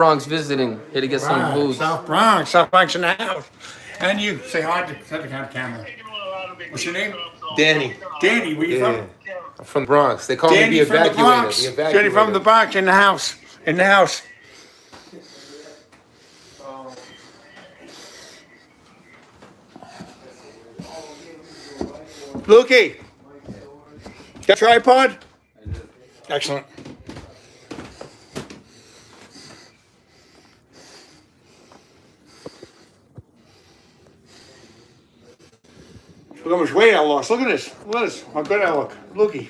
Bronx visiting. Here to get some food. South Bronx in the house. And you say hi to the camera. What's your name? Danny. Danny, where you from? I'm from Bronx. They call me the evacuator. Danny from the Bronx in the house. In the house. Lukey, got a tripod? Excellent. Look how much weight I lost. Look at this. Look at this. How good I look. Lukey.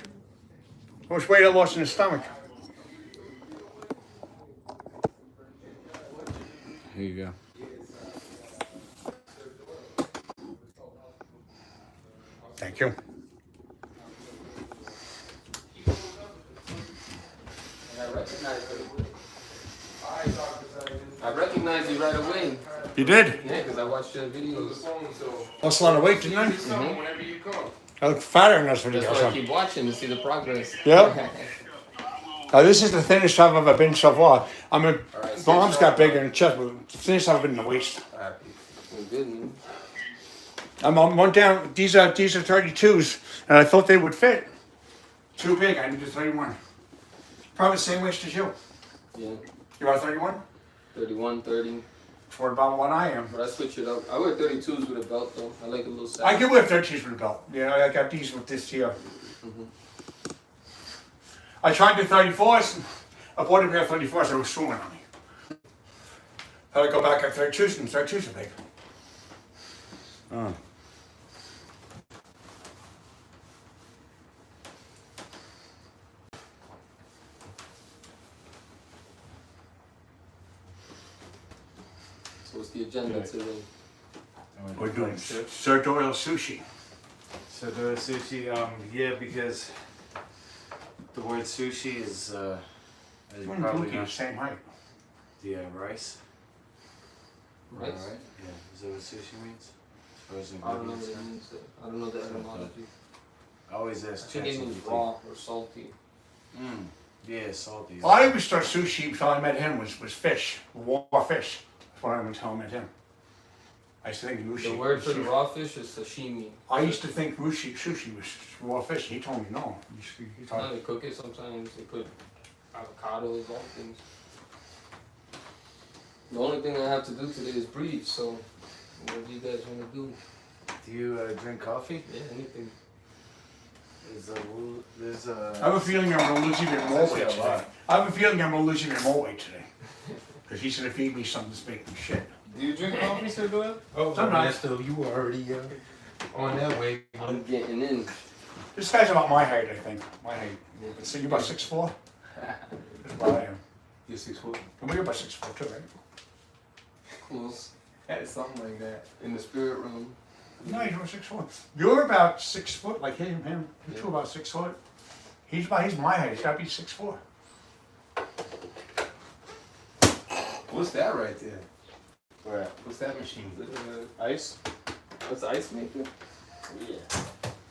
How much weight I lost in the stomach. Here you go. Thank you. I recognized you right away. You did? Yeah, because I watched your videos. Lost a lot of weight, didn't I? Whenever you come. I look fatter in this video. That's why I keep watching to see the progress. Yep. This is the thinnest I've ever been so far. I mean, my arms got bigger in the chest, but the thinnest I've been in the waist. Good, man. I'm on one down. These are 32s, and I thought they would fit. Too big. I need a 31. Probably the same waist as you. Yeah. You are 31? 31, 30. For about what I am. But I switch it up. I wear 32s with a belt though. I like a little sack. I can wear 32s with a belt. Yeah, I got these with this here. I tried the 34s. I bought a pair of 34s. They were swimming on me. Had to go back at 32s, and 32s are big. Oh. So what's the agenda today? We're doing Sir Doyle sushi. So Doyle sushi, yeah, because the word sushi is probably The not same height. the rice. Rice? Right? Yeah. Is that what sushi means? As far as I don't know ingredients what it go? means. I don't know the etymology. I always I ask think it means ChatGPT. raw or salty. Yeah, salty. I always thought sushi until I met him was fish, raw fish. That's what I went until I met him. I used to think sushi. The word for the raw fish is sashimi. I used to think sushi was raw fish. He told me no. He told Now they cook it sometimes. They put avocados, all things. The only thing I have to do today is breathe. So, what do you guys want to do? Do you drink coffee? Yeah, anything. There's I have a feeling I'm going to lose even more weight today. I have a feeling I'm going to lose even more weight today. Because he's going to feed me something that's making shit. Do you drink coffee, Sir Doyle? Oh, Sometimes. so you were already on that way. I'm getting in. This guy's about my height, I think. My height. So you're about 6'4"? That's about I am. You're 6'4". And we're about 6'4" too, right? Close. Yeah, something like that. In the spirit room. No, you're 6'4". You're about 6 foot, like him. You two about 6 foot. He's my height. He's got to be 6'4". What's that right there? Where? What's that machine? Ice? What's the ice maker? Yeah.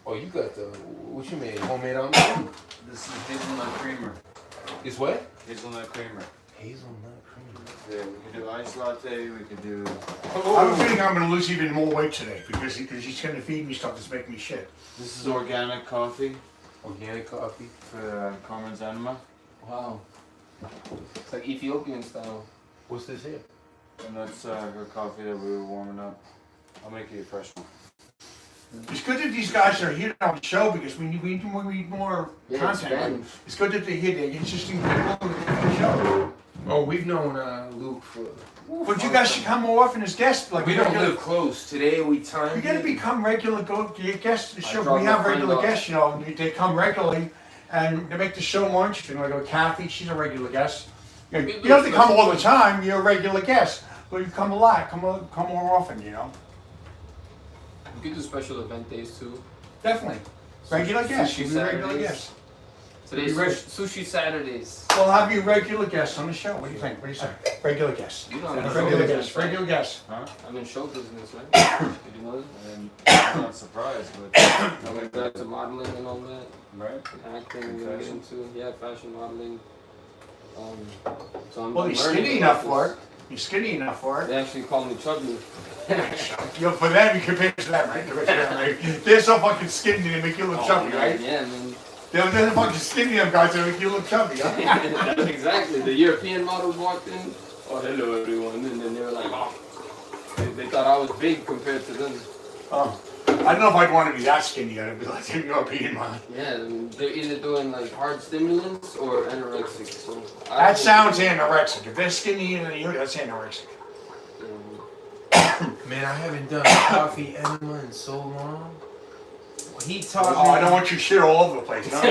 Oh, you got the, what you made? Homemade omelet? This is hazelnut creamer. It's what? Hazelnut creamer. Hazelnut cream. Yeah, we can do ice latte, we can do... I have a feeling I'm going to lose even more weight today because he's going to feed me stuff that's making me shit. This is organic coffee Organic coffee. for Carmen's Anima. Wow. It's like Ethiopian style. What's this here? And that's her coffee that we were warming up. I'll make you a fresh one. It's good that these guys are here on the show because we need more content. expand. It's good that they're here. They're interesting people on the show. Oh, we've known Luke for... But you guys should come more often as guests. Like We don't live close. Today we timed You got to it. become regular guests to the show. dropped We my have friend regular off. guests, you know. And they come regularly, and they make the show more interesting. Like Cathey, she's a regular guest. You don't have to come all the time. You're a regular guest, but you come a lot. Come more often, you know. We could do special event days too. Definitely. Regular guests. Sushi You'll be regular Saturdays. guests. Today's Be reg- sushi Saturdays. We'll have you regular guests on the show. What do you think? What do you say? Regular guests. You know I'm in show Regular business. guests. Regular guests. Huh? I'm in show business, right? Did you know that? I'm not surprised, but... I went back to modeling and all that. Right? Acting, we're gonna get into, yeah, fashion modeling. So I'm Well, he's learning skinny about enough for this. it. He's skinny enough for They it. actually call me chubby. For them, you compare to them, right? Compare to them, right? They're so fucking skinny they make you look chubby, right? Yeah, man. They're fucking skinny them guys that make you look chubby, huh? Exactly. The European models walked in. Oh, hello everyone, and then they were like, oh, they thought I was big compared to them. Oh. I don't know if I'd want to be that skinny. I'd be like the European one. Yeah, I mean, they're either doing like hard stimulants or anorexic. So That sounds anorexic. If they're skinnier than you, that's anorexic. Man, I haven't done coffee enema in so long. He taught Oh, me. I don't want you shit all over the place. No.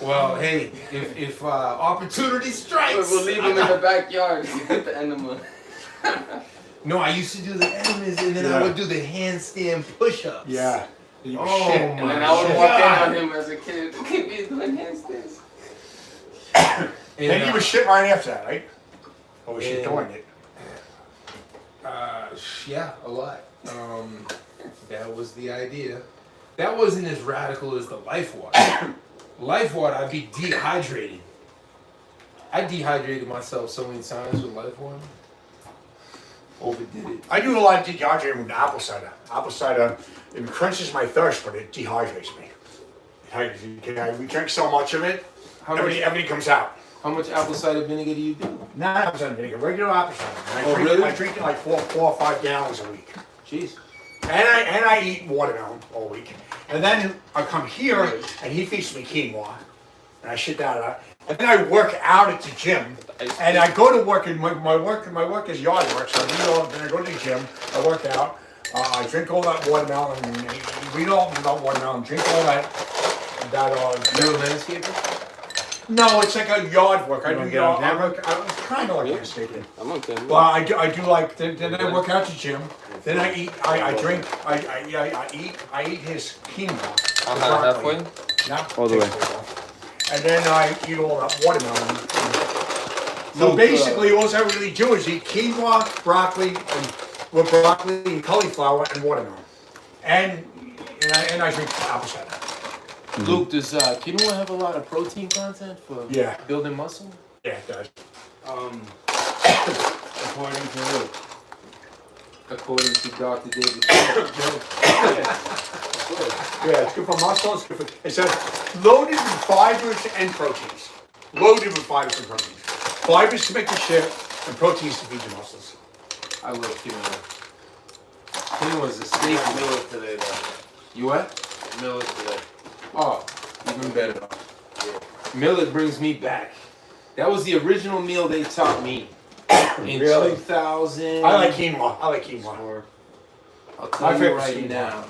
Well, hey, if opportunity strikes. We'll leave them in the backyard with the enema. No, I used to do the enemas and then Yeah. I would do the handstand push-ups. Yeah. Oh Shit. And my then I would walk in God. on him as a kid. He's doing handstands. Then you was shit right after that, right? Or was she and- doing it? Yeah, a lot. That was the idea. That wasn't as radical as the life water. Life water, I'd be dehydrated. I dehydrated myself so many times with life water. Overdid it. I do a lot of dehydrating with apple cider. Apple cider, it quenches my thirst, but it dehydrates me. We drink so much of it, everything comes out. How much apple cider vinegar do you do? Not apple cider vinegar, regular apple cider. And Oh, really? I drink it like 4 or 5 gallons a week. Jeez. And I eat watermelon all week. And then I come here and he feeds me quinoa. And I shit that out. And then I work out at the gym. And I go to work and my work is yard work. So then I go to the gym, I work out, I drink all that watermelon, read all about watermelon, drink all that You're a landscaper? no, it's like a yard work. I You do don't get on I kind of like landscaping. I'm okay. Well, I do like, then I work out at the gym, then I eat, I drink, I eat his quinoa. I'll have halfway. Yeah. All the way. And then I eat all that watermelon. So basically, all I really do is eat quinoa, broccoli, and cauliflower and watermelon. And I drink apple cider. Luke, does quinoa have a lot of protein content for Yeah. building muscle? Yeah, it does. According to who? According to Dr. David. Yeah, it's good for muscle. It's good for. It says loaded with fibers and proteins. Loaded with fibers and proteins. Fibers to make the shit, and proteins to feed your muscles. I love quinoa. Quinoa's a staple. Millet today, though. You what? Millet today. Oh, even better. Millet brings me back. That was the original meal they taught me. In Really? 2000. I like quinoa. I'll My tell you favorite right quinoa. now.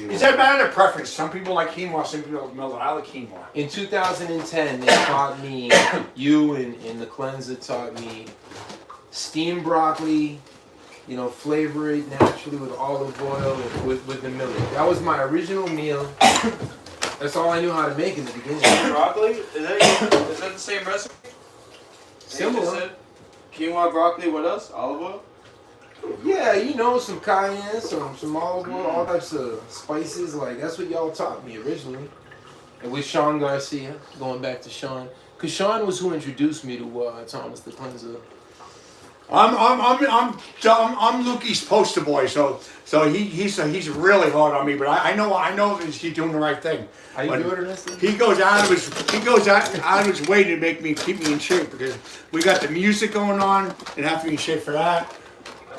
Is that matter of preference? Some people like quinoa, some people like millet. I like quinoa. In 2010, they taught me, you and the cleanser taught me, steamed broccoli, flavor it naturally with olive oil and with the millet. That was my original meal. That's all I knew how to make in the beginning. Broccoli? Is that the same recipe? Similar. Quinoa broccoli with us? Olive oil? Yeah, some cayenne, some olive oil, all types of spices. Like, that's what y'all taught me originally. And with Sean Garcia, going back to Sean. Because Sean was who introduced me to Thomas the Cleanser. I'm Lukey's poster boy, so he's really hard on me, but I know that he's doing the right thing. How you But doing, Ernesto? He goes out of his way to keep me in shape because we got the music going on and have to be in shape for that.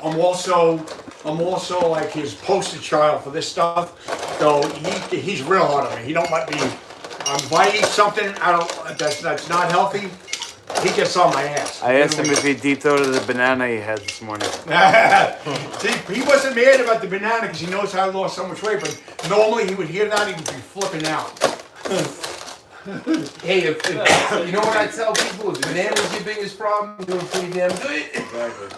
I'm also like his poster child for this stuff. So he's real hard on me. He don't let me. If I eat something that's not healthy, he gets on my ass. I asked him if he detoted the banana he had this morning. See, he wasn't mad about the banana because he knows I lost so much weight, but normally he would hear that, he would be flipping out. Hey, if you know what I tell people? If banana's your biggest problem, you're doing pretty damn good. Exactly.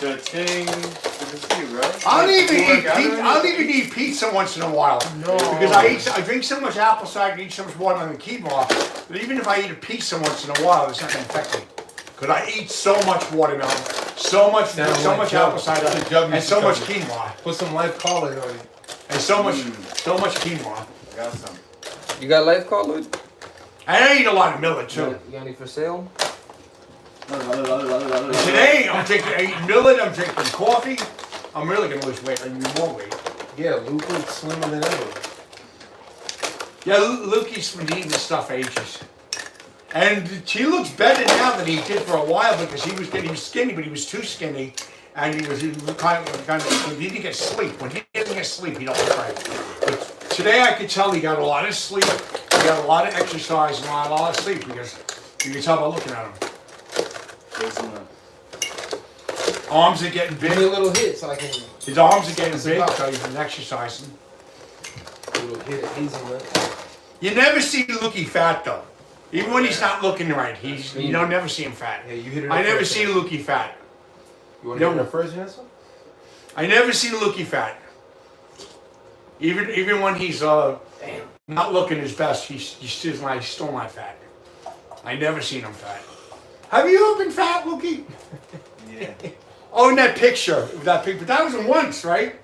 Cha-ching. Good to see you, right? I'll even eat pizza once in a while. No. Because I drink so much apple cider and eat so much watermelon and quinoa, that even if I eat a pizza once in a while, it's not going to affect me. Because I eat so much watermelon, so much apple cider, and so much quinoa, Put some life collar on it. and so much quinoa. Got some. You got life call, Lloyd? I eat a lot of millet too. You got any for sale? Today I'm eating millet. I'm drinking coffee. I'm really gonna lose weight. I need more weight. Yeah, Luke looks slimmer than ever. Yeah, Lukey's been eating this stuff for ages. And he looks better now than he did for a while because he was skinny, but he was too skinny. And he was kind of he didn't get sleep. When he didn't get sleep, he don't look right. But today I could tell he got a lot of sleep, he got a lot of exercise, and a lot of sleep because you can tell by looking at him. Arms are getting big. Give me a little hit so I can. His arms are getting big, so he's been exercising. A little hit of hazelnut. You never see Lukey fat though. Even when he's not looking right, you don't never see him fat. Yeah, you hit it. I never see Lukey fat. You want to hit it first, Vanessa? I never see Lukey fat. Even when he's not looking his best, he's still not fat. I never seen him fat. Have you ever been fat, Lukey? Yeah. Oh, in that picture, but that was once, right?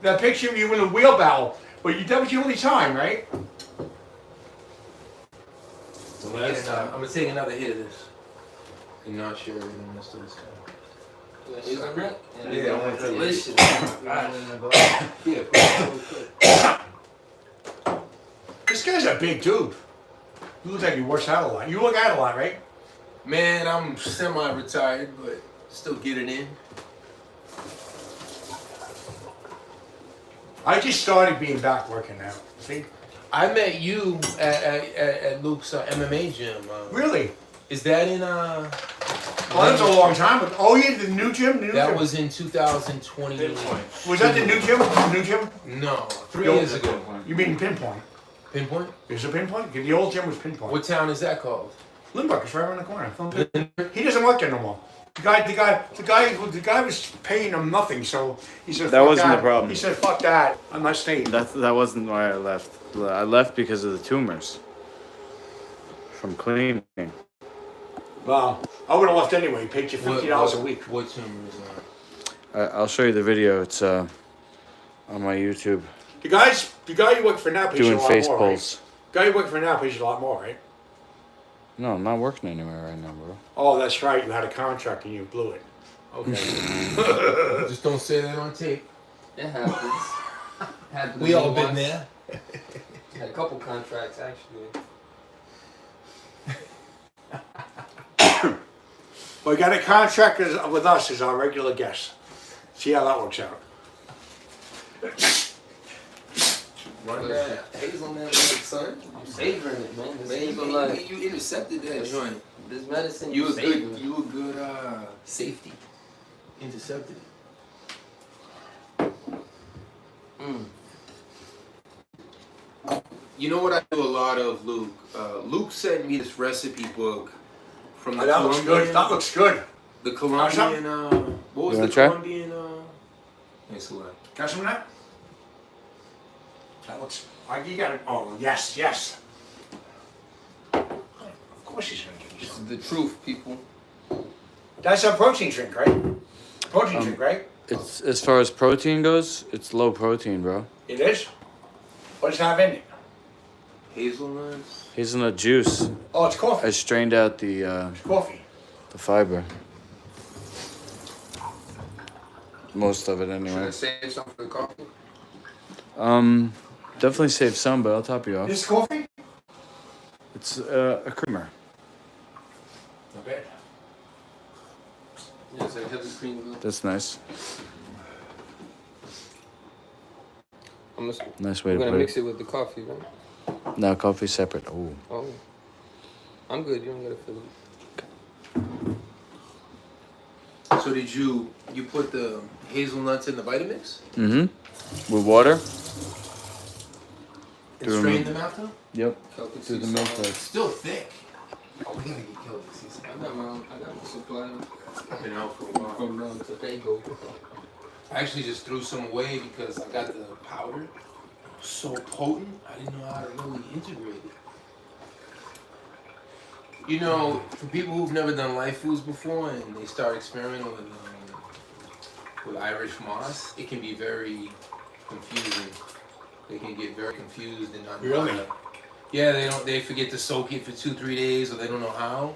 That picture of you in a wheelbarrow, but that was the only time, right? I'm gonna take another hit of this. I'm not sure everything else to this time. Is it right? Yeah, I want to Delicious. Yeah, This guy's a big dude. He looks like he works out a lot. You work out a lot, right? man, I'm semi-retired, but still get it in. I just started being back working out. See? I met you at Luke's MMA gym. Really? Is that in Well, that was a long time ago. Oh, yeah, the new gym? That was in 2020. Was that the new gym? The new gym? No, 3 years ago. You mean Pinpoint? Pinpoint? Is it Pinpoint? The old gym was Pinpoint. What town is that called? Lindbergh is right around the corner. He doesn't work there no more. The guy was paying him nothing, so he said, That fuck wasn't that. the problem. He said, fuck that. I'm not staying. That wasn't why I left. I left because of the tumors. From cleaning. Well, I would have left anyway. He paid you $50 a week. What tumor is that? I'll show you the video. It's on my YouTube. The guy you work for now pays you a Doing lot face more, pulls. right? The guy you work for now pays you a lot more, right? No, I'm not working anywhere right now, bro. Oh, that's right. You had a contract and you blew it. Okay. Just don't say that on tape. It happens. We all been there. Had a couple contracts actually. Well, we got a contract with us as our regular guest. See how that works out. Run that hazelnut, son. I'm savoring it, man. This Man, hazelnut, you intercepted that joint. this medicine, You a savoring. good, you a good safety. Intercepted it. You know what I do a lot of, Luke? Luke sent me this recipe book from the That looks Colombian. good. That looks good. The Colombian. What was You the wanna try? Colombian? Excellent. Got some of that? That looks. You got it. Oh, yes, yes. Of course he's going to give you This some. is the truth, people. That's a protein drink, right? Protein drink, right? It's as far as protein goes, it's low protein, bro. It is? What does it have in it? Hazelnuts. Hazelnut juice. Oh, it's coffee. I strained out the It's coffee. fiber. Most of it Should I anyway. save some for the coffee? Definitely save some, but I'll top you off. This coffee? It's a creamer. Not bad. Yeah, it's like heavy cream. That's nice. I'm Nice way to gonna put mix it. it with the coffee, right? No, coffee separate. Oh. Oh. I'm good, you don't gotta fill it. So did you put the hazelnuts in the Vitamix Mm-hmm. With water. and strain them after? Yep. Celtic Through the sea milk salt. first. Still thick. Oh, we gotta get Celtic sea salt. I got my supply I've been out for a while. from Tobago. I actually just threw some away because I got the powder. So potent, I didn't know how to really integrate it. You know, for people who've never done life foods before and they start experimenting with Irish moss, it can be very confusing. They can get very confused and not know Really? how to- Yeah, they forget to soak it for 2-3 days, or they don't know how.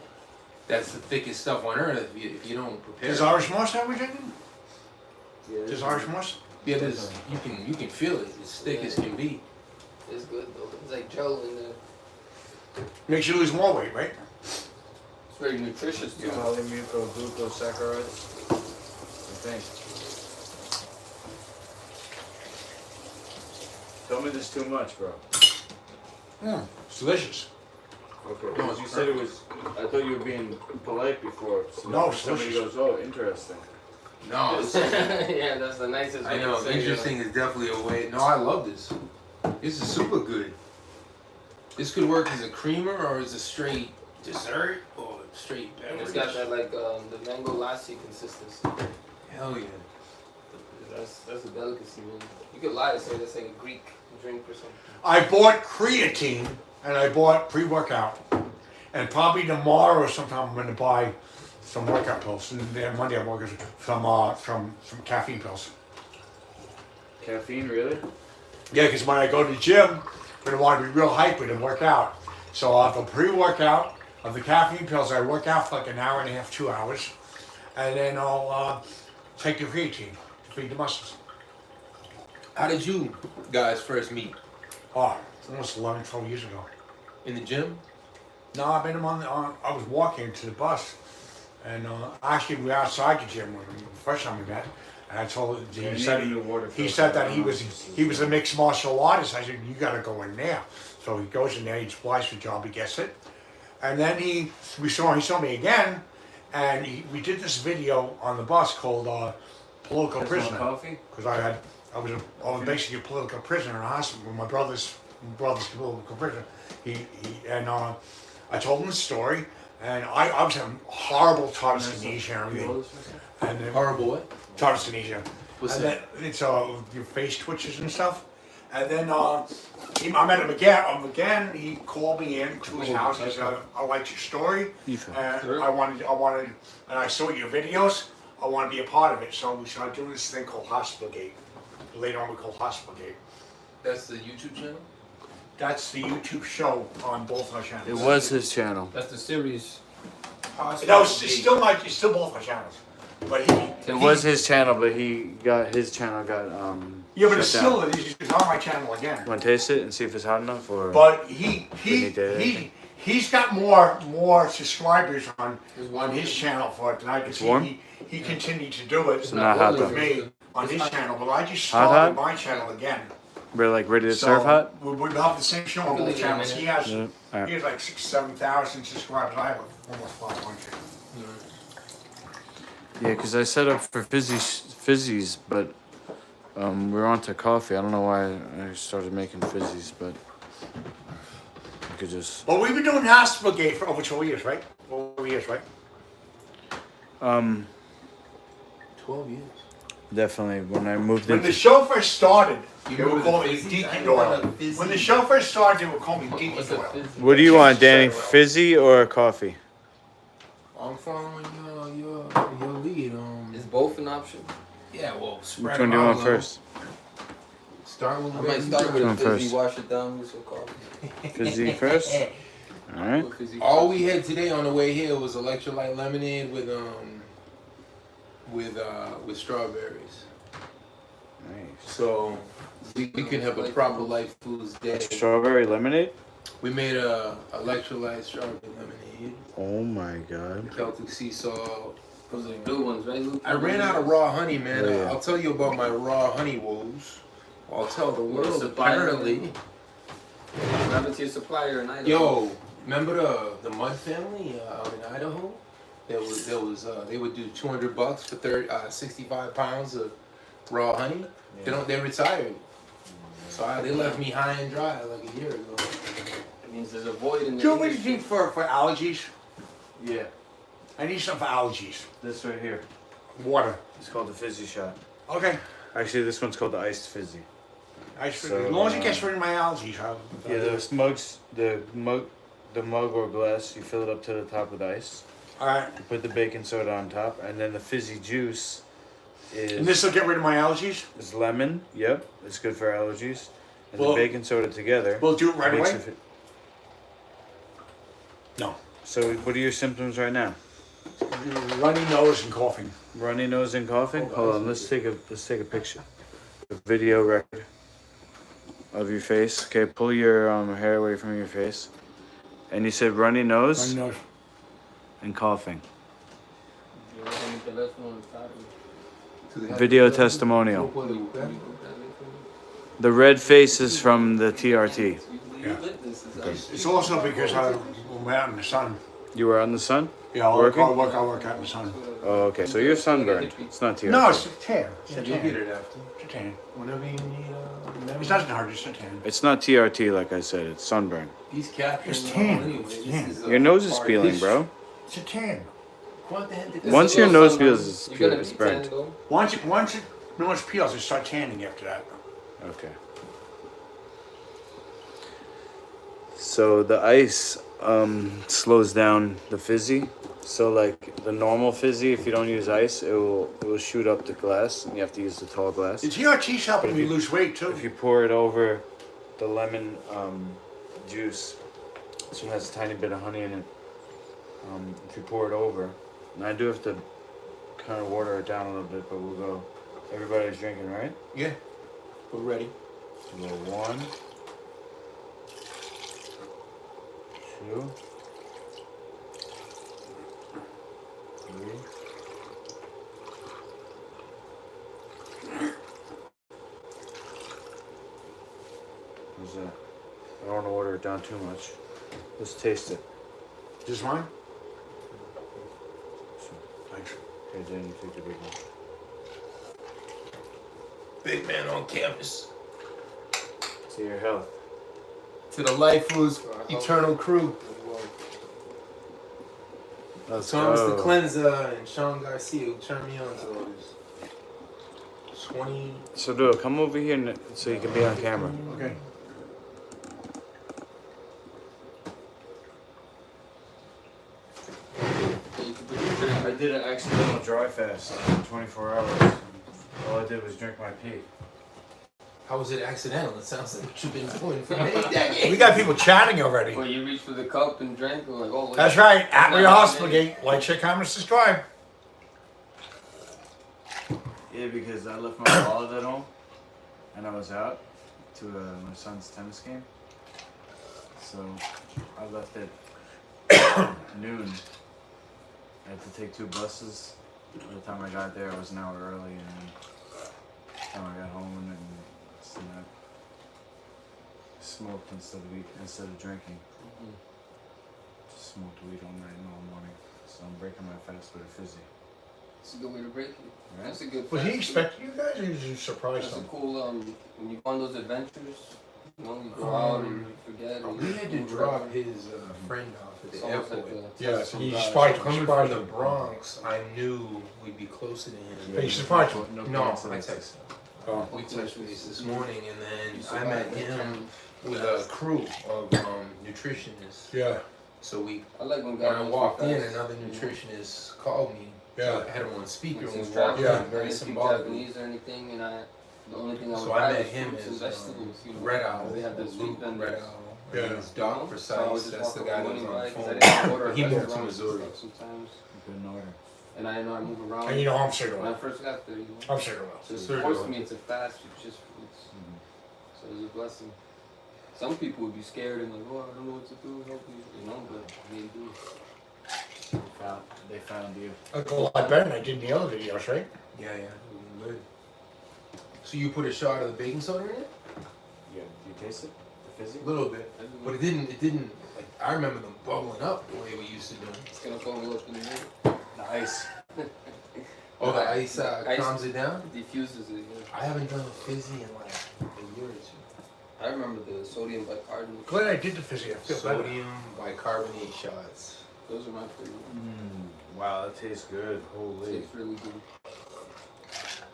That's the thickest stuff on earth if you don't prepare. Does Irish moss have we drinking? Yeah, Does Irish moss? Yeah, you can feel it. It's thick as can be. It's good though. It's like gel in there. Makes you lose more weight, right? It's very nutritious too. Polymucoglucosaccharides. I think. Tell me this too much, bro. It's delicious. Okay. No, you said it was. I thought you were being polite before. So No, somebody delicious. goes, "Oh, interesting." No, it's, Yeah, that's the nicest I way know. to say it. Interesting is definitely a way. No, I love this. This is super good. This could work as a creamer or as a straight dessert or straight And beverage. it's got that like the mango lassi consistency. Hell yeah. That's a delicacy, man. You could lie to say that's like a Greek drink or something. I bought creatine and I bought pre-workout. And probably tomorrow or sometime I'm going to buy some workout pills. And then Monday I'm working some caffeine pills. Caffeine, really? Yeah, because when I go to the gym, I'm going to want to be real hyper and work out. So I'll have the pre-workout of the caffeine pills. I work out for like an hour and a half, 2 hours. And then I'll take the creatine to feed the muscles. How did you guys first meet? Oh, it's almost 11, 12 years ago. In the gym? No, I've been I was walking to the bus, and actually we were outside the gym with him the first time we met. And I told him, he said that he was a mixed martial artist. I said, you got to go in there. So he goes in there, he applies for the job, he gets it, and then he saw me again, and we did this video on the bus called "Political Prisoner," because I was basically a political prisoner in a hospital with my brother's political prisoner. I told him the story, and I was having horrible tardistonesia and everything. And then, Horrible what? tardistonesia. What's and that? then it's your face twitches and stuff. And then I met him again. He called me in to his house. He said, "I liked your story, and I wanted, and I saw your videos. I want to be a part of it." So we started doing this thing called Hospital Gate. Later on, we called Hospital Gate. That's the YouTube channel? That's the YouTube show on both our channels. It was his channel. That's the series. No, it's still both our channels. But It was his channel, but his channel got yeah, but it's shut still down. it's on my channel again. Want to taste it and see if it's hot enough, or? But We need to- he's got more subscribers on his channel for it than I can see. warm? He continued to do it not hot, with though. me on his channel, but I just Hot, started hot? my channel again. We're like ready to So serve hot. we have the same show on both channels. He has Yeah. All right. like 6,000-7,000 subscribers. I have almost 500. Yeah, because I set up for fizzies, but we're on to coffee. I don't know why I started making fizzies, but I could just. Well, we've been doing Hospital Gate for over 12 years, right? Over years, right? 12 years. Definitely. When I moved When the into. show first started, they remember would the call me fizzies? I Deacon ain't want Doyle. a fizzy. When the show first started, they would call me Deacon What's a Doyle. fizzy? What do you want, Danny? Well. Fizzy or coffee? I'm following your lead. Is both an option? Yeah, well, Which spread one do you them want out, first? Start with I might start with Which a one fizzy, first? wash it down with some coffee. Fizzy first? All right. With fizzy All first. we had today on the way here was electrolyte lemonade with strawberries. Nice. So we could have a proper Life Foods day. Strawberry lemonade? We made a electrolyte strawberry lemonade, Oh my god. Celtic sea salt. Those are good ones, right, Luke? I ran out of raw honey, man. Oh, yeah. I'll tell you about my raw honey woes. I'll tell the world. Supplier. Apparently, What happened to your supplier in Idaho? yo, remember the Mud family out in Idaho? They would do $200 for 65 pounds of raw honey. Yeah. They retired. So they left me high and dry like a year ago. It means there's a void in the Do you know what you industry. think for allergies? Yeah. I need some for allergies. This right here. Water. It's called the fizzy shot. Okay. Actually, this one's called the iced fizzy. So, as long as it gets rid of my allergies. Yeah, the mug or glass, you fill it up to the top with ice. Alright. You put the baking soda on top, and then the fizzy juice And this will get rid of my allergies? is lemon. Yep, it's good for allergies. And Well- the baking soda together. We'll do it right makes away? it So what are your symptoms right now? Runny nose and coughing. Runny nose and coughing? Hold on, let's take a picture. A video record of your face. Okay, pull your hair away from your face. And you said runny nose Runny nose. and coughing. Do they have Video the- testimonial. The red face is from the TRT. Yeah. It's also because I'm out in the sun. You were out in the sun? Yeah, I Working? work out in the sun. Oh, okay. So you're sunburned. It's not TRT. No, it's a tan. It's a You'll get tan. it after. It's a tan. Whenever you need. It's not hard, it's a tan. It's not TRT, like I said. It's sunburn. These captions. It's tan. It's tan. Your nose is peeling, bro. It's a tan. Once your nose peels, it's burnt. Once it nose peels, it starts tanning after that. Okay. So the ice slows down the fizzy. So like the normal fizzy, if you don't use ice, it will shoot up the glass, and you have to use the tall glass. The TRT's helping me lose weight too. If you pour it over the lemon juice, this one has a tiny bit of honey in it. If you pour it over, and I do have to kind of water it down a little bit, but we'll go. Everybody's drinking, right? Yeah. We're ready. We'll go 1, 2, 3. What's that? I don't want to water it down too much. Let's taste it. Just one? Thanks. Okay, then you take the big one. Big man on campus. To your health. To the Lifeless Eternal Crew. Let's Thomas the go. Cleanser and Sean Garcia who turned me on to all this. 20. So Doyle, come over here so you can be on camera. Okay. I did an accidental dry fast in 24 hours. All I did was drink my pee. How was it accidental? It sounds like what you've been doing for many decades. We got people chatting already. Well, you reached for the cup and drank, we're like, oh, That's right. At Real Hospital Gate. Like, share, comment, subscribe. Yeah, because I left my wallet at home and I was out to my son's tennis game. So I left at noon. I had to take 2 buses. By the time I got there, I was an hour early, and then by the time I got home and I smoked instead of drinking. Just smoked weed all night and all morning. So I'm breaking my fast with a fizzy. It's a good way to break it. Right? That's a good. Was he fast expecting you guys, or was he surprised That's a him? cool. When you go on those adventures, you know, you go out and you forget. and We you had to do drop whatever. his friend off at It's the almost airport. like a Yeah, test he from spied- God. Coming surprised from the him. Bronx, I knew we'd be closer to him. But he surprised him. No, I texted him. Oh. We touched base this morning, and You then I met him with a crew of nutritionists. Yeah. So we, I like when when I guys walked in, fast. another nutritionist called me. Yeah. So I had him on speaker, and we Since walked traveling, Yeah. in very I didn't speak symbolically. Japanese or anything, and the only thing I would So I buy met was him fruits and as vegetables. You know, Red Owl. They have the Luke sweet vendors. Red Owl. Yeah. And it's Doc So I would Precise. just That's walk the up guy with that was money, on right? the 'Cause I phone. didn't order He moved to restaurants and Missouri. stuff sometimes, You couldn't order. and I know I move around. And you know, I'm sure When I well. first got there, you know. I'm sure well. So it Sure forced will. me to fast with just fruits. So it was a blessing. Some people would be scared and like, oh, I don't know what to do, help me, you know, but they do. They found you. I go a lot better than I did in the other videos, right? Yeah, yeah. Good. So you put a shot of the baking soda in it? Yeah, you taste it? The fizzy? A little bit. But it didn't, like, I remember them bubbling up the way we used to do them. It's gonna bubble up in the minute. The ice. Oh, the ice Ice- calms it down? It diffuses it, yeah. I haven't done a fizzy in like a year or two. I remember the sodium bicarbonate. Glad I did the fizzy. I feel better. Sodium bicarbonate shots. Those are my favorite. Wow, that tastes good. Holy. Tastes really good.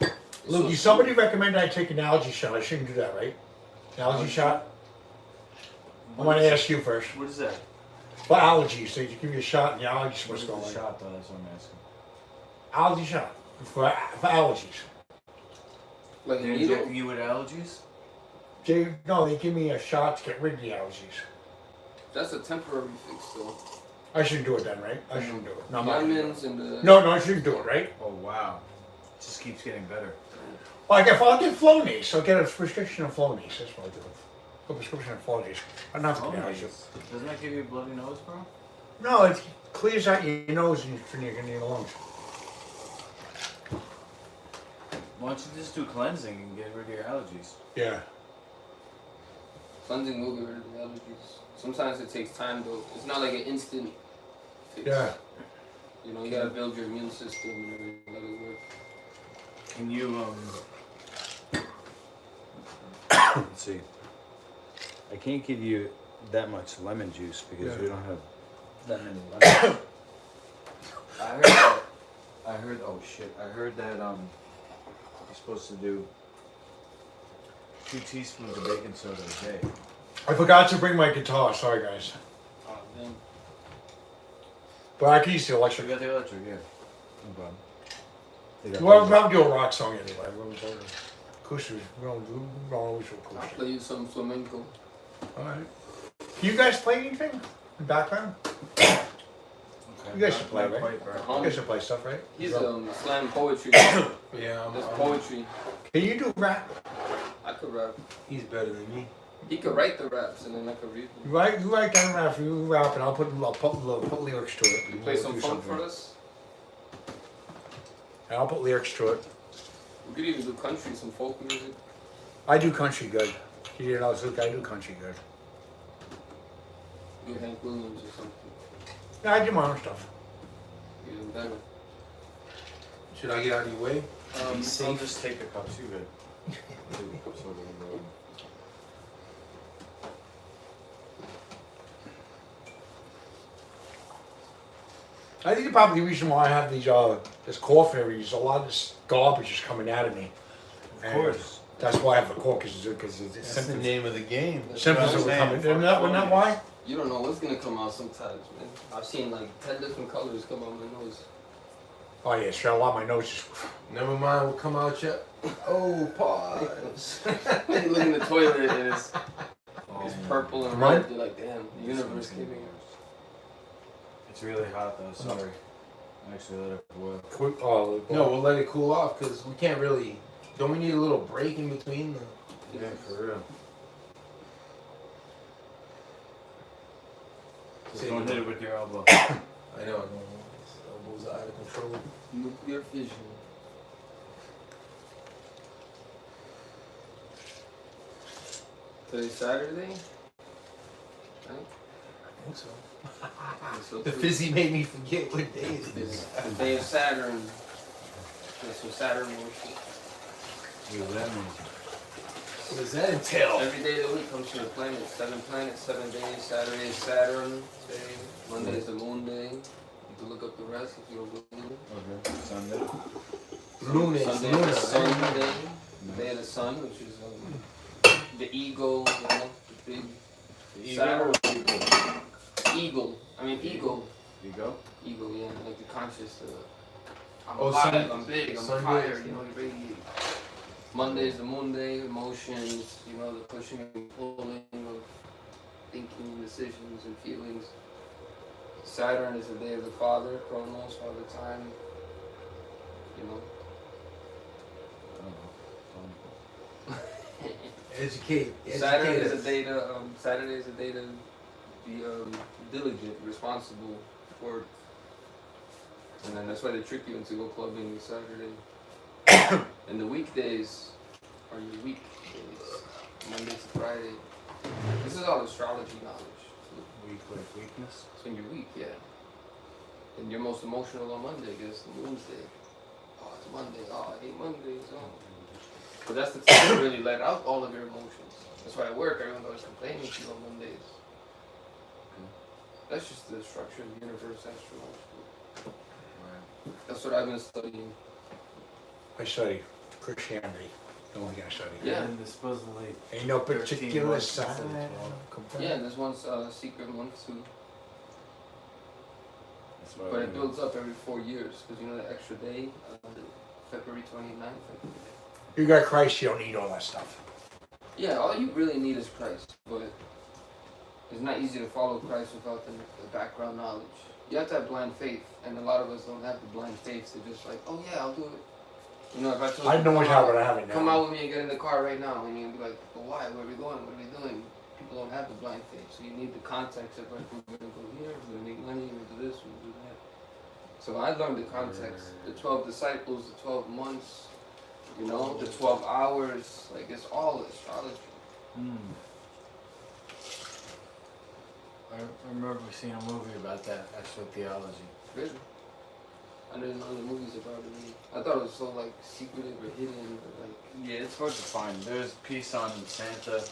It's Look, so you somebody sweet. recommended I take an allergy shot. I shouldn't do that, right? An allergy shot? I want to ask you first. What is that? For allergies, they give you a shot and the allergies supposed to go What's away. the shot though? That's what I'm asking. Allergy shot. For allergies. Like a They needle? inject you with allergies? No, they give me a shot to get rid of the allergies. That's a temporary fix, though. I shouldn't do it then, right? I shouldn't do it. No, I'm not gonna do Vitamins and the... it. No, I shouldn't do it, right? Oh wow. It just keeps getting better. Well, I'll get Flonase. So I'll get a prescription of Flonase. That's what I'll do. A prescription of Flonase. I don't have to be honest with you. Doesn't that give you a bloody nose, bro? No, it clears out your nose and your lungs. Why don't you just do cleansing and get rid of your allergies? Yeah. Cleansing will get rid of the allergies. Sometimes it takes time though. It's not like an instant fix. Yeah. You know, you gotta build your immune system and everything, let it work. Can you let's see. I can't give you that much lemon juice because we don't have that many lemons. I heard that you're supposed to do 2 teaspoons of baking soda a day. I forgot to bring my guitar. Sorry, guys. Oh, man. But I can use the You electric. got the electric, yeah. No problem. They got Well, those. I'll do a rock song anyway. Acoustic. We don't always do I'll acoustic. play you some flamenco. Alright. You guys play anything in the background? Okay. You guys should play, Not right? quite, bro. You guys should play stuff, right? He's slam poetry. Yeah, There's poetry. Can you do rap? I could rap. he's better than me. He could write the raps and then I could read them. You write down rap, you rap, and I'll put lyrics to it. You play some funk for us? And I'll put lyrics to it. We could even do country, some folk music. I do country good. You didn't know, Luke, I do country good. Do Hank Williams or something. Yeah, I do my own stuff. Even better. Should I get out of your way? I'll safe. just take a cup too, good. Take a cup soda and go. I think probably the reason why I have these this cough is a lot of this garbage is coming out of me. Of course. That's why I have a cough because it's That's the symptoms. name of the game. Symptoms what I'm are coming. saying. Isn't that why? You don't know what's gonna come out sometimes, man. I've seen like 10 different colors come out my nose. Oh yeah, sure. A lot of my nose is. Never mind what come out yet. Oh, pause. You look in the toilet and it's Oh, purple and Right? red. You're like, damn, the universe came in. it's really hot though, sorry. I actually let it boil. No, we'll let it cool off because we can't really. Don't we need a little break in between? Yeah, for real. Just Say don't you hit know. it with your elbow. I know. Elbows are out of control. Nuclear fission. Today's Saturday? Right? I think so. So The too. fizzy made me forget what day it It's is. the day of Saturn. There's some Saturn worship. What does that mean? What does that entail? Every day of the week comes to the planet. 7 planets, 7 days. Saturday is Saturn day. Monday is the moon day. You can look up the rest if you don't believe it. Okay. Sunday. Luna is Sunday Luna. is the sun right? day. The day of the sun, which is the eagle, you know, the big Saturn. Eagle. I mean, eagle. You go? Eagle, yeah, like the conscious. I'm Oh, alive, Sun- I'm big, I'm Sunday fire, is- you know, you radiate. Monday is the moon day, emotions, you know, the pushing and pulling of thinking, decisions, and feelings. Saturn is the day of the father, Chronos, all the time, you know. Educate. Saturday is us. a day to Saturday is a day to be diligent, responsible, work. And then that's why they trick you into go clubbing on Saturday. And the weekdays are your weekdays, Monday to Friday. This is all astrology knowledge. Weak like weakness. It's when you're weak, yeah. And you're most emotional on Monday because the moon's day. Oh, it's Monday. Oh, I hate Mondays. Oh. But that's the time to really let out all of your emotions. That's why at work, everyone's always complaining to you on Mondays. That's just the structure of the universe, astrology. That's what I've been studying. I study Christianity. The only thing I study. Yeah. And supposedly. Ain't no 13 particular months sign. instead of 12. Yeah, there's one secret month too. That's why But we it builds up every 4 years because you know the extra day, February 29th. You got Christ, you don't need all that stuff. Yeah, all you really need is Christ. But it's not easy to follow Christ without the background knowledge. You have to have blind faith, and a lot of us don't have the blind faith. They're just like, oh yeah, I'll do it. You know, if I told I you, know come how, out- but I have it now. come out with me and get in the car right now, and you'd be like, but why? Where are we going? What are we doing? People don't have the blind faith, so you need the context of like, we're gonna go here, we're gonna make money, we're gonna do this, we're gonna do that. So I learned the context, the 12 disciples, the 12 months, you know, the 12 hours, like it's all astrology. I remember seeing a movie about that, theology. Really? I didn't know the movies about it. I thought it was so like secretive or hidden, or like Yeah, it's hard to find. There's a piece on Santa.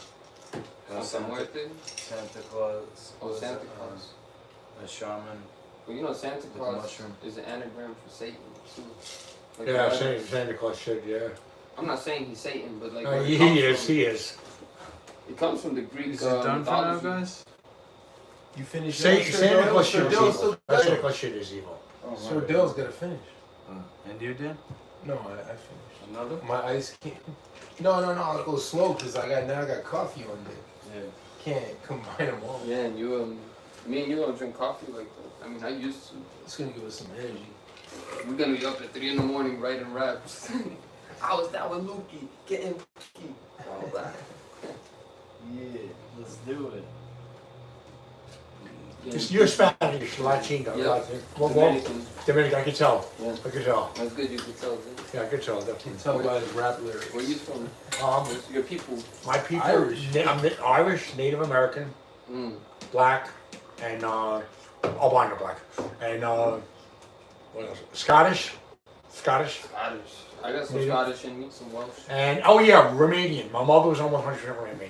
Santa Muerte. Santa Claus. Oh, was, Santa Claus. A shaman. Well, you know, Santa With Claus mushroom. is an anagram for Satan too. Like, Yeah, right? Santa Claus should, yeah. I'm not saying he's Satan, but like He is. It comes from the Greek Is it done for now, mythology. guys? You finished Santa Claus shit is Dill's evil. still Santa Claus shit is evil. Oh, So Dill's gotta finish. And you did? No, I finished. Another? My ice can't. No, I'll go slow because I got coffee on there. Yeah. Can't combine them all. Yeah, and you me and you don't drink coffee like that. I mean, I used to. It's gonna give us some energy. We're gonna be up at 3 in the morning writing raps. I was down with Lukey, getting all that. Yeah, let's do it. You're Spanish, Latino. Yeah. Well, Dominican. Dominican, I can tell. Yeah. I can tell. That's good you could tell, dude. Yeah, I can tell. Can Definitely. tell by his rap lyrics. Where you from? Um, Your people. my people, Irish. I'm Irish, Native American, black, and albino black, and what else? Scottish. Scottish. I got some Native. Scottish in me, some Welsh. And oh yeah, Romanian. My mother was almost 100% Romanian.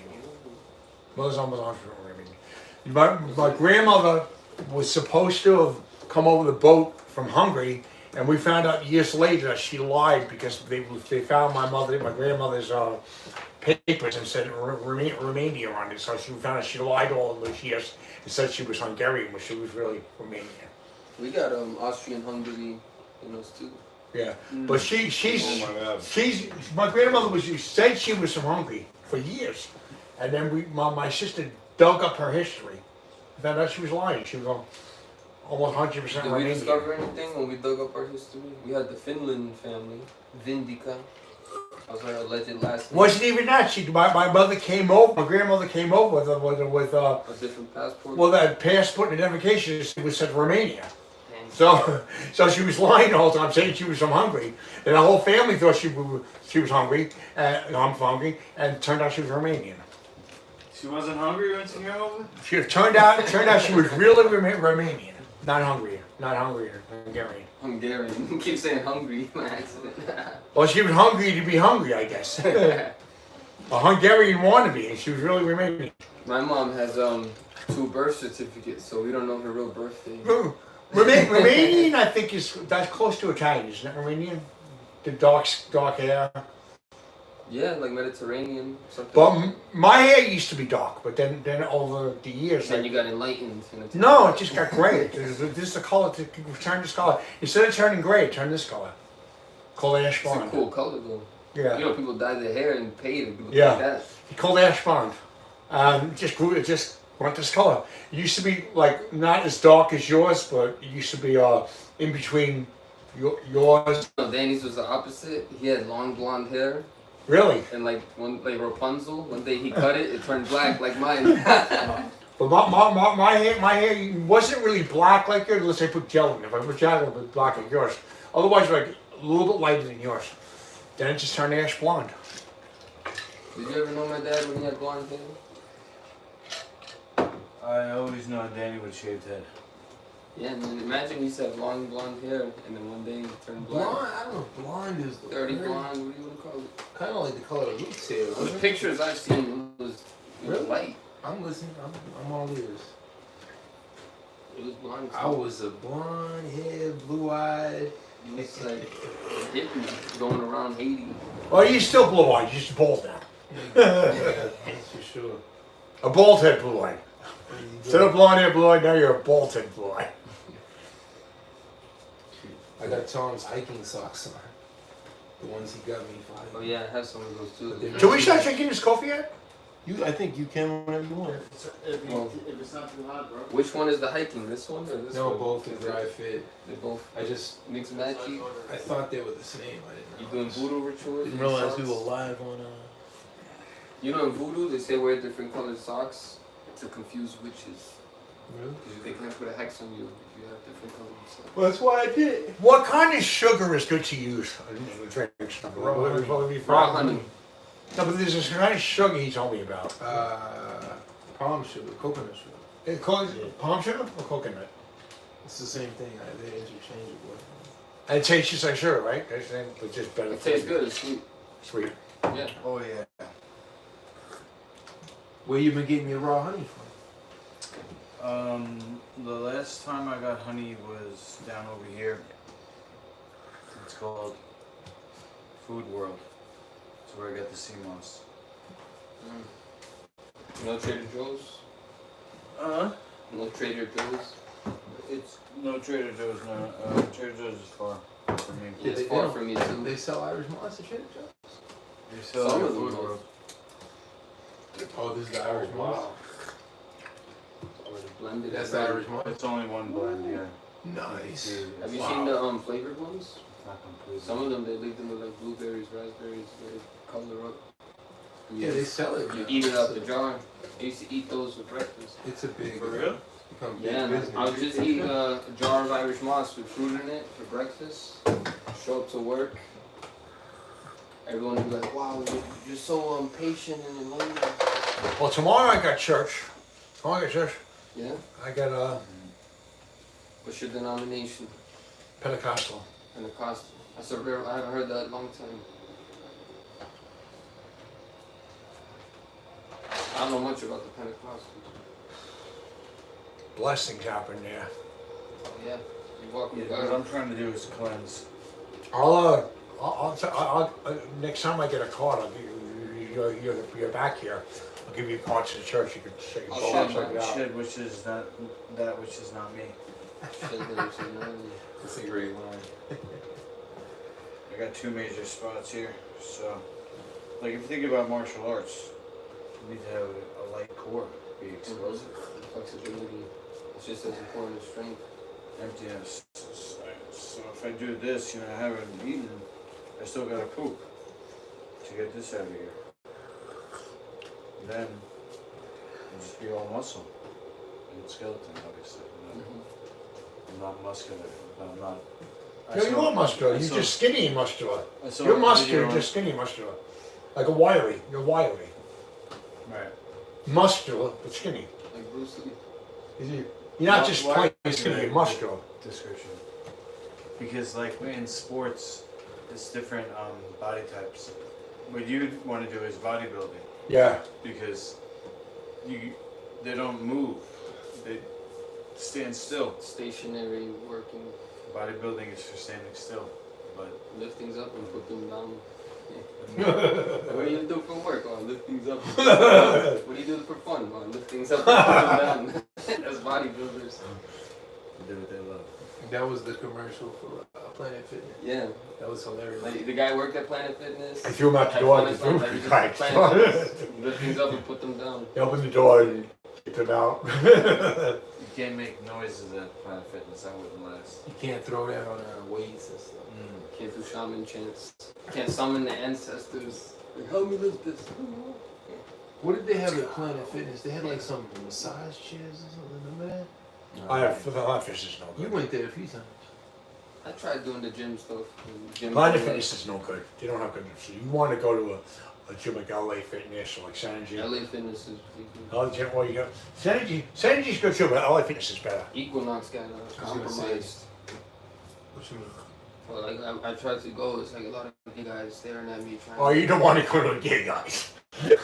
Mother's almost 100% Romanian. My grandmother was supposed to have come over the boat from Hungary, and we found out years later that she lied because they found my grandmother's papers and said Romania on it. So she found out she lied all those years and said she was Hungarian, but she was really Romanian. We got Austrian Hungary in us too. Yeah, but Oh my God. my grandmother said she was from Hungary for years, and then my sister dug up her history, found out she was lying. She was almost 100% Did we Romanian. discover anything when we dug up our history? We had the Finland family, Vindica. That was her alleged last name. Wasn't even that. My mother came over. My grandmother came over with A different passport. well, that passport and identification was said Romania. And So she was lying the whole time, saying she was from Hungary, and the whole family thought she was hungry. I'm from Hungary, and it turned out she was Romanian. She wasn't hungry when she came over? It turned out she was really Romanian, not Hungarian, Hungarian. Hungarian. You keep saying hungry by accident. Well, she was hungry to be hungry, I guess. A Hungarian wannabe, and she was really Romanian. My mom has 2 birth certificates, so we don't know her real birthday. Romanian, I think, that's close to Italian, isn't it? Romanian, the dark hair. Yeah, like Mediterranean, something. But my hair used to be dark, but then over the years, Then you got enlightened. no, it just got gray. This is the color. Turn this color. Instead of turning gray, turn this color. Called ash It's a blonde. cool color though. Yeah. You know, people dye their hair and pay to do Yeah. like that. Called ash blonde. It just went this color. It used to be like not as dark as yours, but it used to be in between yours. No, Danny's was the opposite. He had long blonde hair, Really. and like Rapunzel. One day he cut it, it turned black like mine. But my hair wasn't really black like yours unless I put gel in it. If I put gel in it, it was black like yours. Otherwise, like a little bit lighter than yours. Then it just turned ash blonde. Did you ever know my dad when he had blonde hair? I always know Danny with shaved head. Yeah, and then imagine he used to have long blonde hair, and then one day he turned black. Blonde, I don't know. Blonde is the Dirty blonde, what do you want to call it? Kind of like the color of Luke's hair. The wasn't it? pictures I've seen it was Really? light. I'm listening. I'm all ears. It was blonde. I was a blonde hair, blue eyed. It's like a hippie going around Haiti. Oh, you still blue eyed. You're just bald now. That's for sure. A bald head blue eyed. There you go. Instead of blonde hair blue eyed, now you're a bald head blue eyed. I got Tom's hiking socks on. The ones he got me for Oh yeah, I have some of those too. Should we start drinking this coffee yet? I think you can whenever you want. If it's not too hot, bro. Which one is the hiking? This one or this No, one? both are dry fit. They both I just mix and match. I thought they were the same. I You didn't know. doing voodoo rituals? Didn't with realize we socks? were live on. You know, in voodoo, they say wear different colored socks to confuse witches. Really? Because they can't put a hex on you if you have different colored socks. Well, that's why I did. What kind of sugar is good to use in drinks? Raw honey. Raw honey. No, but there's this kind of sugar he told me about. Palm sugar, coconut sugar. It calls palm sugar or coconut? It's the same thing. They're interchangeable. And it tastes just like sugar, right? It's just better. It tastes good. It's sweet. Sweet. Yeah. Oh yeah. Where you been getting your raw honey from? The last time I got honey was down over here. It's called Food World. It's where I got the sea moss. No Trader Joe's? No Trader Joe's? It's no Trader Joe's. No, Trader Joe's is far from me. Yeah, it's they far don't- from me too. They sell Irish moss at Trader Joe's? They sell Some it at of them Food do. World. Oh, this is the Irish moss? Or the blended. That's the Irish moss? It's only one blend, yeah. Nice. Have you Wow. seen the flavored ones? It's not complete. Some of them, they leave them with like blueberries, raspberries, they color up. And Yeah, they sell it. You now. eat it out the jar. I used to eat those with breakfast. It's a big. For real? Become big Yeah, business. I would just eat a jar of Irish moss with fruit in it for breakfast. Show up to work. Everyone would be like, wow, you're so patient and enlightened. Well, tomorrow I got church. Tomorrow I got church. Yeah? I got What's your denomination? Pentecostal. Pentecostal. That's a rare, I haven't heard that in a long time. I don't know much about the Pentecostals. Blessings happen there. Yeah, you walk Yeah, with what God. I'm trying to do is cleanse. I'll next time I get a card, I'll give you, you're back here. I'll give you cards to the church. You can check I'll go share out, check it out. Shed which is not that which is not me. That's a great line. I got two major spots here, so like if you think about martial arts, you need to have a light core, be explosive, Flexibility. It's just as important as strength. emptiness. So if I do this, I haven't eaten, I still gotta poop to get this out of here. Then I'll just be all muscle and skeleton, obviously. I'm not muscular. I'm not. No, you are muscular. You're just skinny and muscular. You're muscular, just skinny and muscular. Like a wiry. You're wiry. Right. Muscular, but skinny. Like Bruce Lee. You're not Why- just why- plain skinny, you're muscular. Description. Because like in sports, it's different body types. What you want to do is bodybuilding Yeah. because they don't move. They stand still. Stationary working. Bodybuilding is for standing still. But Lift things up and put them down. What do you do for work? Oh, lift things up. What do you do for fun? Oh, lift things up and put them down. As bodybuilders. they do what they love. That was the commercial for Planet Fitness. Yeah. That was hilarious. Like the guy worked at Planet Fitness. I threw him out the Had door. fun I at threw him Planet the Fitness. guy. Planet Fitness. Lift things up and put them down. They opened the door and kicked him out. You can't make noises at Planet Fitness. That wouldn't last. You can't throw that on weights and stuff. Can't do shaman chants. Can't summon the ancestors. Like, help me lift this. What did they have at Planet Fitness? They had like some massage chairs or something. Remember that? I have Planet Fitness is no You good. went there a few times. I tried doing the gym stuff. Planet Fitness is no good. They don't have good. So you want to go to a gym like LA Fitness or like Synergy. LA Fitness is LA gym, well, you go. Synergy's good too, but LA Fitness is better. Equinox got gonna say- compromised. What you mean? Well, like I tried to go. It's like a lot of gay guys staring at me trying. Oh, you don't want to go to the gay guys.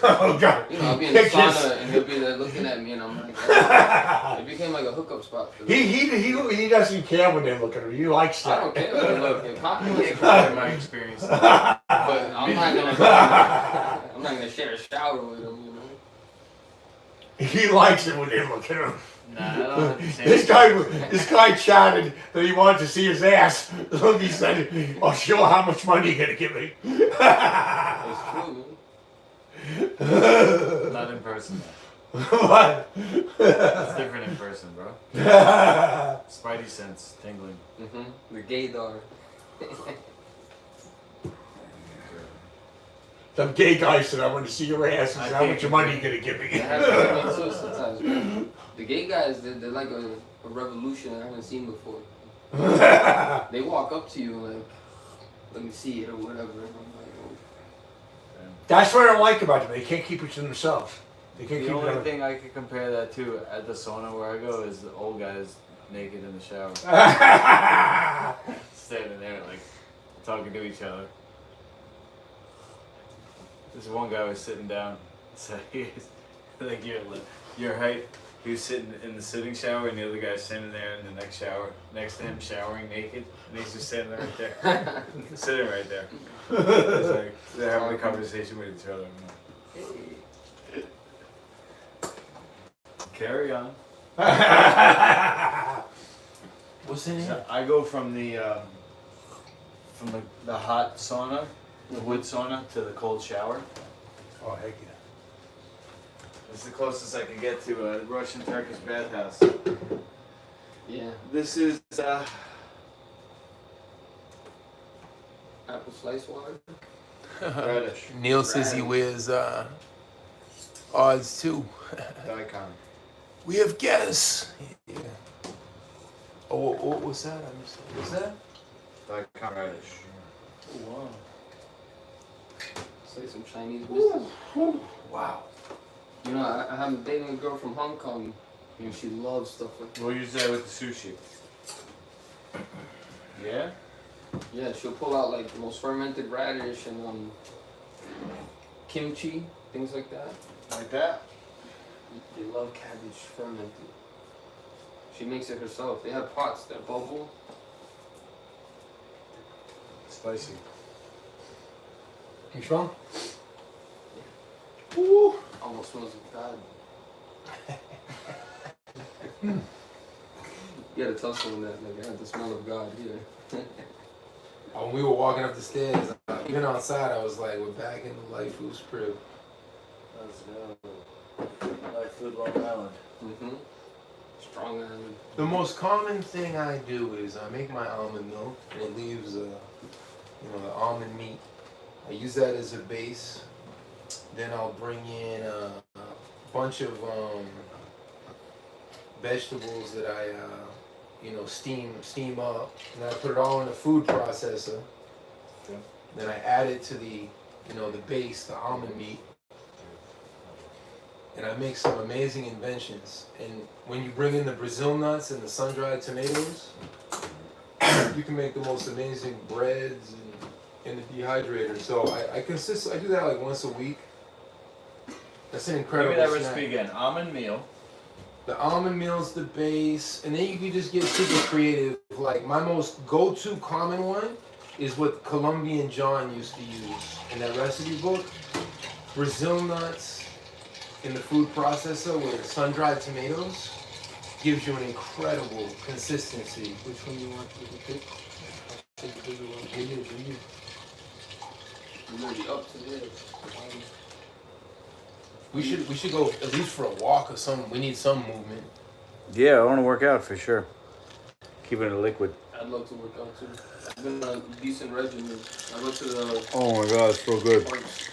Oh God. You know, I'll be in the sauna and he'll be there looking at me, and I'm like, it became like a hookup spot for me. He doesn't care when they look at him. He likes I that. don't care. When they look, it compliments me. In my experience. But I'm not gonna share a shower with him, you know. He likes it when they look at him. Nah, I don't have the same. This guy chatted that he wanted to see his ass. Look, he said, "I'll show how much money you're gonna give me." It's true, man. Not in person. What? It's different in person, bro. Spidey sense tingling. The gaydar. Some gay guy said, I want to see your ass. And said, how much money you gonna give me? It happens to me too sometimes, man. The gay guys, they're like a revolution I haven't seen before. They walk up to you like, let me see it or whatever. And I'm like, oh. That's what I don't like about them. They can't keep it to themselves. They can't The keep only it. thing I could compare that to at the sauna where I go is the old guys naked in the shower. Standing there like talking to each other. This one guy was sitting down, so he was like your height. He was sitting in the sitting shower, and the other guy's standing there in the next shower, next to him, showering naked, and he's just standing there right there, sitting right there. It's like they're having a conversation with each other. Carry on. What's in here? So I go from the hot sauna, the wood sauna, to the cold shower. Oh, heck yeah. It's the closest I can get to a Russian Turkish bathhouse. Yeah. This is Apple slice water. radish. Neil says he wears odds too. Daikon. We have guests. Yeah. Oh, what's that? I missed it. What's that? Daikon radish. Oh, wow. It's like some Chinese business. Wow. You know, I'm dating a girl from Hong Kong, and she loves stuff like that. We'll use that with the sushi. Yeah? Yeah, she'll pull out like the most fermented radish and kimchi, things like that. Like that? They love cabbage fermented. She makes it herself. They have pots that bubble. Spicy. You strong? Woo! Almost smells like God. You gotta tell someone that, like, I had the smell of God here. When we were walking up the stairs, even outside, I was like, we're back in the Life Foods crib. Let's go. Like food Long Island. Strong island. The most common thing I do is I make my almond milk, and it leaves, the almond meat. I use that as a base. Then I'll bring in a bunch of vegetables that I, steam up, and I put it all in a food processor. Okay. Then I add it to the base, the almond meat, and I make some amazing inventions. And when you bring in the Brazil nuts and the sun-dried tomatoes, you can make the most amazing breads in the dehydrator. So I do that like once a week. That's an incredible Give me that snack. recipe again. Almond meal. The almond meal's the base, and then you can just get super creative. Like my most go-to common one is what Colombian John used to use in that recipe book. Brazil nuts in the food processor with sun-dried tomatoes gives you an incredible consistency. Which one do you want to pick? I'll take the bigger one. You're gonna be up to this. We should go at least for a walk or something. We need some movement. Yeah, I want to work out for sure. Keep it liquid. I'd love to work out too. I've been on a decent regimen. I go to the Oh my god, it's so good. parks.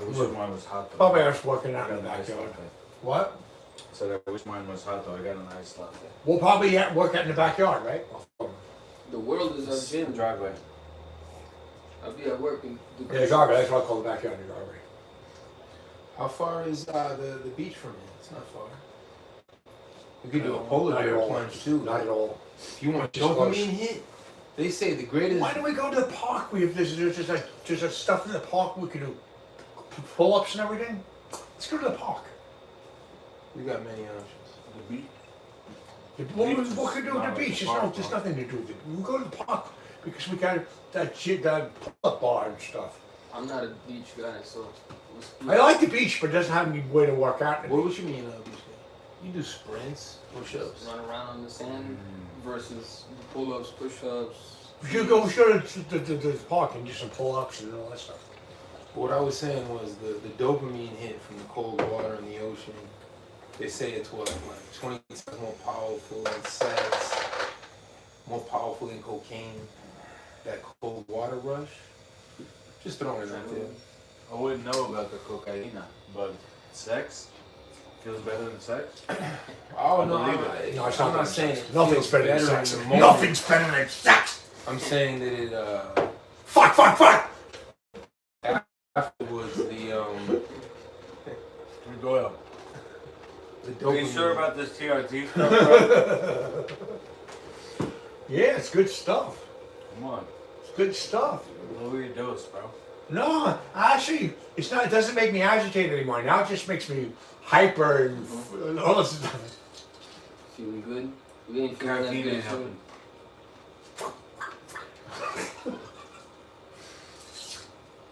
I wish mine was hot though. Probably I was working out I in the got an iced backyard. latte. What? So I wish mine was hot though. I got an iced latte. We'll probably work out in the backyard, right? The world is our gym. Driveway. I'll be at work and do Yeah, the driveway. That's what I call the backyard, the driveway. How far is the beach from here? It's not far. We could do a Not polar at bear all. plunge too. Not at all. If you want Just close. dopamine hit, they say the greatest. Why don't we go to the park? There's just stuff in the park we can do. Pull-ups and everything. Let's go to the park. We got many options. The beach. What can we do Not at the at beach? the There's park, nothing to do with it. We go to the park because we got that pull-up bar and stuff. I'm not a beach guy, so. I like the beach, but it doesn't have any way to work out. What would you mean beach day? You do sprints, push-ups. Run around on the sand versus pull-ups, push-ups. We should go to the park and do some pull-ups and all that stuff. What I was saying was the dopamine hit from the cold water in the ocean. They say it's what, like 20 times more powerful than sex, more powerful than cocaine. That cold water rush. Just throwing it out there. I wouldn't know about the cocaine, but sex feels better than sex. Oh no, believe No, it's I'm not not saying sex. it Nothing's feels better than better sex. in the moment. Nothing's better than sex. I'm saying that it Fuck. afterwards the Doyle. the Are dopamine. you sure about this TRT stuff, bro? Yeah, it's good stuff. Come on. It's good stuff. Lower your dose, bro. No, actually, it's not. It doesn't make me agitated anymore. Now it just makes me hyper and all this stuff. Feeling good? We ain't feeling that Caffeine good ain't soon. helping.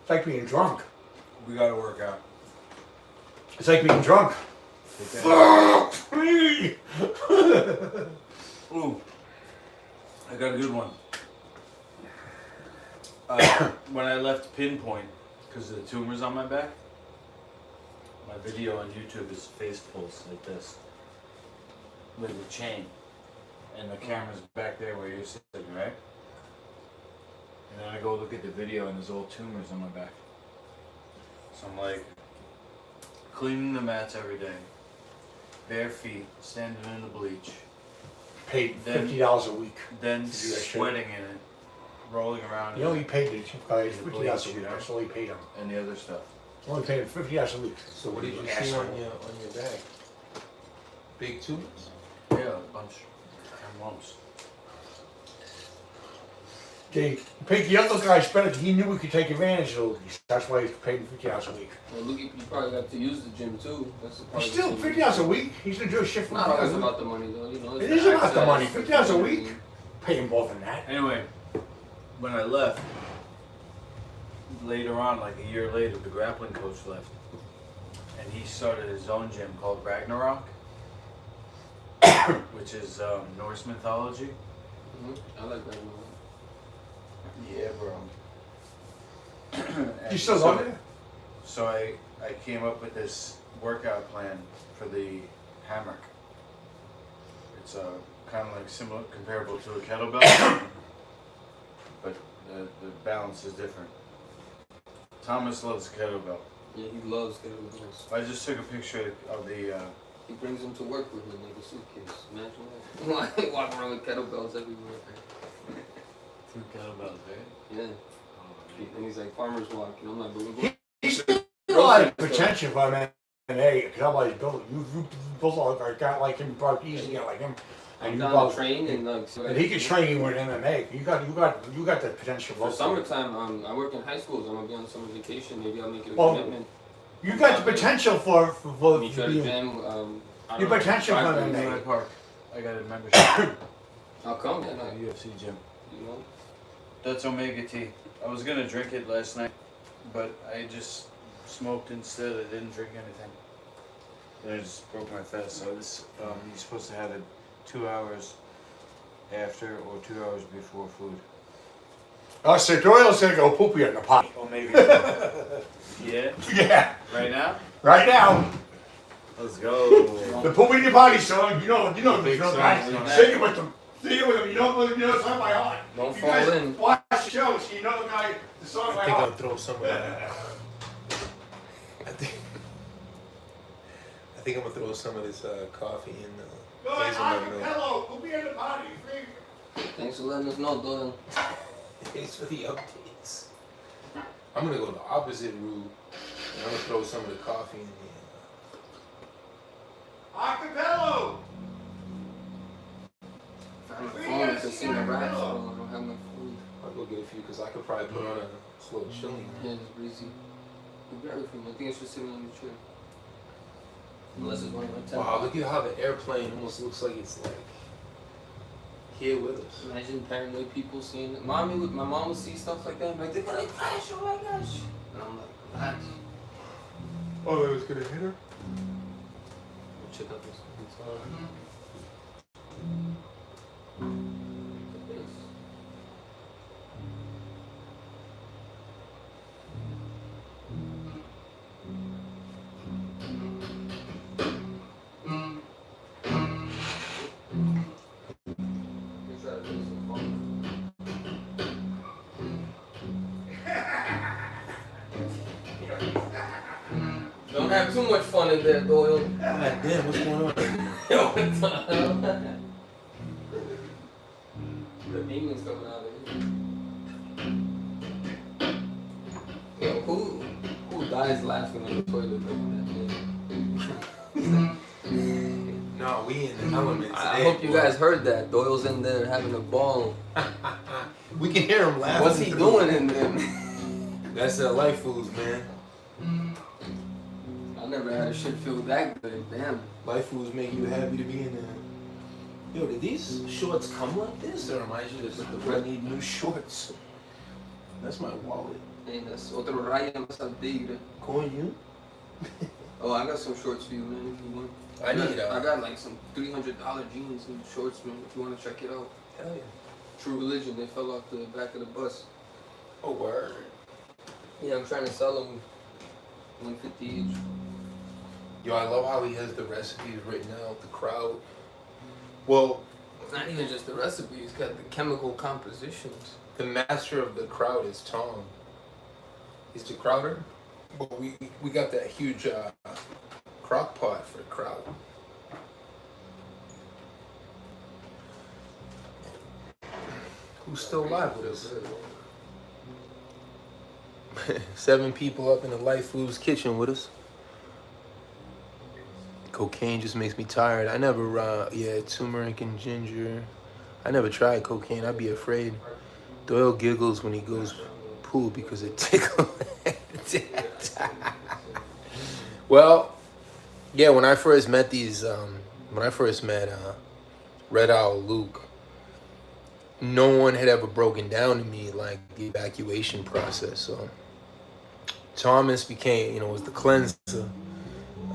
It's like being drunk. We gotta work out. It's like being drunk. Take that. Fuck me. Ooh, I got a good one. When I left Pinpoint, because of the tumors on my back, my video on YouTube is face pulse like this, with a chain, and the camera's back there where you're sitting, right? And then I go look at the video and there's old tumors on my back. So I'm like, cleaning the mats every day, bare feet, standing in the bleach, Paid Then- $50 a week. then To do that shit. sweating in it, rolling around You know in he it, paid the two guys The $50 a bleach, week. you know? That's all he paid him. and the other stuff. Only paid him $50 a week. So what did you see Asshole. on your back? Big tumors? Yeah, a bunch. And lumps. They paid the other guys better. He knew we could take advantage of these. That's why he paid him $50 a week. Well, look, you probably got to use the gym too. That's the part. But still, $50 a week. He's gonna do a shift for Not always $50 a week. about the money though, you know. It it's is about the access, money. $50 a week. everything. Pay him more than that. Anyway, when I left, later on, like a year later, the grappling coach left. And he started his own gym called Ragnarok, which is Norse mythology. I like that one. Yeah, bro. You still love it? So I came up with this workout plan for the hammock. It's kind of like similar, comparable to a kettlebell, but the balance is different. Thomas loves kettlebell. Yeah, he loves kettlebells. I just took a picture of the. He brings them to work with him like a suitcase. Imagine that. Walking around with kettlebells everywhere. Two kettlebells, right? Yeah. And he's like farmer's walk. And I'm like, but we're going. He's still a lot of potential for MMA because nobody's built. You built a guy like him, probably easy guy like him, and I'm you down about to train and like. So and he can train you with MMA. You got the potential. For summertime, I work in high schools. I'm gonna be on summer vacation. Maybe I'll make it a Well, commitment. You got the potential for Me try to being. gym. I Your don't know, potential 5 for days. MMA. My park. I got a membership. How come? Yeah, at no, a UFC gym. you know. That's Omega tea. I was gonna drink it last night, but I just smoked instead. I didn't drink anything. And I just broke my fast. So this, you're supposed to have it 2 hours after or 2 hours before food. So Doyle's gonna go poopy in the potty. Omega tea. Yeah. Yeah, Right now. right now. Let's go. The poopy in your body, son. You know, Big guys. sign. Sing it with them. Sing it with them. You know the song by heart. Don't You fall guys in. Watch the show, so you know the song by I think I'll heart. throw some of that. I think I'm gonna throw some of this coffee in the Go ahead, hazelnut milk. acapella. Poopy in the potty. Free. Thanks for letting us know, Doyle. Thanks for the updates. I'm gonna go the opposite route, and I'm gonna throw some of the coffee in the. Acapella. If I have my phone, I can sing the raps. I don't have my phone. I'll go get a few because I could probably put on a slow chilling. Yeah, it's breezy. You grab it from me. I think it's just sitting on your chair. Unless it's one of my 10. Wow, look at how the airplane almost looks like it's like here with us. Imagine paranoid people seeing it. My mom would see stuff like that. Like, they're gonna crash. Oh my gosh. And I'm like, relax. Oh, it was gonna hit her? We'll check out this. have too much fun in there, Doyle. God damn, what's going on? Yo, what the hell? The demons coming out of here. Yo, who dies laughing in the toilet like that? No, we in the element today. I hope you guys heard that. Doyle's in there having a ball. We can hear him laughing. What's he doing in there? That's Life Foods, man. I never had a shit feel that good. Damn. Life Foods make you happy to be in there. Yo, did these shorts come like this, or am I just I need new shorts? That's my wallet. Hey, that's otro raya más al tigre. Coño. Oh, I got some shorts for you, man. If you want. I got like some $300 jeans and shorts, man. If you want to check it out. Hell yeah. True Religion. They fell off the back of the bus. Oh, word. Yeah, I'm trying to sell them $150 each. Yo, I love how he has the recipes written out, the crowd. Well, It's not even just the recipe. It's got the chemical compositions. the master of the crowd is Tom. He's the crowder. But we got that huge crock pot for the crowd. Who's still alive with us? 7 people up in the Life Foods kitchen with us. Cocaine just makes me tired. I never, turmeric and ginger. I never tried cocaine. I'd be afraid. Doyle giggles when he goes poo because it tickles. Well, yeah, when I first met Red Owl Luke, no one had ever broken down to me like the evacuation process. So Thomas became, was the cleanser.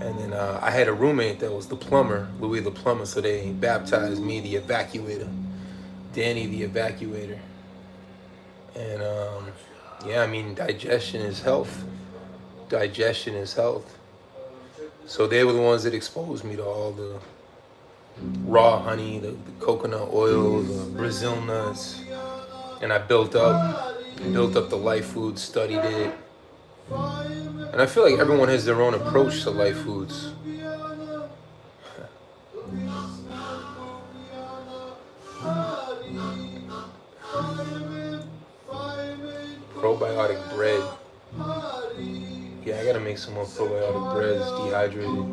And then I had a roommate that was the plumber, Louis the plumber. So they baptized me the evacuator, Danny the evacuator. And digestion is health. Digestion is health. So they were the ones that exposed me to all the raw honey, the coconut oil, the Brazil nuts. And I built up the Life Foods, studied it. And I feel like everyone has their own approach to Life Foods. Probiotic bread. Yeah, I gotta make some more probiotic bread. It's dehydrated.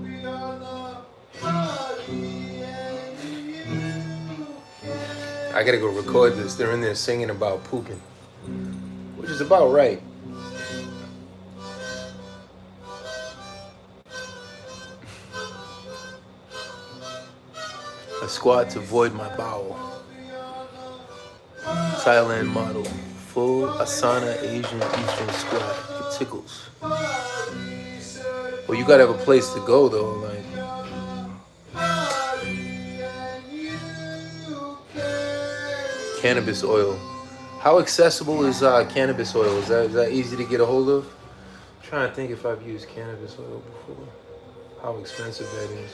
I gotta go record this. They're in there singing about pooping, which is about right. I squat to void my bowel. Thailand model. Full asana Asian Eastern squat. It tickles. Well, you gotta have a place to go though, like. Cannabis oil. How accessible is cannabis oil? Is that easy to get a hold of? I'm trying to think if I've used cannabis oil before. How expensive that is.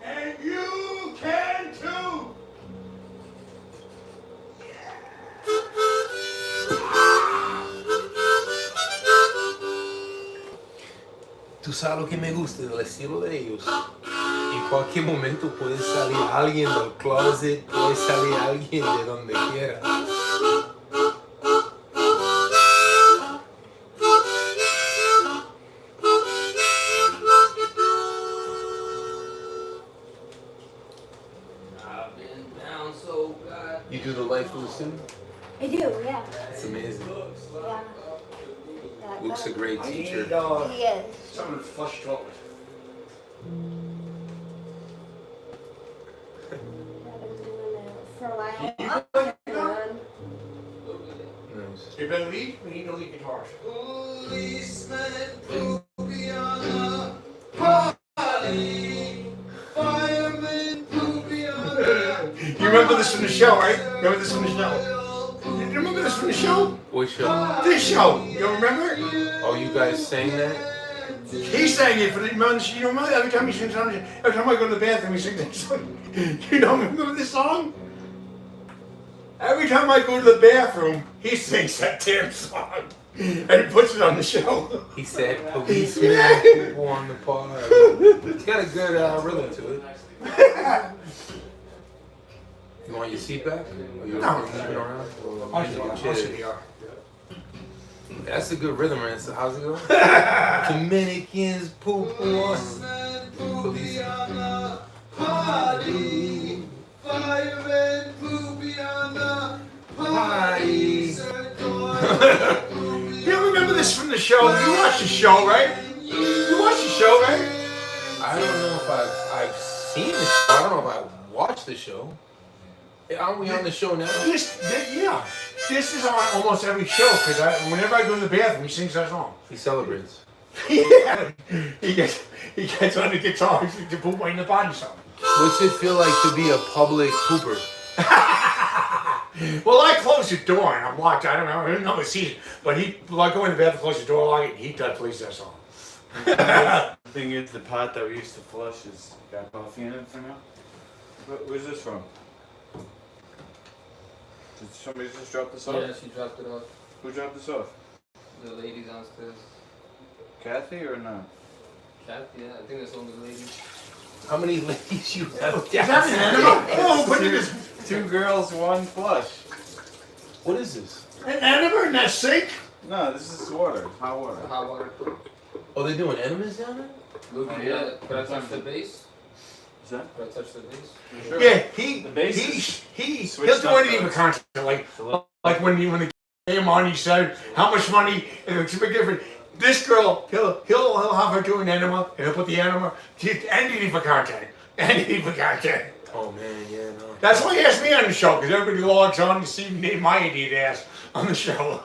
And you can too! Tú sabes lo que me gusta del estilo de ellos. En cualquier momento puede salir alguien del closet, puede salir alguien de donde quiera. I've been down so bad. You do the Life Foods too? I do, yeah. It's amazing. Yeah. Luke's a great I need teacher. He is. someone to flush toilet. I've been doing it for a while. Nice. You better leave? We need to leave guitars. Policeman, Rubiana. from the show, right? Remember this from the show? You remember this from the show? What show? This show. You don't remember it? Oh, you guys sang that? He sang it for the months. You don't remember every time he sings on it. Every time I go to the bathroom, he sings that song. You don't remember this song? Every time I go to the bathroom, he sings that damn song. And he puts it on the show. He said, policemen and people on the par. It's got a good rhythm to it. You want your seat back? Or you're No. moving around? Or I'll you can sit chill? here. That's a good rhythm, man. So how's it going? Dominicans poop on police. Party, firemen pooping on the party. You remember this from the show? You watched the show, right? You watched the show, right? I don't know if I've seen the show. I don't know if I watched the show. Aren't we on the show now? Yeah. This is on almost every show because whenever I go to the bathroom, he sings that song. He celebrates. Yeah. He gets on the guitar to poop in the body song. What's it feel like to be a public pooper? Well, I close the door and I'm locked. I don't know if he sees it, but I go in the bathroom, close the door, lock it, he plays that song. The thing is, the pot that we used to flush is got coffee in it for now. Where's this from? Did somebody just drop this off? Yeah, she dropped it off. Who dropped this off? The lady downstairs. Cathey or not? Cathey, yeah, I think that's one of the ladies. How many ladies you have? Is that an animal? Oh, but it is Two girls, one flush. What is this? an animal in that sink? No, this is water. Hot water. Hot water poop. Oh, they're doing enemas down there? Look, Oh, yeah. yeah. Could I touch the base? Is that? Could I touch the base? Sure. Yeah, The bass he'll switched do up, anything though. for content. Like when the came on, he said how much money. And it's a big difference. This girl, he'll have her do an enema, and he'll put the enema. Anything for content. Anything for content. Oh man, yeah, no. That's why he asked me on the show, because everybody logs on to see my idiot ass on the show.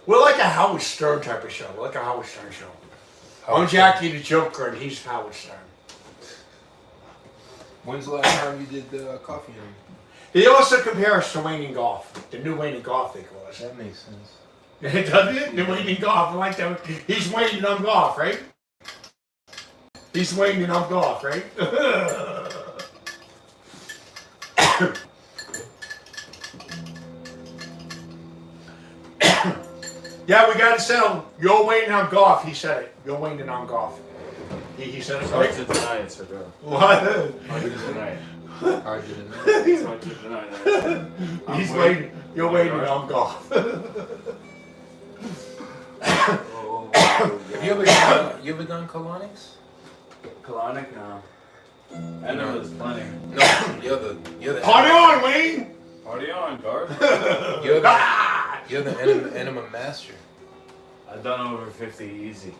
We're like a Howard Stern type of show. We're like a Howard Stern show. I'm Jackie the Joker, and he's Howard Stern. When's the last time you did the coffee room? They also compare us to Wayne and Goff. The new Wayne and Goff, they call us. That makes sense. Doesn't it? The Wayne and Goff. I like that. He's Wayne and I'm Goff, right? He's Wayne and I'm Goff, right? Yeah, we got it settled. You're Wayne and I'm Goff. He said it. You're Wayne and I'm Goff. He said it It's hard right. to deny it, sir, bro. What? Hard to deny it. I didn't know. It's hard to deny that. He's Wayne. You're Wayne and I'm Goff. Have you ever done colonics? Colonic? No. I know there's plenty. No, you're the Party on, Wayne! Party on, Garth. you're the enema master. I've done over 50 easy.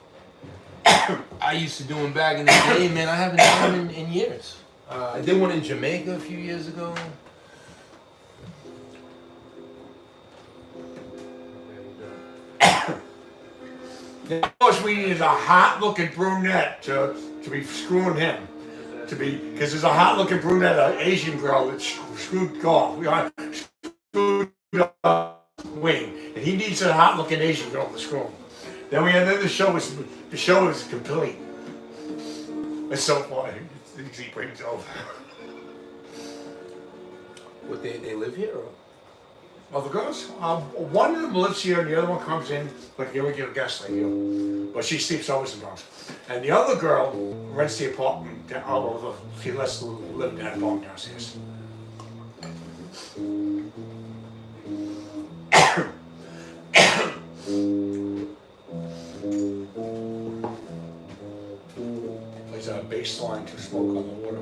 I used to do them back in the day, man. I haven't done them in years. I did one in Jamaica a few years ago. Of course, we needed a hot-looking brunette to be screwing him. Because there's a hot-looking brunette, an Asian girl that screwed Golf. We screwed Wayne, and he needs a hot-looking Asian girl to screw him. Then the show was complete. It's so funny. He brings over. What they live here? Or? Well, the girls, one of them lives here, and the other one comes in, but here we get a guest like you. But she sleeps over sometimes. And the other girl rents the apartment. She lets live in that apartment downstairs. There's a bass line to Smoke on the Water.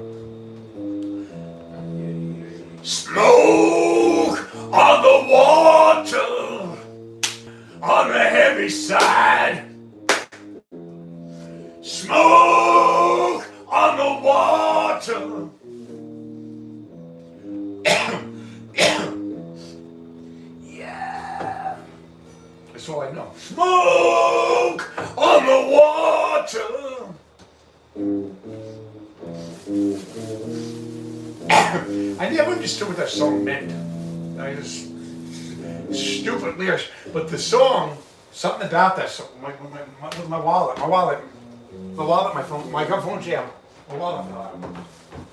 Smoke on the water, on the heavy side. Smoke on the water. Yeah. That's all I know. Smoke on the water. I never understood what that song meant. I just stupid lyrics, but the song, something about that song. My wallet, my phone, my phone jam, my wallet.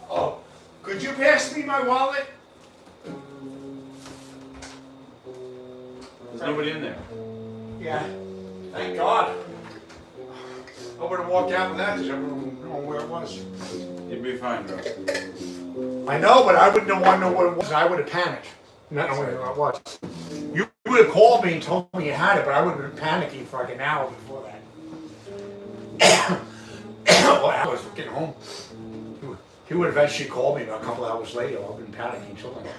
Oh, could you pass me my wallet? There's nobody in there. Yeah. Thank God. I would have walked out with that because I wouldn't know where it was. You'd be fine, bro. I know, but I wouldn't want to know what it was. I would have panicked, not knowing what it was. You would have called me and told me you had it, but I would have been panicking for like an hour before that. Well, I was getting home. He would have eventually called me about a couple hours later. I've been panicking till then.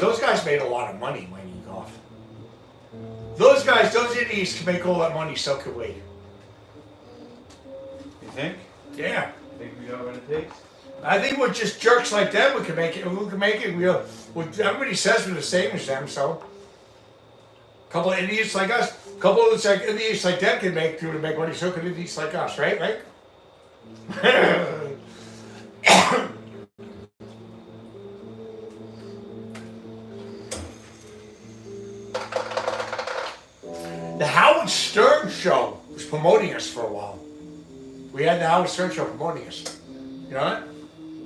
Those guys made a lot of money mining off. Those guys, those idiots can make all that money soak away. You think? Yeah. Think we got what it takes? I think we're just jerks like them. We can make it. We can make it. Everybody says we're the same as them, so. A couple of idiots like us, a couple of idiots like them can make money. So can idiots like us, right? Right? The Howard Stern show was promoting us for a while. We had the Howard Stern show promoting us. You know what?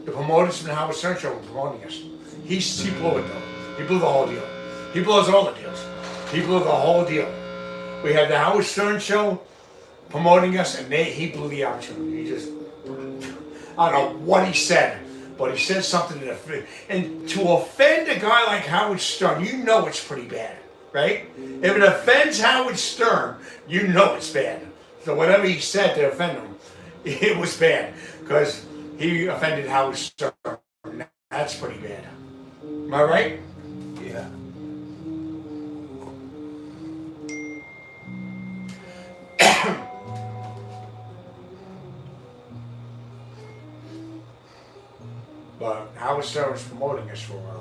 The promoters from the Howard Stern show were promoting us. He blew it though. He blew the whole deal. He blows all the deals. He blew the whole deal. We had the Howard Stern show promoting us, and he blew the opportunity. He just, I don't know what he said, but he said something and to offend a guy like Howard Stern, you know it's pretty bad. Right? If it offends Howard Stern, you know it's bad. So whatever he said to offend him, it was bad. Because he offended Howard Stern. That's pretty bad. Am I right? Yeah. But Howard Stern was promoting us for a while.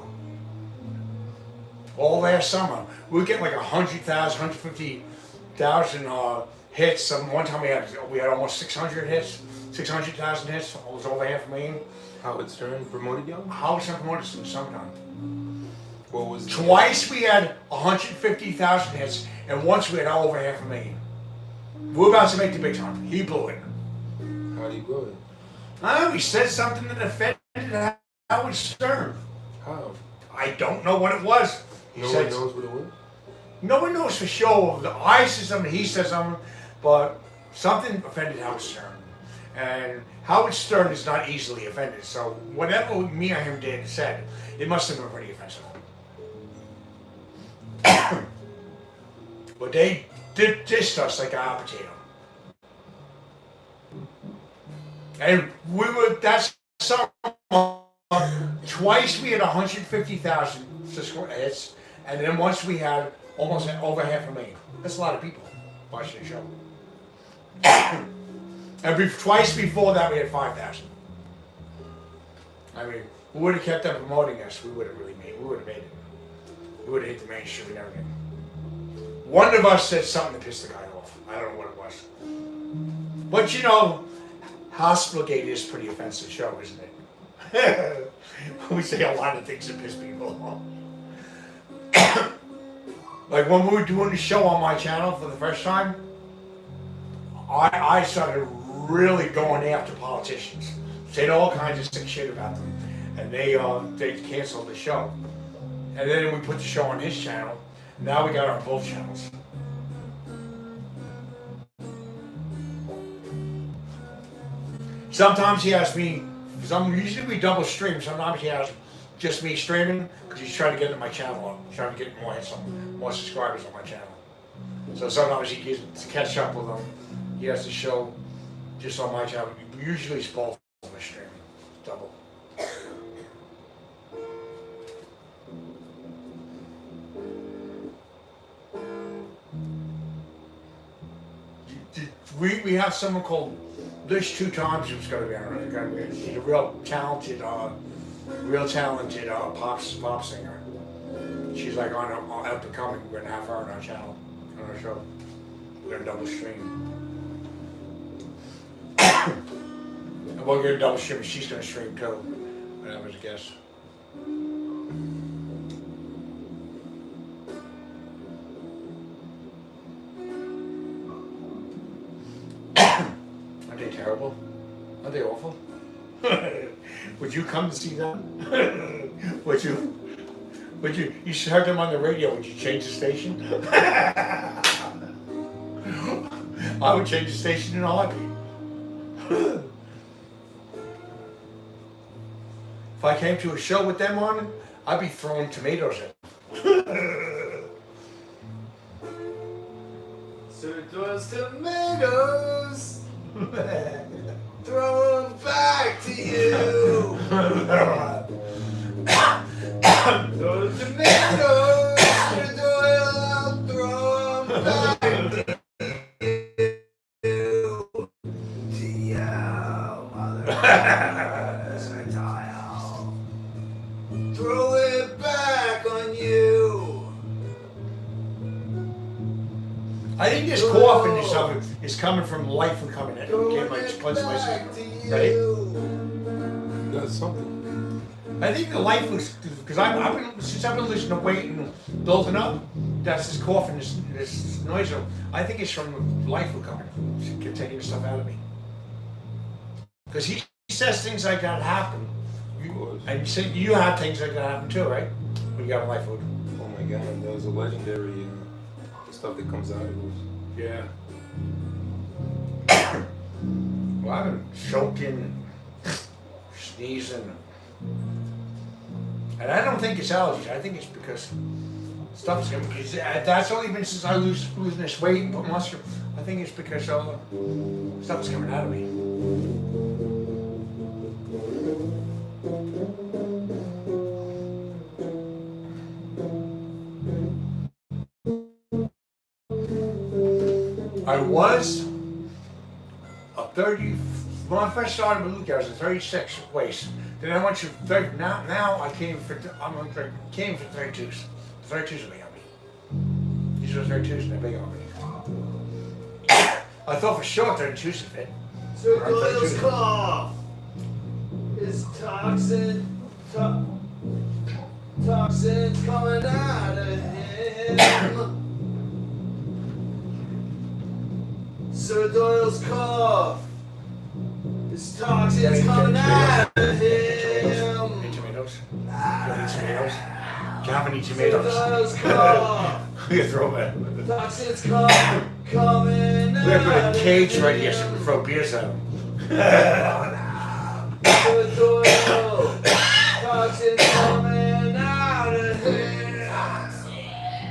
All last summer, we were getting like 100,000, 150,000 hits. One time we had almost 600 hits, 600,000 hits. It was over $500,000. Howard Stern promoted y'all? Howard Stern promoted us in the summertime. What was Twice we had 150,000 hits, and once we had over $500,000. We were about to make the big time. He blew it. How do you blow it? He said something that offended Howard Stern. How? I don't know what it was. No one knows what it was? No one knows for sure. I said something, he said something, but something offended Howard Stern. And Howard Stern is not easily offended, so whatever me or him said, it must have been pretty offensive. But they dissed us like a hot potato. And that's summer. Twice we had 150,000 hits, and then once we had almost over $500,000. That's a lot of people watching the show. And twice before that we had 5,000. I mean, we would have kept them promoting us. We would have made it. We would have hit the mainstream and everything. One of us said something that pissed the guy off. I don't know what it was. But you know, Hospital Gate is a pretty offensive show, isn't it? We say a lot of things that piss people off. Like when we were doing the show on my channel for the first time, I started really going after politicians, saying all kinds of sick shit about them, and they canceled the show. And then we put the show on his channel. Now we got it on both channels. Sometimes he has me. Usually we double stream. Sometimes he has just me streaming because he's trying to get into my channel. He's trying to get more hits on, more subscribers on my channel. So sometimes he gets to catch up with them. He has the show just on my channel. Usually it's both of us streaming, double. we have someone called Liz 2 times who's going to be on it. She's a real talented pop singer. She's like on up and coming. We're gonna have her on our channel, on our show. We're gonna double stream. And we're gonna double stream. She's gonna stream too. And I was a guest. Aren't they terrible? Aren't they awful? Would you come to see them? Would you? You should heard them on the radio. Would you change the station? I would change the station in a heartbeat. If I came to a show with them on it, I'd be throwing tomatoes at them. Sir Doyle's tomatoes. Throw them back to you. Throw the tomatoes, Sir Doyle, I'll throw them back to you. Sir Doyle. Throw it back on you. I think this cough in this oven is coming from life and coming in. Throw Getting my it cleanse my back system. to Right? you. That's something. I think the life was because I've been since I've been listening to weight and building up. That's this coughing, this noise. I think it's from life will coming. It's taking the stuff out of me. Because he says things like that happen. And you say you have things like that happen too, right? When you got a life food. Oh my God, that was a legendary the stuff that comes out of it. Yeah. Well, I've been choking, sneezing. And I don't think it's allergies. I think it's because stuff's coming. That's only been since I losing this weight and put muscle. I think it's because stuff is coming out of me. I was a 30. When I first started with Luke, I was a 36 waist. Then I went to 30. Now I came for 32s. 32s are big on me. These are 32s and they're big on me. I thought for sure 32s would fit. Sir Doyle's cough is toxins coming out of him. Sir Doyle's cough is toxins coming out of him. Any tomatoes? You have any tomatoes? Do you have any tomatoes? Sir Doyle's cough. You throw them. Toxins coming out. We have got a cage right here so we can throw beers at them. Sir Doyle, toxins coming out of him.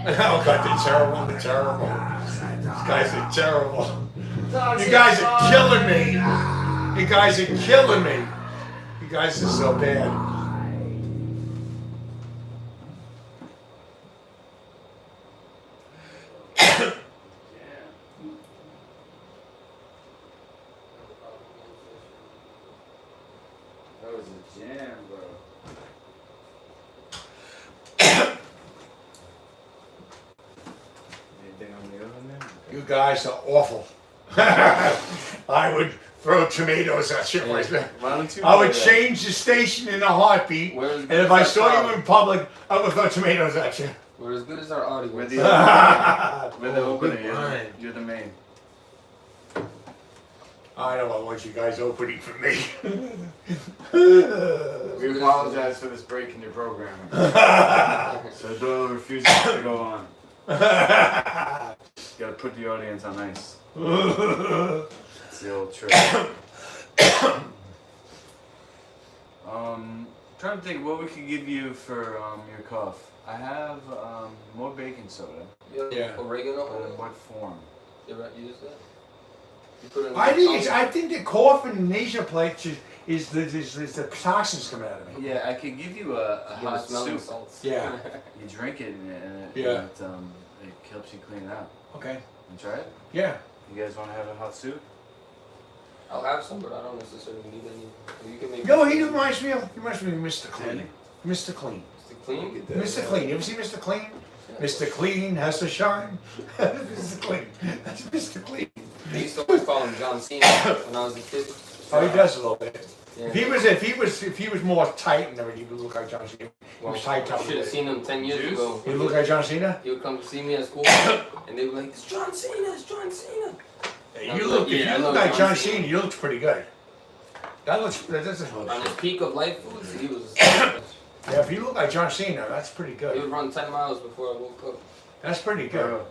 Oh God, they're terrible. They're terrible. These guys are terrible. Toxins You guys are killing me. coming. You guys are killing me. You guys are so bad. That was a jam, bro. Anything on the oven there? You guys are awful. I would throw tomatoes at you. Why don't you? I would change the station in a heartbeat. Where's And if I saw you in public, I would throw tomatoes at you. We're as good as our audio. With is. the with the opener, line. you're the main. I don't want you guys opening for me. We apologize for this break in your programming. So Doyle refuses to go on. You gotta put the audience on ice. It's the old trick. Trying to think what we could give you for your cough. I have more baking soda. Yeah. Oregano. In what form? You ever use that? You put it in I think the cough in the nasal plate is the toxins coming out of me. Yeah, I could give you a hot smelling soup. salts. Yeah. You drink it and it Yeah. it helps you clean it out. Okay. You try it? Yeah. You guys want to have a hot soup? I'll have some, but I don't necessarily need any. You can make. Yo, he reminds me of Mr. Clean. Mr. Clean. Mr. Clean. Mr. Clean. You ever see Mr. Clean? Mr. Clean has to shine. Mr. Clean. That's Mr. Clean. I used to always call him John Cena when I was a kid. Oh, he does a little bit. Yeah. If he was more tight and everything, he would look like John Cena. He was tight up. Should have seen him 10 years ago. He look like John Cena. He would come to see me at school, and they would be like, "It's John Cena, it's John Cena." If you look like John Cena, you look pretty good. That's On his peak of life foods, he was. yeah, if you look like John Cena, that's pretty He good. would run 10 miles before I woke up. That's pretty good.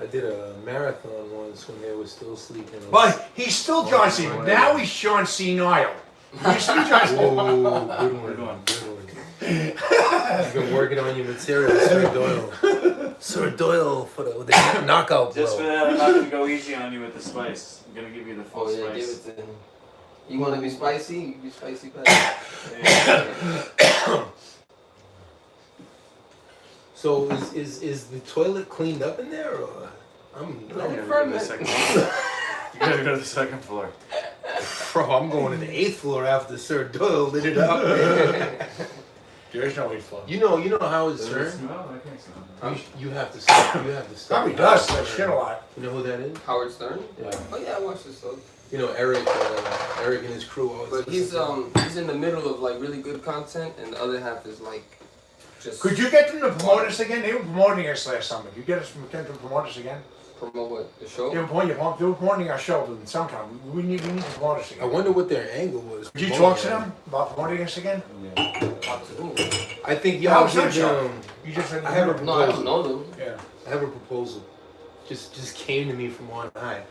I did a marathon once when they were still sleeping. But he's still John Cena. Now he's John Senile. He used to be John Cena. Oh, good one. You've been working on your material, Sir Doyle. Sir Doyle for the knockout blow. Just for that, I'm not gonna go easy on you with the spice. I'm gonna give you the full Oh yeah, give spice. it to him. You want to be spicy? You be spicy better. So is the toilet cleaned up in there, or You gotta go to the second floor. You gotta go to the second floor. bro? I'm going to the 8th floor after Sir Doyle lit it up. There's no way flow. You know Howard Does it Stern. smell? I think so. You have to stop. You have to stop. Probably does that shit a lot. You know who that is? Howard Stern? Yeah. Oh yeah, I watched this stuff. You know Eric and his crew always. But he's listen to in the middle of like really good content, and the other half is like just. Could you get them to promote us again? They were promoting us last summer. You get them to promote us again? promote what the show? They were promoting our show sometime. We need to promote us I again. wonder what their angle was. Did you talk to them about promoting us again? Yeah. Talk to who? I think How y'all was that give show? them. You just said I have a No, I don't know them. Yeah. I have a proposal. Just came to me from on high.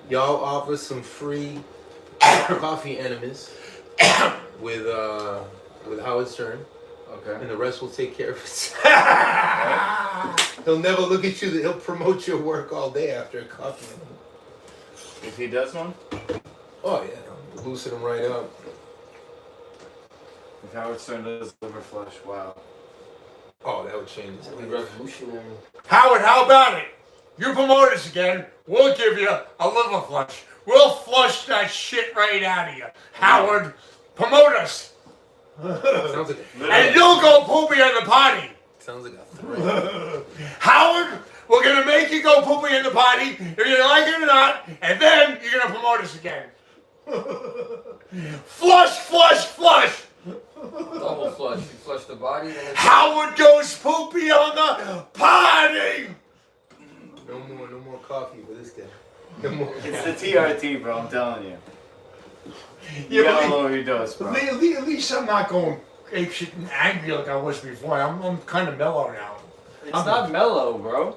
Y'all offer some free coffee enemas with Howard Stern, Okay. and the rest will take care of it. He'll never look at you. He'll promote your work all day after a coffee enema. If he does one, Oh yeah, loosen him right up. if Howard Stern does liver flush, wow. Oh, that would change his life. Revolutionary. Howard, how about it? You promote us again, we'll give you a liver flush. We'll flush that shit right out of you. Howard, promote us. Sounds like And you'll go poopy in the potty. sounds like a threat. Howard, we're gonna make you go poopy in the potty, if you like it or not, and then you're gonna promote us again. Flush, flush, flush. Double flush. You flush the body, then it's Howard goes poopy on the potty. No more coffee for this guy. No more. It's the TRT, bro, I'm telling you. You Yeah, gotta but lower your dose, bro. at least I'm not going apeshit and angry like I was before. I'm kind of mellow now. It's not mellow, bro.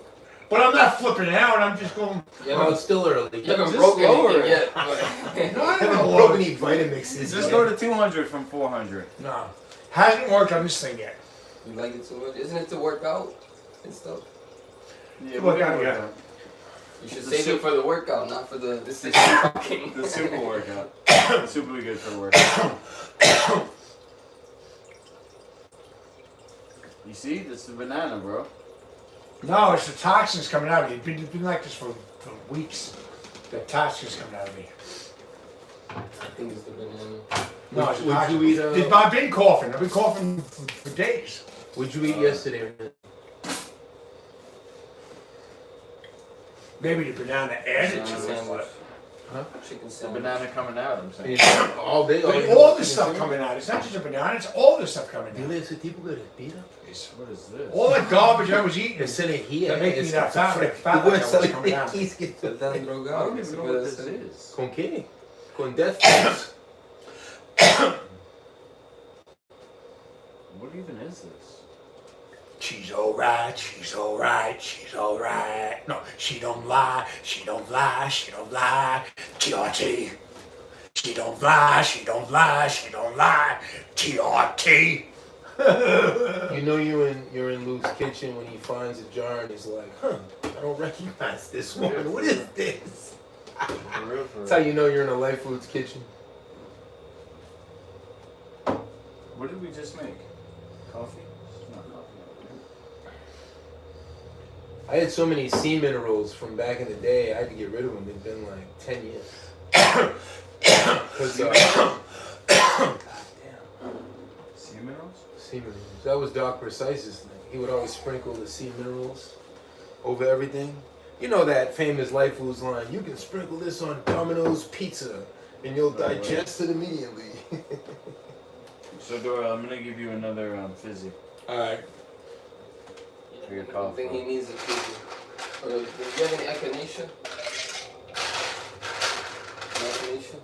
But I'm not flipping out. I'm just going. you Oh, it's still early. haven't Just broken lower anything it. yet. No, But I haven't haven't broken broken any Vitamixes. Just go to 200 from 400. No, hasn't worked on this thing yet. you like it too much. Isn't it to work out and stuff? Yeah, Look we're out, gonna yeah. work You should The save soup- it for the workout, not for the decision talking. The soup will work out. The soup will be good for the workout. You see? This is banana, bro. No, it's the toxins coming out of me. It's been like this for weeks. The toxins coming out of me. I think it's the banana. No, it's the Would toxins. you eat, I've been coughing. I've been coughing for days. What'd you eat yesterday? Maybe the banana added to it. Sandwich. Huh? Chicken The sandwich. banana coming out, I'm saying. All day. But all this stuff coming out. It's not just a banana. It's all this stuff coming out. Dile ese tipo que respira. What is this? All that garbage I was eating. Esa energía. That make me es that fat, fre- fat Tú like puedes I was salir coming de out. aquí, es que Están I don't drogados. even know what this is. ¿Con qué? Con death throes. What even is this? She's alright, she's alright, she's alright. No, she don't lie, she don't lie, she don't lie. TRT. She don't lie, she don't lie, she don't lie. TRT. You know you're in Luke's kitchen when he finds a jar and he's like, huh, I don't recognize this one. What is this? For real, for That's how real. you know you're in a Life Foods kitchen. What did we just make? Coffee? It's not coffee. I had so many sea minerals from back in the day. I had to get rid of them. It's been like 10 years. Cause, God damn. Sea minerals? Sea minerals. That was Doc Precise's thing. He would always sprinkle the sea minerals over everything. You know that famous Life Foods line, you can sprinkle this on Domino's pizza and you'll digest it immediately. So Doyle, I'm gonna give you another fizzy. Alright. For your I cough. think he needs a fizzy. Do you have any echinacea? Echinacea?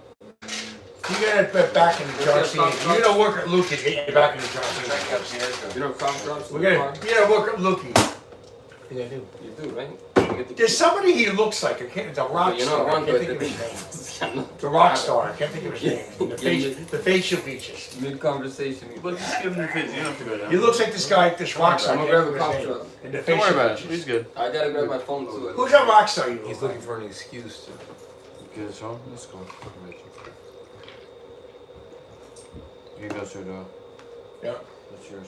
You gotta put back in the jar. See, you gotta work at Luke and get you back in the jar. You know cough drops? We gotta work at Luke. I think I do. You do, right? There's somebody he looks like. I can't. The rock You know, star. I one, can't but think of his name. the The rock star. I can't think of his name. The facial features. mid conversation. Well, just give him the fizzy. You don't have to go down. He looks like this guy, this rock star. I'm I gonna can't grab a think of cough his name. drop. And the Don't worry facial about it. features. He's good. I gotta grab my phone too. Who's that rock star you He's look looking like? for an excuse to. Get us home. Let's go. Here you go, Sir Doyle. Yeah. That's yours.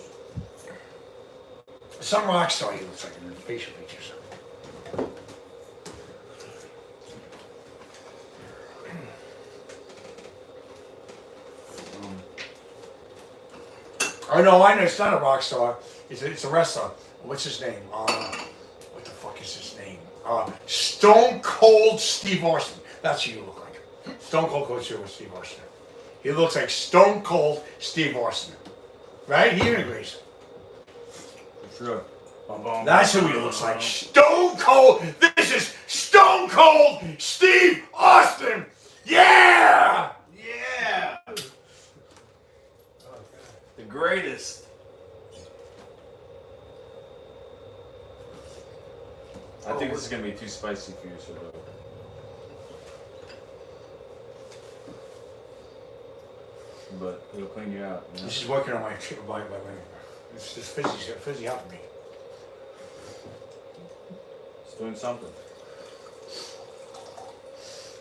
Some rock star he looks like in the facial features. I know. It's not a rock star. It's a wrestler. What's his name? What the fuck is his name? Stone Cold Steve Austin. That's who you look like. Stone Cold Steve Austin. He looks like Stone Cold Steve Austin. Right? He agrees. For sure. That's who he looks like. Stone Cold. This is Stone Cold Steve Austin. Yeah! Yeah! The greatest. I think this is gonna be too spicy for you, Sir Doyle. But it'll clean you out. You know? This is working on my This fizzy helping me. It's doing something.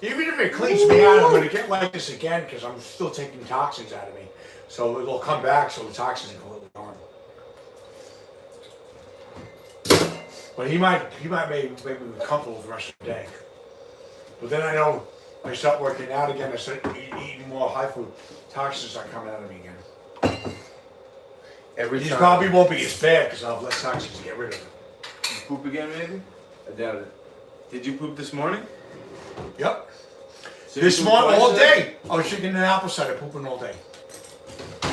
Even if it cleans me out, I'm gonna get like this again because I'm still taking toxins out of me. So it'll come back so the toxins are completely gone. But he might make me comfortable the rest of the day. But then I know I start working out again, I start eating more high food, toxins start coming out of me again. Every These time. probably won't be as bad because I'll have less toxins to get rid of them. You poop again, maybe? I doubt it. Did you poop this morning? Yep. So This you pooped morning, all twice today? day. I was drinking an apple cider, pooping all day.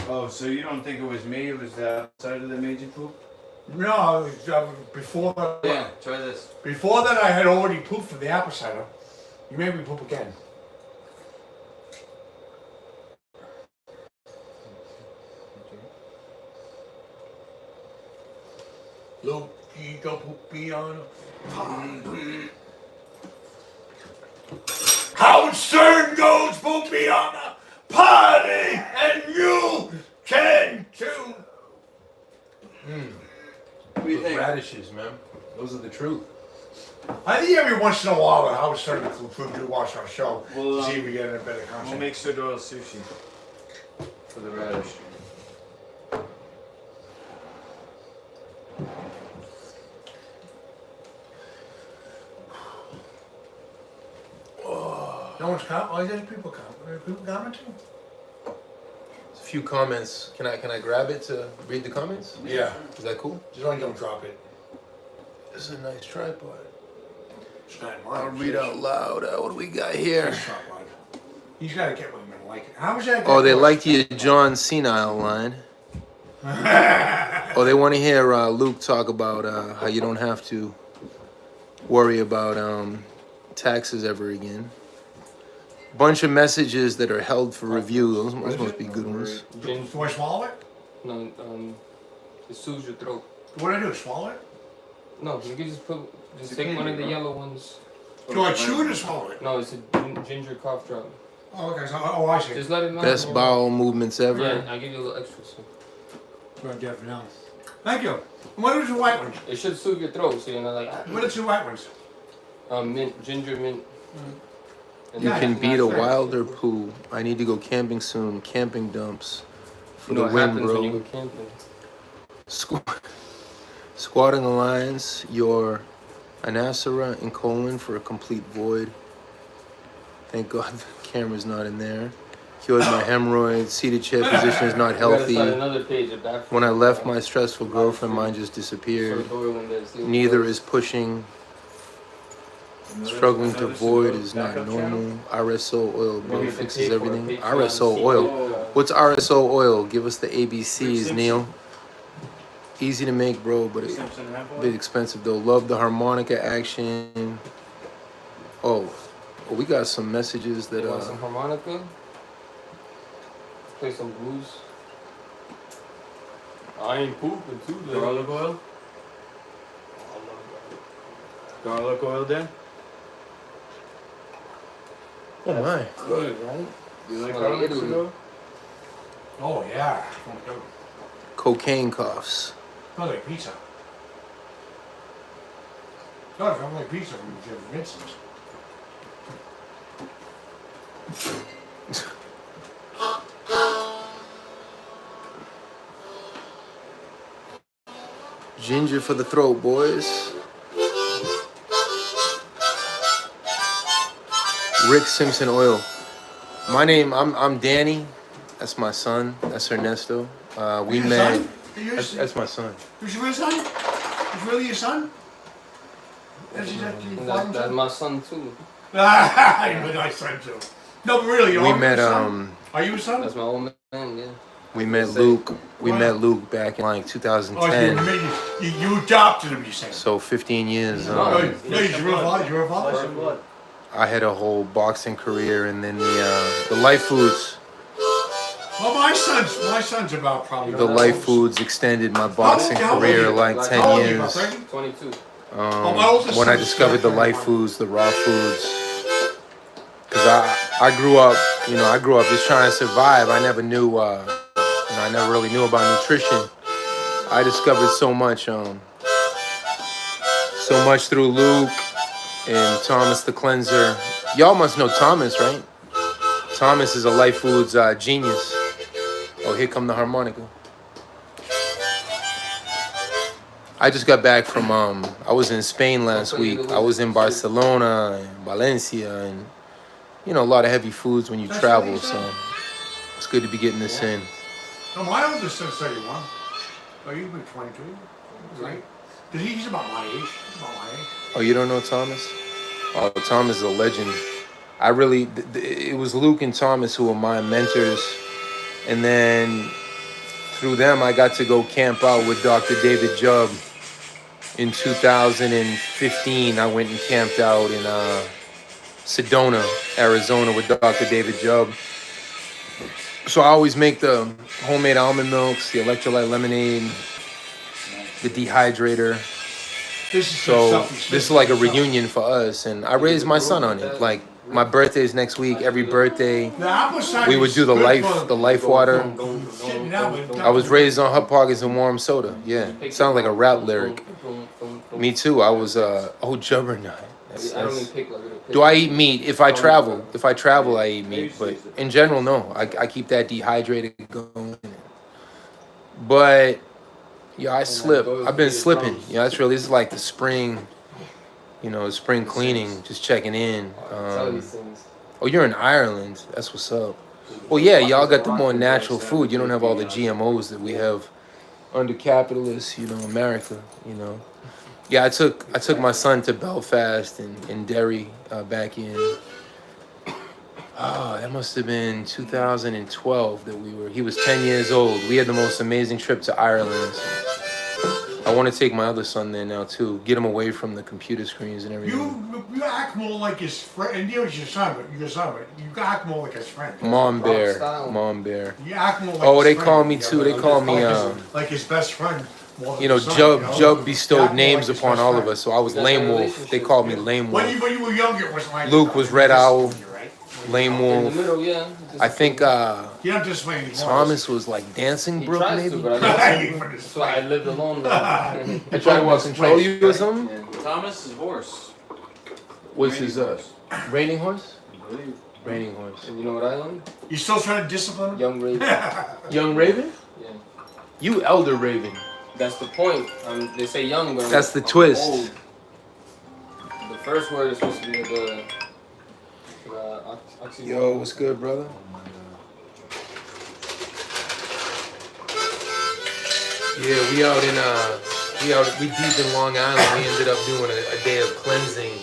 Oh, so you don't think it was me? It was the outsider that made you poop? No, before Yeah, try this. before that I had already pooped from the apple cider. You made me poop again. Loki go poopy on a pond. Howard Stern goes poopy on a party, and you can too. What do you Those think? radishes, man. Those are the truth. I think every once in a while Howard Stern to watch our show Well, to see if we get a better We'll content. make Sir Doyle sushi for the radish. No one's commenting. Oh, there's people commenting. Are people commenting? There's a few comments. Can I grab it to read the comments? Yeah. Is that cool? Just only don't drop it. This is a nice tripod. It's not mine. I'll read out loud. What do we got here? It's not mine. He's got to get women to like it. How was that? Oh, they liked your John Senile line. Oh, they want to hear Luke talk about how you don't have to worry about taxes ever again. Bunch of messages that are held for review. Those must be good ones. Ginger. Do I swallow it? No, it soothes your throat. What do I do? Swallow it? No, you can just take one of the yellow ones. Do I chew it or swallow it? No, it's a ginger cough drop. Oh, okay. So, oh, I see. Just let it know. Best bowel movements ever. Yeah, I'll give you a little extra. So. That's what I get for now. Thank you. What are the white ones? It should soothe your throat, so you're not like. What are the two white ones? Mint, ginger mint. And You Yeah, can not beat a fresh. wilder poo. I need to go camping soon. Camping dumps for You know the what win, happens when you bro. go camping. Squatting the lines. Your Anacera and colon for a complete void. Thank God the camera's not in there. Cured my hemorrhoids. Seated chair position is not We gotta healthy. start another page of that. When I left my stressful girlfriend, mine just disappeared. Doyle in there, see what Neither it is pushing. Struggling to void is not normal. RSO oil, bro, fixes everything. RSO oil. What's RSO oil? Give us the ABCs, Neil. Easy to make, bro, but a bit expensive though. Love the harmonica action. Oh, we got some messages that You want some harmonica? Play some blues. I ain't pooping too, though. Garlic oil? Garlic oil, Dan? Oh my. Good, right? You like Smell garlic Italy. oil? Oh yeah. Cocaine coughs. Smells like pizza. No, it smells like pizza from Jim Vincent's. Ginger for the throat, boys. Rick Simpson oil. My name, I'm Danny. That's my son. That's Ernesto. We Your met. son? That's my son. Who's your son? Is really your son? That's That's my son, too. my son too. No, but really, We met. Are you a son? That's my old man, yeah. We met Luke. We met Luke back in like Oh, 2010. you adopted him, you say? So 15 years. No, he's your father. You're a Flesh father. and blood. I had a whole boxing career, and then the Life Foods. Well, my son's about probably. The Life Foods extended my boxing How old are career you? like How 10 old are you, about years. 30? 22. my oldest When I son's discovered the Life 21. Foods, the raw foods, because I grew up, I grew up just trying to survive. I never knew, I never really knew about nutrition. I discovered so much through Luke and Thomas the Cleanser. Y'all must know Thomas, right? Thomas is a Life Foods genius. Oh, here come the harmonica. I just got back from, I was in Spain last week. I was in Barcelona and Valencia and, a lot of heavy foods when you That's travel. what he said. So it's good to be getting this in. No, my oldest son's 31. Oh, you've been 22, right? Because he's about my age. He's about my age. Oh, you don't know Thomas? Oh, Thomas is a legend. It was Luke and Thomas who were my mentors. And then through them, I got to go camp out with Dr. David Jubb. In 2015, I went and camped out in Sedona, Arizona with Dr. David Jubb. So I always make the homemade almond milks, the electrolyte lemonade, the dehydrator. So this is like a reunion for us, and I raised my son on it. Like my birthday is next week. Every birthday, we would do the life water. I was raised on hot pockets and warm soda. Yeah, sounds like a rap lyric. Me too. I was Juggernaut. Do I eat meat? If I travel, I eat meat. But in general, no. I keep that dehydrated going. But yeah, I slip. I've been slipping. Yeah, this is like the spring. Spring cleaning. Just checking in. Oh, you're in Ireland. That's what's up. Well, yeah, y'all got the more natural food. You don't have all the GMOs that we have under capitalists. America. Yeah, I took my son to Belfast and Derry back in. That must have been 2012 that he was 10 years old. We had the most amazing trip to Ireland. I want to take my other son there now too. Get him away from the computer screens and everything. You act more like his friend, and you're your son, but you act more like his friend. Mom bear. You act more like Oh, his they friend. call me too. They call me like his best friend. More than his son, Jubb bestowed Act more names like his upon best all of friend. us. So I was Lame Wolf. They called me Lame When Wolf. you were younger, it was like Luke was Red Owl. Lame In the Wolf. middle, yeah. I think You don't just play anymore. Thomas was like Dancing He Brook, tries maybe. to, but that's why I lived alone. I tried to control you or something. Yeah. Thomas is horse. What's his raining horse? I believe. Raining horse. And you know what I own? You still trying to discipline him? Young Raven. Young Raven? Yeah. You Elder Raven. That's the point. They say young, but That's the I'm twist. old. first word is supposed to be the oxymoron. Yo, what's good, brother? Yeah, we deep in Long Island. We ended up doing a day of cleansing.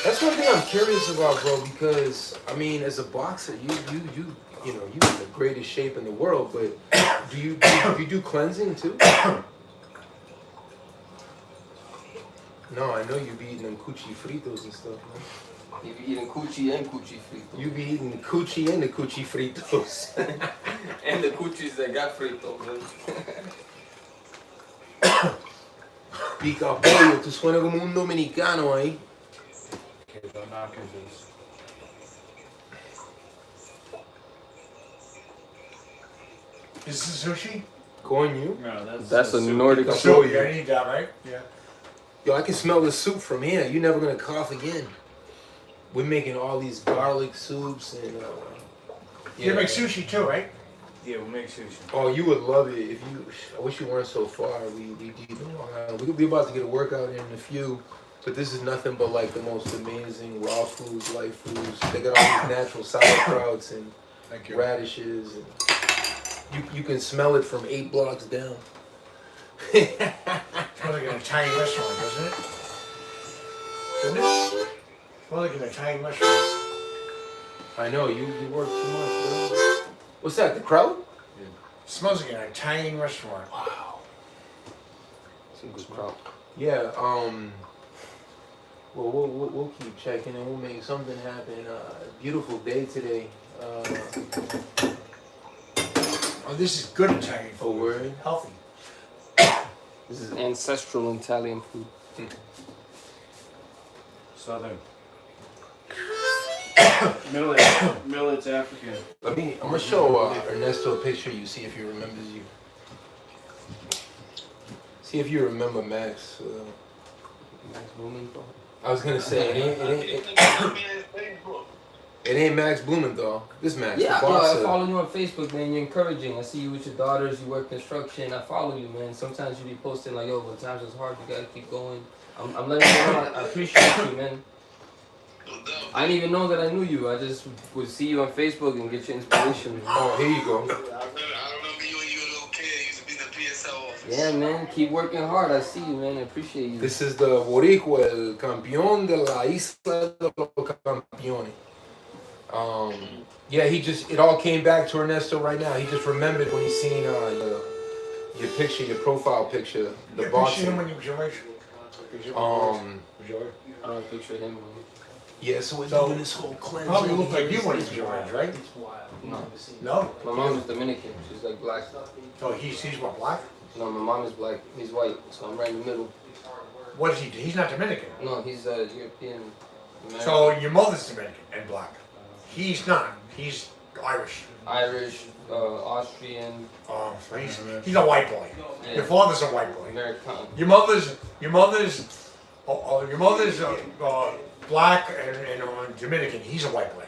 That's one thing I'm curious about, bro, because I mean, as a boxer, you know, you in the greatest shape in the world, but do you do cleansing too? No, I know you be eating them coochie fritos and stuff, man. You be eating coochie and coochie frito. You be eating the coochie and the coochie fritos. And the coochies that got frito, man. Pica pollo, tú suena como un dominicano ahí. Okay, don't knock into this. Is this sushi? Coño. No, That's a soup. Nordic Pica soup. Yeah, I need that, right? Yeah. Yo, I can smell the soup from here. You're never gonna cough again. We're making all these garlic soups and You make sushi too, right? Yeah, we'll make sushi. Oh, you would love it if you. I wish you weren't so far. We deep in Long Island. We could be about to get a workout in a few, but this is nothing but like the most amazing raw foods, light foods. They got all these natural sauerkrauts and Thank you. radishes, and you can smell it from 8 blocks down. Smells like an Italian restaurant, doesn't it? Doesn't it? Smells like an Italian restaurant. I know you work too much, bro. What's that? The crowd? Smells like an Italian restaurant. Wow. Some good crop. Yeah. Well, we'll keep checking and we'll make something happen. Beautiful day today. Oh, this is good Italian A food. word. Healthy. This is ancestral Italian food. Southern. Millet's African. I'm gonna show Ernesto a picture. You see if he remembers you. See if you remember Max. Max Blumenthal. I was gonna say it ain't Max Blumenthal. This Max, Yeah, the no, I boxer. follow you on Facebook, man. You're encouraging. I see you with your daughters. You work construction. I follow you, man. Sometimes you be posting like, yo, when times is hard, you gotta keep going. I'm letting you know I appreciate you, man. I didn't even know that I knew you. I just would see you on Facebook and get your inspiration. Oh, here you go. I remember you when you were a little kid. You used to be in the PSL office. Yeah, man. Keep working hard. I see you, man. I appreciate you. This is the Boricua, el campeón de la isla de los campeones. Yeah, it all came back to Ernesto right now. He just remembered when he seen your picture, your profile picture, the Yeah, boxing. him when you was your age. I don't picture him. Yeah, so we're So, doing this whole cleanse. Probably look like you when he was your age, right? No. No? My mom is Dominican. She's like black. So he's what, black? No, my mom is black. He's white. So I'm right in the middle. What is he? He's not Dominican. No, he's European. American. So your mother's Dominican and black. He's not. He's Irish. Irish, Austrian, Oh, so he's a white boy. Yeah. Your father's a white boy. American. Your mother's black and Dominican. He's a white boy.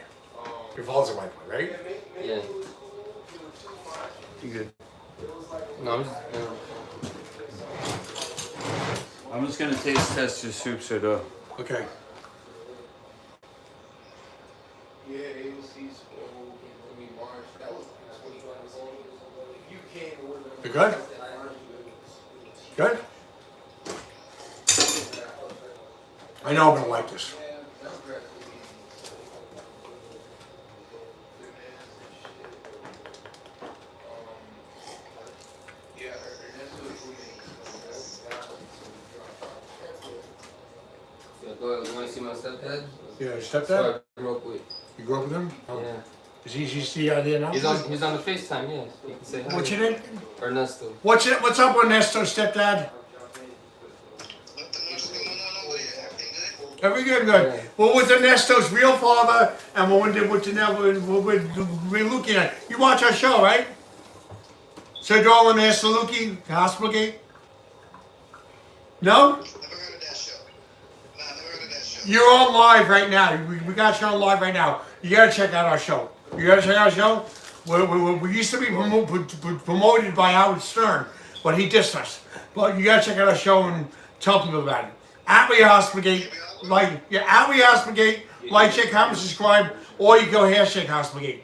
Your father's a white boy, right? Yeah. You good? No, I'm just. I'm just gonna taste test your soup, sir, though. Okay. Yeah, AOC's March. That was 2021. If you came, it would have You good? Good? I know I'm gonna like this. Yeah, Doyle, you want to see my stepdad? Yeah, your So stepdad? I grew up with. You grew up with him? Oh. Yeah. Is he see idea now? He's on the FaceTime, yes. You can say hi. What's your name? Ernesto. What's up, Ernesto, stepdad? What's going on over there? Everything good? Every good. Well, with Ernesto's real father, and we're looking at. You watch our show, right? Sir Doyle and Ernesto Luki, Hospital Gate? No? Never heard of that show. Nah, never heard of that show. You're on live right now. We got you on live right now. You gotta check out our show. You gotta check out our show. We used to be promoted by Howard Stern, but he dissed us. But you gotta check out our show and tell people about it. At Hospitagate, at Hospitagate, like, share, comment, subscribe, or you go hashtag Hospitagate.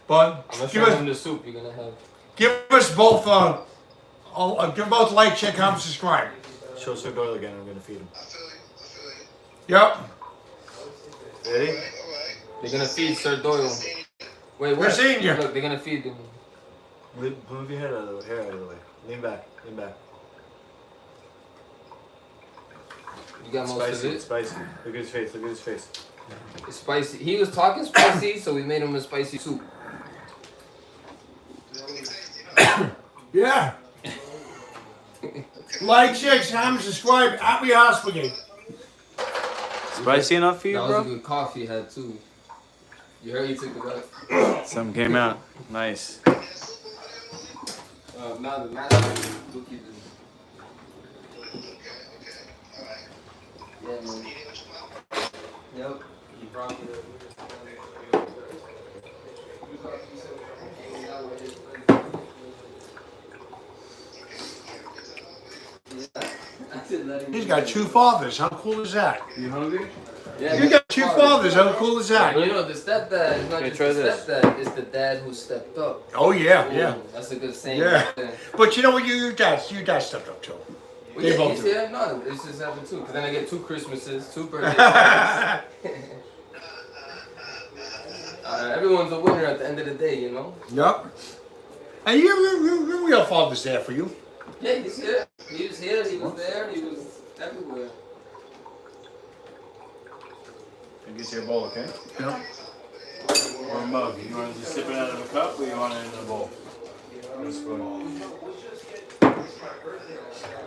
But Unless give you're us, having the soup, you're gonna have. give us both, give both like, share, comment, subscribe. Show Sir Doyle again. I'm gonna feed him. I feel you. Yep. Ready? Alright. They're gonna feed Sir Doyle. Wait, We're what? seeing you. Look, they're gonna feed him. Move your head out of the hair out of the way. Lean back. Lean back. You got most Spicy. of It's it. spicy. Look at his face. Look at his face. It's spicy. He was talking spicy, so we made him a spicy soup. Yeah. Like, share, comment, subscribe, at Hospitagate. Spicy enough for you, That was a bro? good coffee you had too. You heard he took it out. Something came out. Nice. Now the master cookie. Yeah, man. Yep. He brought me He's got two fathers. How cool is that? You hungry? Yeah, You got two fathers. How cool is that? You know, the stepdad is not Okay, just try the this. stepdad, it's the dad who stepped up. Oh yeah, yeah, Ooh, that's a good saying. yeah. Right there. But you know what? Your dad stepped up too. Well, They yeah, both you do. see that? No, this just happened too. Because then I get 2 Christmases, 2 birthday parties. Everyone's a winner at the end of the day, you know? Yep. And your real father's there for you. Yeah, he's here. He was here, he was there, he was everywhere. Get your bowl, okay? Yep. Or a mug. You want to just sip it out of a cup or you want it in a bowl? Or a spoon?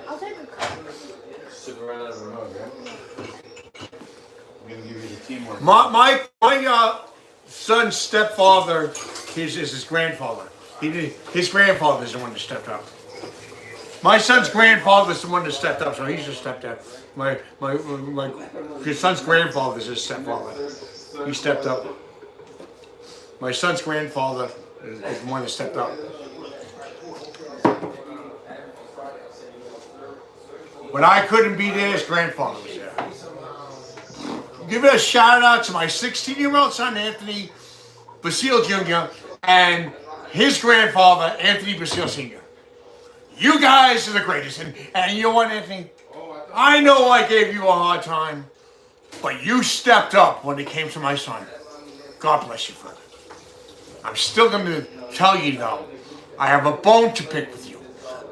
I'll take a cup. Sip it right out of a mug, right? I'm going to give you the teamwork. My son's stepfather is his grandfather. His grandfather's the one that stepped up. My son's grandfather's the one that stepped up, so he's just stepped up. His son's grandfather's his stepfather. He stepped up. My son's grandfather is the one that stepped up. When I couldn't be there, his grandfather was there. Give a shout out to my 16-year-old son, Anthony Basile Jr., and his grandfather, Anthony Basile Sr. You guys are the greatest. And you know what, Anthony? I know I gave you a hard time, but you stepped up when it came to my son. God bless you, brother. I'm still going to tell you, though, I have a bone to pick with you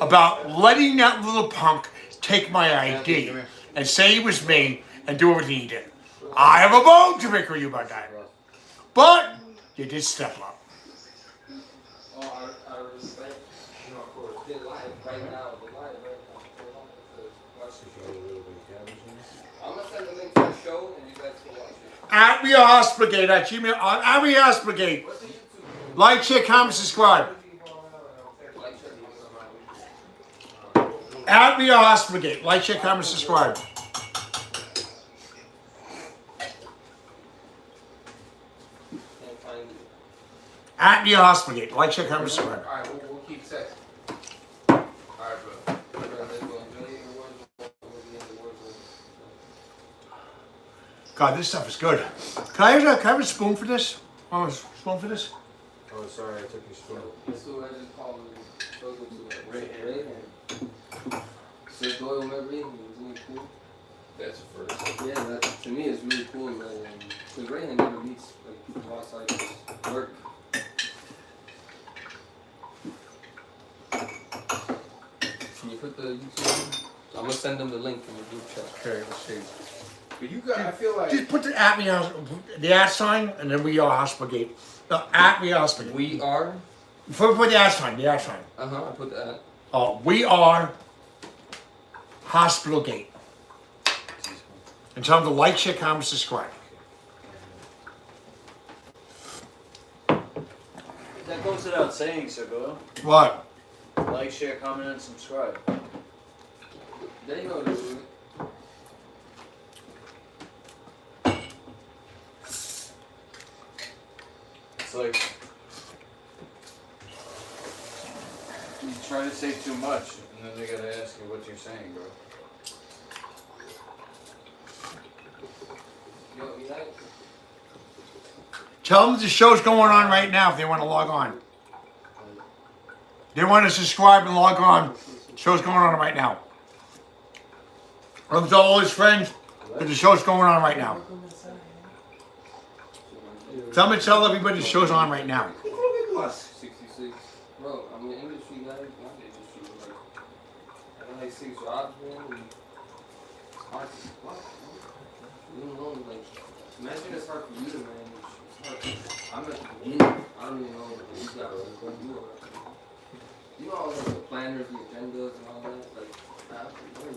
about letting that little punk take my ID and say he was me and do everything he did. I have a bone to pick with you about that. But you did step up. I respect, you know, of course, the live right now, I'm going to send the link to the show and you guys can watch it. At Hospitagate at Gmail. At Hospitagate. Like, share, comment, subscribe. At Hospitagate. Like, share, comment, subscribe. At Hospitagate. Like, share, comment, subscribe. Alright, we'll keep sex. Alright, bro. God, this stuff is good. Can I have a spoon for this? Oh, a spoon for this? Oh, sorry, I took your spoon. So I just called him, spoken to Ray and Sir Doyle, remember him? He was really cool. That's a first. Yeah, that, to me it's really cool. Because Ray never meets like people outside his work. Can you put the YouTube? I'm gonna send them the link from the group chat. Okay, let's see. But you got, I feel like Just put the at sign, and then we are Hospitagate. No, at Hospitagate. we are. Put the at sign, I put that. we are Hospitagate. And tell them to like, share, comment, subscribe. That goes without saying, Sir Doyle. What? Like, share, comment, and subscribe. There you go. Dude. It's like you try to say too much, and then they gotta ask you what you're saying, bro. Yo, you like? Tell them the show's going on right now if they want to log on. They want to subscribe and log on. Show's going on right now. Tell all his friends that the show's going on right now. Tell everybody the show's on right now. 66. Bro, I'm an industry guy. Not industry, but I got like 6 jobs, man. And it's hard to fuck. You don't know, like, imagine it's hard for you to manage. It's hard. I'm at the beginning. I don't even know what you got. You know all the planners, the agendas, and all that. Like, I have to learn.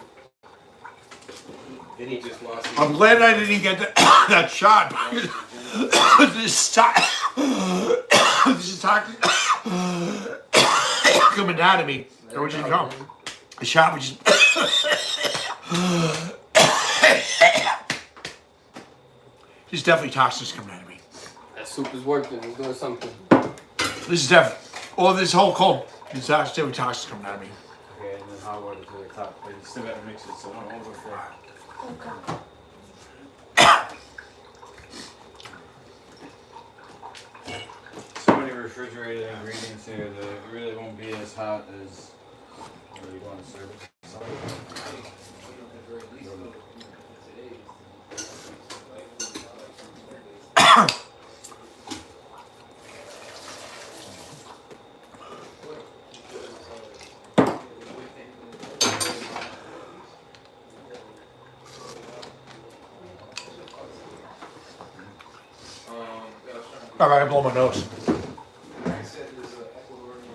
Then he just lost his I'm glad I didn't get that shot. This is toxic coming down to me. Or would you come? The shot was just. This is definitely toxic coming out of me. That soup is working. It's doing something. This is definitely. All this whole cold. This is definitely toxic coming out of me. Okay, and then hot water to the top. But you still gotta mix it, so don't overflow. Okay. So many refrigerated ingredients here that it really won't be as hot as you want to serve it. All right, I blow my nose.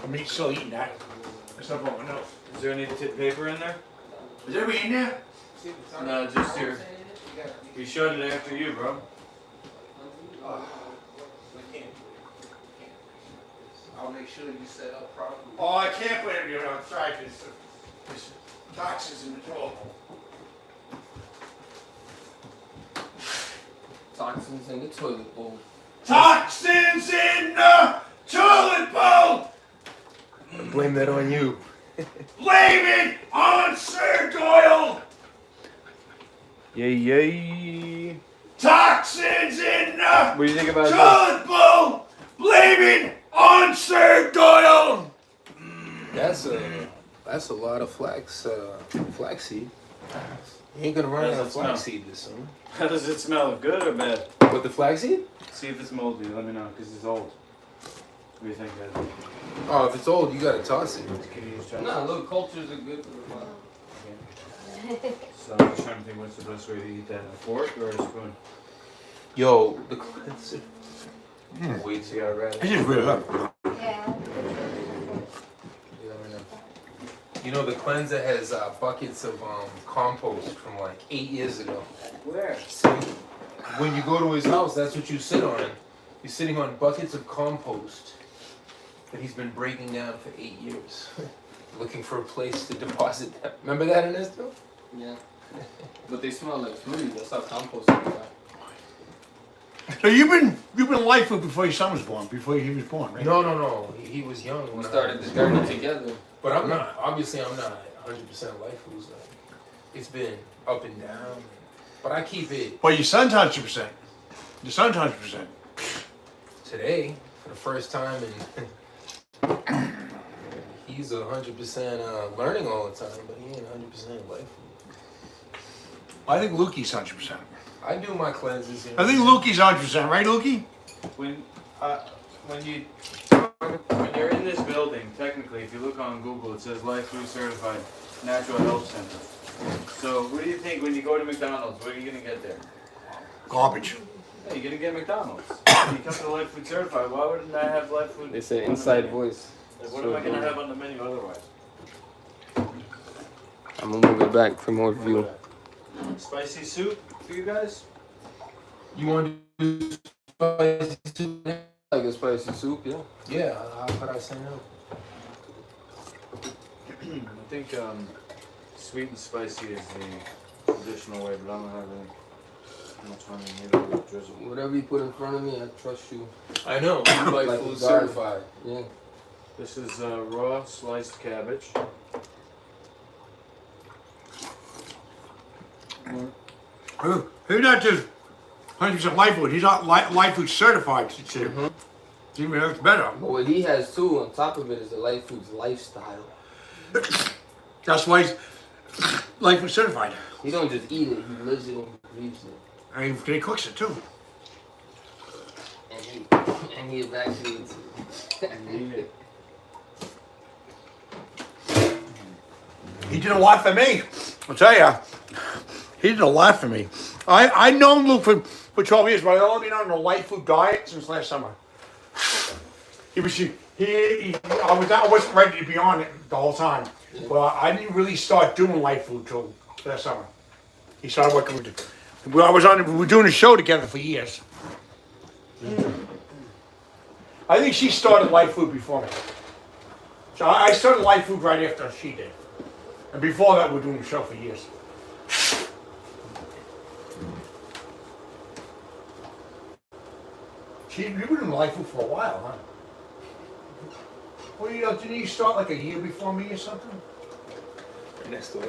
I'm still eating that. I still blow my nose. Is there any paper in there? Is everybody in there? No, just here. We showed it after you, bro. I'll make sure you set up properly. Oh, I can't put it outside. This toxins in the toilet. Toxins in the toilet bowl. Toxins in the toilet bowl! Blame that on you. Blame it on Sir Doyle! Yay, yay. Toxins in the What do you think about toilet bowl! Blame it on Sir Doyle! That's a lot of flaxseed. You ain't gonna run out of flaxseed this summer. How does it smell? Good or bad? With the flaxseed? See if it's moldy. Let me know, because it's old. What do you think, guys? Oh, if it's old, you gotta toss it. Can you use Nah, look, cultures are good for the body. So I'm just trying to think what's the best way to eat that? A fork or a spoon? Yo, the cleanser. Wait till y'all ready. This is really good. Yeah. You know, the cleanser has buckets of compost from like 8 years ago. Where? So when you go to his house, that's what you sit on. You're sitting on buckets of compost that he's been breaking down for 8 years, looking for a place to deposit them. Remember that, Ernesto? Yeah. But they smell like fruity. That's how compost is. So you've been life food before your son was born, before he was born, right? No. He was young We when started this journey together. But I'm not. Obviously, I'm not 100% life food. It's been up and down. But I keep it Well, your son's 100%. Your son's 100%. today for the first time, and he's 100% learning all the time. But he ain't 100% life food. I think Lukey's 100%. I do my cleanses. I think Lukey's 100%, right, Lukey? When you're in this building, technically, if you look on Google, it says Life Food Certified Natural Health Center. So, what do you think when you go to McDonald's? What are you gonna get there? Garbage. Hey, you're gonna get McDonald's. When you come to Life Food Certified, why wouldn't I have Life Food? It's an on the inside menu? voice. Like, what am I gonna have on the menu otherwise? I'm gonna move it back for more view. Spicy soup for you guys? You want to do spicy soup? Like a spicy soup, yeah. Yeah. How could I say no? I think sweet and spicy is the traditional way, but I'm gonna have much fun in here. Drizzle. Whatever you put in front of me, I trust you. I know. You like Like food a garden. certified. Yeah. This is raw sliced cabbage. You're not just 100% live food. He's not live food certified. It's even that's better. But what he has too, on top of it, is the life foods lifestyle. That's why he's live food certified. He don't just eat it; he lives it and breathes it. And he cooks it too. And he evacuates it. He did a lot for me. I'll tell ya. He did a lot for me. I known Luke for 12 years, but I've only been on a light food diet since last summer. I wasn't ready to be on it the whole time. But I didn't really start doing light food till last summer. He started working with it. We were doing a show together for years. I think she started light food before me. So I started light food right after she did. And before that, we were doing the show for years. You were doing life food for a while, huh? Well, didn't you start like a year before me or something? Next door.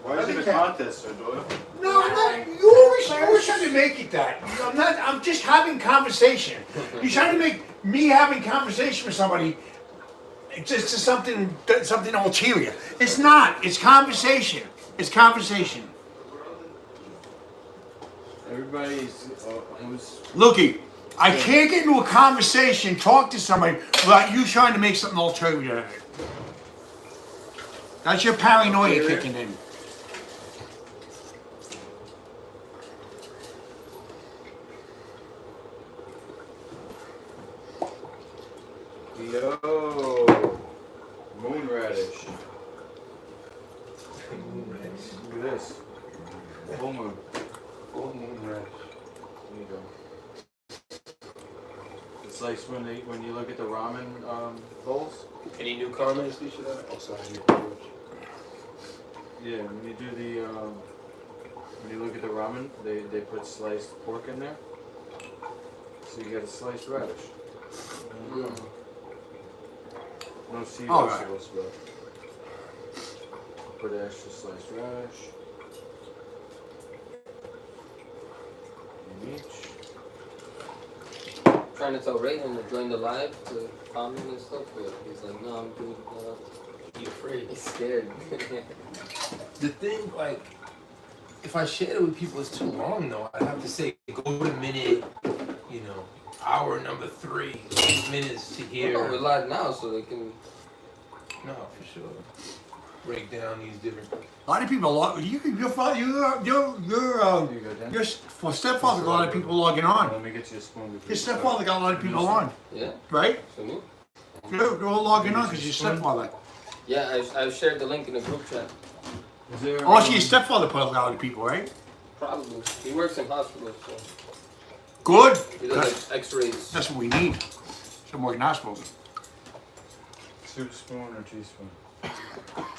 Why is it a contest, Sir Doyle? No, I'm not. You always trying to make it that. I'm not. I'm just having conversation. You're trying to make me having conversation with somebody. It's just something ulterior. It's not. It's conversation. It's conversation. Everybody's who's Lukey, I can't get into a conversation, talk to somebody without you trying to make something ulterior out of it. That's your paranoia kicking in. Yo, moon radish. Look at this. Full moon. Full moon radish. There you go. It's like when you look at the ramen bowls. Any new comments we should have? Oh, sorry. Yeah, when you do the when you look at the ramen, they put sliced pork in there. So you get a sliced radish. No sea vegetables, but put an extra sliced radish in each. Trying to tell Rayhan to join the live to comment and stuff, but he's like, no, I'm good. You afraid? He's scared. The thing, like, if I share it with people, it's too long though. I have to say, go to minute, hour number 3, 8 minutes to hear. We're live now, so they can. No, for sure. Break down these different. A lot of people log. Your stepfather got a lot of people logging on. Let me get you a spoon. Your stepfather got a lot of people on, Yeah. right? For me? They're all logging on because your stepfather. Yeah, I shared the link in the group chat. Is there, Oh, so your stepfather put a lot of people, right? Probably. He works in hospitals, so Good. he does like X-rays. That's what we need. Some more gospel. soup spoon or teaspoon? Hot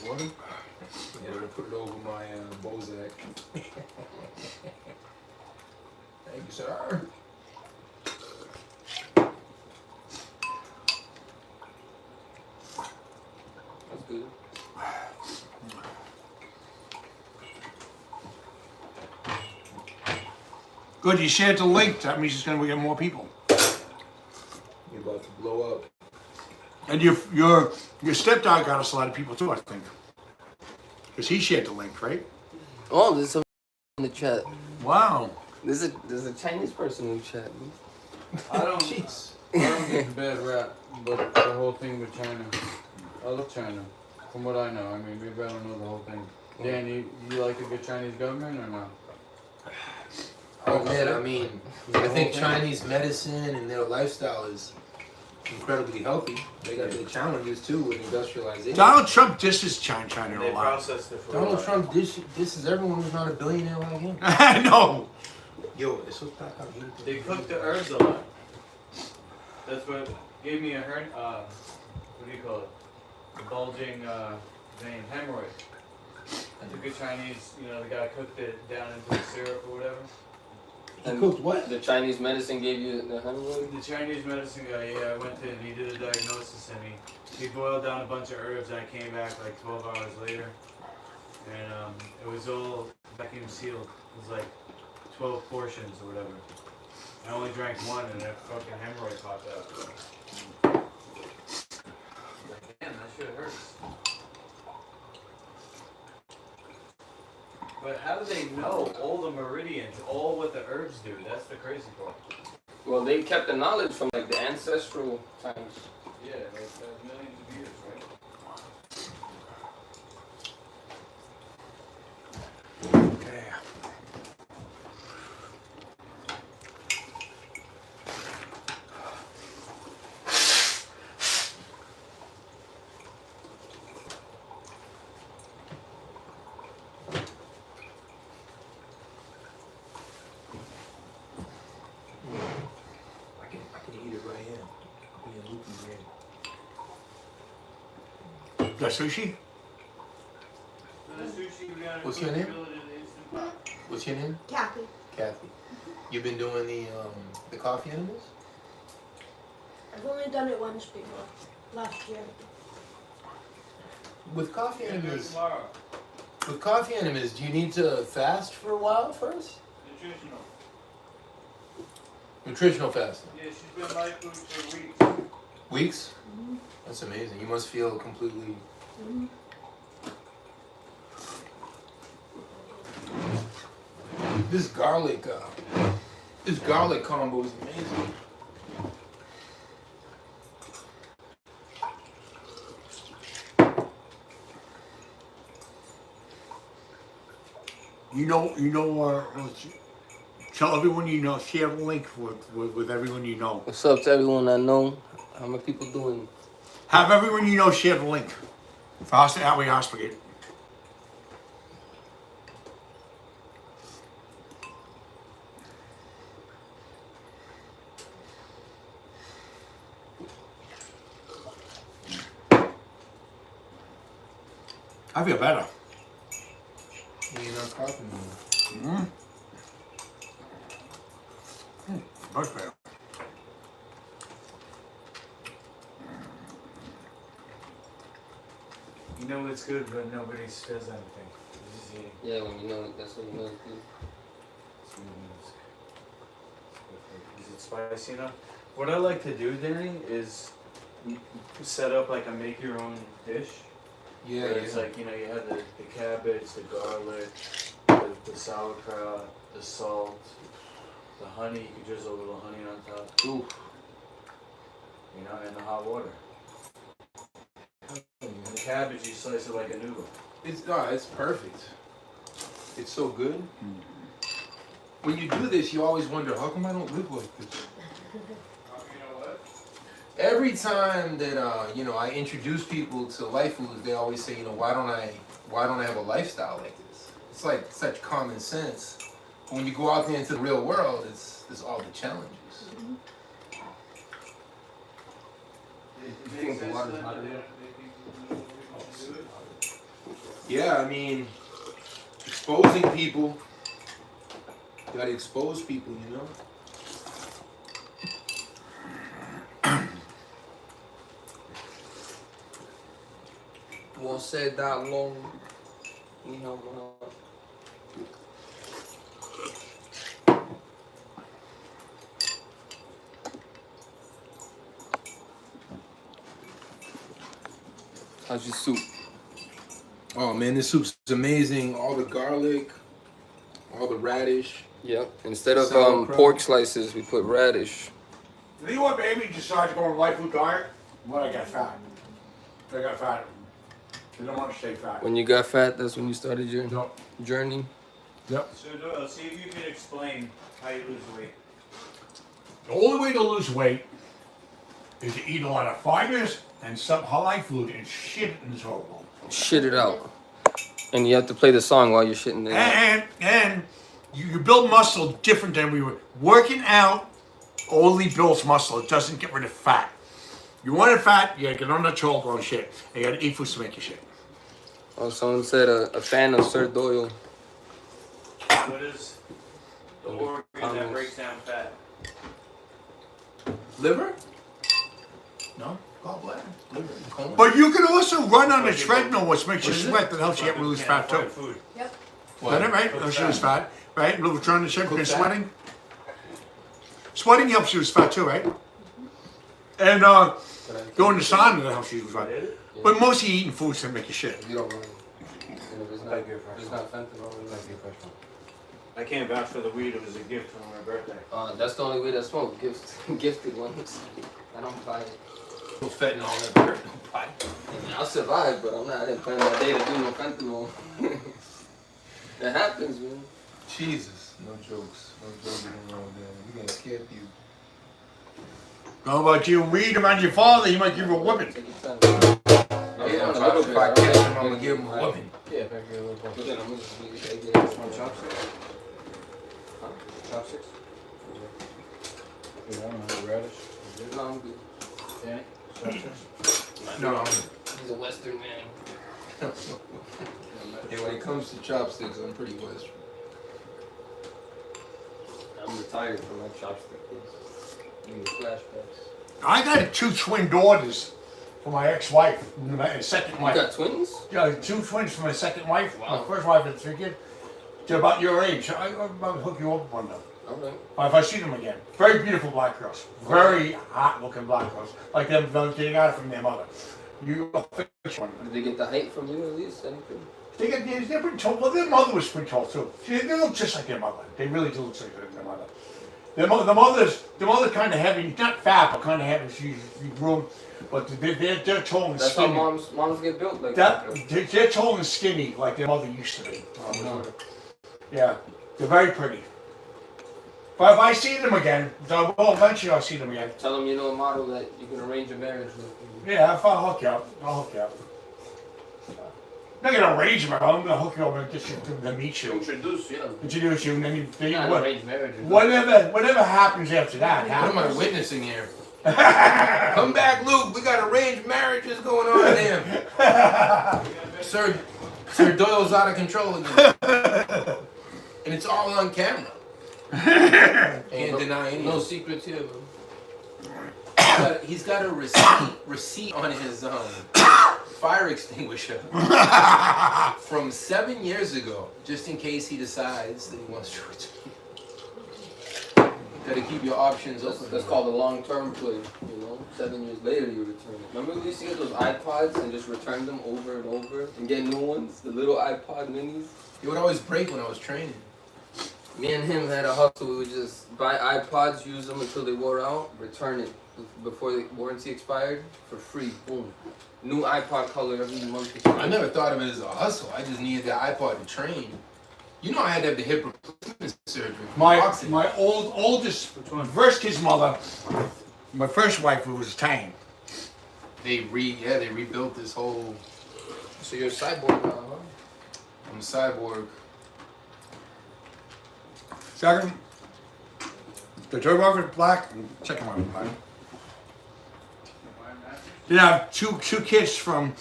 water? Yeah, I'm gonna put it over my Bozak. Thank you, sir. That's good. Good, you shared the link. That means it's going to get more people. You're about to blow up. And your stepdad got us a lot of people too, I think. Because he shared the link, right? Oh, there's some in the chat. Wow. There's a Chinese person in the chat. I don't Jeez. get the bad rap, but the whole thing with China. I love China. From what I know. I mean, maybe I don't know the whole thing. Dan, you like a good Chinese government or not? Oh man, I mean, I think Chinese medicine and their lifestyle is incredibly healthy. They got their challenges too with industrialization. Donald Trump disses China They a lot. processed it for Donald Trump this is everyone who's not a billionaire like him. I know. Yo, eso está caliente. They cook the herbs a lot. That's what gave me a what do you call it? A bulging vein, hemorrhoid. I took a Chinese, the guy cooked it down into the syrup or whatever. He cooked what? The Chinese medicine gave you the hemorrhoid? The Chinese medicine guy, yeah, I went to and he did a diagnosis and he boiled down a bunch of herbs and I came back like 12 hours later. And it was all vacuum sealed. It was like 12 portions or whatever. I only drank one and that fucking hemorrhoid popped out. Like, damn, that shit hurts. But how do they know all the meridians, all what the herbs do? That's the crazy part. Well, they kept the knowledge from like the ancestral times. Yeah, like millions of years, right? Okay. I can eat it right here. Me and Luke's ready. The sushi? What's your name? What's your name? Cathey. Cathey. You've been doing the coffee animals? I've only done it once before, last year. With coffee enemas, do you need to fast for a while first? Nutritional. Nutritional fasting. Yeah, she's been light food for weeks. Weeks? That's amazing. You must feel completely. This garlic combo is amazing. Tell everyone you know, share a link with everyone you know. What's up to everyone I know? How my people doing? Have everyone you know share the link for Hospitality Hospital. I feel better. You're not coughing anymore. Much better. You know it's good, but nobody says anything. You just eating. Yeah, when you know it, that's when you know it's good. Is it spicy enough? What I like to do, Danny, is set up like a make your own dish. Yeah, Where it's like, you know, you have the cabbage, the garlic, the sauerkraut, the salt, the honey. You can drizzle a little honey on top. Ooh. You know, and the hot water. And the cabbage, you slice it like a noodle. It's perfect. It's so good. When you do this, you always wonder, how come I don't live like this? You know what? Every time that I introduce people to life foods, they always say, why don't I have a lifestyle like this? It's like such common sense. But when you go out there into the real world, there's all the challenges. You think the water's hot enough? Yeah, I mean, exposing people. You gotta expose people, Won't say that long. How's your soup? Oh man, this soup's amazing. All the garlic, all the radish. Yep. Instead of Sauerkraut. pork slices, we put radish. You know what, baby? Decides to go on a life food diet. When I got fat. I got fat. I don't want to stay fat. When you got fat, that's when you started your Yep. journey. Yep. So Doyle, see if you can explain how you lose weight. The only way to lose weight is to eat a lot of fibers and some high food and shit in the toilet. Shit it out. And you have to play the song while you're shitting it out. And you build muscle different than we were. Working out only builds muscle. It doesn't get rid of fat. You want it fat, you gotta get on the cholesterol and shit. And you gotta eat foods to make your shit. Oh, someone said a fan of Sir Doyle. What is the organ that breaks down fat? Liver? No? Gallbladder? Liver? Colon? But you can also run on a treadmill, which makes you sweat, that helps you get lose fat too. Food. Yep. Isn't it right? Oh, she was fat, right? Little trying to check Cook and fat. sweating. Sweating helps you lose fat too, right? And going to sauna helps you lose fat. But mostly eating foods that make you shit. You don't mind. And if it's not, Thank you, if it's not fentanyl, then Thank you, first one. I can't vouch for the weed. It was a gift on my birthday. that's the only weed I smoke. Gifted ones. I don't buy it. No fentanyl never hurt nobody. I mean, I'll survive, but I didn't plan that day to do no fentanyl. It happens, man. Jesus, no jokes. No joking around there. You're gonna scare people. How about you? Weed around your father, he might give you a whipping. Take your time. Yeah, if I catch him, I'm gonna give him a whooping. Yeah, if I can get a little more. Then I'm gonna get Want chopsticks? Huh? Chopsticks? Yeah, I don't know. Radish? No, I'm good. Danny? Chopsticks? No, He's a Western man. and when it comes to chopsticks, I'm pretty Western. I'm retired from my chopstick days. Give me flashbacks. I got 2 twin daughters for my ex-wife, my second You wife. got twins? Yeah, 2 twins for my second wife. Wow. My first wife had 3 kids. They're about your age. I'll hook you up with one of them. Alright. If I see them again. Very beautiful black girls. Very hot looking black girls. Like them, they got it from their mother. You which one? Did they get the height from you at least? Anything? They're pretty tall. Well, their mother was pretty tall too. They look just like their mother. They really do look just like their mother. The mother's kind of heavy, not fat, but kind of heavy. She's groomed, but they're tall and That's skinny. how moms get built like that. They're tall and skinny like their mother used to be. Yeah, they're very pretty. But if I see them again, well, eventually I'll see them again. Tell them you know a model that you can arrange a marriage with. Yeah, if I'll hook you up. I'll hook you up. I'm not gonna arrange them. I'm gonna hook you up and get you to meet you, Introduce you. introduce you, and then you Not what, arrange marriage. whatever happens after that What am I happens. witnessing here? Come back, Luke. We got arranged marriages going on here. Sir Doyle's out of control again. And it's all on camera. Can't deny any. No secrets here, man. He's got a receipt on his fire extinguisher from 7 years ago, just in case he decides that he wants to return. Gotta keep your options open. That's called a long-term play. You know, 7 years later you return it. Remember we used to get those iPods and just return them over and over and get new ones, the little iPod minis. It would always break when I was training. Me and him had a hustle. We would just buy iPods, use them until they wore out, return it before the warranty expired for free. Boom. New iPod color every month. I never thought of it as a hustle. I just needed the iPod to train. You know, I had to have the hip replacement surgery. for boxing. My oldest, first kid's mother, my first wife, who was Tang. They rebuilt this whole. So you're a cyborg now, huh? I'm a cyborg. Second, the third wife was black, and second wife was black. Then I have two kids from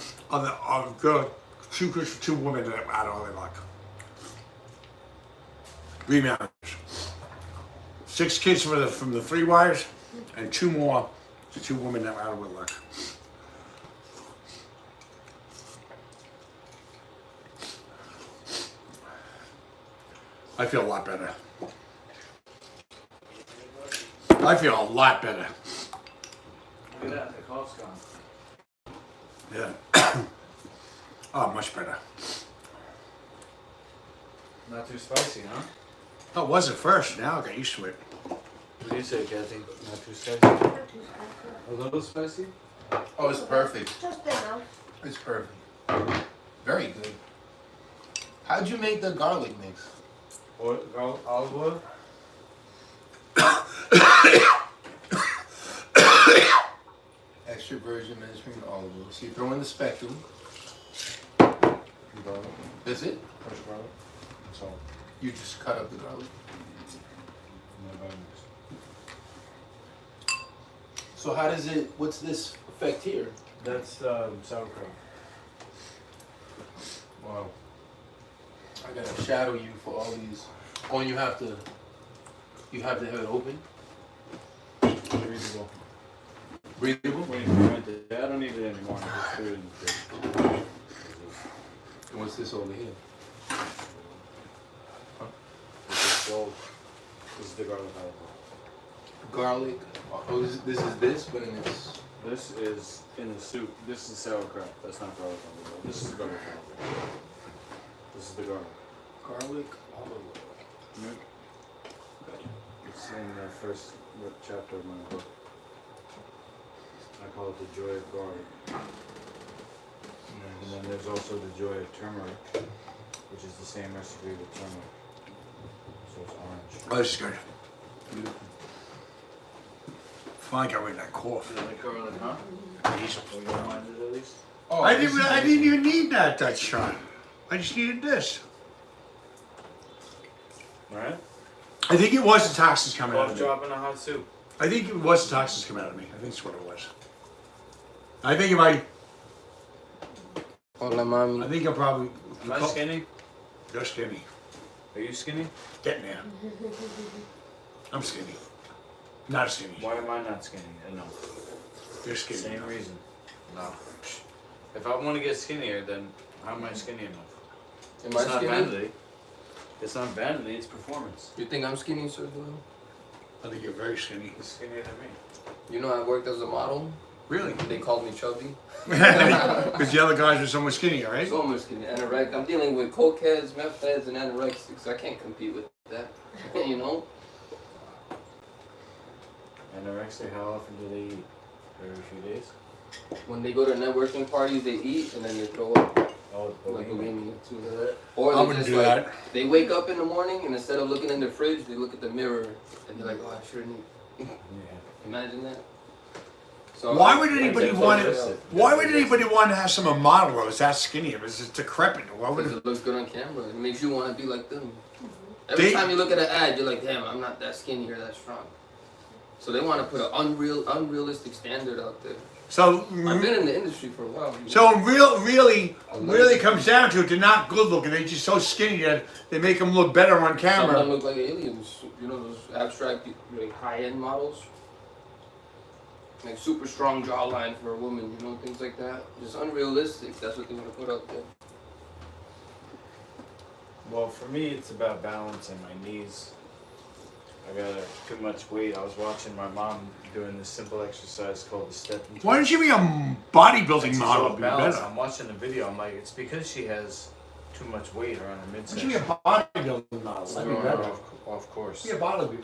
girl, two kids from 2 women that I don't really like. Remarriage. 6 kids from the 3 wives, and 2 more to 2 women that I don't really like. I feel a lot better. I feel a lot better. Look at that, the cough's gone. Yeah. Oh, much better. Not too spicy, huh? Oh, it was at first. Now I got used to it. What do you say, Cathey? Not too spicy? Not too spicy. A little spicy? Oh, it's perfect. Just enough. It's perfect. Very good. How'd you make the garlic mix? Or olive oil? Extra virgin mediterranean olive oil. So you throw in the spectrum. Garlic. That's it. Fresh garlic. Salt. You just cut up the garlic. And the vitamins. So how does it? What's this effect here? That's sauerkraut. Wow. I gotta shadow you for all these. Oh, and you have to have it open. Breathable. Breathable. When you ferment it, I don't need it anymore. I just threw it in the fridge. And what's this over here? gold. This is the garlic olive oil. Garlic. Oh, this, but in this. This is in the soup. This is sauerkraut. That's not garlic olive oil. This is garlic olive oil. This is the garlic. Garlic olive oil. Yep. It's in the first chapter of my book. I call it the joy of garlic. And then there's also the joy of turmeric, which is the same recipe with turmeric. So it's orange. Oh, this is good. Finally got rid of that cough. You like garlic, huh? He's- Oh, you don't mind it at least? Oh, I this didn't. is- I didn't even need that shot. I just needed this. Alright? I think it was the toxins coming out Cough of me. drop in a hot soup. I think it was the toxins coming out of me. I think that's what it was. I think it might. Hola, mami. I think I'll probably. Am I skinny? You're skinny. Are you skinny? Getting there. I'm skinny. Not skinny. Why am I not skinny? I know. You're skinny. Same reason. No. If I want to get skinnier, then how am I skinny enough? Am It's I not skinny? vanity. It's not vanity, it's performance. You think I'm skinny, Sir Doyle? I think you're very skinny. You're skinnier than me. You know I worked as a model. Really? They called me chubby. Because the other guys are so much skinnier, right? So much skinny. Anorexic. I'm dealing with cokeheads, meth heads, and anorexics. I can't compete with that. You know? Anorexia, how often do they eat? Every few days? When they go to networking parties, they eat and then they throw up. Oh, Like bulimia. bulimia too. Or I they wouldn't just do like, that. they wake up in the morning and instead of looking in the fridge, they look at the mirror and they're like, oh, I shouldn't eat. Yeah. Imagine that. So Why would anybody That's want to? realistic. Why would anybody want to have some model that was that skinny? It was just decrepit. Why would Because it? it looks good on camera. It makes you want to be like them. Every They- time you look at an ad, you're like, damn, I'm not that skinny or that strong. So they want to put an unrealistic standard out there. So, I've been in the industry for a while. so really comes down to it. They're not good looking. They're just so skinny that they make them look better on Some of camera. them look like aliens. You know those abstract, like high-end models, like super strong jawline for a woman. You know things like that. Just unrealistic. That's what they want to put out there. Well, for me, it's about balance and my knees. I got too much weight. I was watching my mom doing this simple exercise called the step and Why don't you be a bodybuilding model? It'd be balance. better. I'm watching the video. I'm like, it's because she has too much weight around her Why don't you be midsection. a bodybuilding model? That'd be better. Of course. Be a bodybuilding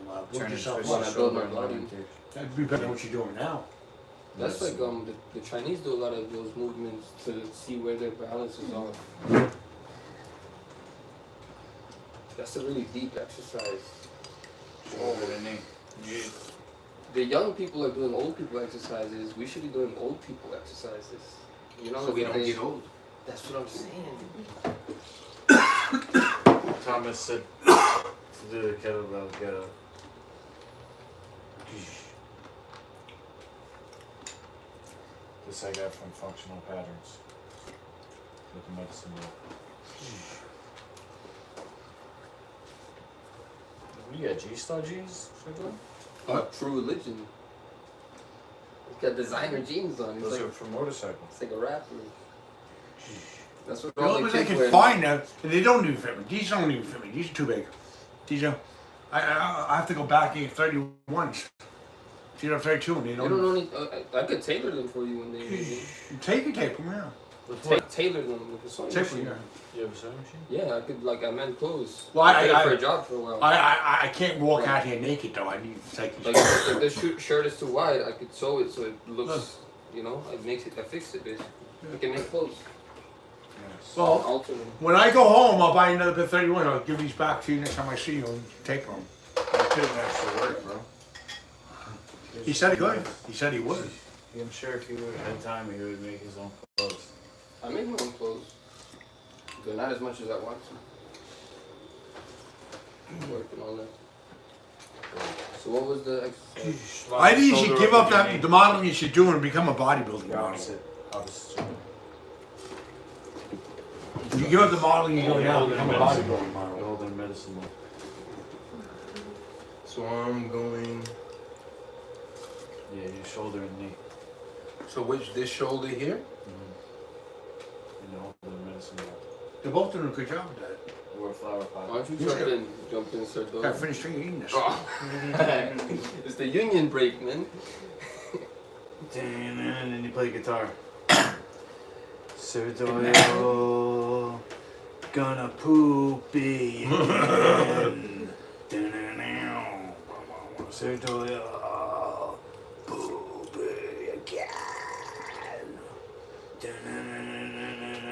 model. Build Turn and yourself twist When your I up. build my shoulder body. and That'd be better than what you're doing now. That's like the Chinese do a lot of those movements to see where their balance is off. That's a really deep exercise. shoulder and knee. The young people are doing old people exercises. We should be doing old people exercises. You know, So we don't they- get old. That's what I'm saying. Thomas said to do the kettlebell, get up. This I got from Functional Patterns with the medicine wheel. What do you got, G-Star jeans? True religion. He's got designer jeans on. He's Those like, are for motorcycles. it's like a rapper. That's what The all only the ones I kids can wear. find now, and they don't even fit me. These don't even fit me. These are too big. These are. I have to go back and get 31s. These are 32, and they You don't. don't know any, I could tailor them for you when they need me. Take your tape them out. With what? Tailor them with a sewing Tape machine. them. You have a sewing machine? Yeah, I could like I meant clothes. Well, I did I- it for a job for a while. I can't walk out here naked though. I need to take Like these. if this shirt is too wide, I could sew it so it looks, you know, I fix it basically. I can make clothes. Yes. Well, Alter them. when I go home, I'll buy another pair of 31. I'll give these back to you next time I see you and tape them. I couldn't actually work, bro. He said he could. He said he would. I'm sure if he would have had time, he would make his own clothes. I make my own clothes, but not as much as I want to. Work and all that. So what was the exercise? I think you should Shoulder give up up with your that knee. the modeling you should do and become a bodybuilding The model. opposite shoulder. If you give up the modeling you're doing now, become a bodybuilding The model. golden medicine wheel. So I'm going. Yeah, your shoulder and knee. So which this shoulder here? And the golden medicine wheel. They're both doing a good job with that. or a flower pot. Why don't you jump in, Sir Doyle? Gotta finish eating this. Oh. It's the union break, man. And then you play guitar. Sir Doyle, gonna poopy again. Sir Doyle, poopy again.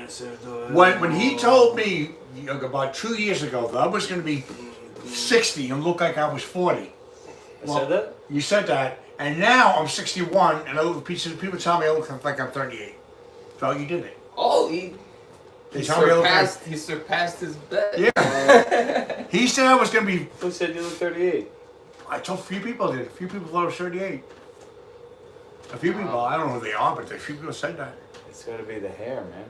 Sir Doyle. When he told me about 2 years ago that I was going to be 60 and look like I was 40. I said that? You said that, and now I'm 61, and I look people tell me I look like I'm 38. So you did it. Oh, They tell me I look like, he surpassed his bet. yeah. He said I was going to be. Who said you look 38? I told a few people did. A few people thought I was 38. A few people, I don't know who they are, but a few people said that. It's gotta be the hair, man.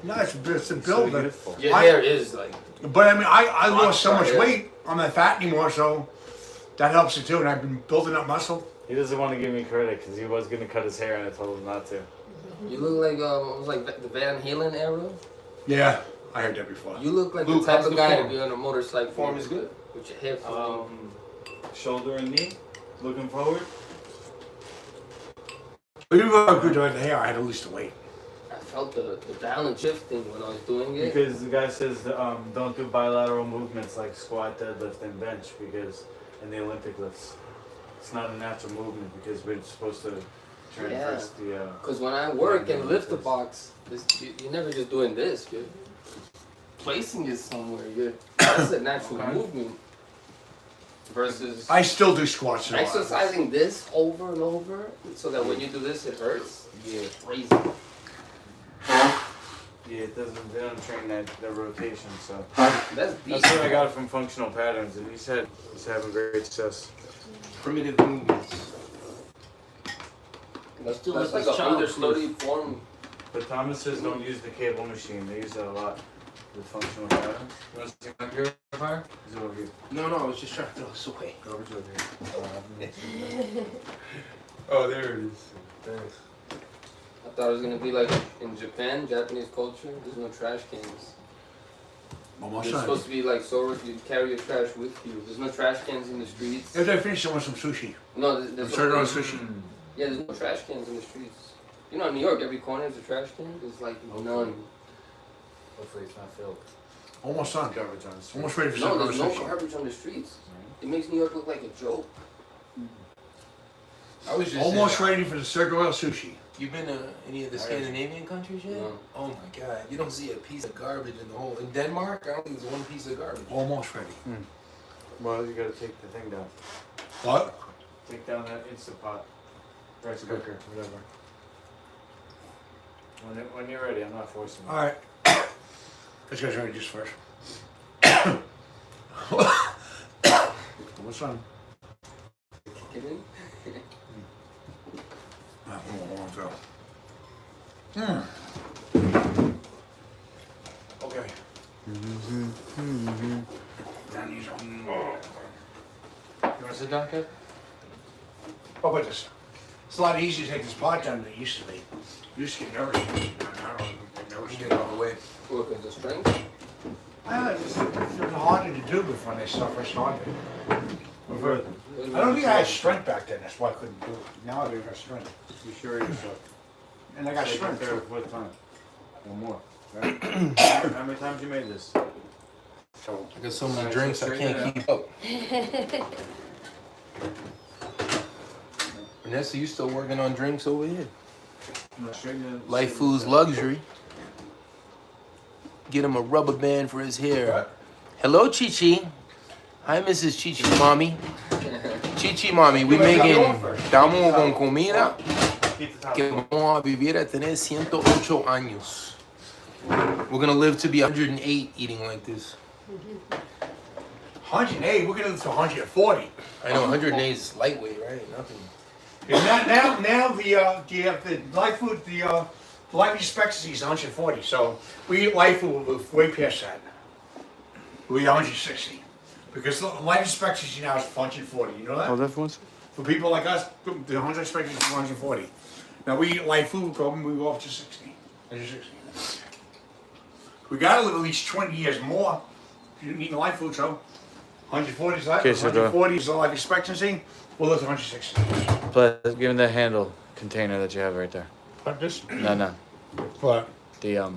No, it's a So build. youthful. Your hair is like. But I mean, I lost so much yeah. weight. I'm not fat anymore, so that helps it too. And I've been building up muscle. He doesn't want to give me credit because he was gonna cut his hair and I told him not to. You look like it was like the Van Halen era. Yeah, I heard that before. You look like Luke, the type how's of the guy to form? be on a motorcycle. Form is good. With your hair flowing. Shoulder and knee. Looking forward. Even though I grew the hair, I had to lose the weight. I felt the balance shifting when I was doing it. Because the guy says don't do bilateral movements like squat, deadlift, and bench because in the Olympic lifts, it's not a natural movement because we're supposed to turn Yeah. first the. Because when I work and lift the box, you're never just doing this. You're placing it somewhere. That's a natural Okay. movement. Versus I still do squats. a lot. exercising this over and over, so that when you do this, it hurts. Yeah. Crazy. Yeah, it doesn't. They don't train that rotation, so. That's deep. That's what I got from Functional Patterns, and he said he's having great success. Primitive movements. That's like an understudied form. But Thomas says don't use the cable machine. They use that a lot with Functional Patterns. You want to see my purifier? Is it over here? No, I was just trying to throw this away. Garbage over here. Oh, there it is. Thanks. I thought it was gonna be like in Japan, Japanese culture. There's no trash cans. Almost It's done. supposed to be like so you carry your trash with you. There's no trash cans in the streets. After I finish, I want some sushi. No, I'm there's starting no, on sushi. yeah, there's no trash cans in the streets. You know, in New York, every corner has a trash can. There's like none. Hopefully it's not filled. Almost done. Garbage on the street. Almost ready for No, some there's no sushi. garbage on the streets. It makes New York look like a joke. I was just Almost saying, ready for the Circle Oil sushi. You been to any of the Scandinavian countries yet? No. Oh my god, you don't see a piece of garbage in the whole. In Denmark, I don't think there's one piece of garbage. Almost ready. Well, you gotta take the thing down. What? Take down that Instant Pot. Rice cooker, whatever. When you're ready, I'm not forcing you. All right. Let's go try juice first. What's on? Kidding? Okay. Down these on. You wanna sit down, Kev? How about this? It's a lot easier to take this pot down than it used to be. You used to get nervous. I don't get nervous. Get out of the way. Look at the strength. It's harder to do before they first started. I don't think I had strength back then. That's why I couldn't do it. Now I do have strength. You sure of yourself? And I got Take strength it there too. for the time. One more. Right? How many times you made this? So I got so many Alright, drinks so I straighten can't it keep up. Vanessa, you still working on drinks over here? Life Foods Luxury. Get him a rubber band for his hair. Hello, Chichi. Hi, Mrs. Chichi Mommy. Chichi Mommy, we making. Estamos con comida que vamos a vivir a tener 108 años. We're gonna live to be 108 eating like this. 108, we're gonna live to 140. I know 108 is lightweight, right? Nothing. And now the life food, the life expectancy is 140. So we eat life food with way past that. We 160 because the life expectancy now is 140. You know that? that's one. For people like us, the 100 expectancy is 140. Now we eat life food, we go up to 60. 60. We gotta live at least 20 years more You didn't eat live food, so 140 is life. Okay, so 140 is the life expectancy. We'll live to 160. Plus, give me the handle container that you have right there. Like this? No. What? The other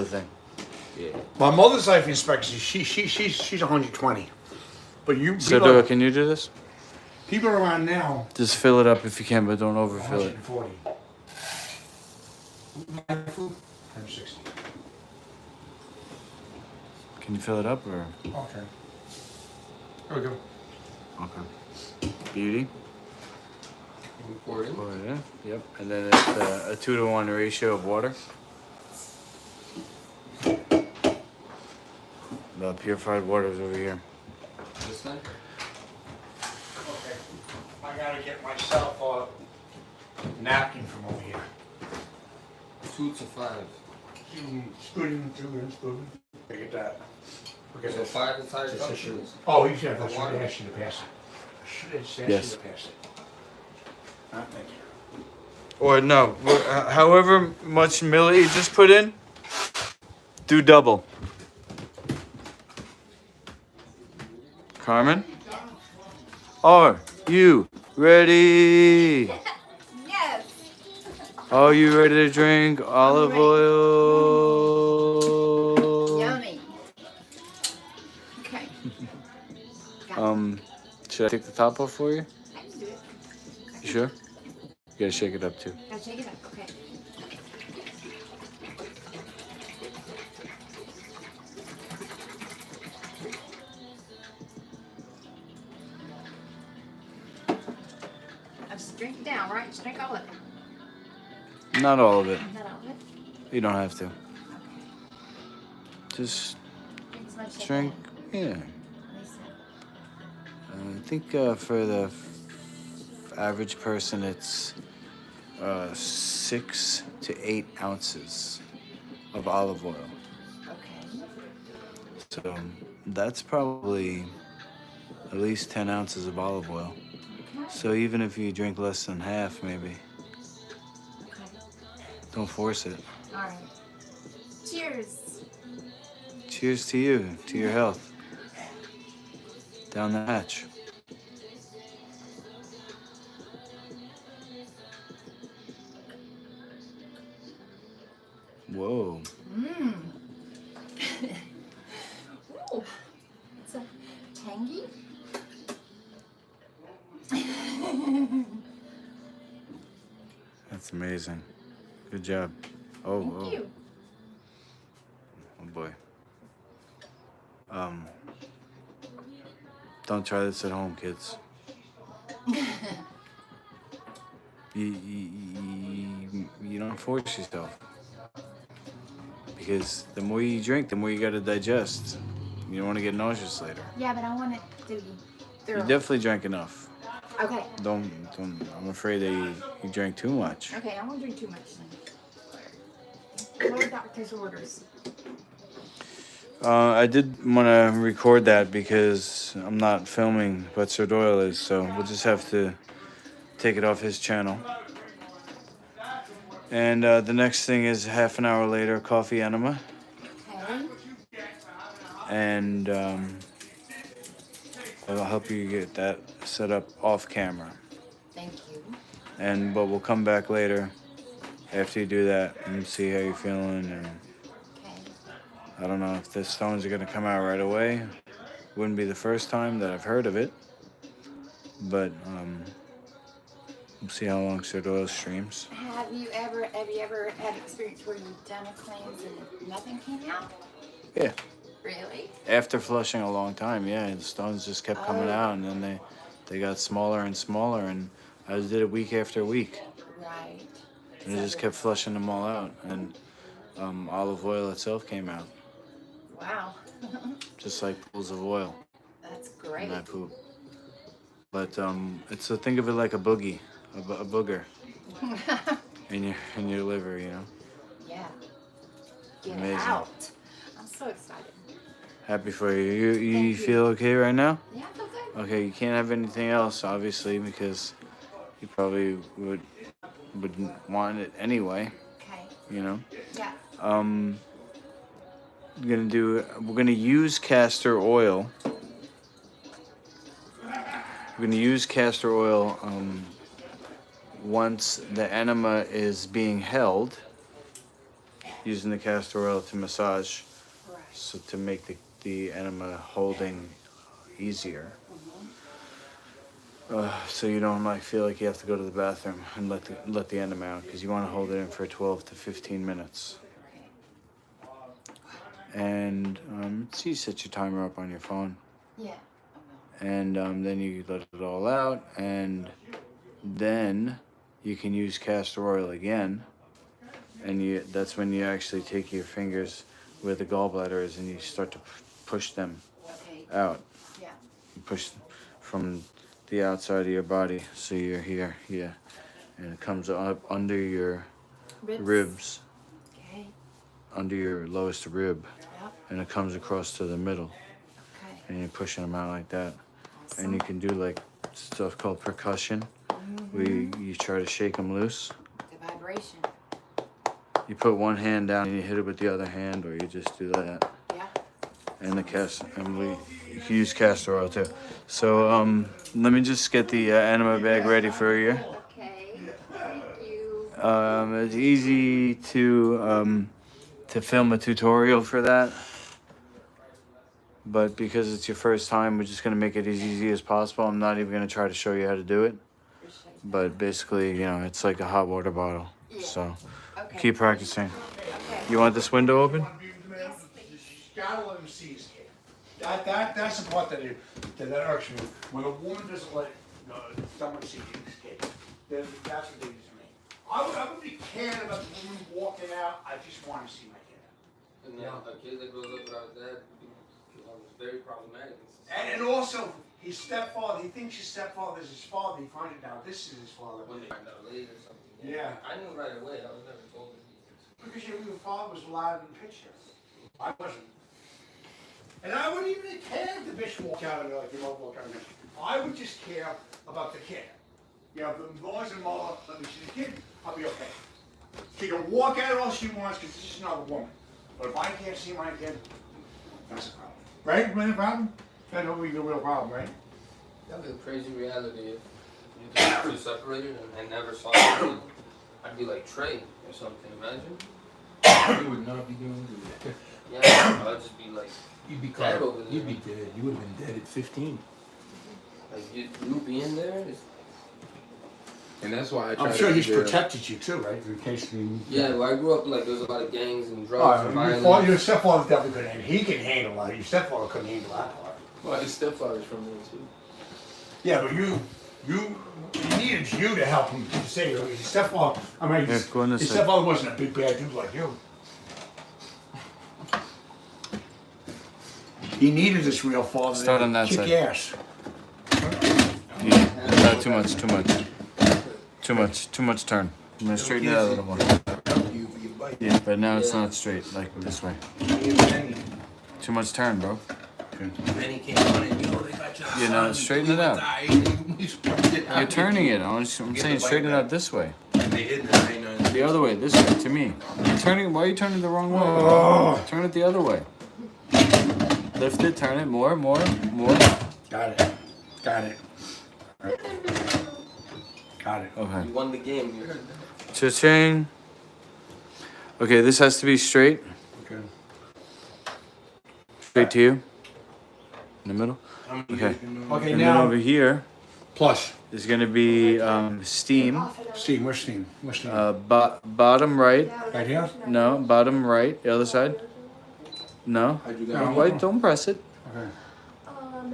thing. Yeah. My mother's life expectancy, she's 120. But you So, people, Doyle, can you do this? people around now, Just fill it up if you can, but don't overfill it. 140. Live food, 160. Can you fill it up or? Okay. There we go. Okay. Beauty. Important. Pour it in. Yep. And then it's a 2-to-1 ratio of water. The purified water is over here. This thing? Okay. I gotta get myself a napkin from over here. 2 to 5. Spoon, 2 and spoon. Look at that. Look at So this. 5 is higher Just a functions. Oh, you should have. I should Water. have asked you to pass it. I should have asked Yes. you to pass it. Thank you. Or no, however much milli you just put in, do double. Carmen? Are you ready? Yes. Are you ready to drink olive ready. oil? Yummy. Okay. Should I take the top off for you? I can do it. You sure? You gotta shake it up too. Gotta shake it up. Okay. I'll just drink it down, right? Just drink all of it. Not all of it. Not all of it. You don't have to. Okay. Just Drink as much as you drink. can. Yeah. Lisa. I think for the average person, it's 6 to 8 ounces of olive oil. Okay. So that's probably at least 10 ounces of olive oil. So even if you drink less than half, maybe, Okay. don't force it. All right. Cheers. Cheers to you, to your health. Down the hatch. Whoa. Mmm. Ooh. It's a tangy. That's amazing. Good job. Oh, Thank oh. you. Oh boy. Don't try this at home, kids. You don't force yourself. Because the more you drink, the more you gotta digest. You don't want to get nauseous later. Yeah, but I want it to be You thorough. definitely drank enough. Okay. Don't. I'm afraid that you drank too much. Okay, I won't drink too much then. What are doctor's orders? I did want to record that because I'm not filming, but Sir Doyle is, so we'll just have to take it off his channel. And the next thing is half an hour later, coffee enema. Okay. And I'll help you get that set up off camera. Thank you. But we'll come back later after you do that and see how you're feeling. And Okay. I don't know if the stones are gonna come out right away. Wouldn't be the first time that I've heard of it, but we'll see how long Sir Doyle streams. Have you ever had an experience where you've done a cleanse and nothing came out? Yeah. Really? After flushing a long time, yeah, the stones just kept coming Oh. out, and then they got smaller and smaller, and I just did it week after week, Right. and it just kept flushing them all out, and olive oil itself came out, Wow. just like pools of oil That's in great. that poop. But it's think of it like a boogie, a booger in your liver, you know. Yeah. Get Amazing. it out. I'm so excited. Happy for you. You Thank you. feel okay right now? Yeah, I feel good. Okay, you can't have anything else, obviously, because you probably would want it anyway. Okay. You know. Yeah. we're gonna use castor oil. We're gonna use castor oil once the enema is being held, using the castor oil to massage, so to make the enema holding easier. So you don't like feel like you have to go to the bathroom and let the enema out, because you want to hold it in for 12 to 15 minutes. And so you set your timer up on your phone. Yeah. And then you let it all out, and then you can use castor oil again. And that's when you actually take your fingers where the gallbladder is and you start to push them out. Yeah. You push from the outside of your body, so you're here, and it comes up under your ribs, Okay. under your lowest rib, Yep. and it comes across to the middle, Okay. and you're pushing them out like that. Awesome. And you can do like stuff called percussion, where you try to shake them loose. The vibration. You put one hand down and you hit it with the other hand, or you just do that. Yeah. And you can use castor oil too. So let me just get the enema bag ready for you. Okay. Thank you. It's easy to film a tutorial for that, but because it's your first time, we're just gonna make it as easy as possible. I'm not even gonna try to show you how to do it, but basically, it's like a hot water bottle. So Okay. keep practicing. Okay. You want this window open? Gotta let him see his kid. That's the part that irks me. When a woman doesn't let someone see his kid, then that's what they do to me. I would be caring about the woman walking out. I just want to see my kid. And then a kid that grows up without dad is very problematic. And also, his stepfather, he thinks his stepfather is his father. He finds out this is his father. When they find out later or something. Yeah. I knew right away. I was never told that. Because your father was allowed in the picture. I wasn't. And I wouldn't even care if the bitch walked out of me like your mother walked out of me. I would just care about the kid. As long as the mother let me see the kid, I'll be okay. She can walk out all she wants because she's just another woman. But if I can't see my kid, that's a problem. Right? Isn't that a problem? That would be the real problem, right? That'd be a crazy reality if you separated and never saw it. I'd be like Trey or something, imagine. You would not be doing good. Yeah, I'd just be like, You'd be dead over there. You'd be dead. You would have been dead at 15. Like you being there is... And that's why I try I'm sure to he's be there. protected you too, right? In case you... Yeah, well, I grew up like there was a lot of gangs and drugs and Your violence. stepfather definitely couldn't handle it. He can handle it. Your stepfather couldn't handle that part. Well, his stepfather's from there too. Yeah, but he needed you to help him to say his stepfather. I mean, Yeah, go on this his side. stepfather wasn't a big bad dude like you. He needed this real father. Start on that kick side. ass. Yeah, too much turn. I'm gonna straighten it out a little more. You for your bite. Yeah, but now it's not straight, like this way. Too much turn, bro. Then he came on and they got your You know, son, straighten he it was out. dying. You're turning it. I'm saying straighten it out this way. They hit the ain't nothing. The other way, this way, to me. You're turning. Why are you turning the wrong way? Oh. Turn it the other way. Lift it, turn it more. Got it. Got it. Okay. You won the game. You heard that. Cha-ching. Okay, this has to be straight. Okay. Straight to you. In the middle. Okay. Okay, And then now over here plus is going to be steam. steam. Where's steam? Where's steam? Bottom right. Right here. No, bottom right. The other side. No. How'd you No. go? Wait, don't press it. Okay.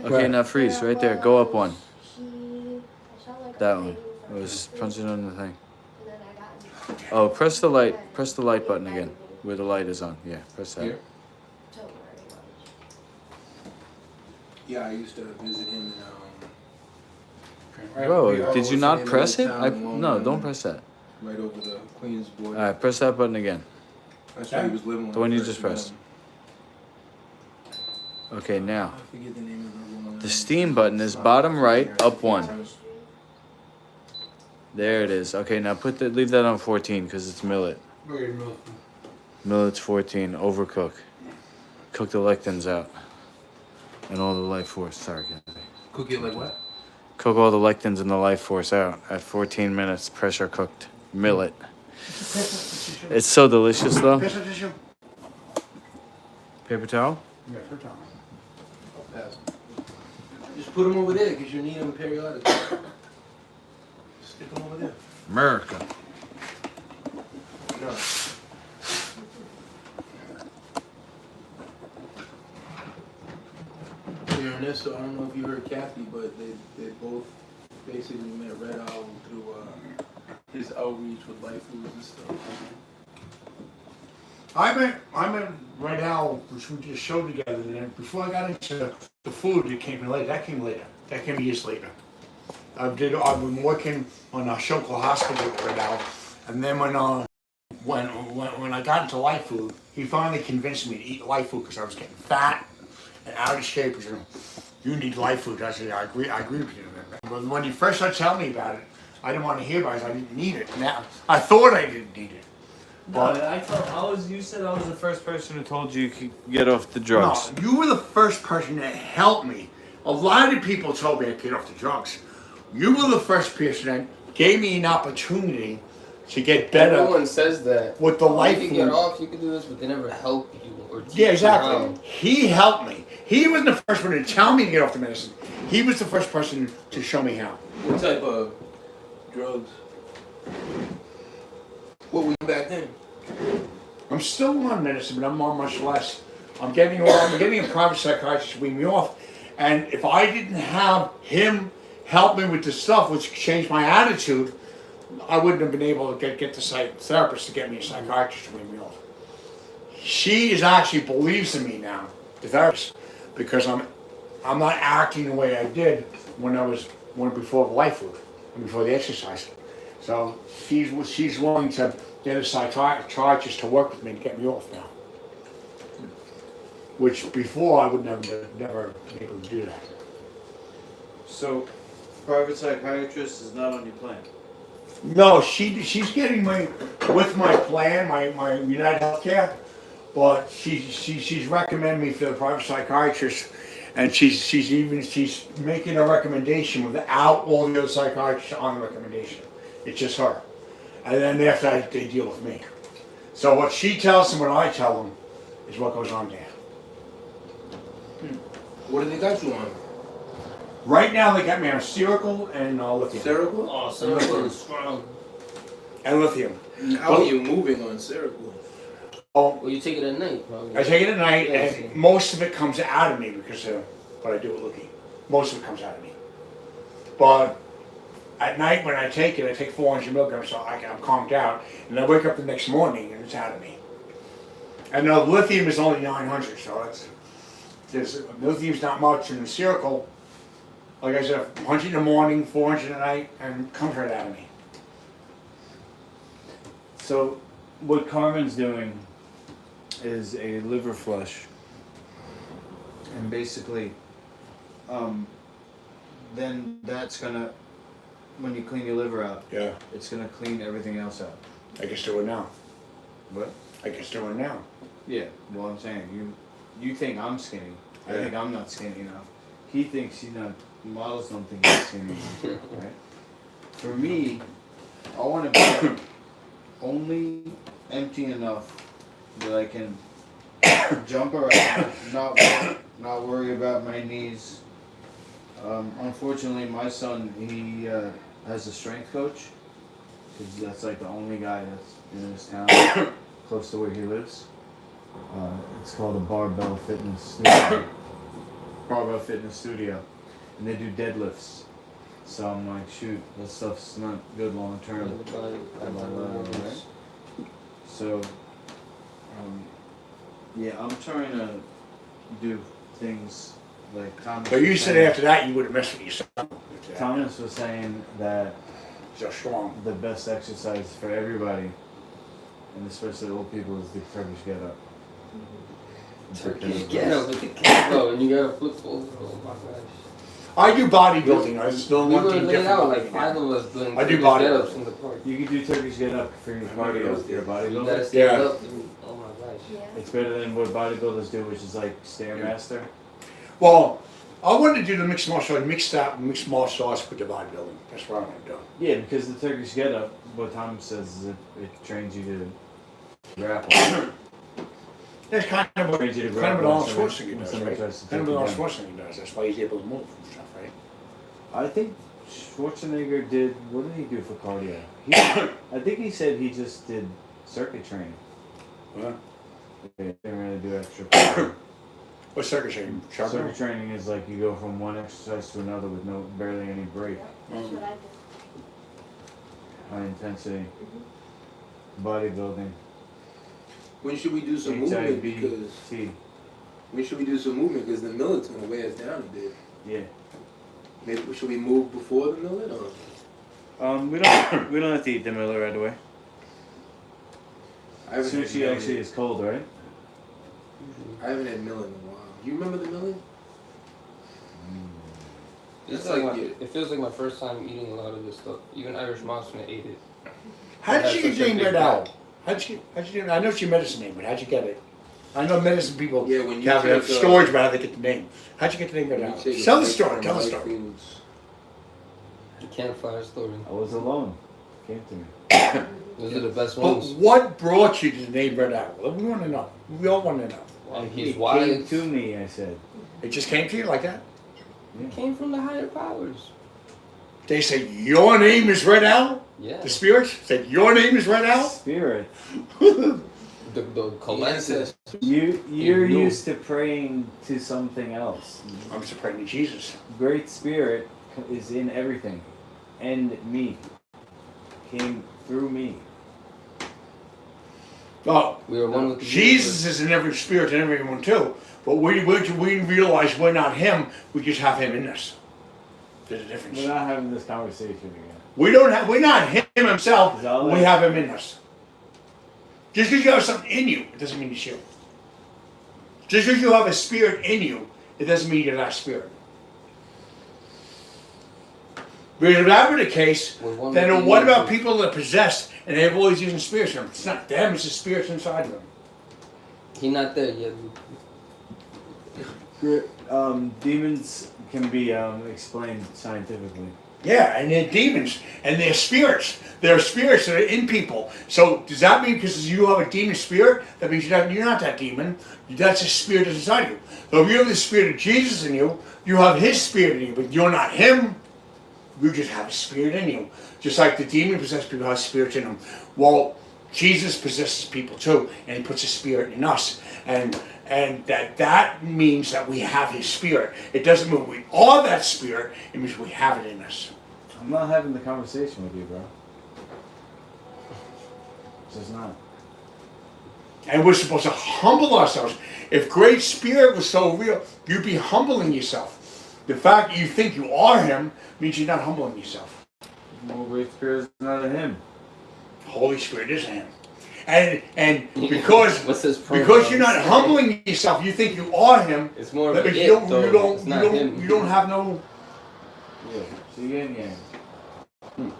Okay, now freeze right there. Go up one. That That one. It was punching on the thing. Oh, press the light. Press the light button again. Where the light is on. Yeah, press that. Here? Yeah, I used to visit him in Bro, did you not What's the name press of it? the town? No, don't press that. right over the Queens border. Alright, press that button again. That's where he was living. The one you just pressed. Okay, now. I forget the name of the one. The steam button is bottom right, up one. There it is. Okay, now leave that on 14 because it's millet. Millet's 14, overcook. cook the lectins out and all the life force. Sorry, Cathey. Cook it like what? Cook all the lectins and the life force out at 14 minutes, pressure cooked millet. It's so delicious though. Pass tissue. Paper towel? Yeah, for time. Pass. Just put them over there because you need them periodically. Stick them over there. America. No. Yeah, Ernesto, I don't know if you heard Cathey, but they both basically met Red Owl through his outreach with life foods and stuff. I met Red Owl, which we just showed together. And then before I got into the food, it came later. That came later. That came years later. I've been working on a show called Hospital with Red Owl, and then when I got into life food, he finally convinced me to eat life food because I was getting fat and out of shape. He said, "You need life food." I said, "I agree with you." But when he first started telling me about it, I didn't want to hear about it. I didn't need it. Now I thought I didn't need it. No, you said I was the first person who told you could get off the drugs. No, you were the first person that helped me. A lot of people told me I could get off the drugs. You were the first person that gave me an opportunity to get better. Everyone says that. With the life you can food. get off, you can do this, but they never help you or teach Yeah, exactly. you how. He helped me. He wasn't the first one to tell me to get off the medicine. He was the first person to show me how. What type of drugs? What were you back then? I'm still on medicine, but I'm on much less. I'm getting a private psychiatrist to wean me off. And if I didn't have him help me with this stuff, which changed my attitude, I wouldn't have been able to get the therapist to get me a psychiatrist to wean me off. She actually believes in me now, the therapist, because I'm not acting the way I did when before the life food and before the exercise. So she's willing to get a psychiatrist to work with me to get me off now. Which before I would never been able to do that. So, private psychiatrist is not on your plan? No, she's getting me with my plan, my United Healthcare, but she's recommending me for the private psychiatrist, and she's making a recommendation without all the other psychiatrists on the recommendation. It's just her, and then after that they deal with me. So what she tells them, what I tell them, is what goes on there. What do they got you on? Right now they got me on Seroquel and lithium. Seroquel? Oh, Seroquel is strong. And lithium. How are you moving on Seroquel? Oh, Well, you take it at night, probably. I take it at night, Yes. and most of it comes out of me because of what I do with lithium. Most of it comes out of me. But at night when I take it, I take 400 milligrams, so I'm calmed out, and I wake up the next morning and it's out of me. And the lithium is only 900, so lithium's not much, and the Seroquel, like I said, 100 in the morning, 400 at night, and comes right out of me. So, what Carmen's doing is a liver flush. And basically, then that's gonna, when you clean your liver out, Yeah, it's gonna clean everything else out. I can do it now. What? I can do it now. Yeah, well I'm saying, you think I'm skinny. I Yeah. think I'm not skinny enough. He thinks, models don't think he's skinny enough, right? For me, I wanna be only empty enough that I can jump around, not worry about my knees. Unfortunately, my son, he has a strength coach, because that's like the only guy that's in this town, close to where he lives. It's called a Barbell Fitness Studio, and they do deadlifts. So I'm like, shoot, that stuff's not good long term. Right? So, yeah, I'm trying to do things like Thomas. But you was said saying- after that you would have messed with yourself. Thomas was saying that So strong. the best exercise for everybody, and especially old people, is the Turkish get up. Turkish get up with the kettlebell, and you gotta flip over. Oh my gosh. I do bodybuilding. I just don't We want were to be laying out different. like 5 of us doing I do Turkish bodybuilding. get-ups in the park. You can do Turkish get up for your cardio, your You gotta bodybuilding. stand Yeah. up. And, oh my gosh. Yeah. It's better than what bodybuilders do, which is like Stairmaster. Well, I wanted to do the mixed martial arts, mixed martial arts with the bodybuilding. That's what I want to do. Yeah, because the Turkish get-up, what Tom says is it trains you to grapple. That's kind of what Trains you to Arnold grapple. Schwarzenegger does, right? Kind of what Arnold Schwarzenegger does. That's why he's able to move and stuff, right? I think Schwarzenegger did, what did he do for cardio? I think he said he just did circuit training. What? He didn't really do extra cardio. What's circuit training? Circuit training is like you go from one exercise to another with barely any break. That's what I did. High intensity. Bodybuilding. When should we do some movement? Because T. when should we do some movement? Because the millet's gonna weigh us down a bit. Yeah. Maybe should we move before the millet or? We don't have to eat the millet right away. I haven't had Sushi millet. actually is cold, right? I haven't had millet in a while. You remember the millet? It's like it feels like my first time eating a lot of this stuff. Even Irish moss when I ate it. How did you get your name Red Owl? How'd you I know it's your medicine name, but how'd you get it? I know medicine people Yeah, when you have take, storage about how they get the name. How'd you get the name Red Owl? Tell the story, tell the story. The campfire story. I was alone. Came to me. Those are the best But ones. what brought you to the name Red Owl? We want to know. We all want to know. Well, It he's came wise. to me, I said. It just came to you like that? It came from the higher powers. They say, your name is Red Owl? Yeah. The spirits said, your name is Red Owl? Spirit. The collective. You're used to praying to something else. I'm just praying to Jesus. Great Spirit is in everything. And me. Came through me. Well, We are one with the Jesus is in every spirit and everyone too. But we realize we're not him, we just have him in us. There's a difference. We're not having this conversation again. We're not him himself, Is that we right? have him in us. Just because you have something in you, it doesn't mean it's you. Just because you have a spirit in you, it doesn't mean you're that spirit. Because if that were the case, We're one then with the what about universe. people that are possessed and they have all these using spirits in them? It's not them, it's the spirits inside of them. He's not there yet. Demons can be explained scientifically. Yeah, and they're demons, and they're spirits. They're spirits that are in people. So does that mean because you have a demon spirit, that means you're not that demon? That's a spirit that's inside you. So if you have the spirit of Jesus in you, you have his spirit in you, but you're not him. You just have a spirit in you. Just like the demon-possessed people have spirits in them. Well, Jesus possesses people too, and he puts a spirit in us. And that means that we have his spirit. It doesn't mean we are that spirit, it means we have it in us. I'm not having the conversation with you, bro. Just not. And we're supposed to humble ourselves. If great spirit was so real, you'd be humbling yourself. The fact that you think you are him means you're not humbling yourself. More Great Spirit is not in him. Holy Spirit is him. And because What's his because you're not humbling yourself, you think you are him. It's more of That a means it, you don't have no Yeah. So yin yang.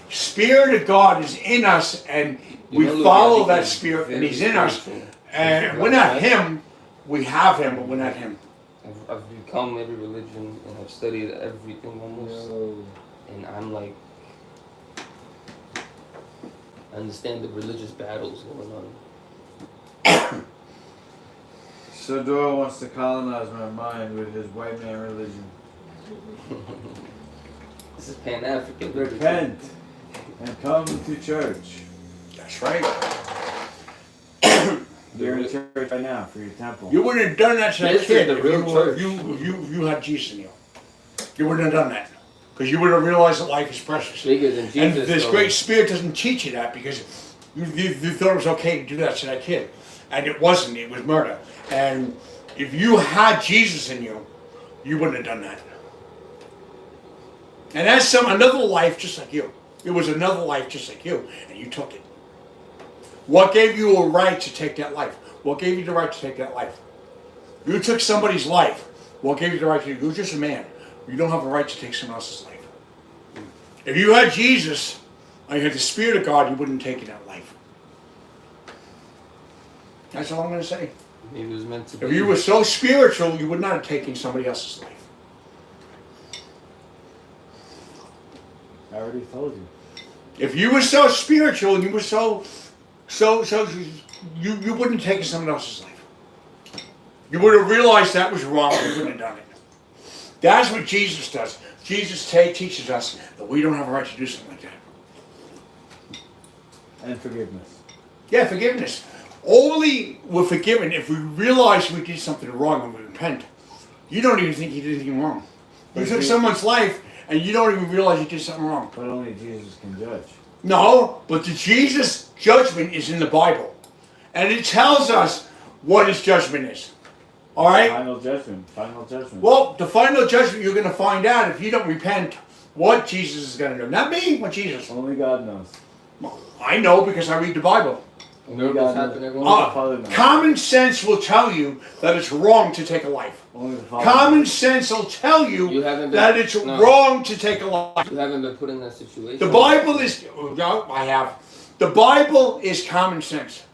Spirit of God is in us, and we follow that spirit, and he's in us. And we're not him. We have him, but we're not him. I've become every religion and I've studied everything almost. And I'm like, I understand the religious battles going on. So Doyle wants to colonize my mind with his white man religion. This is Pan-African. Repent and come to church. That's right. You're in church right now for your temple. You wouldn't have done that to that This is kid the if real church. you had Jesus in you. You wouldn't have done that. Because you would have realized that life is precious. Bigger than Jesus. And this though. great spirit doesn't teach you that because you thought it was okay to do that to that kid. And it wasn't, it was murder. And if you had Jesus in you, you wouldn't have done that. And that's another life just like you. It was another life just like you, and you took it. What gave you a right to take that life? What gave you the right to take that life? You took somebody's life. What gave you the right to? You're just a man. You don't have a right to take someone else's life. If you had Jesus, and you had the Spirit of God, you wouldn't take that life. That's all I'm going to say. Maybe it was meant to be. If you were so spiritual, you would not have taken somebody else's life. I already told you. If you were so spiritual and you were so you wouldn't have taken someone else's life. You would have realized that was wrong. You wouldn't have done it. That's what Jesus does. Jesus teaches us that we don't have a right to do something like that. And forgiveness. Yeah, forgiveness. Only we're forgiven if we realize we did something wrong and we repent. You don't even think you did anything wrong. You took someone's life and you don't even realize you did something wrong. But only Jesus can judge. No, but the Jesus judgment is in the Bible. And it tells us what his judgment is. All right? Final judgment. Final judgment. Well, the final judgment you're going to find out if you don't repent what Jesus is going to do. Not me, but Jesus. Only God knows. I know because I read the Bible. Miracles happen every Only the Father knows. Common sense will tell you that it's wrong to take a life. Only the Father Common knows. sense will tell you, You haven't been, that it's no. wrong to take a life. You haven't been put in that situation. The Bible is, no, I have. The Bible is common sense.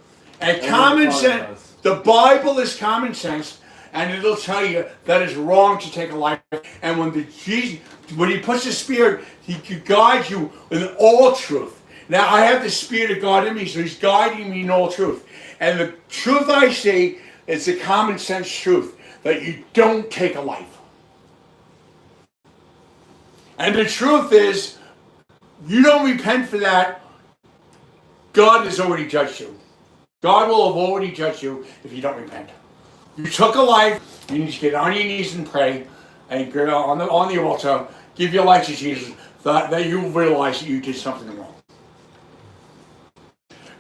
And Only common the Father sense, knows. the Bible is common sense, and it'll tell you that it's wrong to take a life. And when he puts the Spirit, he can guide you in all truth. Now I have the Spirit of God in me, so he's guiding me in all truth. And the truth I say is the common sense truth, that you don't take a life. And the truth is, you don't repent for that, God has already judged you. God will have already judged you if you don't repent. You took a life, you need to get on your knees and pray, and go on the altar, give your life to Jesus, that you realize that you did something wrong.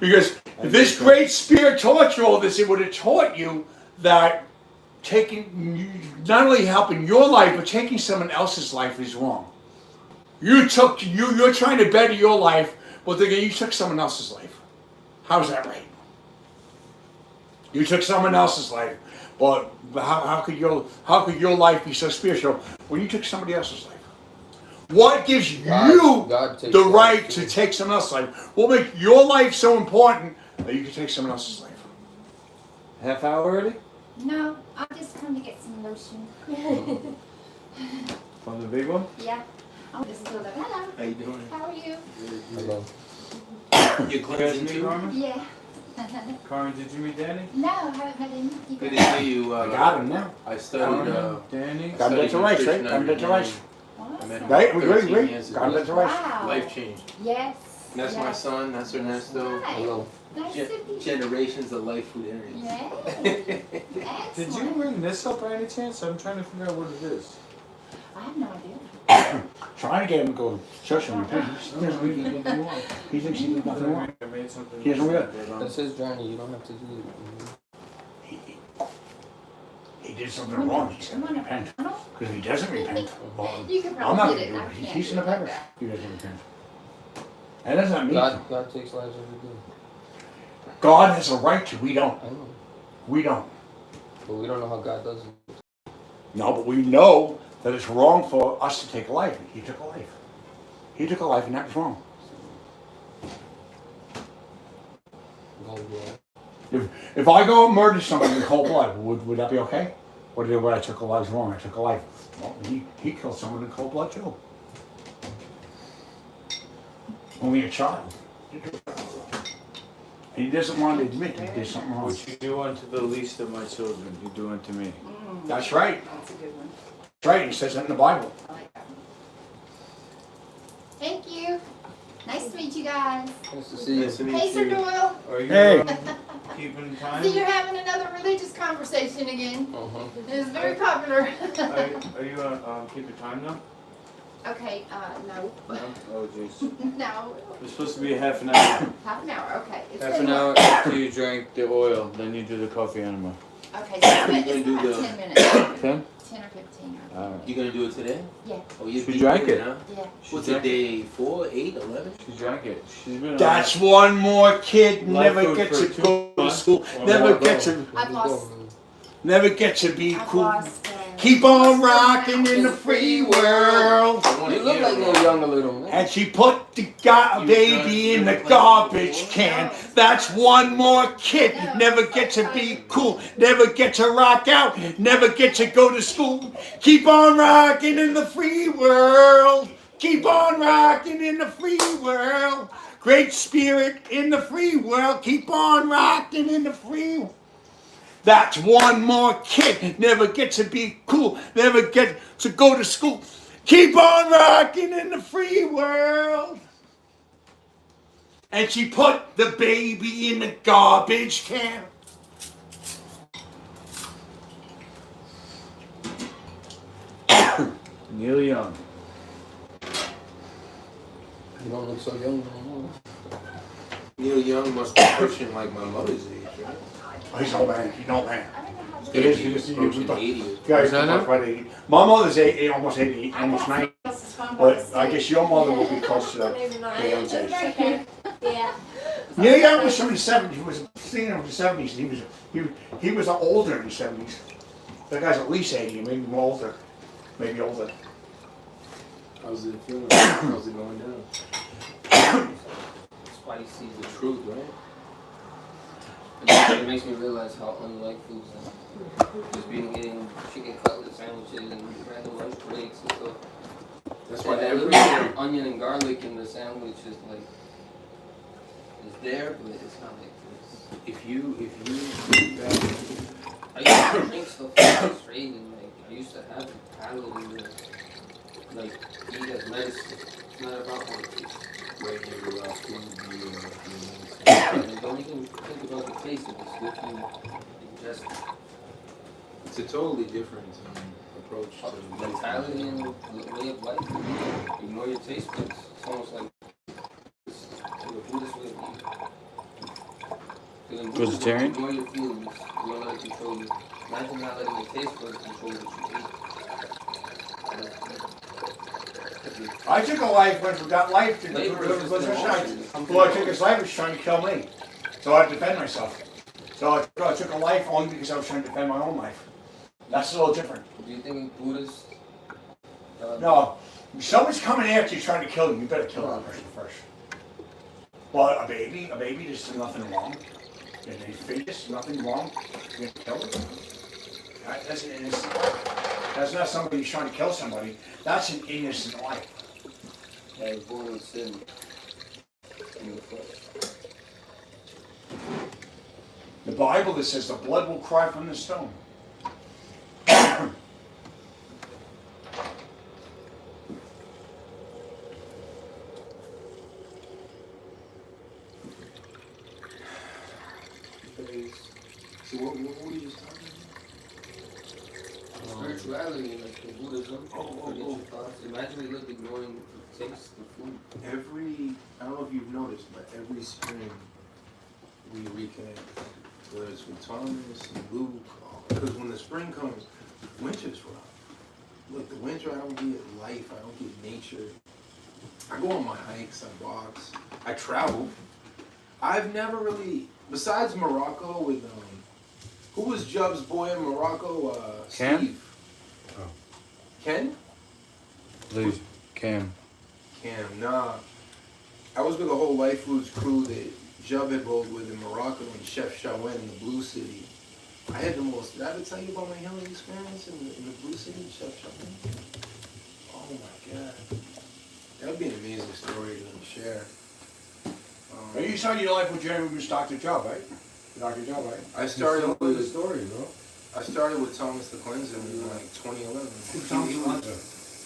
Because if this great Spirit taught you all this, it would have taught you that not only helping your life, but taking someone else's life is wrong. You're trying to better your life, but you took someone else's life. How's that right? You took someone else's life, but how could your life be so spiritual when you took somebody else's life? What gives you the right to take someone else's life? What makes your life so important that you can take someone else's life? Half hour already? No, I'm just coming to get some lotion. From the big one? Yeah. I'm just still there. Hello. How you doing? How are you? Hello. You You're guys cleansing meet too? Carmen? Yeah. Carmen, did you meet Danny? No, I haven't had any. Good to see you. I got him now. I studied. Danny? Got him at the race, right? Got him at the race. I met him Right? We 13 agree. years Got him at the ago. race. Wow. Life changed. Yes. That's my yes. son. That's Ernesto. Nice. Hello. Nice to meet you. Generations of life food areas. Yeah. Did you Excellent. bring this up by any chance? I'm trying to figure out what it is. I have no idea. Trying to get him to go to church and repent. He doesn't read anything wrong. He thinks he did nothing wrong. I made something. He doesn't read That's his journey. You don't have to do it. He did something wrong. He's going to repent. Because if he doesn't repent, well, You could I'm not probably going to get do it. I it. can't He's do going to it perish. like that. He doesn't repent. And that's not me. God takes lives every day. God has a right to. We don't. I know. We don't. But we don't know how God does it. No, but we know that it's wrong for us to take a life. He took a life. He took a life, and that was wrong. God will be all right. If I go and murder somebody in cold blood, would that be okay? Or did what I took a life wrong? I took a life. Well, he killed someone in cold blood too. Only a child. He doesn't want to admit that he did something wrong. What you do unto the least of my children, you do unto me. That's right. That's a good one. That's right. He says that in the Bible. I like that one. Thank you. Nice to meet you guys. Nice to see you. Nice to meet Hey, Sir you. Doyle. Are you Hey. keeping So time? you're having another religious conversation again. Uh-huh. It's very popular. Are you keeping time now? Okay, no. No? Oh jeez. No. It's supposed to be a half an hour. Half an hour, okay. It's Half been an hour after you drank the oil, then you do the coffee enema. Okay, so You're gonna it's do about the- 10 minutes. 10? 10 or 15. Alright. You gonna do it today? Yeah. Oh, you She drank it. Huh? Yeah. What's it, day 4, 8, 11? She drank it. She's been That's one more kid Life never food gets for to 2 go to months school. or Never more gets ago. to I've lost, never get to be I've cool. lost Keep on rocking in the free world. You look like Neil Young a little, man. And she put the baby in the garbage can. That's one more kid. Never get to be cool. Never get to rock out. Never get to go to school. Keep on rocking in the free world. Keep on rocking in the free world. Great spirit in the free world. Keep on rocking in the free world. That's one more kid. Never get to be cool. Never get to go to school. Keep on rocking in the free world. And she put the baby in the garbage can. Neil Young. You don't look so young anymore. Neil Young must be pushing like my mother's age, right? Oh, he's old man. He's an old man. It is. He's approaching 80. Guys, about 80. My mother's almost 80, almost 90. But I guess your mother will be close to that. Okay. Yeah. Neil Young was from the 70s. He was singing in the 70s. He was older in the 70s. That guy's at least 80, maybe more older. Maybe older. How's it feeling? How's it going down? Spicy is the truth, right? It makes me realize how unlike foods are. Just being eating chicken cutlet sandwiches and random lunch breaks and stuff. That's And why that every little onion and garlic in the sandwich is like, it's there, but it's not like this. if you I used to drink stuff like straight and like, I used to have a palate in the, like, eat as medicine. It's not about how it tastes. right here about food, And don't even think about the taste of this if you ingest it. it's a totally different approach to Mentality and way of life. Ignore your taste buds. It's almost like the Buddhist way of eating. 'Cause in Buddhism, Vegetarian? ignore your feelings. You don't let it control you. Imagine not letting your taste buds control what you eat. I took a life when that life. Who I took his life was trying to kill me. So I had to defend myself. So I took a life only because I was trying to defend my own life. That's a little different. Do you think Buddhists? No, if someone's coming after you trying to kill you, you better kill that person first. Well, a baby, there's nothing wrong. And a fetus, nothing wrong. You're gonna kill it? That's an innocent life. That's not somebody who's trying to kill somebody. That's an innocent life. I was born with sin in the flesh. The Bible that says the blood will cry from the stone. So what were you just talking about? Spirituality, like in Buddhism. Your thoughts. Imagine we lived ignoring the taste of food. I don't know if you've noticed, but every spring we reconnect. Whether it's with Thomas and Luke, because when the spring comes, winter's rough. Look, the winter I don't get life, I don't get nature. I go on my hikes, I box, I travel. I've never really, besides Morocco with, who was Jub's boy in Morocco? Ken? Steve. Oh. Ken? Please, Cam. Cam, nah. I was with a whole Life Foods crew that Jub had rolled with in Morocco and Chef Shawen in the Blue City. I had the most, did I ever tell you about my healing experience in the Blue City, Chef Shawen? Oh my God. That would be an amazing story to share. You started your life with Jeremy was Dr. Joe, right? Dr. Joe, right? I started with the story, bro. I started with Thomas the Cleanser in like 2011. Who's Thomas the Cleanser?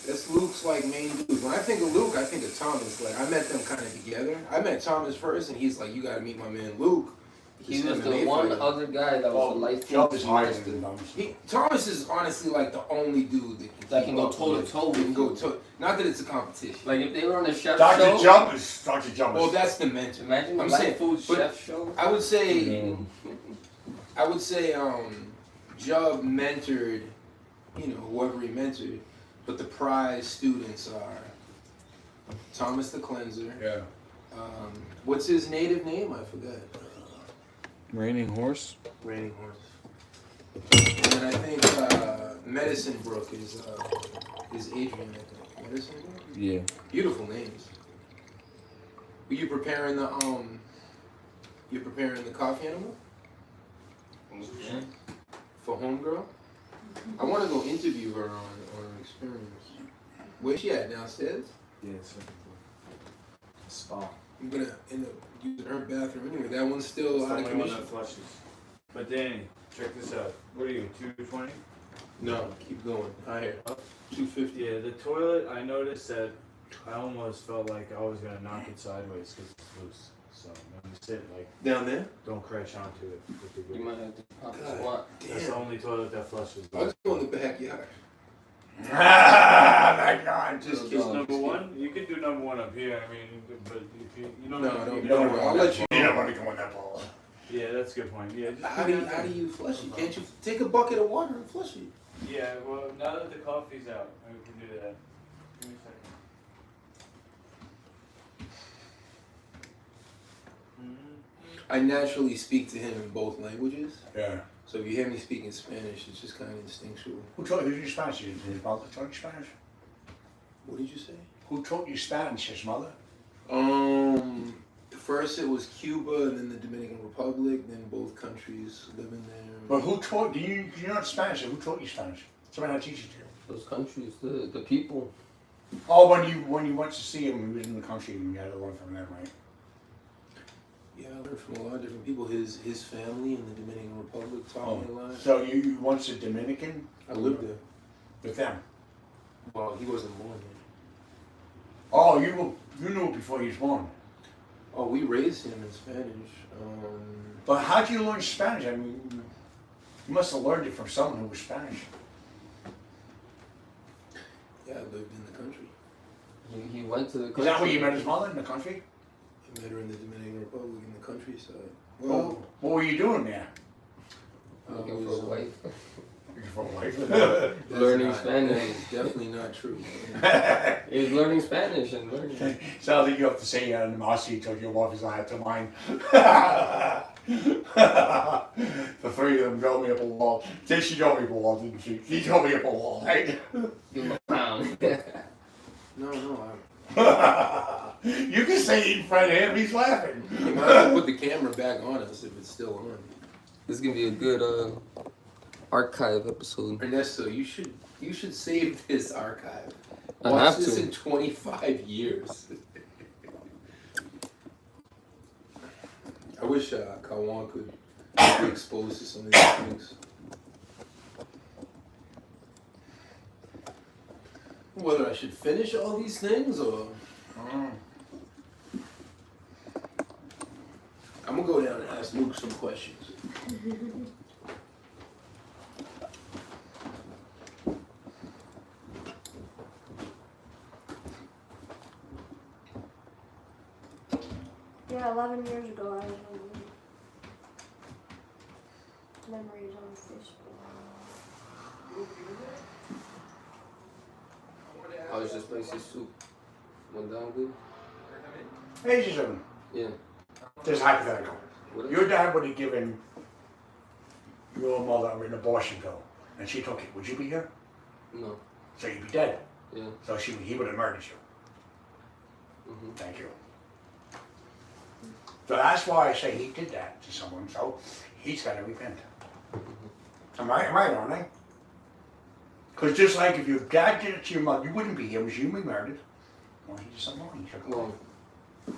That's Luke's like main dude. When I think of Luke, I think of Thomas. Like I met them kind of together. I met Thomas first, and he's like, "You got to meet my man Luke." He was the one other guy that was a life Joe is higher master. than Thomas. Thomas is honestly like the only dude that Can go toe to toe. Can go toe. Not that it's a competition. Like if they were on a chef Dr. show. Jump is Dr. Jump. Well, that's the mentor. Imagine I'm life saying, food but chef show. I would say, Jub mentored, whoever he mentored, but the prize students are Thomas the Cleanser. Yeah. What's his native name? I forgot. Raining Horse. Raining Horse. And then I think Medicine Brook is Adrian, I think. Medicine Brook? Yeah. Beautiful names. Were you preparing the coffee animal? Yeah. For homegirl? I want to go interview her on her experience. Where's she at, downstairs? Yeah, second floor. Spa. I'm gonna end up using her bathroom anyway. That one's still It's out the of only one commission. that flushes. But Danny, check this out. What are you, 220? No, keep going. Higher. 250. Yeah, the toilet, I noticed that I almost felt like I was going to knock it sideways because it's loose. So when you sit, like, Down there? don't crash onto it. with the You grip. might have to pop a God. squat. That's the only toilet that flushes. I'll just go in the backyard. Ah, my God. Just Just kidding. number one? You can do number one up here. I mean, but if you don't No, know. no, you no, don't I'll let you. You don't want to go in that ball. Yeah, that's a good point. Yeah, just How put do it you, down how there. do you flush it? Can't you take a bucket of water and flush it? Yeah, well, now that the coffee's out, we can do that. Give me a second. I naturally speak to him in both languages. Yeah. So if you hear me speaking Spanish, it's just kind of instinctual. Who taught you Spanish? His mother taught you Spanish? What did you say? Who taught you Spanish? His mother? First it was Cuba and then the Dominican Republic, then both countries living there. But who taught you? You're not Spanish. So who taught you Spanish? Somebody had to teach you to. Those countries, the people. Oh, when you went to see him, he was in the country, and you had to learn from them, right? Yeah, I learned from a lot of different people. His family in the Dominican Republic taught me a lot. So you once a Dominican? I lived there. With them? Well, he wasn't born there. Oh, you knew before he was born. Oh, we raised him in Spanish. But how'd you learn Spanish? I mean, you must have learned it from someone who was Spanish. Yeah, I lived in the country. He went to the country. Is that where you met his mother, in the country? I met her in the Dominican Republic in the countryside. Well, what were you doing there? Looking for was, a wife. Looking for a wife. Learning That Spanish. is definitely not true. He was learning Spanish and learning. Sounds like you have to say the Marcy told your wife is I have to mine. The three of them drove me up a wall. She drove me up a wall, didn't she? She drove me up a wall, right? Give him a pound. No, You can say it in front of him, he's laughing. you might have to put the camera back on us if it's still on. This is gonna be a good archive episode. Ernesto, you should save this archive. I Watch have this to. in 25 years. I wish Kawan could be exposed to some of these things. Whether I should finish all these things or I'm gonna go down and ask Luke some questions. Yeah, 11 years ago I was on Memories on Facebook. How is this spicy soup? Went down good? Hey, Jason. Yeah. This is hypothetical. What Your dad would have given your mother an abortion pill, and she took it. Would you be here? No. So you'd be dead. Yeah. So he would have murdered you. Mm-hmm. Thank you. So that's why I say he did that to someone, so he's got to repent. Am I right, aren't I? Because just like if your dad did it to your mother, you wouldn't be here, because you'd be murdered. Well, he did something wrong. He took it. Well,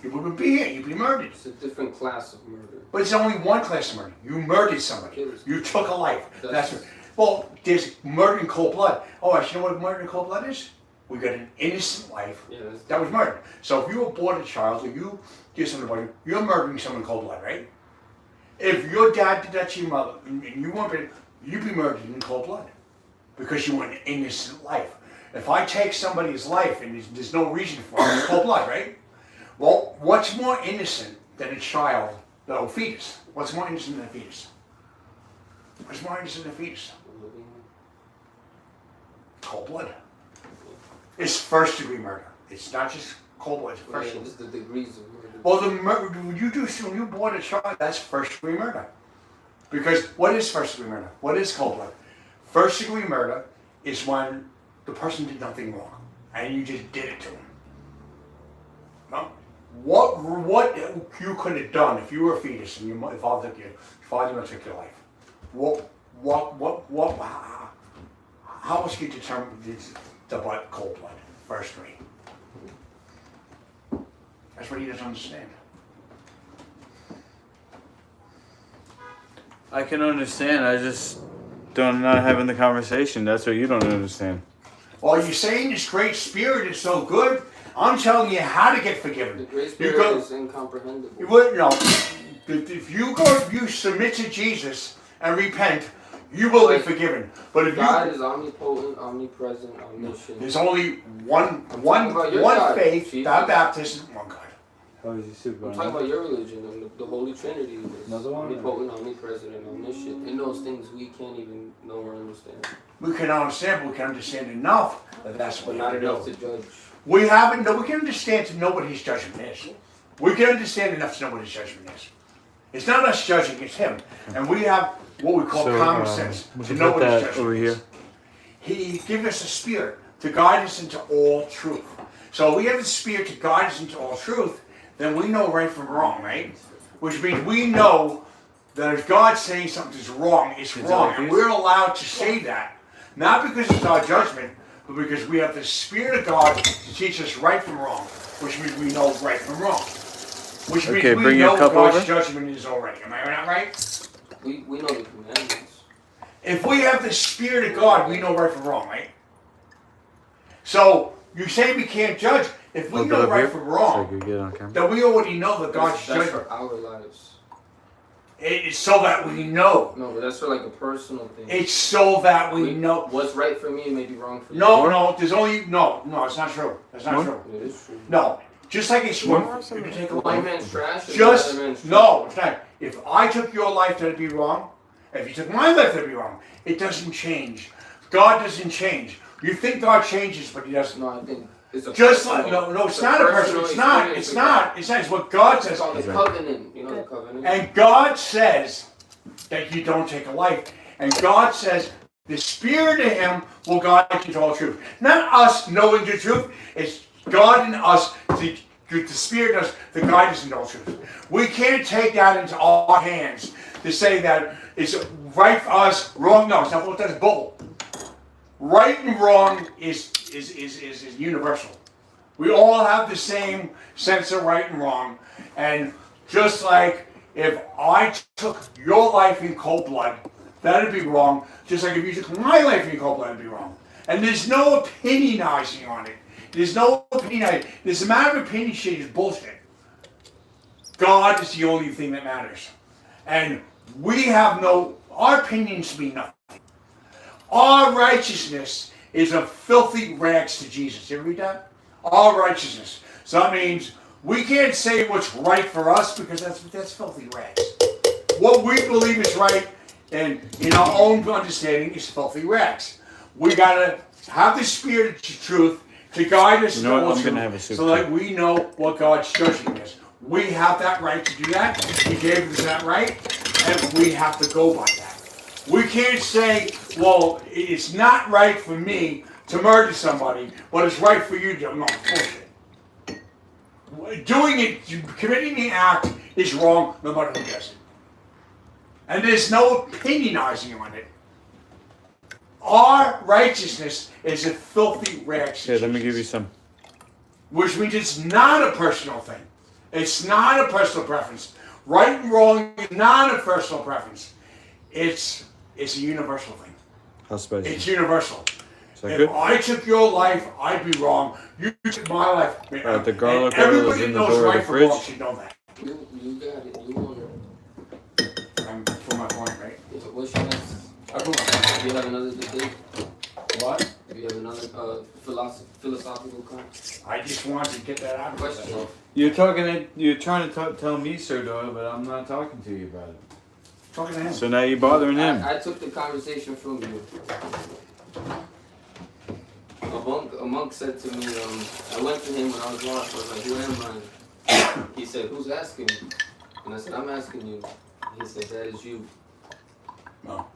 You wouldn't be here, you'd be murdered. it's a different class of murder. But it's only one class of murder. You murdered somebody. You took a life. That's what, well, there's murder in cold blood. Oh, you know what murder in cold blood is? We got an innocent life. Yeah, that's That was murder. So if you abort a child or you did something about it, you're murdering someone in cold blood, right? If your dad did that to your mother and you weren't, you'd be murdered in cold blood because you want an innocent life. If I take somebody's life and there's no reason for it, it's cold blood, right? Well, what's more innocent than a child, no, a fetus? What's more innocent than a fetus? What's more innocent than a fetus? living. Cold blood. It's first degree murder. It's not just cold blood, it's Well, first yeah, degree. this is the degrees of murder. Well, the murder, when you abort a child, that's first degree murder. Because what is first degree murder? What is cold blood? First degree murder is when the person did nothing wrong and you just did it to them. No? What you could have done if you were a fetus and your father took your life? How else could you determine the cold blood? First degree. That's what he doesn't understand. I can understand. I just don't not having the conversation. That's what you don't understand. Well, you're saying this great spirit is so good. I'm telling you how to get forgiven. The great spirit is incomprehensible. If you submit to Jesus and repent, you will be forgiven. But if God is omnipotent, omnipresent, omniscient. there's only one faith, that baptism, one God. How is he super? I'm talking about your religion and the Holy Trinity is omnipotent, omnipresent, and omniscient. In those things we can't even know or understand. We can understand, but we can understand enough that that's what But not we enough know. to judge. We can understand to know what his judgment is. We can understand enough to know what his judgment is. It's not us judging, it's him. And we have what we call common sense to know what his judgment is. He gives us a spirit to guide us into all truth. So we have the spirit to guide us into all truth, then we know right from wrong, right? Which means we know that if God's saying something is wrong, it's wrong. And we're allowed to say that. Not because it's our judgment, but because we have the Spirit of God to teach us right from wrong. Which means we know right from wrong. Which means we know God's judgment is already. Am I not right? We know the commandments. If we have the Spirit of God, we know right from wrong, right? So, you say we can't judge. If we know right from wrong, then we already know that God's judgment. That's for our lives. It's so that we know. No, but that's for like a personal thing. It's so that we know. What's right for me may be wrong for you. No, there's only, no, it's not true. That's not true. It is true. No, just like it's true. You can take a One life. man's trash and Just, another man's trash. no, it's not. If I took your life, that'd be wrong. If you took my life, that'd be wrong. It doesn't change. God doesn't change. You think God changes, but he doesn't. No, I think it's a Just personal, like, no, it's not a person. It's not. It's not. It's what God says. It's called the covenant. You know the covenant. And God says that you don't take a life. And God says the Spirit of Him will guide you to all truth. Not us knowing the truth. It's God in us, the Spirit does the guide us into all truth. We can't take that into our hands to say that it's right for us, wrong. No, it's not. That's bull. Right and wrong is universal. We all have the same sense of right and wrong. And just like if I took your life in cold blood, that'd be wrong. Just like if you took my life in cold blood, it'd be wrong. And there's no opinionizing on it. There's no opinion. This matter of opinion shit is bullshit. God is the only thing that matters. And we have our opinions mean nothing. Our righteousness is a filthy rags to Jesus. You ever read that? Our righteousness. So that means we can't say what's right for us because that's filthy rags. What we believe is right and in our own understanding is filthy rags. We gotta have the Spirit of truth to guide us into all truth so that we know what God's judging is. We have that right to do that. He gave us that right, and we have to go by that. We can't say, well, it's not right for me to murder somebody, but it's right for you to. No, bullshit. Doing it, committing the act is wrong no matter who does it. And there's no opinionizing on it. Our righteousness is a filthy rags. Here, let me give you some. Which means it's not a personal thing. It's not a personal preference. Right and wrong is not a personal preference. It's a universal thing. How spicy? It's universal. Is that if good? I took your life, I'd be wrong. You took my life. The garlic and oil is everybody in the knows door of right the from fridge. wrong should know that. You got it. You own it. I'm for my point, right? What's your next? I put my point. Do you have another debate? What? Do you have another philosophical comment? I just wanted to get that out of Question. myself. You're trying to tell me, Sir Doyle, but I'm not talking to you about it. Talking to him. So now you're bothering him. I took the conversation from you. A monk said to me, I went to him when I was lost. I was like, who am I? He said, who's asking? And I said, I'm asking you. He said, that is you. No.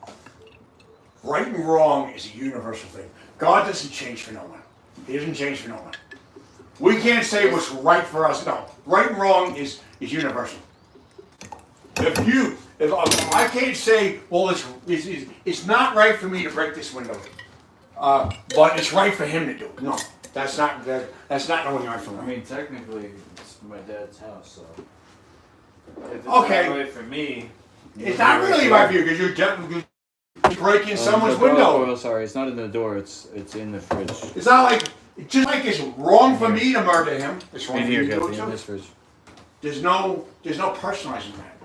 Right and wrong is a universal thing. God doesn't change for no one. He doesn't change for no one. We can't say what's right for us. No. Right and wrong is universal. If I can't say, well, it's not right for me to break this window, but it's right for him to do it. No, that's not knowing right from I wrong. mean, technically, it's my dad's house, so. If it's Okay. not right for me. It's not really right for you because you're breaking someone's window. Oh, sorry, it's not in the door. It's in the fridge. It's not like just like it's wrong for me to murder him. It's wrong In for here, you to do Cathey, it in too. this fridge. There's no personalizing that.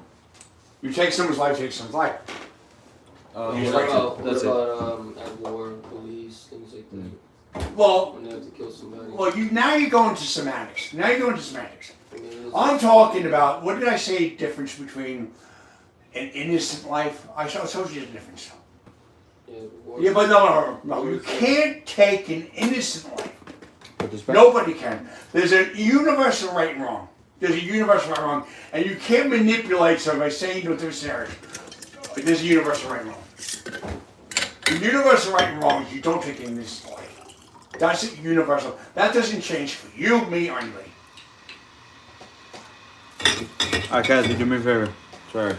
You take someone's life, take someone's life. He's What right. about, That's at war, police, things like that? Well, When they have to kill somebody. now you're going to semantics. Now you're going to semantics. I mean, it's- I'm talking about, what did I say difference between an innocent life? I told you the difference. yeah, war- Yeah, but no. You can't take an innocent life. Put this back. Nobody can. There's a universal right and wrong. There's a universal right and wrong. And you can't manipulate something by saying to a different scenario. There's a universal right and wrong. The universal right and wrong is you don't take an innocent life. That's universal. That doesn't change for you, me, or anybody. Alright, Cathey, do me a favor. Sorry.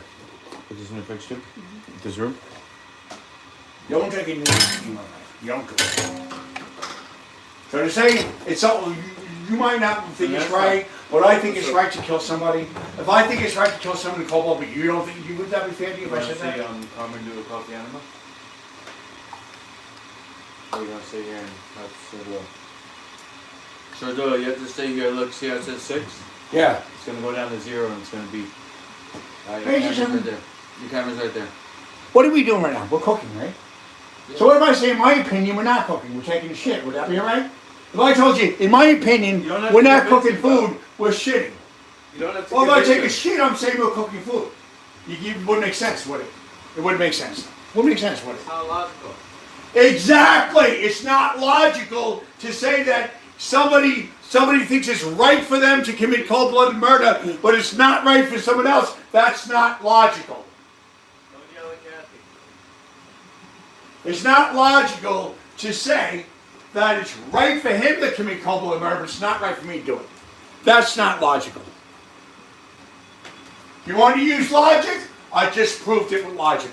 Put this in the fixture. This room. You don't take an innocent human life. You don't do it. So to say it's all, you might not think it's right, but I think it's right to kill somebody. If I think it's right to kill somebody in cold blood, but you don't think, would that be fair to you if I said that? Carmen do a coffee animal? Or are you gonna stay here and have Sir Doyle? Sir Doyle, you have to stay here. Look, see how it says 6? Yeah. It's gonna go down to 0 and it's gonna be. Your Hey, camera's just- right there. Your camera's right there. What are we doing right now? We're cooking, right? So what if I say, in my opinion, we're not cooking, we're taking shit? Would that be alright? If I told you, in my opinion, You don't have we're to not convince cooking me, bro. food, we're shitting. You don't have to. Well, if I convince take a me. shit, I'm saying we're cooking food. It wouldn't make sense, would it? It wouldn't make sense. Wouldn't make sense, would it? It's not logical. Exactly! It's not logical to say that somebody thinks it's right for them to commit cold-blooded murder, but it's not right for someone else. That's not logical. Don't yell at Cathey. It's not logical to say that it's right for him to commit cold-blooded murder, but it's not right for me to do it. That's not logical. You want to use logic? I just proved it with logic.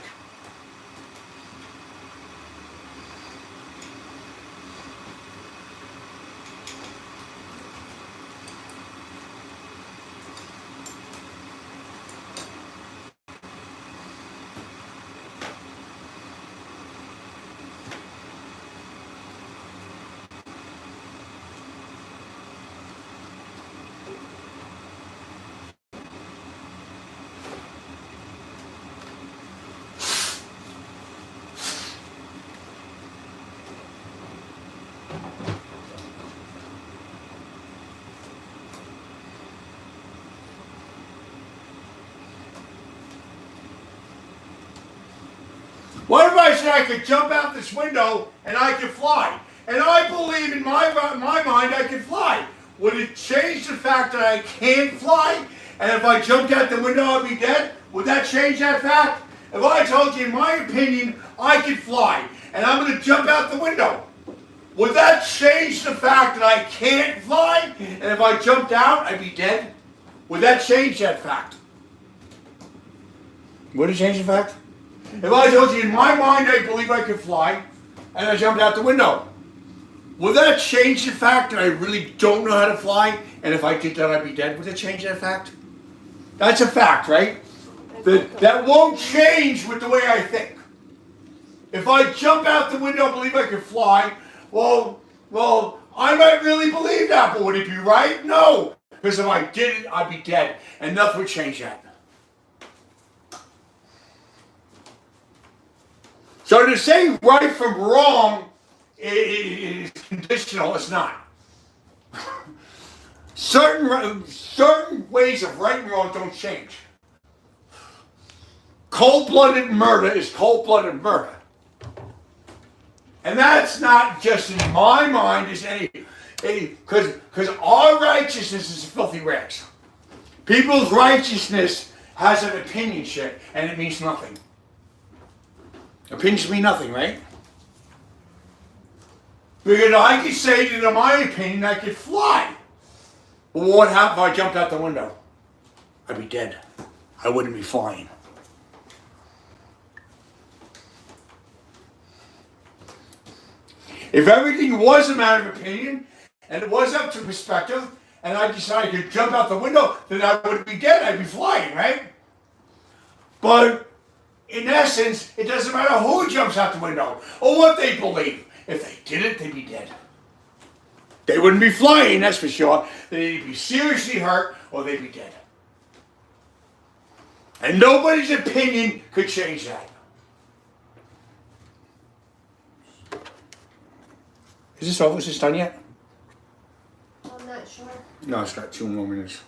What if I said I could jump out this window and I could fly? And I believe in my mind I can fly. Would it change the fact that I can't fly? And if I jumped out the window I'd be dead? Would that change that fact? If I told you in my opinion I could fly and I'm going to jump out the window, would that change the fact that I can't fly? And if I jumped out I'd be dead? Would that change that fact? Would it change the fact? If I told you in my mind I believe I could fly, and I jumped out the window, would that change the fact that I really don't know how to fly, and if I did that I'd be dead? Would it change that fact? That's a fact, right? That won't change with the way I think. If I jump out the window and believe I could fly, well, I might really believe that, but would it be right? No, because if I did it, I'd be dead, and nothing would change that. So to say right from wrong is conditional. It's not. Certain ways of right and wrong don't change. Cold-blooded murder is cold-blooded murder. And that's not just in my mind, it's because our righteousness is filthy rags. People's righteousness has an opinion shit, and it means nothing. Opinions mean nothing, right? Because I could say that in my opinion I could fly. But what happened if I jumped out the window? I'd be dead. I wouldn't be flying. If everything was a matter of opinion, and it was up to perspective, and I decided to jump out the window, then I wouldn't be dead, I'd be flying, right? But in essence, it doesn't matter who jumps out the window or what they believe. If they did it, they'd be dead. They wouldn't be flying, that's for sure. They'd be seriously hurt or they'd be dead. And nobody's opinion could change that. Is this over? Is this done yet? I'm not sure. No, it's got 2 more minutes.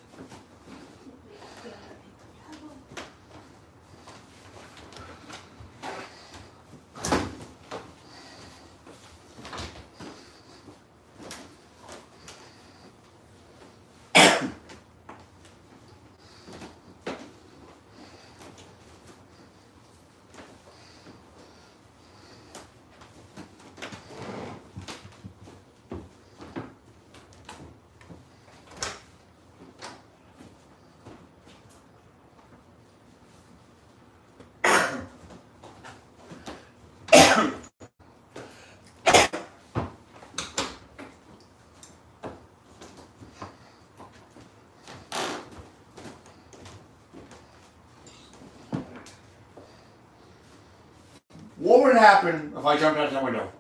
What would happen if I jumped out that window?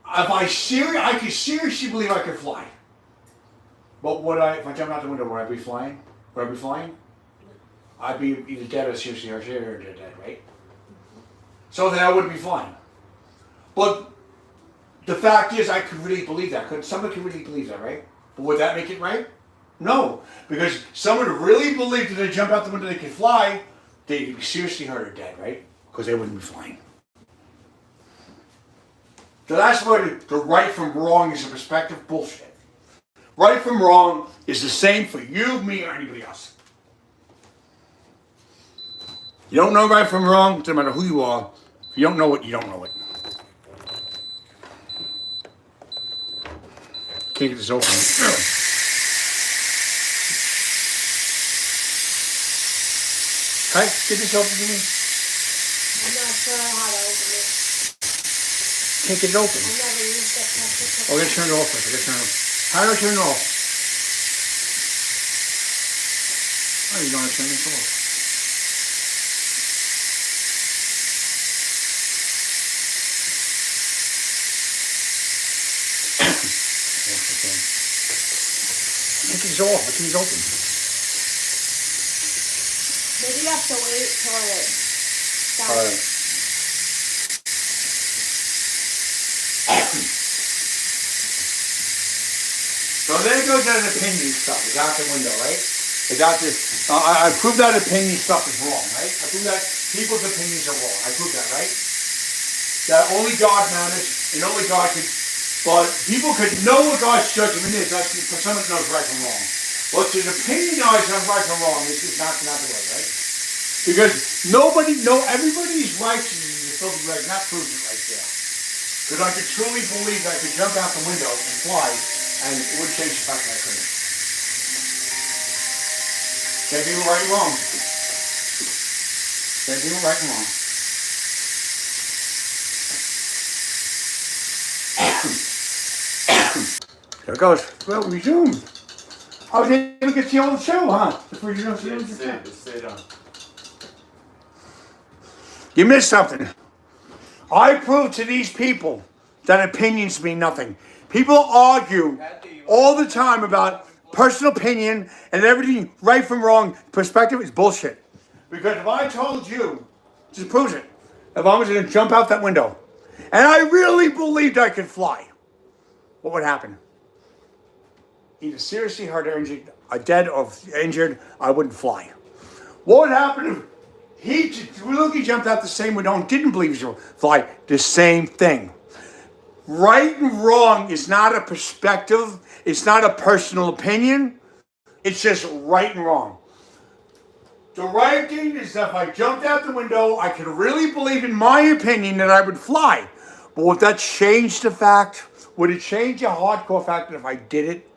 I could seriously believe I could fly. But if I jumped out the window, would I be flying? Would I be flying? I'd be either dead or seriously hurt or dead, right? So then I wouldn't be flying. But the fact is, I could really believe that. Someone could really believe that, right? But would that make it right? No. Because someone really believed that they jump out the window, they could fly, they'd be seriously hurt or dead, right? Because they wouldn't be flying. So that's where the right from wrong is a perspective bullshit. Right from wrong is the same for you, me, or anybody else. You don't know right from wrong, doesn't matter who you are. If you don't know it, you don't know it. Can't get this open. Hey, get this open to me. I'm not sure how to open it. Can't get it open. I never used that plastic. Oh, I gotta turn it off first. I gotta turn it off. How do I turn it off? Oh, you know how to turn this off. I think it's off. I think it's open. Maybe you have to wait till it stops. All right. So there goes that opinion stuff. It's out the window, right? It's out this. I proved that opinion stuff is wrong, right? I proved that people's opinions are wrong. I proved that, right? That only God matters, and only God can. But people could know what God's judgment is. That's for someone that knows right from wrong. But to opinionize on right from wrong is not the way, right? Because everybody's righteousness is filthy right, and that proves it right there. Because I could truly believe that I could jump out the window and fly, and it wouldn't change the fact that I couldn't. Can't be right and wrong. Can't be right and wrong. There it goes. Well, resume. I was able to get the old show, huh? It stayed on. You missed something. I proved to these people that opinions mean nothing. People argue all the time about personal opinion and everything right from wrong. Perspective is bullshit. Because if I told you, just proves it, if I was going to jump out that window, and I really believed I could fly, what would happen? Either seriously hurt or injured, dead or injured, I wouldn't fly. What would happen if he jumped out the same window and didn't believe he would fly? The same thing. Right and wrong is not a perspective. It's not a personal opinion. It's just right and wrong. The right thing is that if I jumped out the window, I could really believe in my opinion that I would fly. But would that change the fact? Would it change a hardcore fact that if I did it,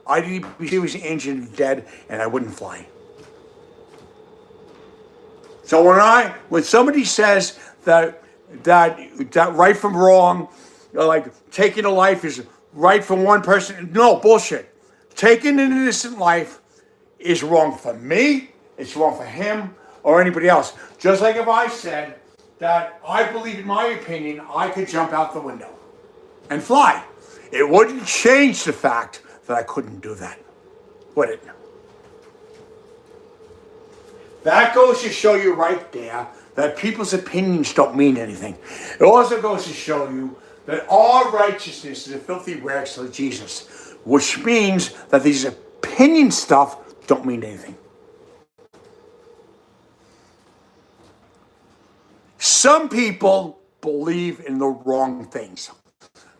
I'd be seriously injured and dead and I wouldn't fly? So when somebody says that right from wrong, like taking a life is right for one person, no, bullshit. Taking an innocent life is wrong for me, it's wrong for him, or anybody else. Just like if I said that I believe in my opinion, I could jump out the window and fly. It wouldn't change the fact that I couldn't do that, would it? That goes to show you right there that people's opinions don't mean anything. It also goes to show you that our righteousness is a filthy rags to Jesus, which means that these opinion stuff don't mean anything. Some people believe in the wrong things.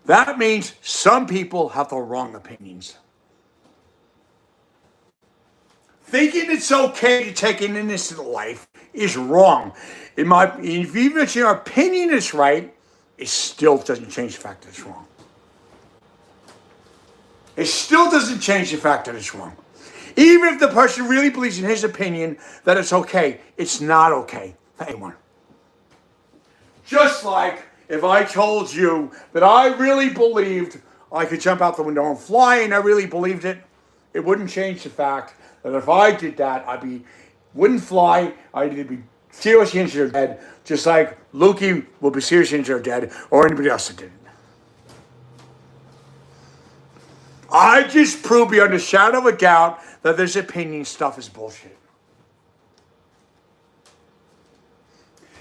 That means some people have the wrong opinions. Thinking it's okay to take an innocent life is wrong. Even if your opinion is right, it still doesn't change the fact that it's wrong. It still doesn't change the fact that it's wrong. Even if the person really believes in his opinion that it's okay, it's not okay for anyone. Just like if I told you that I really believed I could jump out the window and fly and I really believed it, it wouldn't change the fact that if I did that, wouldn't fly, I'd be seriously injured or dead, just like Lukey will be seriously injured or dead, or anybody else that did it. I just prove beyond a shadow of a doubt that this opinion stuff is bullshit.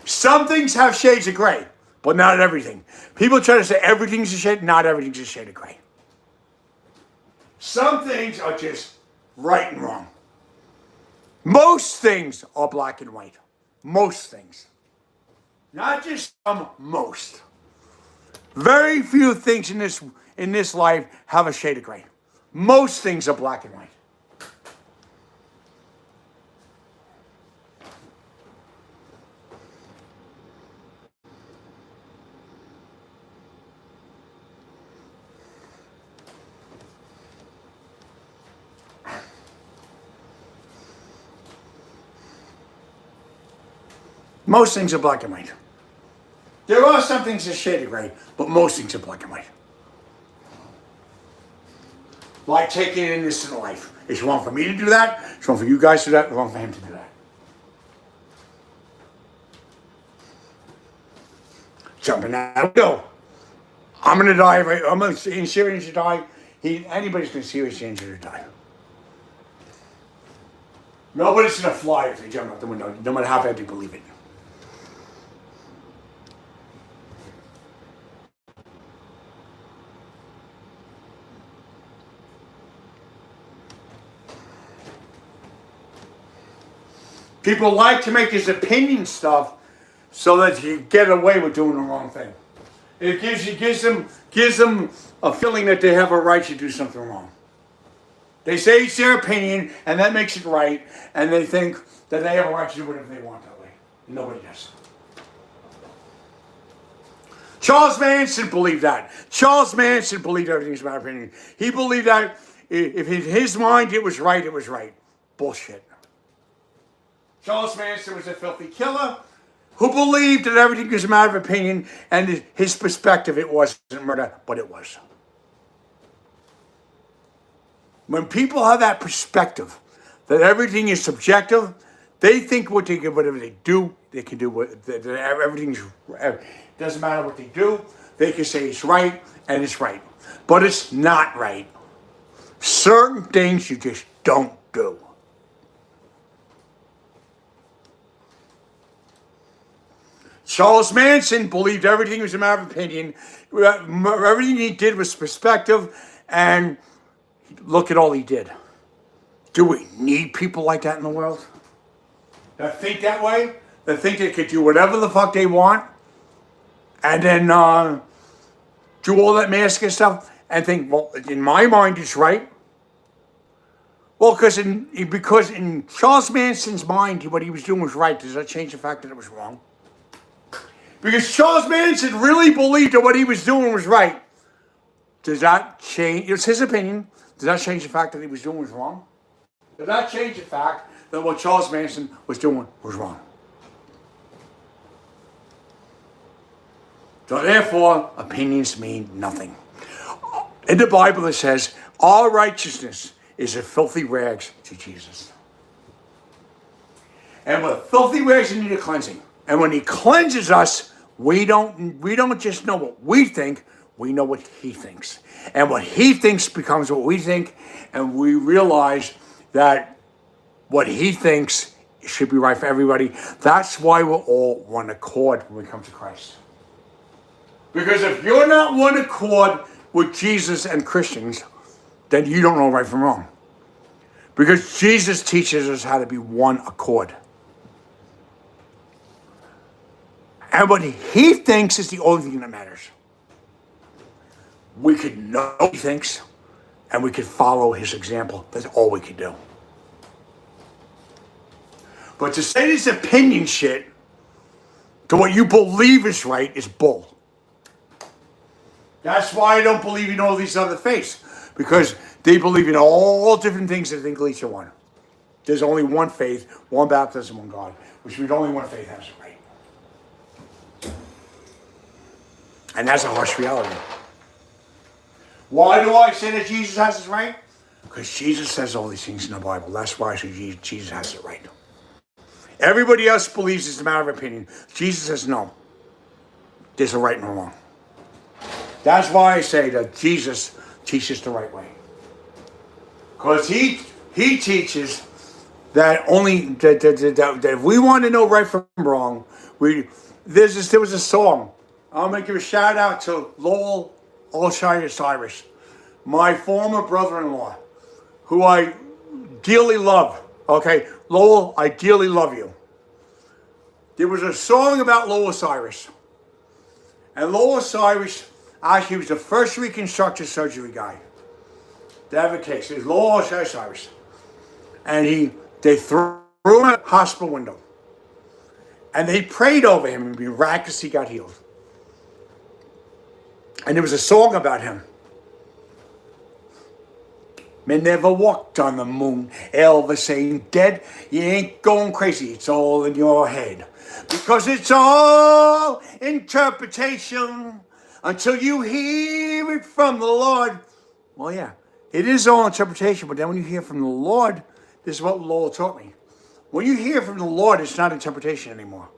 Some things have shades of gray, but not everything. People try to say everything's a shade, not everything's a shade of gray. Some things are just right and wrong. Most things are black and white. Most things. Not just some, most. Very few things in this life have a shade of gray. Most things are black and white. Most things are black and white. There are some things that are shaded gray, but most things are black and white. Like taking an innocent life. It's wrong for me to do that. It's wrong for you guys to do that. It's wrong for him to do that. Jumping out the window. I'm going to die. I'm going to seriously die. Anybody's going to seriously injure or die. Nobody's going to fly if they jump out the window, no matter how bad they believe it. People like to make his opinion stuff so that you get away with doing the wrong thing. It gives them a feeling that they have a right to do something wrong. They say it's their opinion, and that makes it right, and they think that they have a right to do whatever they want that way. Nobody does. Charles Manson believed that. Charles Manson believed everything's about opinion. He believed that if in his mind it was right, it was right. Bullshit. Charles Manson was a filthy killer who believed that everything was a matter of opinion, and his perspective, it wasn't murder, but it was. When people have that perspective, that everything is subjective, they think whatever they do, they can do everything's, it doesn't matter what they do, they can say it's right, and it's right. But it's not right. Certain things you just don't do. Charles Manson believed everything was a matter of opinion. Everything he did was perspective, and look at all he did. Do we need people like that in the world? That think that way? That think they could do whatever the fuck they want? And then do all that masking stuff and think, well, in my mind it's right. Well, because in Charles Manson's mind, what he was doing was right. Does that change the fact that it was wrong? Because Charles Manson really believed that what he was doing was right. Does that change? It's his opinion. Does that change the fact that he was doing was wrong? Does that change the fact that what Charles Manson was doing was wrong? So therefore, opinions mean nothing. In the Bible it says, our righteousness is a filthy rags to Jesus. And with filthy rags in need of cleansing. And when he cleanses us, we don't just know what we think, we know what he thinks. And what he thinks becomes what we think, and we realize that what he thinks should be right for everybody. That's why we're all one accord when we come to Christ. Because if you're not one accord with Jesus and Christians, then you don't know right from wrong. Because Jesus teaches us how to be one accord. And what he thinks is the only thing that matters. We could know what he thinks, and we could follow his example. That's all we could do. But to say this opinion shit to what you believe is right is bull. That's why I don't believe in all these other faiths. Because they believe in all different things that think each one. There's only one faith, one baptism, one God. Which means only one faith has it right. And that's a harsh reality. Why do I say that Jesus has it right? Because Jesus says all these things in the Bible. That's why I say Jesus has it right. Everybody else believes it's a matter of opinion. Jesus says no. There's a right and a wrong. That's why I say that Jesus teaches the right way. Because he teaches that that if we want to know right from wrong, there was a song. I'm going to give a shout out to Lowell Cyrus, my former brother-in-law, who I dearly love. Okay, Lowell, I dearly love you. There was a song about Lowell Cyrus. And Lowell Cyrus actually was the first reconstructive surgery guy to have a case. It was Lowell Cyrus. And they threw him out the hospital window. And they prayed over him and miraculously got healed. And there was a song about him. Man never walked on the moon. Elvis ain't dead. You ain't going crazy. It's all in your head. Because it's all interpretation until you hear it from the Lord. Well, yeah, it is all interpretation. But then when you hear from the Lord, this is what Lowell taught me. When you hear from the Lord, it's not interpretation anymore.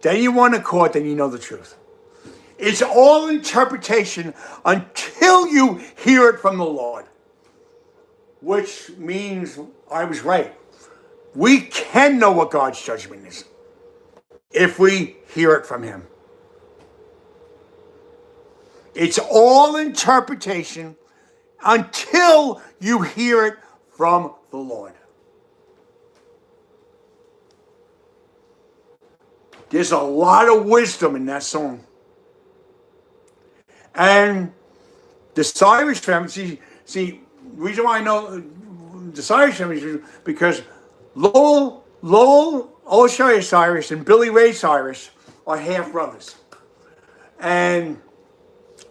Then you want to court, then you know the truth. It's all interpretation until you hear it from the Lord. Which means I was right. We can know what God's judgment is if we hear it from him. It's all interpretation until you hear it from the Lord. There's a lot of wisdom in that song. And the Cyrus family, see, the reason why I know the Cyrus family is because Lowell Cyrus and Billy Ray Cyrus are half brothers. And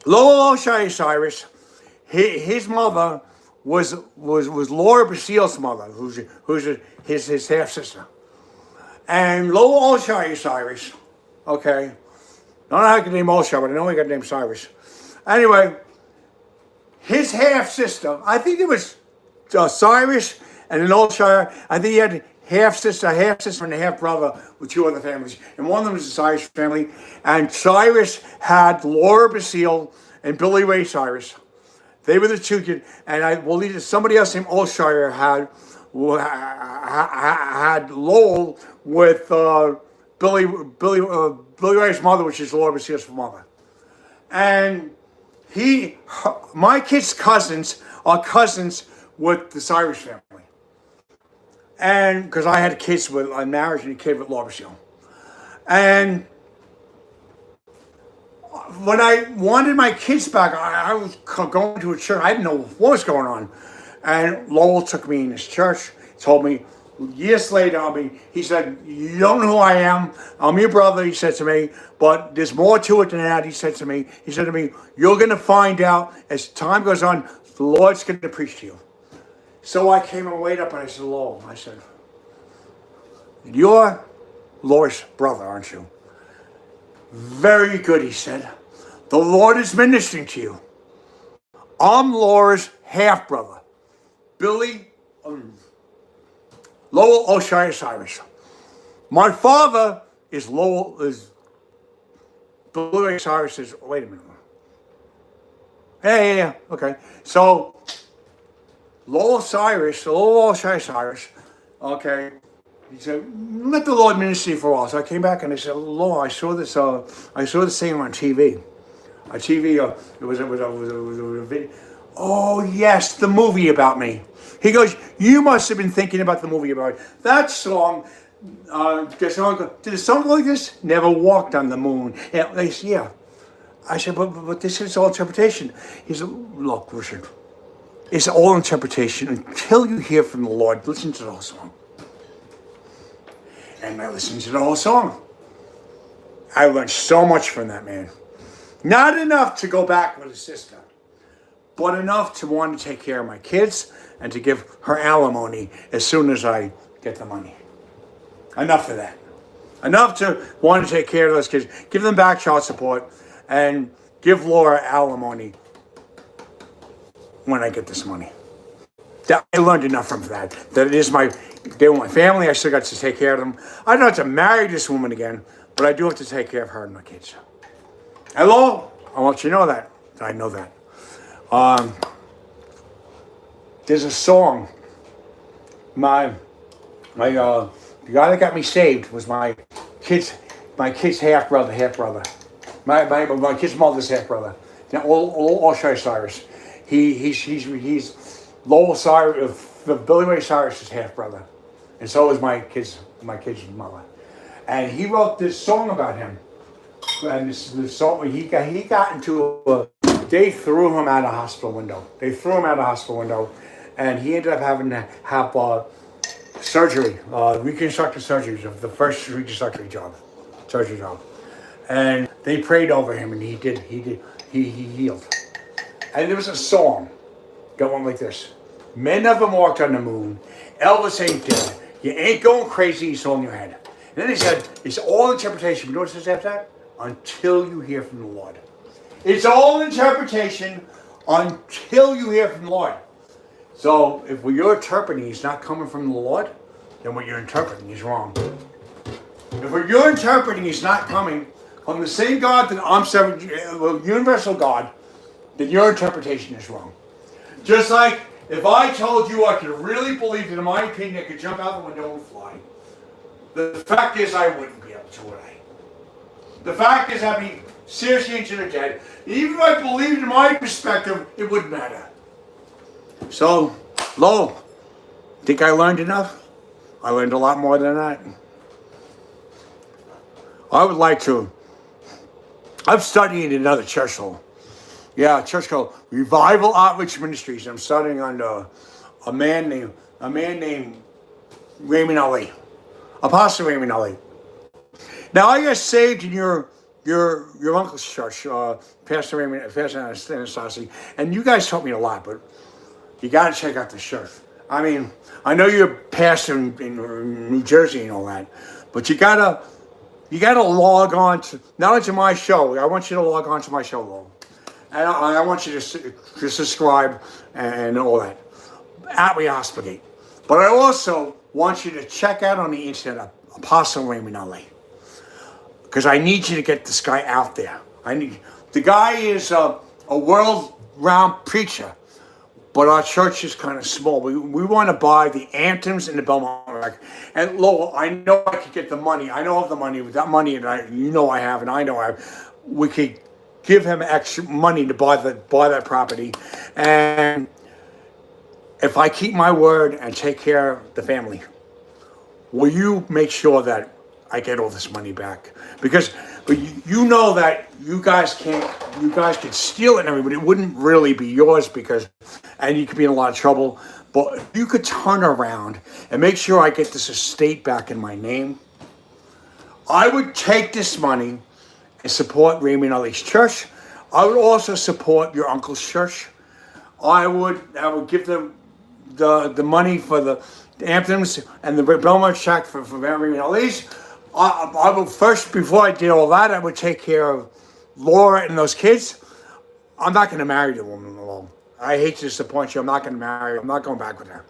Lowell Cyrus, his mother was Laura Basile's mother, who's his half sister. And Lowell Cyrus, okay, I don't know how I can name Olshire, but I know he got named Cyrus. Anyway, his half sister, I think it was Cyrus and an Olshire. I think he had a half sister, and a half brother with two other families. And one of them was the Cyrus family. And Cyrus had Laura Basile and Billy Ray Cyrus. They were the two kids. And I believe that somebody else named Olshire had Lowell with Billy Ray's mother, which is Laura Basile's mother. And my kids' cousins are cousins with the Cyrus family. And because I had kids with a marriage and a kid with Laura Basile. And when I wanted my kids back, I was going to a church. I didn't know what was going on. And Lowell took me in his church, told me, years later, he said, you don't know who I am. I'm your brother, he said to me, but there's more to it than that, he said to me. He said to me, you're going to find out as time goes on, the Lord's going to preach to you. So I came and weighed up and I said, Lowell, I said, you're Laura's brother, aren't you? Very good, he said. The Lord is ministering to you. I'm Laura's half-brother, Billy Lowell Osiris. My father is Billy Osiris. Wait a minute. Yeah, okay. So, Lowell Osiris, okay. He said, let the Lord minister for all. So I came back and I said, Lord, I saw this thing on TV. It was a video. Oh, yes, the movie about me. He goes, you must have been thinking about the movie about that song. Did a song like this? Never walked on the moon. Yeah, they said, yeah. I said, but this is all interpretation. He said, look, Richard, it's all interpretation until you hear from the Lord. Listen to the whole song. And I listened to the whole song. I learned so much from that man. Not enough to go back with his sister, but enough to want to take care of my kids and to give her alimony as soon as I get the money. Enough of that. Enough to want to take care of those kids, give them back child support, and give Laura alimony when I get this money. I learned enough from that. That they were my family. I still got to take care of them. I don't have to marry this woman again, but I do have to take care of her and my kids. Hello? I want you to know that. I know that. There's a song. The guy that got me saved was my kid's half brother. My kid's mother's half brother. Now, all Cyrus. He's Lowell Cyrus, Billy Ray Cyrus's half brother, and so is my kid's mother. And he wrote this song about him. And this song, he got into they threw him out a hospital window. And he ended up having to have surgery, reconstructive surgery, the first surgery job. And they prayed over him, and he healed. And there was a song going like this: men never walked on the moon, Elvis ain't dead, you ain't going crazy, it's all in your head. And then he said, it's all interpretation. You know what it says after that? Until you hear from the Lord. It's all interpretation until you hear from the Lord. So if what you're interpreting is not coming from the Lord, then what you're interpreting is wrong. If what you're interpreting is not coming from the same God that I'm serving, universal God, then your interpretation is wrong. Just like if I told you I could really believe that, in my opinion, I could jump out the window and fly, the fact is I wouldn't be able to, would I? The fact is I'd be seriously injured or dead. Even if I believed in my perspective, it wouldn't matter. So, Lowell, think I learned enough? I learned a lot more than that. I would like to. I'm studying another church hole. Yeah, a church called Revival Outreach Ministries. I'm studying under a man named Raymond Ali, Apostle Raymond Ali. Now I got saved in your uncle's church, Pastor Anacostia, and you guys taught me a lot, but you got to check out this church. I mean, I know you're a pastor in New Jersey and all that, but you gotta log on to not only to my show. I want you to log on to my show, Lowell. And I want you to subscribe and all that at Rehospigate. But I also want you to check out on the internet Apostle Raymond Ali, because I need you to get this guy out there. The guy is a world-round preacher, but our church is kind of small. We want to buy the Anthems and the Belmont Rack. And Lowell, I know I could get the money. I know of the money. With that money that I have, and I know I have, we could give him extra money to buy that property. And if I keep my word and take care of the family, will you make sure that I get all this money back? Because But you know that you guys could steal it and everything, but it wouldn't really be yours and you could be in a lot of trouble. But if you could turn around and make sure I get this estate back in my name, I would take this money and support Raymond Ali's church. I would also support your uncle's church. I would give them the money for the anthems and the Belmont check for Raymond Ali's. I would first, before I did all that, I would take care of Laura and those kids. I'm not going to marry the woman alone. I hate to disappoint you. I'm not going to marry her. I'm not going back with her.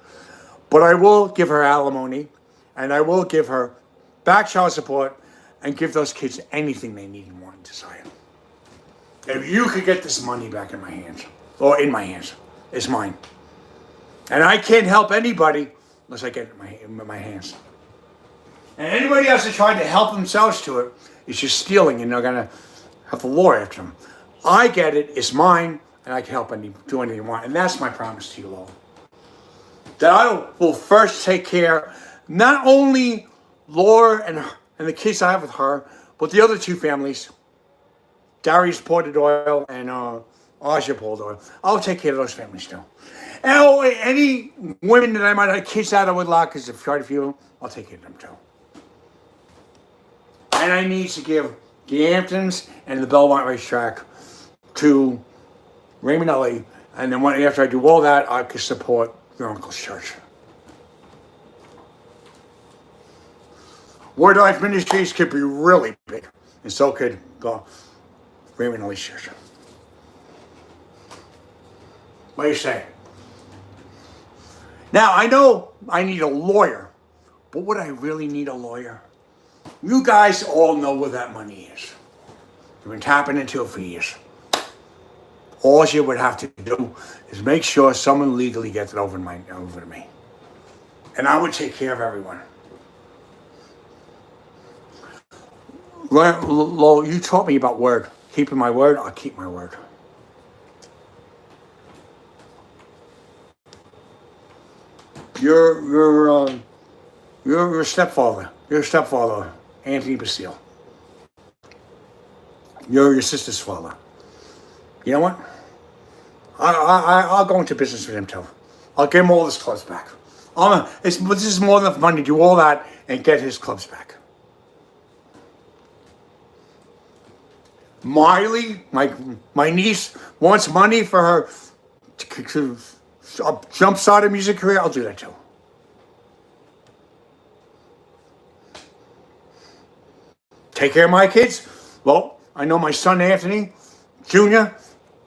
But I will give her alimony, and I will give her back child support, and give those kids anything they need and want and desire. If you could get this money back in my hands, or in my hands, it's mine. And I can't help anybody unless I get it in my hands. And anybody else that tried to help themselves to it is just stealing, and they're going to have the law after them. I get it, it's mine, and I can help do anything you want. And that's my promise to you all. That I will first take care, not only Laura and the kids I have with her, but the other two families, Darius Porter Doyle and Aja Paul Doyle. I'll take care of those families too. And any women that I might have kids out of wedlock, because I've tried a few, I'll take care of them too. And I need to give the Hamptons and the Belmont racetrack to Raymond Ali. And then after I do all that, I can support your uncle's church. Word Life Ministries could be really big, and so could Raymond Ali's church. What do you say? Now, I know I need a lawyer, but would I really need a lawyer? You guys all know where that money is. You've been tapping into it for years. All you would have to do is make sure someone legally gets it over to me. And I would take care of everyone. Lo, you taught me about word. Keeping my word, I'll keep my word. Your stepfather. Your stepfather, Anthony Basile. You're your sister's father. You know what? I'll go into business with him too. I'll give him all his clubs back. This is more than enough money to do all that and get his clubs back. Miley, my niece, wants money for her to jumpstart her music career. I'll do that too. Take care of my kids. Well, I know my son Anthony Jr.,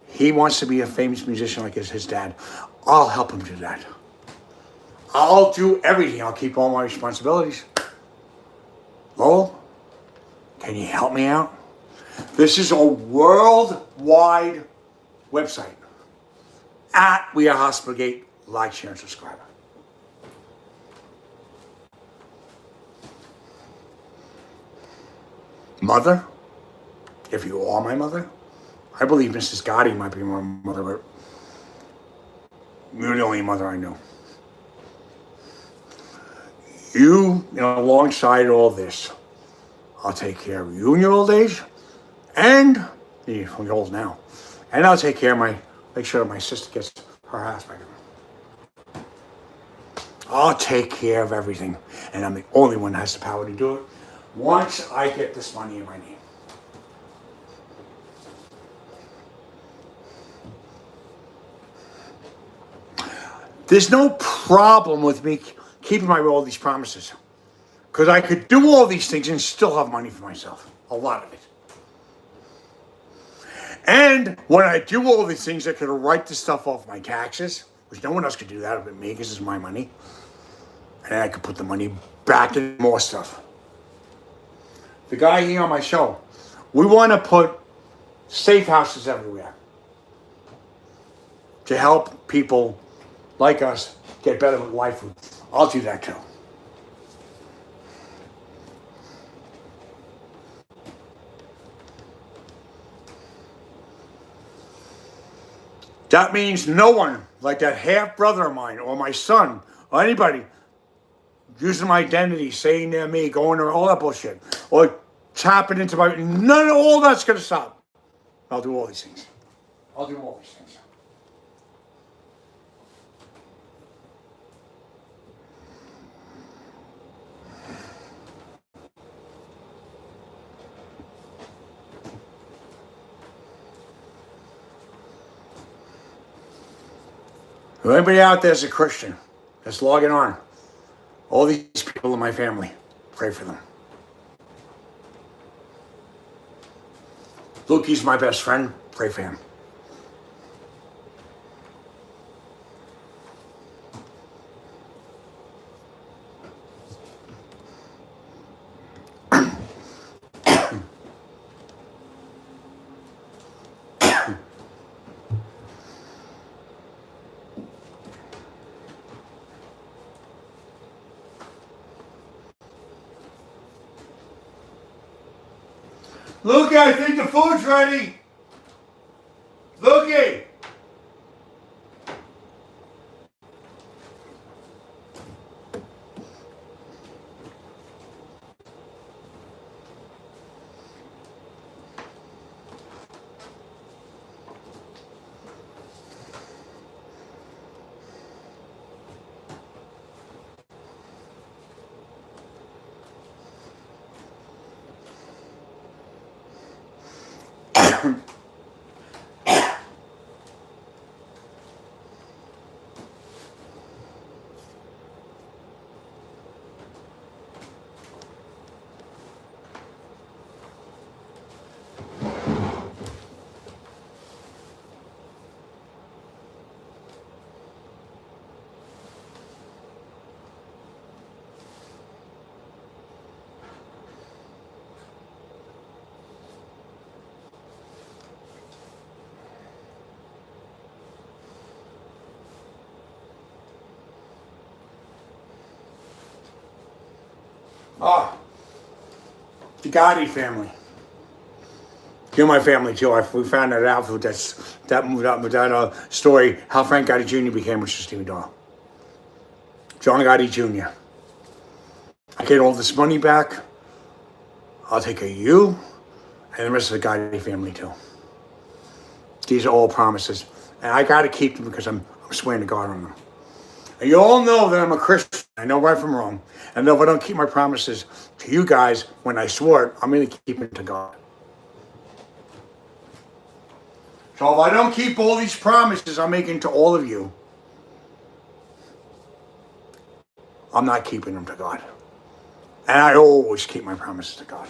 he wants to be a famous musician like his dad. I'll help him do that. I'll do everything. I'll keep all my responsibilities. Lowell, can you help me out? This is a worldwide website. We Are Hospitalgate. Like, share, and subscribe. Mother, if you are my mother, I believe Mrs. Gotti might be my mother, but you're the only mother I know. You, alongside all this, I'll take care of you in your old age, and you're old now, and I'll take care of make sure my sister gets her house back. I'll take care of everything, and I'm the only one that has the power to do it once I get this money in my name. There's no problem with me keeping all these promises, because I could do all these things and still have money for myself, a lot of it. And when I do all these things, I could write this stuff off my taxes, which no one else could do that but me, because it's my money. And I could put the money back in more stuff. The guy here on my show, we want to put safe houses everywhere to help people like us get better with life. I'll do that too. That means no one, like that half brother of mine or my son or anybody, using my identity, saying they're me, going to all that bullshit, or tapping into my, none of all that's going to stop. I'll do all these things. I'll do all these things. If anybody out there is a Christian that's logging on, all these people in my family, pray for them. Lukey's my best friend, pray for him. Lukey, I think the food's ready. Lukey. The Gotti family. You're my family too. We found that out with that moved up with that story, how Frank Gotti Jr. became Mr. Stephen Doyle. John Gotti Jr. I get all this money back. I'll take care of you and the rest of the Gotti family too. These are all promises. And I got to keep them because I'm swearing to God on them. And you all know that I'm a Christian. I know right from wrong. And if I don't keep my promises to you guys when I swore it, I'm going to keep it to God. So if I don't keep all these promises I'm making to all of you, I'm not keeping them to God. And I always keep my promises to God.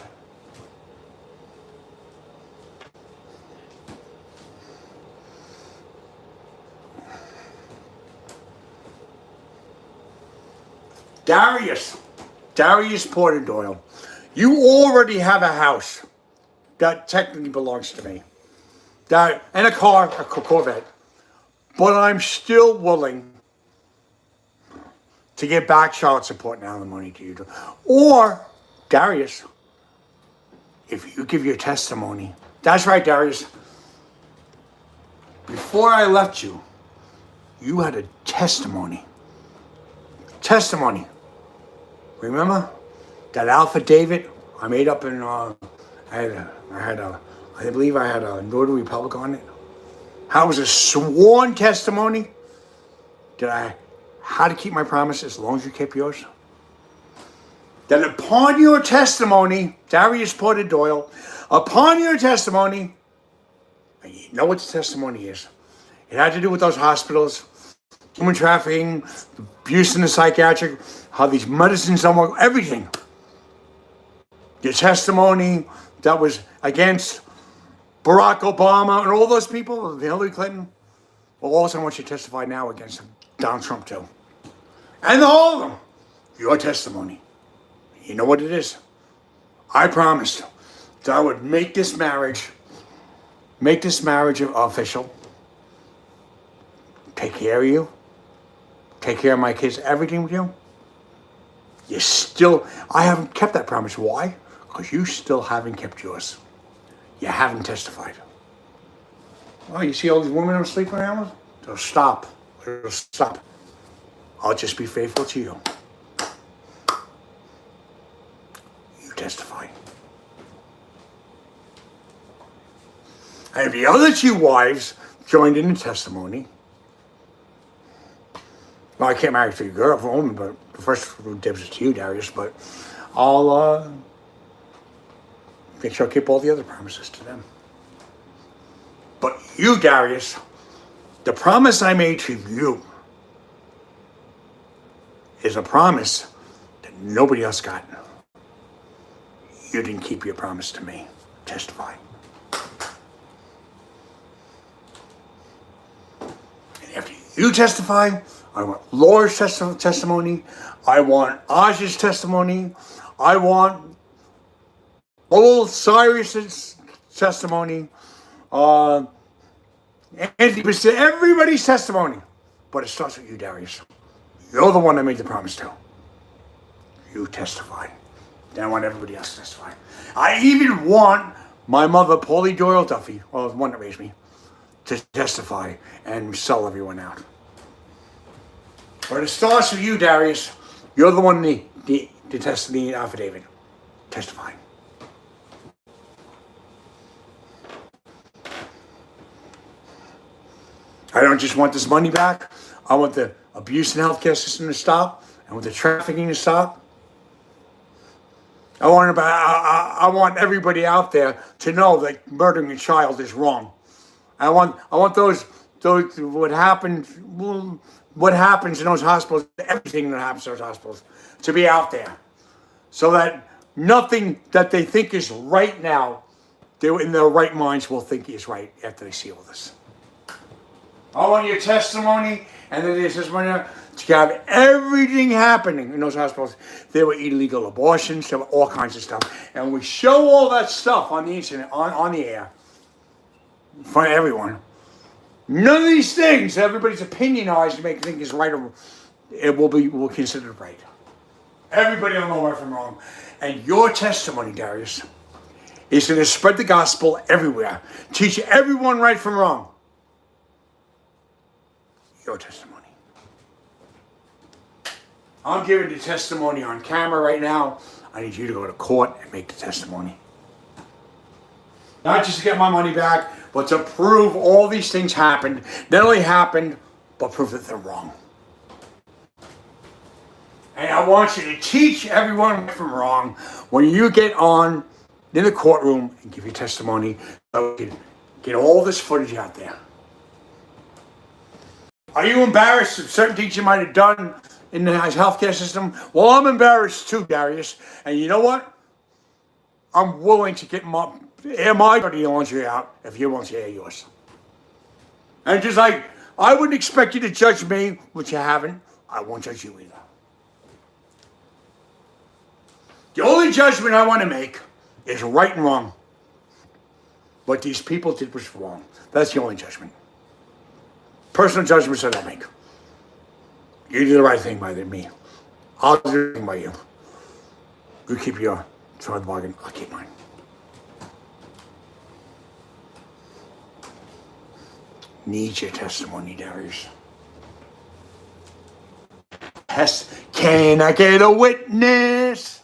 Darius Porter Doyle, you already have a house that technically belongs to me. And a car, a Corvette. But I'm still willing to give back child support and alimony to you. Or, Darius, if you give your testimony. That's right, Darius. Before I left you, you had a testimony. Testimony. Remember that affidavit I made up in? I believe I had a notary public on it. How it was a sworn testimony that I had to keep my promise as long as you kept yours. That upon your testimony, Darius Porter Doyle, upon your testimony, and you know what the testimony is. It had to do with those hospitals, human trafficking, abuse in the psychiatric, how these medicines don't work, everything. Your testimony that was against Barack Obama and all those people, Hillary Clinton. Well, also I want you to testify now against Donald Trump too. And all of them. Your testimony. You know what it is? I promised that I would make this marriage official. Take care of you. Take care of my kids, everything with you. I haven't kept that promise. Why? Because you still haven't kept yours. You haven't testified. Oh, you see all these women I'm sleeping around with? They'll stop. It'll stop. I'll just be faithful to you. You testify. And the other 2 wives joined in the testimony. Well, I can't marry for a girl, for a woman, but the first dibs is to you, Darius. But I'll make sure I keep all the other promises to them. But you, Darius, the promise I made to you is a promise that nobody else got. You didn't keep your promise to me. Testify. And after you testify, I want Laura's testimony. I want Aj's testimony. I want old Cyrus's testimony. Everybody's testimony. But it starts with you, Darius. You're the one I made the promise to. You testify. Then I want everybody else to testify. I even want my mother, Paulie Doyle Duffy, well, the one that raised me, to testify and sell everyone out. But it starts with you, Darius. You're the one to test the affidavit. Testify. I don't just want this money back. I want the abuse in the healthcare system to stop. I want the trafficking to stop. I want everybody out there to know that murdering a child is wrong. I want those what happens in those hospitals, everything that happens in those hospitals, to be out there, so that nothing that they think is right now, they in their right minds will think is right after they see all this. I want your testimony, and then there's this one to have everything happening in those hospitals. There were illegal abortions, there were all kinds of stuff. And we show all that stuff on the internet, on the air, in front of everyone. None of these things, everybody's opinionized to make think is right, or it will be considered right. Everybody will know right from wrong. And your testimony, Darius, is going to spread the gospel everywhere. Teach everyone right from wrong. Your testimony. I'm giving the testimony on camera right now. I need you to go to court and make the testimony. Not just to get my money back, but to prove all these things happened. Not only happened, but prove that they're wrong. And I want you to teach everyone from wrong when you get on in the courtroom and give your testimony, so we can get all this footage out there. Are you embarrassed of certain things you might have done in the healthcare system? Well, I'm embarrassed too, Darius. And you know what? I'm willing to get air my dirty laundry out if you want to air yours. And just like I wouldn't expect you to judge me, which you haven't, I won't judge you either. The only judgment I want to make is right and wrong. What these people did was wrong. That's the only judgment. Personal judgments I don't make. You do the right thing by me. I'll do the right thing by you. You keep your side of the bargain, I'll keep mine. Need your testimony, Darius. Can I get a witness?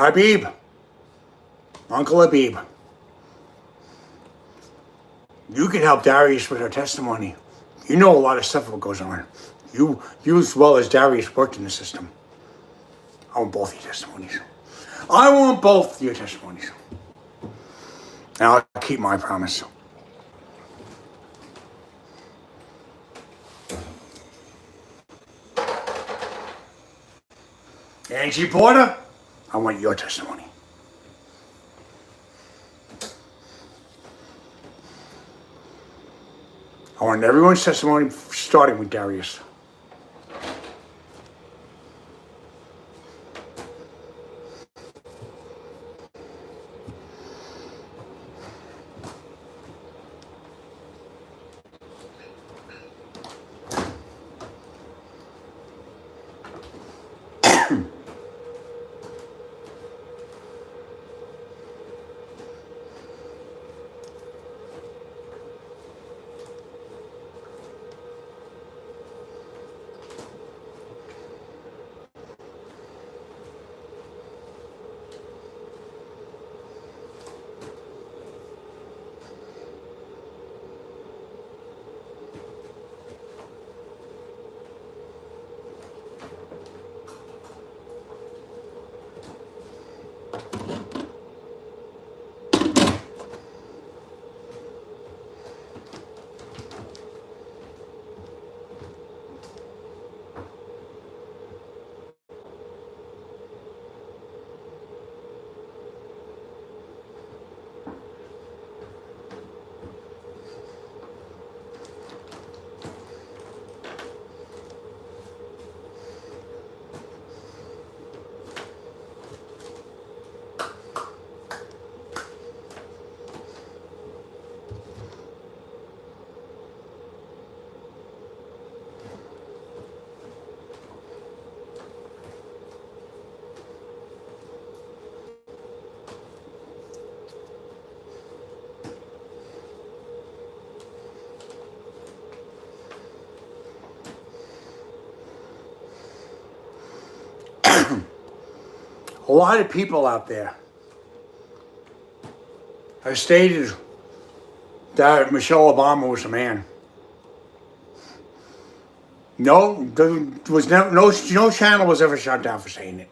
Habib, Uncle Habib, you can help Darius with her testimony. You know a lot of stuff what goes on. You as well as Darius worked in the system. I want both your testimonies. I want both your testimonies. And I'll keep my promise. Angie Porter, I want your testimony. I want everyone's testimony starting with Darius. A lot of people out there have stated that Michelle Obama was a man. No, there was no channel was ever shut down for saying it.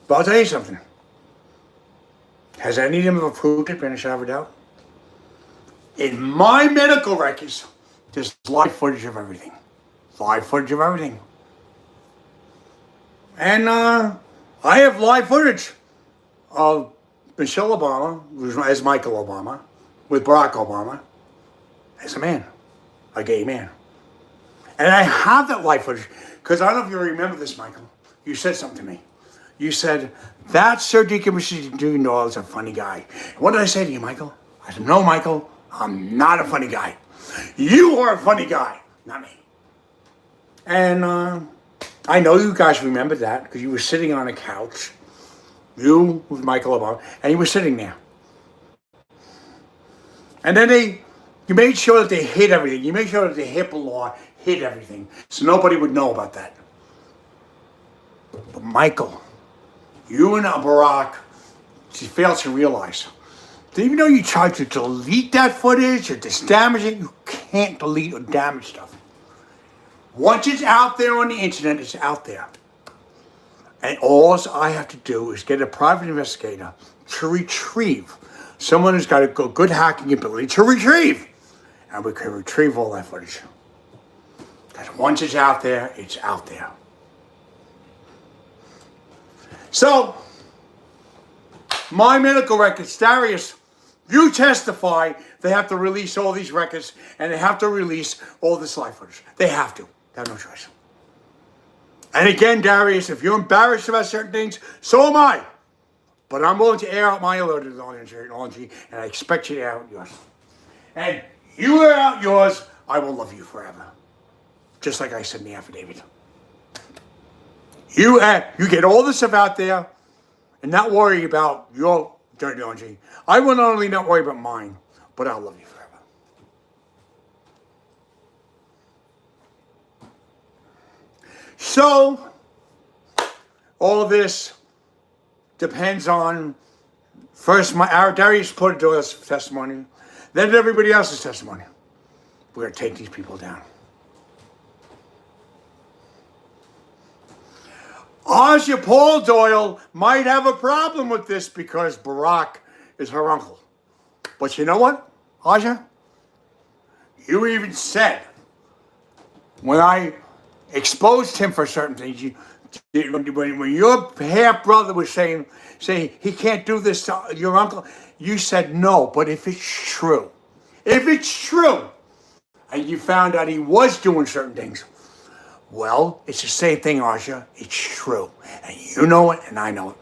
But I'll tell you something. Has any of them ever proved it, been a shadow of a doubt? In my medical records, there's live footage of everything. Live footage of everything. And I have live footage of Michelle Obama, as Michael Obama, with Barack Obama, as a man, a gay man. And I have that live footage, because I don't know if you remember this, Michael. You said something to me. You said, that Sir Deacon Doyle is a funny guy. What did I say to you, Michael? I said, no, Michael, I'm not a funny guy. You are a funny guy, not me. And I know you guys remember that, because you were sitting on a couch, you with Michael Obama, and you were sitting there. And then you made sure that they hid everything. You made sure that the HIPAA law hid everything, so nobody would know about that. But Michael, you and Barack failed to realize that even though you tried to delete that footage or damage it, you can't delete or damage stuff. Once it's out there on the internet, it's out there. And all I have to do is get a private investigator to retrieve someone who's got a good hacking ability to retrieve. And we can retrieve all that footage. Because once it's out there, it's out there. So, my medical records, Darius, you testify they have to release all these records and they have to release all this live footage. They have to. They have no choice. And again, Darius, if you're embarrassed about certain things, so am I. But I'm willing to air out my allergy, and I expect you to air out yours. And you air out yours, I will love you forever. Just like I said in the affidavit. You get all this stuff out there and not worry about your dirty laundry. I will not only not worry about mine, but I'll love you forever. So, all this depends on first our Darius put Doyle's testimony, then everybody else's testimony. We're going to take these people down. Aja Paul Doyle might have a problem with this because Barack is her uncle. But you know what, Aja? You even said, when I exposed him for certain things, when your half-brother was saying he can't do this to your uncle, you said no. But if it's true, and you found out he was doing certain things, well, it's the same thing, Aja. It's true. And you know it, and I know it.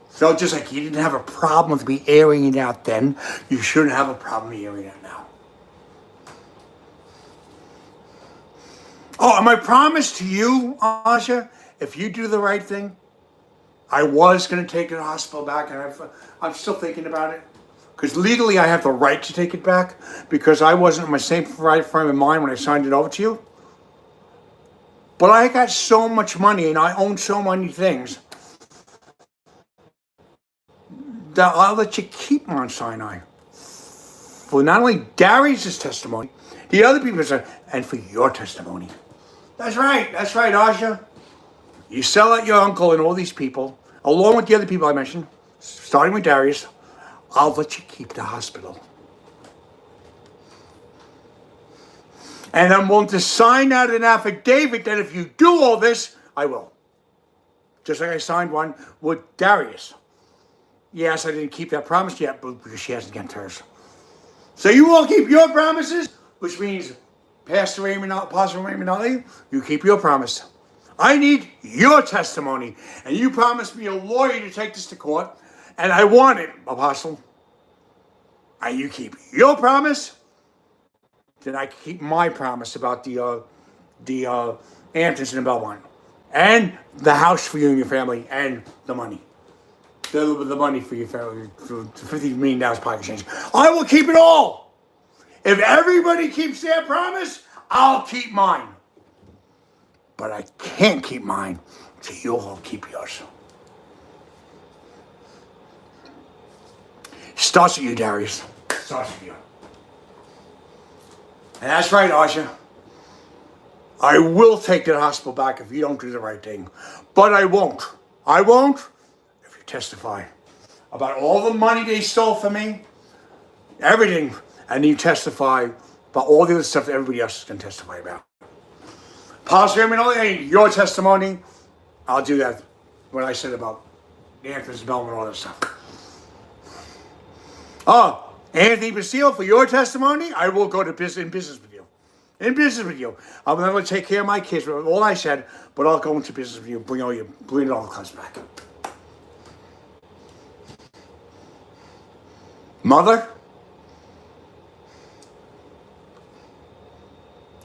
So just like you didn't have a problem with me airing it out then, you shouldn't have a problem airing it out now. Oh, and my promise to you, Aja, if you do the right thing, I was going to take it to the hospital back, and I'm still thinking about it. Because legally I have the right to take it back because I wasn't in my same right frame of mind when I signed it over to you. But I got so much money and I own so many things that I'll let you keep Mount Sinai. For not only Darius' testimony, the other people's, and for your testimony. That's right, Aja. You sell out your uncle and all these people, along with the other people I mentioned, starting with Darius. I'll let you keep the hospital. And I'm willing to sign out an affidavit that if you do all this, I will. Just like I signed one with Darius. Yes, I didn't keep that promise yet, but because she hasn't kept hers. So you all keep your promises, which means Pastor Raymond, you keep your promise. I need your testimony. And you promised me a lawyer to take this to court. And I want it, Apostle. And you keep your promise, then I keep my promise about the Hamptons and Belmont. And the house for you and your family, and the money. The money for your family, for $50 million pocket change. I will keep it all. If everybody keeps their promise, I'll keep mine. But I can't keep mine till you all keep yours. Starts with you, Darius. Starts with you. And that's right, Aja. I will take the hospital back if you don't do the right thing. But I won't. I won't if you testify about all the money they stole from me, everything, and you testify about all the other stuff that everybody else is going to testify about. Pastor Raymond, your testimony, I'll do that. What I said about the Anthony's Bellman and all that stuff. Oh, Anthony Basile, for your testimony, I will go to business with you. In business with you. I'm going to take care of my kids, all I said, but I'll go into business with you, bring it all comes back. Mother,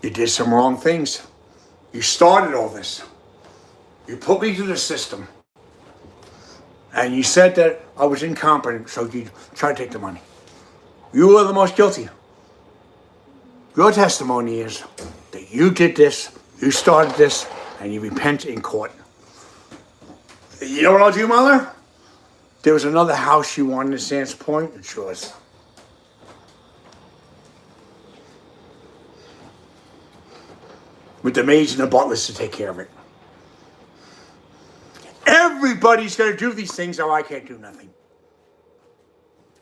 you did some wrong things. You started all this. You put me through the system. And you said that I was incompetent, so you tried to take the money. You were the most guilty. Your testimony is that you did this, you started this, and you repent in court. You know what I'll do, Mother? There was another house you wanted in Sands Point. It's yours. With the maids and the butlers to take care of it. Everybody's going to do these things, or I can't do nothing.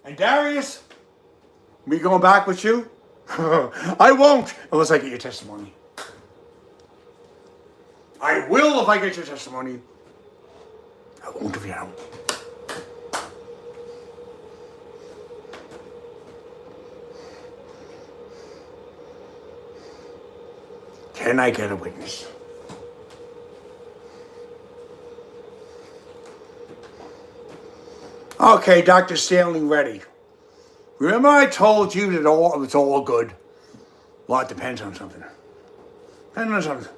And Darius, me going back with you? I won't unless I get your testimony. I will if I get your testimony. I won't if you don't. Can I get a witness? Okay, Dr. Stanley, ready. Remember I told you that it's all good? Well, it depends on something. Depends on something.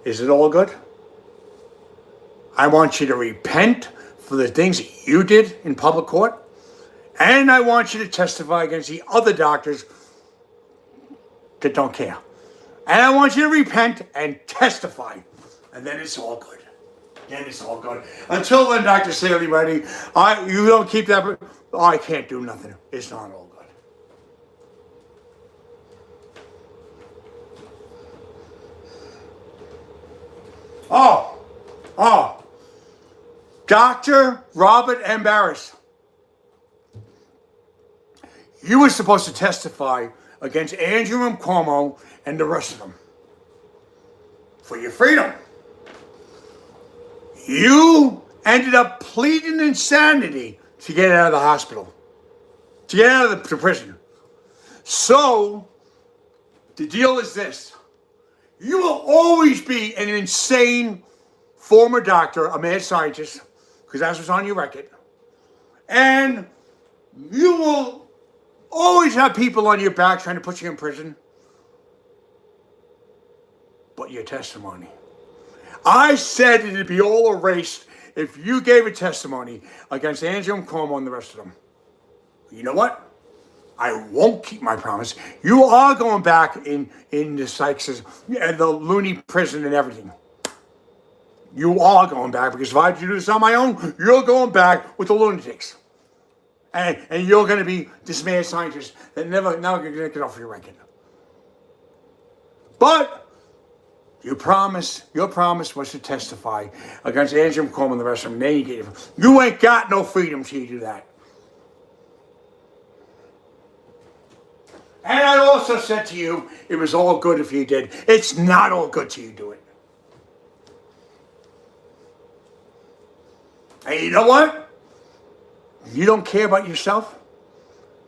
Is it all good? I want you to repent for the things that you did in public court. And I want you to testify against the other doctors that don't care. And I want you to repent and testify. And then it's all good. again, it's all good. Until then, Dr. Saley, buddy, you don't keep that. I can't do nothing. It's not all good. Oh, Dr. Robert M. Barris. You were supposed to testify against Andrew M. Cuomo and the rest of them for your freedom. You ended up pleading insanity to get out of the hospital, to get out of the prison. So, the deal is this. You will always be an insane former doctor, a mad scientist, because that's what's on your record. And you will always have people on your back trying to put you in prison. But your testimony. I said it'd be all erased if you gave a testimony against Andrew Cuomo and the rest of them. You know what? I won't keep my promise. You are going back in the Sykes, the loony prison and everything. You are going back, because if I do this on my own, you're going back with the lunatics. And you're going to be this mad scientist that never going to get off your record. But your promise was to testify against Andrew Cuomo and the rest of them. Then you ain't got no freedom till you do that. And I also said to you, it was all good if you did. It's not all good till you do it. And you know what? You don't care about yourself.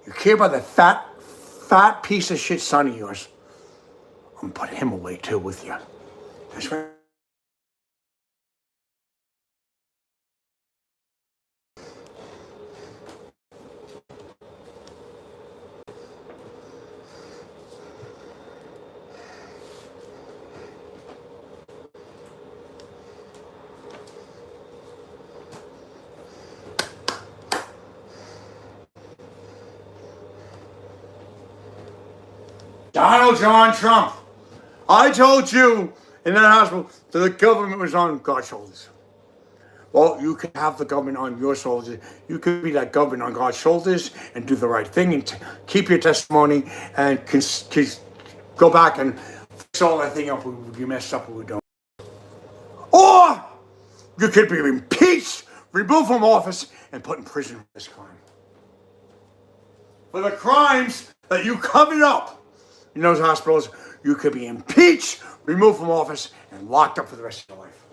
You care about the fat piece of shit son of yours. I'm gonna put him away too with you. That's right. Donald John Trump. I told you in that hospital that the government was on God's shoulders. Well, you can have the government on your shoulders. You can be that government on God's shoulders and do the right thing and keep your testimony and go back and fix all that thing up you messed up what we don't. Or you could be impeached, removed from office, and put in prison for this crime. For the crimes that you covered up in those hospitals, you could be impeached, removed from office, and locked up for the rest of your life.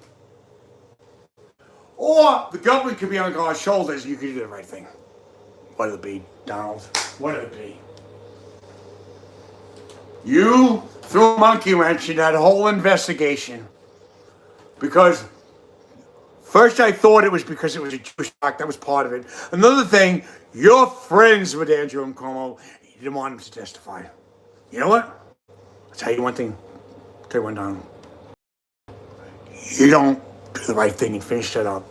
Or the government could be on God's shoulders and you could do the right thing. What'd it be, Donald? What'd it be? You threw a monkey wrench in that whole investigation because first I thought it was because it was a Jewish act. That was part of it. Another thing, you're friends with Andrew and Cuomo. You didn't want him to testify. You know what? I'll tell you one thing. I'll tell you one, Donald. You don't do the right thing and finish that up.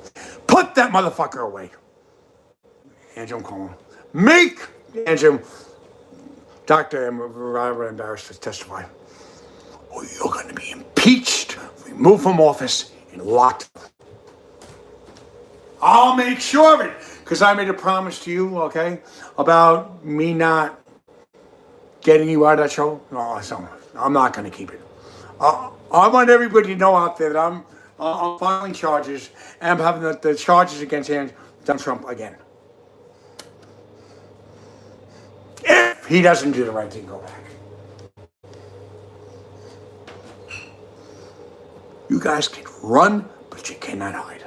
Put that motherfucker away. Andrew Cuomo. Make Andrew, Dr. Robert embarrassed to testify. Or you're going to be impeached, removed from office, and locked up. I'll make sure of it. Because I made a promise to you, okay, about me not getting you out of that show. No, so I'm not going to keep it. I want everybody to know out there that I'm filing charges and I'm having the charges against Donald Trump again. If he doesn't do the right thing, go back. You guys can run, but you cannot hide.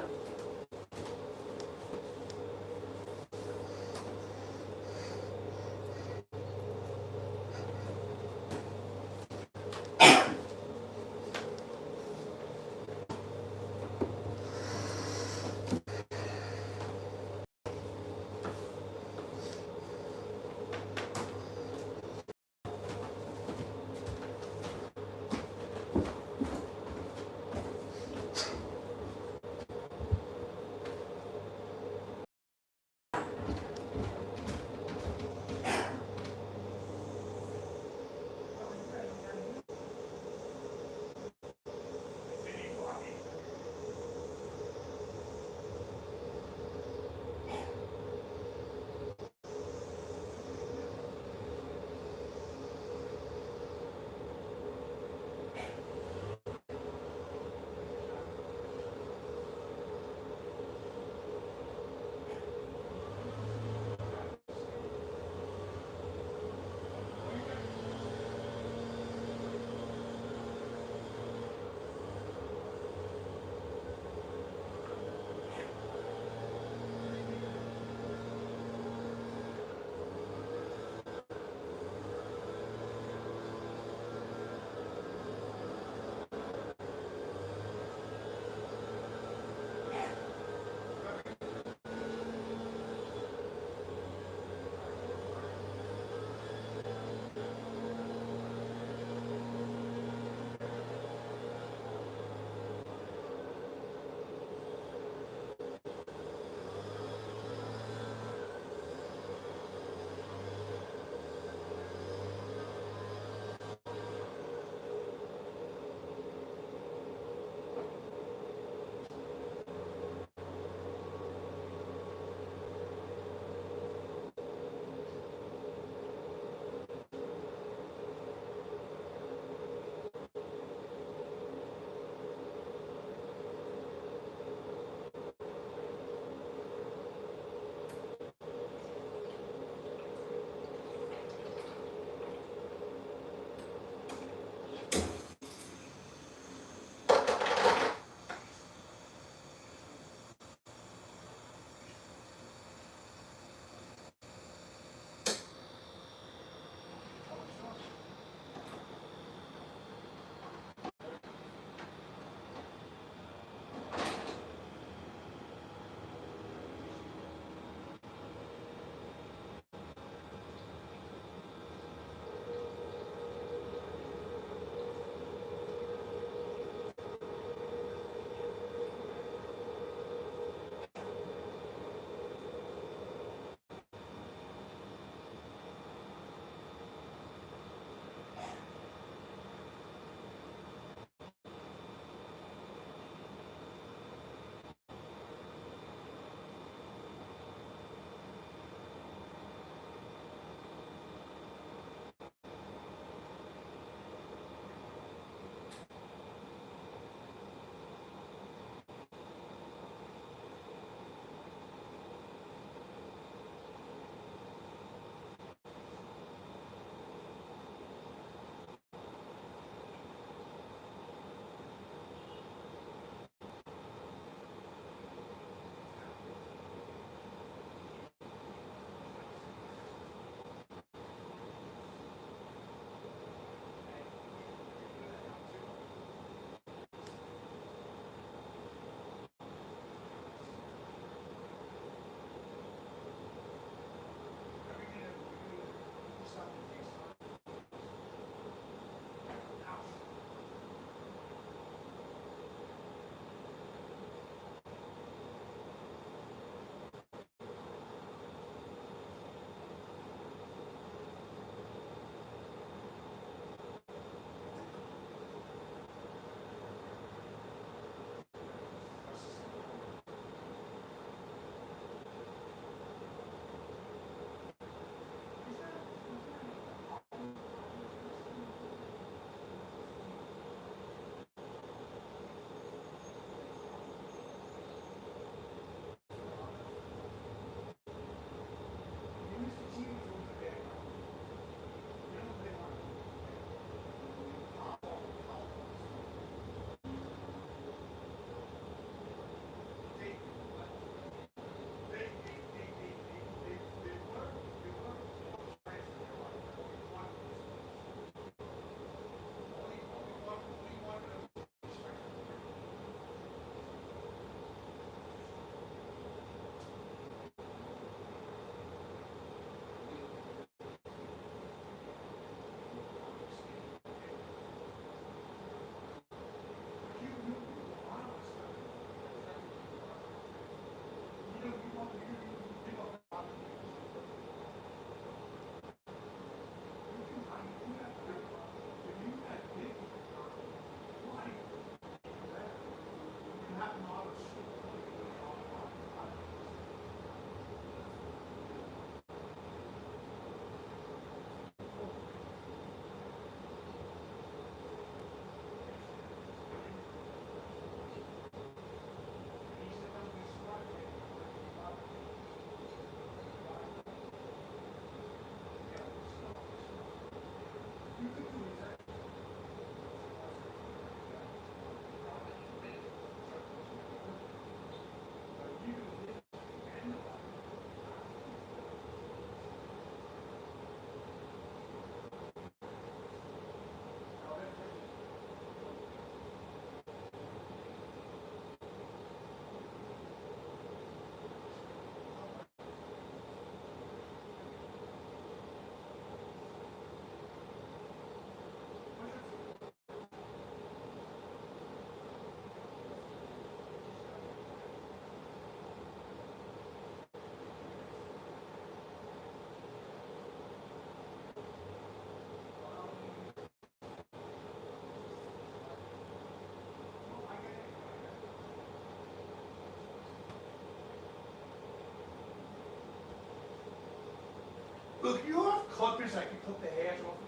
Look, you have clippers I can clip the hairs off.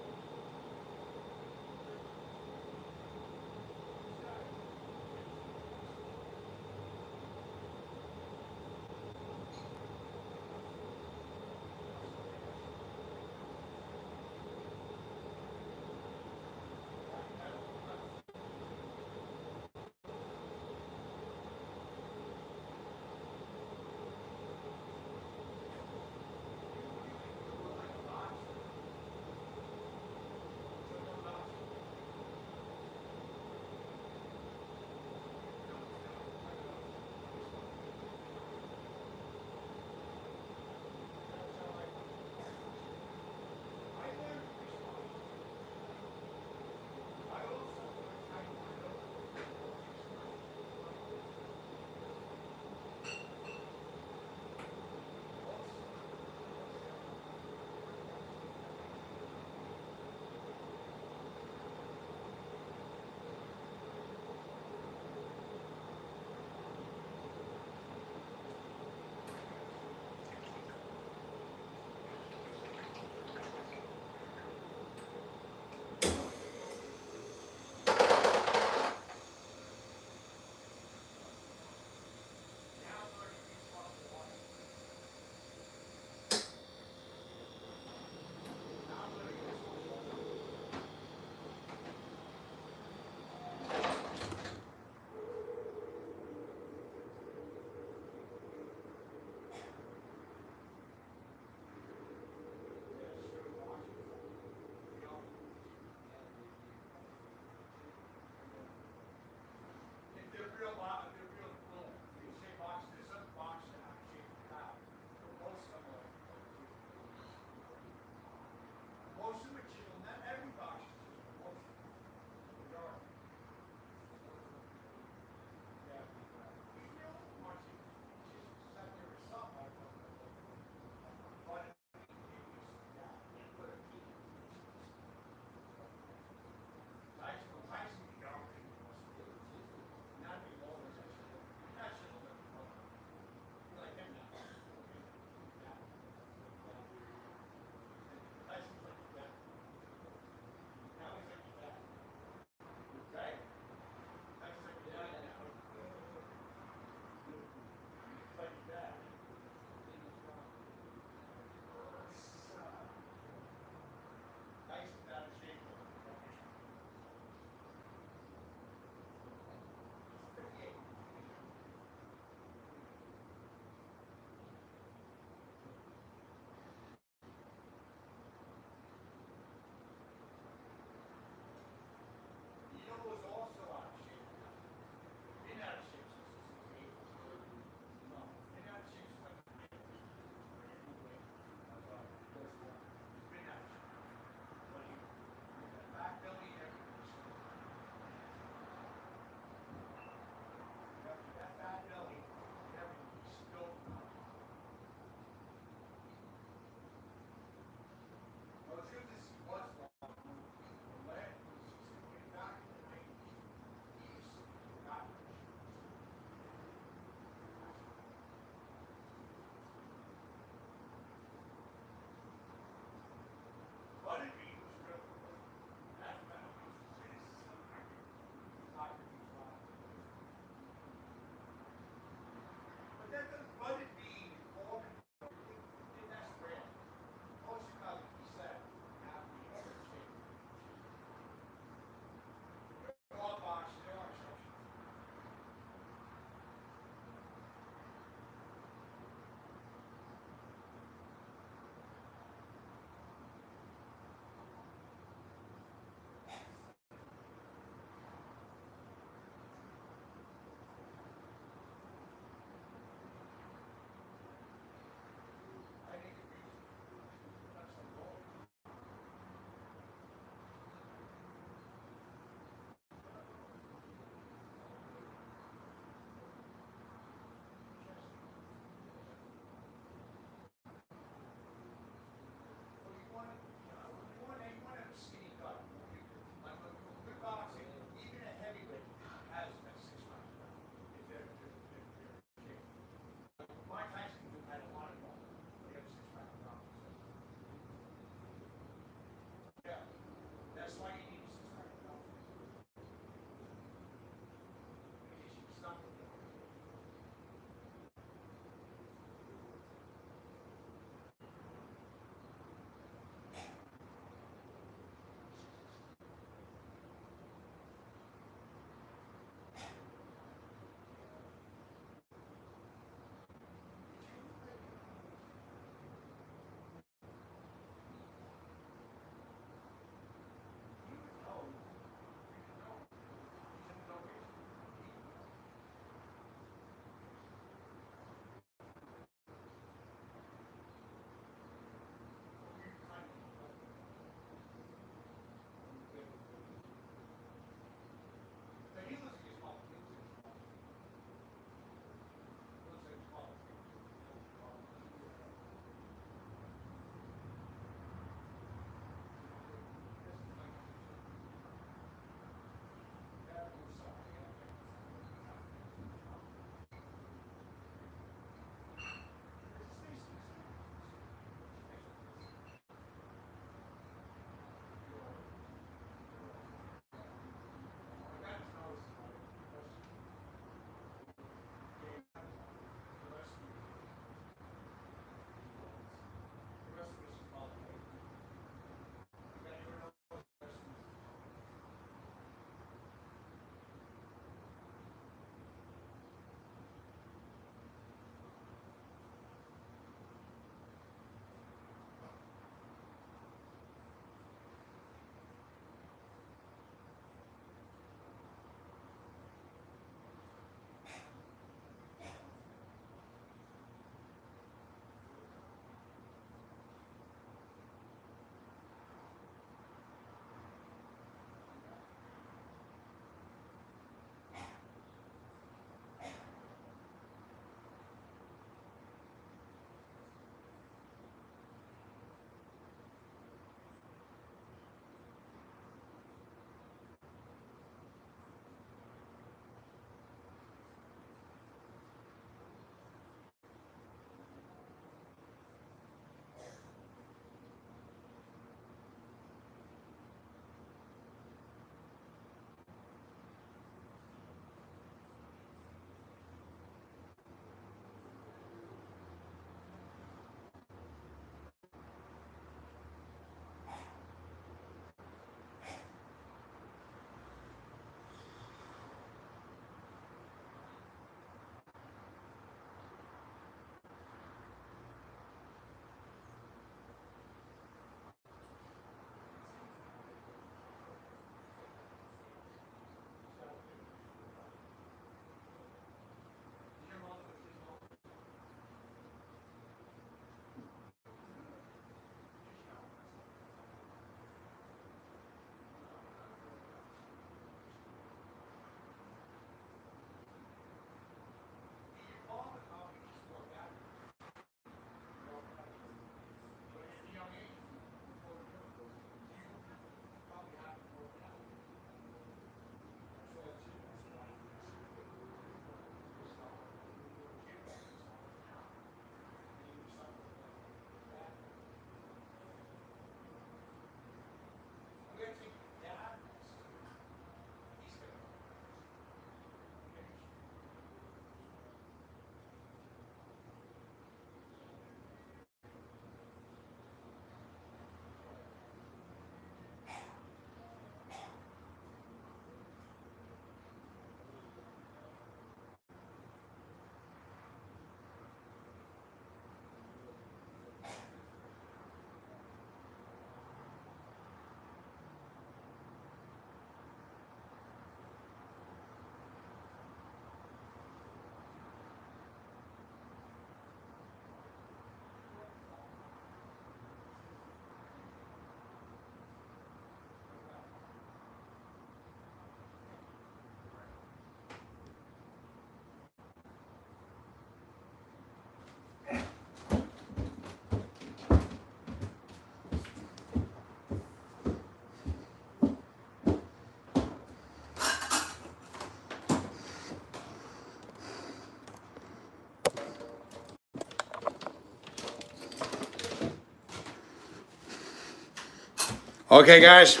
Okay, guys.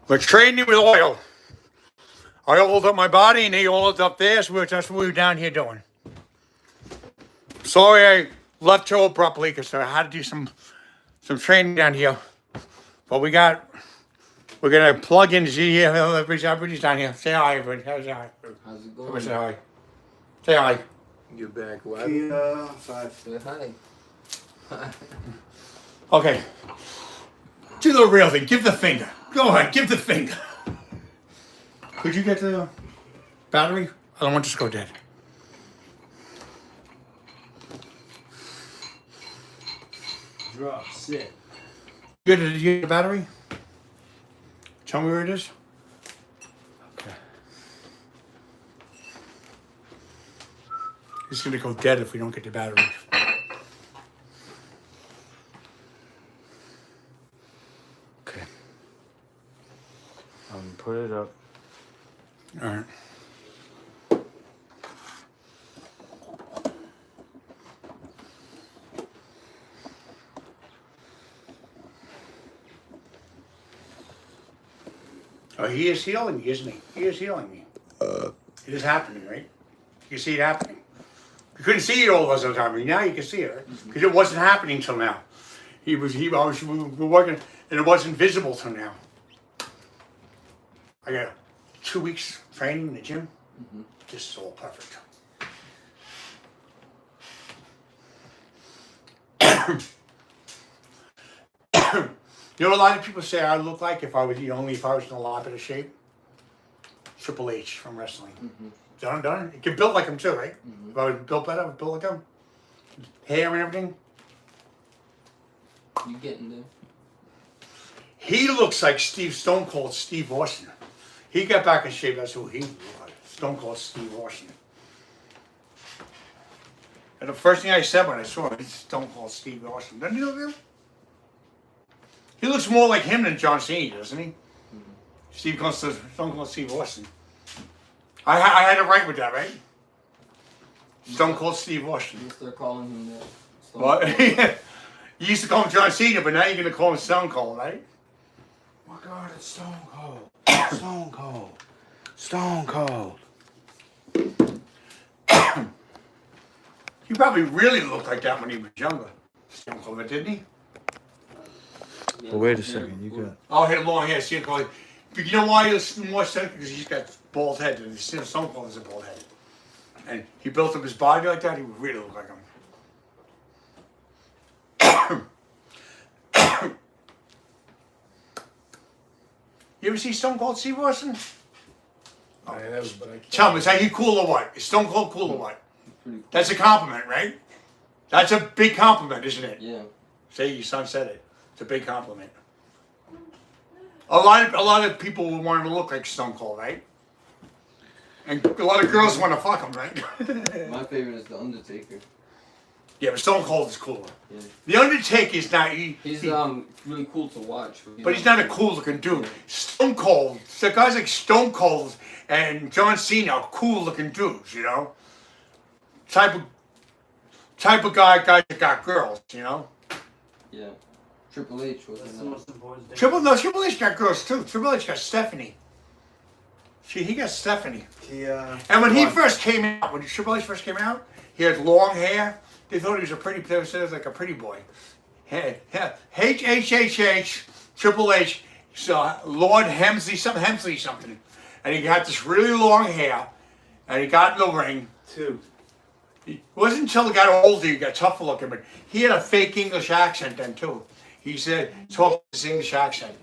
We're trading with oil. I oiled up my body and he oiled up there, so that's what we were down here doing. Sorry I left you abruptly because I had to do some training down here. But we're gonna plug in here. Everybody's down here. Say hi, everybody. How's it going? How's it Everybody going? say hi. Say hi. You're back live. Yeah, 5. Say hi. Okay. Do the real thing. Give the finger. Go ahead. Give the finger. Could you get the battery? I don't want this to go dead. Drop, sit. Did you get the battery? Tell me where it is. Okay. It's gonna go dead if we don't get the battery. Okay. Put it up. All right. Oh, he is healing me, isn't he? He is healing me. It is happening, right? You can see it happening. You couldn't see it all the time. Now you can see it, right? Because it wasn't happening until now. We were working, and it wasn't visible till now. I got 2 weeks training in the gym. This is all perfect. You know, a lot of people say I look like if I was in a lot better shape. Triple H from wrestling. Done. You get built like him too, right? If I was built better, I would built like him. Hair and everything. You getting there? He looks like Stone Cold Steve Austin. He got back in shape. That's who he looked like. Stone Cold Steve Austin. And the first thing I said when I saw him, it's Stone Cold Steve Austin. Doesn't he look like him? He looks more like him than John Cena, doesn't he? Stone Cold Steve Austin. I had it right with that, right? Stone Cold Steve Austin. You start calling him that. Stone What? Cold. You used to call him John Cena, but now you're going to call him Stone Cold, right? Oh my God, it's Stone Cold. Stone Cold. Stone Cold. He probably really looked like that when he was younger. Stone Cold, didn't he? Yeah, Well, wait a it's second. You cool. got. Oh, he had long hair. Stone Cold. But you know why he was more sensitive? Because he's got bald head. And Stone Cold has a bald head. And he built up his body like that. He would really look like him. You ever see Stone Cold Steve Austin? I have, but I can't. Tell me, is he cool or what? Is Stone Cold cool or what? Pretty cool. That's a compliment, right? That's a big compliment, isn't it? Yeah. Say your son said it. It's a big compliment. A lot of people would want to look like Stone Cold, right? And a lot of girls want to fuck him, right? My favorite is The Undertaker. Yeah, but Stone Cold is cooler. Yeah. The Undertaker is not. He's really cool to watch. But he's not a cool looking dude. Stone Cold, the guys like Stone Cold and John Cena are cool looking dudes, you know? Type of guys that got girls, you know? Yeah. Triple H was That's the in most important thing. Triple H got girls too. Triple H got Stephanie. He got Stephanie. And when he first came out, when Triple H first came out, he had long hair. They thought he was they said he was like a pretty boy. H, Triple H, Lord Hemsley something. And he got this really long hair, and he got in the ring. 2. It wasn't until he got older he got tougher looking, but he had a fake English accent then too. He said, talk this English accent.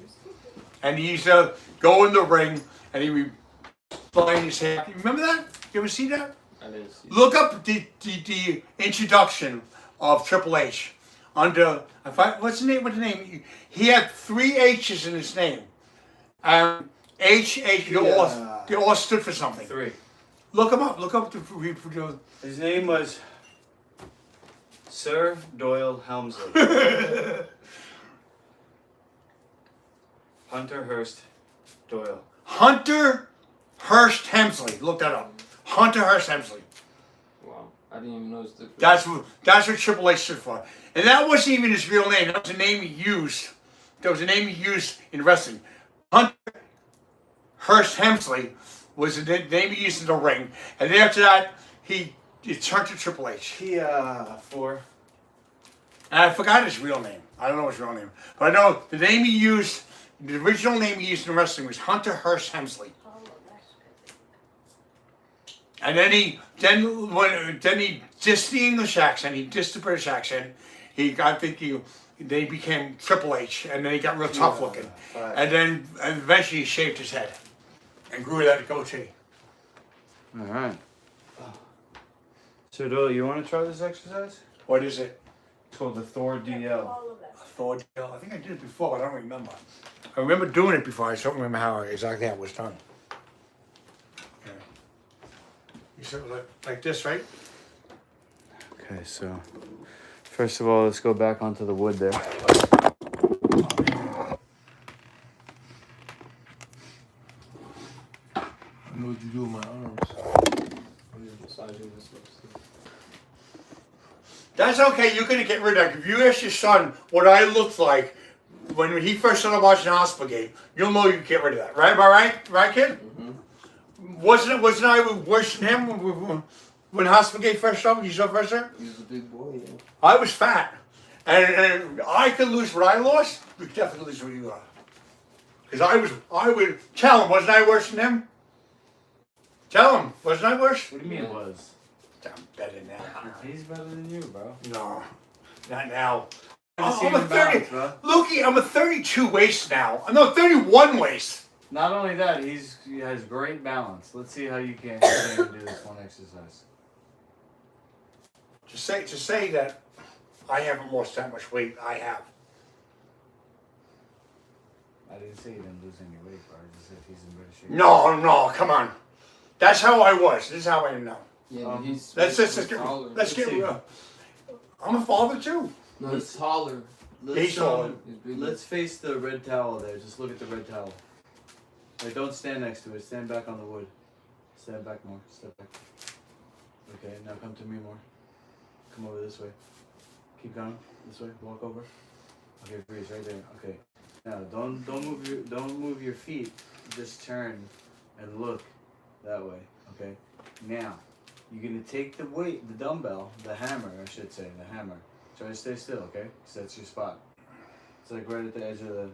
And he used to go in the ring, and he would fly his hair. You remember that? You ever see that? I didn't see Look up the introduction of Triple H under what's the name? He had 3 H's in his name. H. They all stood for something. 3. Look him up. Look up the. His name was Sir Doyle Helmsley. Hunter Hurst Doyle. Hunter Hurst Hemsley. Look that up. Hunter Hurst Hemsley. Wow. I didn't even know it's different. That's what Triple H stood for. And that wasn't even his real name. That was the name he used There was a name he used in wrestling. Hunter Hearst Hemsley was the name he used in the ring. And then after that, he turned to Triple H. He, 4. And I forgot his real name. I don't know his real name. But I know the name he used, the original name he used in wrestling was Hunter Hearst Hemsley. And then he dissed the English accent, he dissed the British accent. They became Triple H, and then he got real tough looking. And then eventually he shaved his head and grew that goatee. All right. So, Doyle, you want to try this exercise? What is it? It's called the Thor DL. Thor DL. I think I did it before, but I don't remember. I remember doing it before. I just don't remember how exactly how it was done. Okay. You said like this, right? Okay, so first of all, let's go back onto the wood there. I know what you do with my arms. That's okay. You're gonna get rid of that. If you ask your son what I looked like when he first started watching Hospital Game, you'll know you can get rid of that, right? Am I right? Right, kid? Mm-hmm. Wasn't I worse than him when Hospital Game first started? You saw first there? He was a big boy, yeah. I was fat, and I could lose what I lost. You could definitely lose what you lost. Because I would tell him, wasn't I worse than him? Tell him, wasn't I worse? What do you mean was? I'm better now. He's better than you, bro. No, not now. I'm I'm a 30. Lukey, I'm a 32 waist now. I'm not 31 waist. Not only that, he has great balance. Let's see how you can do this one exercise. To say that I haven't lost that much weight, I have. I didn't say you didn't lose any weight, bro. I just said he's in better shape. No, come on. That's how I was. This is how I am now. Yeah, he's Let's taller. get real. I'm a father too. No, he's taller. He's taller. He's bigger. Let's face the red towel there. Just look at the red towel. Like, don't stand next to it. Stand back on the wood. Stand back more. Step back. Okay, now come to me more. Come over this way. Keep going. This way. Walk over. Okay, freeze right there. Okay. Now don't move your feet. Just turn and look that way. Okay. Now you're gonna take the weight, the dumbbell, the hammer, I should say, the hammer. Try to stay still, okay? Because that's your spot. It's like right at the edge of the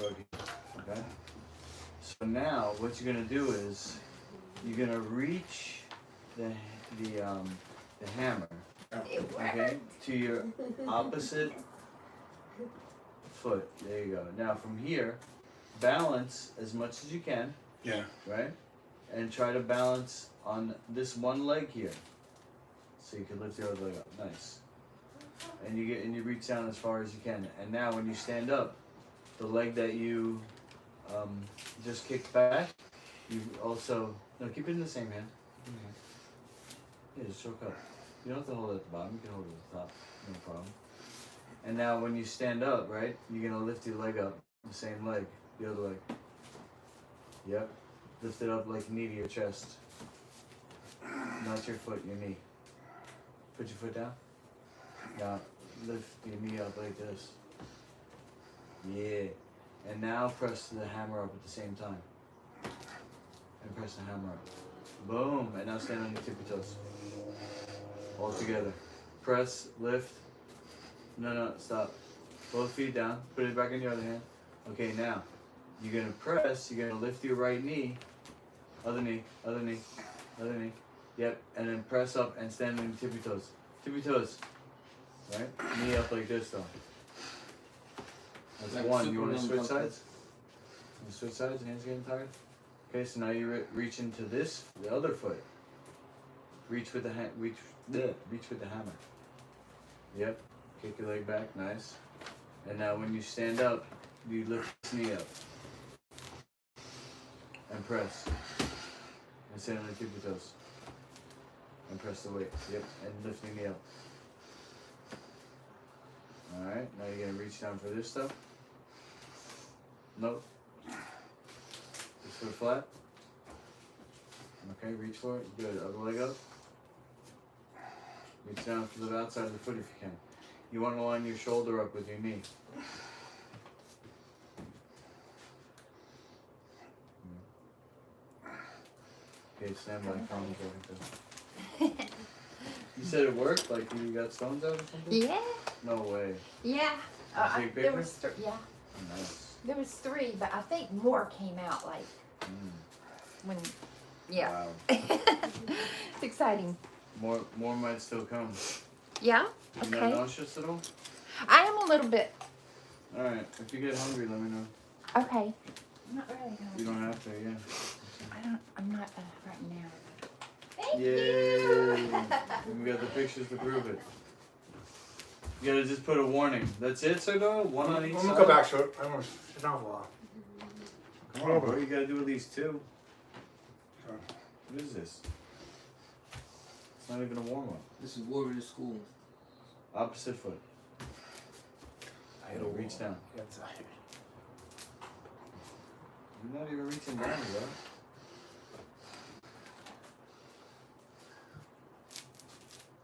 rug here, okay? So now what you're gonna do is you're gonna reach the hammer, okay, to your opposite foot. There you go. Now from here, balance as much as you can. Yeah. Right? And try to balance on this one leg here. So you can lift the other leg up. Nice. And you reach down as far as you can. And now when you stand up, the leg that you just kicked back, you also keep it in the same hand. Yeah, just choke up. You don't have to hold it at the bottom, you can hold it at the top, no problem. And now when you stand up, right, you're gonna lift your leg up, the same leg, the other leg. Yep. Lift it up like knee to your chest. Not your foot, your knee. Put your foot down. Now lift your knee up like this. Yeah. And now press the hammer up at the same time. And press the hammer up. Boom. And now stand on your tippy toes. All together. Press, lift. No, stop. Both feet down. Put it back in your other hand. Okay, now you're gonna press, you're gonna lift your right knee. Other knee, other knee, other knee. Yep, and then press up and stand on your tippy toes. Tippy toes. Right? Knee up like this though. That's Like one. You want to Superman switch sides? You want to switch sides? Hands getting tired? Okay, so now you reach into this, the other foot. Reach with the reach with the hammer. Yep. Kick your leg back, nice. And now when you stand up, you lift this knee up. And press. And stand on the tippy toes. And press the weight. Yep. And lift your knee up. Alright, now you're gonna reach down for this stuff. Nope. This foot flat. Okay, reach for it. Good. Other leg up. Reach down to the outside of the foot if you can. You want to line your shoulder up with your knee. Okay, stand by. Calm down. You said it worked? Like you got stones out or something? Yeah. No way. Yeah. Take There pictures? was yeah. Nice. There was 3, but I think more came out like when. Yeah. Wow. It's exciting. More might still come. Yeah. You not Okay. nauseous at all? I am a little bit. All right. If you get hungry, let me know. Okay. I'm not really hungry. You don't have to. Yeah. I'm not right now. Thank Yay! you. We got the pictures to prove it. You gotta just put a warning. That's it, Sir Doyle? One on each I'm side? gonna go back to it. I want to sit down for a while. Come on, bro. You gotta do at least 2. What is this? It's not even a warm-up. This is Warrior School. Opposite foot. It'll reach down. You're not even reaching down, bro.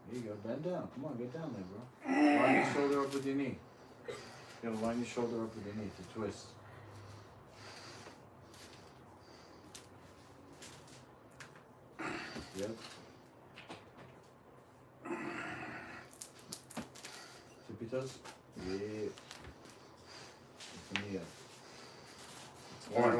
There you go. Bend down. Come on, get down there, bro. Line your shoulder up with your knee. You gotta line your shoulder up with your knee to twist. Yep. Tippy toes? Yeah. Lift the knee up. It's one.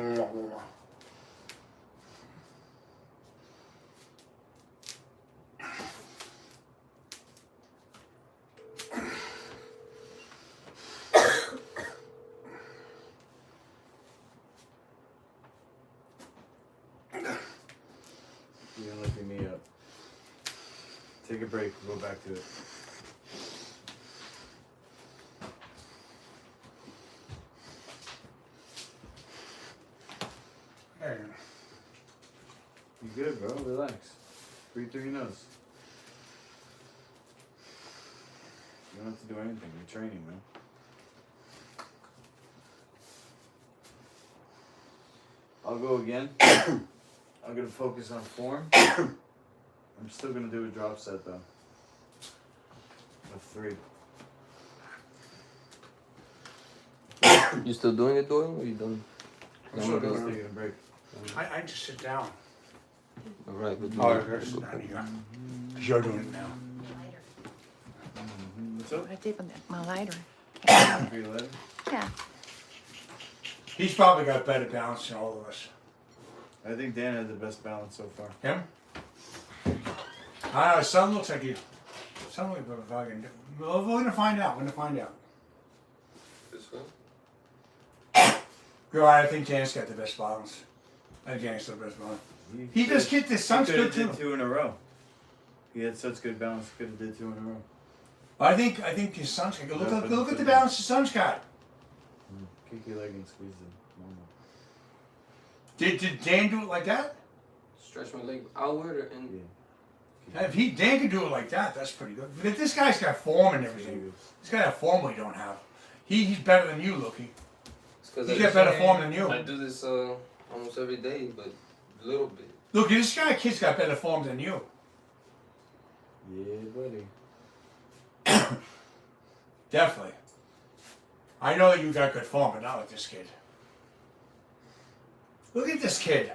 You're gonna lift your knee up. Take a break, we'll go back to it. There. You good, bro? Relax. Breathe through your nose. You don't have to do anything. You're training, man. I'll go again. I'm gonna focus on form. I'm still gonna do a drop set though. Of 3. You still doing it, Doyle? Or you done? I'm still doing Just it. taking a break. I just sit down. All right, but Oh, there's down here. 'Cause you're doing it now. What's up? What I did with my lighter. Feel it? Yeah. He's probably got better balance than all of us. I think Dan had the best balance so far. Him? I don't know, some looks like you. Some look like fucking. We're gonna find out. We're gonna find out. This one? Girl, I think Jan's got the best balance. I think Jan's the best balance. He just get this. Son's good too. Did 2 in a row. He had such good balance. Could have did 2 in a row. I think his son's got. Look at the balance his son's got. Kick your leg and squeeze it. Normal. Did Dan do it like that? Stretch my leg outward or in. Yeah. If Dan could do it like that, that's pretty good. But if this guy's got form and everything, this guy has form we don't have. He's better than you, Lukey. He's got better form than you. I do this almost every day, but a little bit. Look, this kid's got better form than you. Yeah, buddy. Definitely. I know that you got good form, but not like this kid. Look at this kid.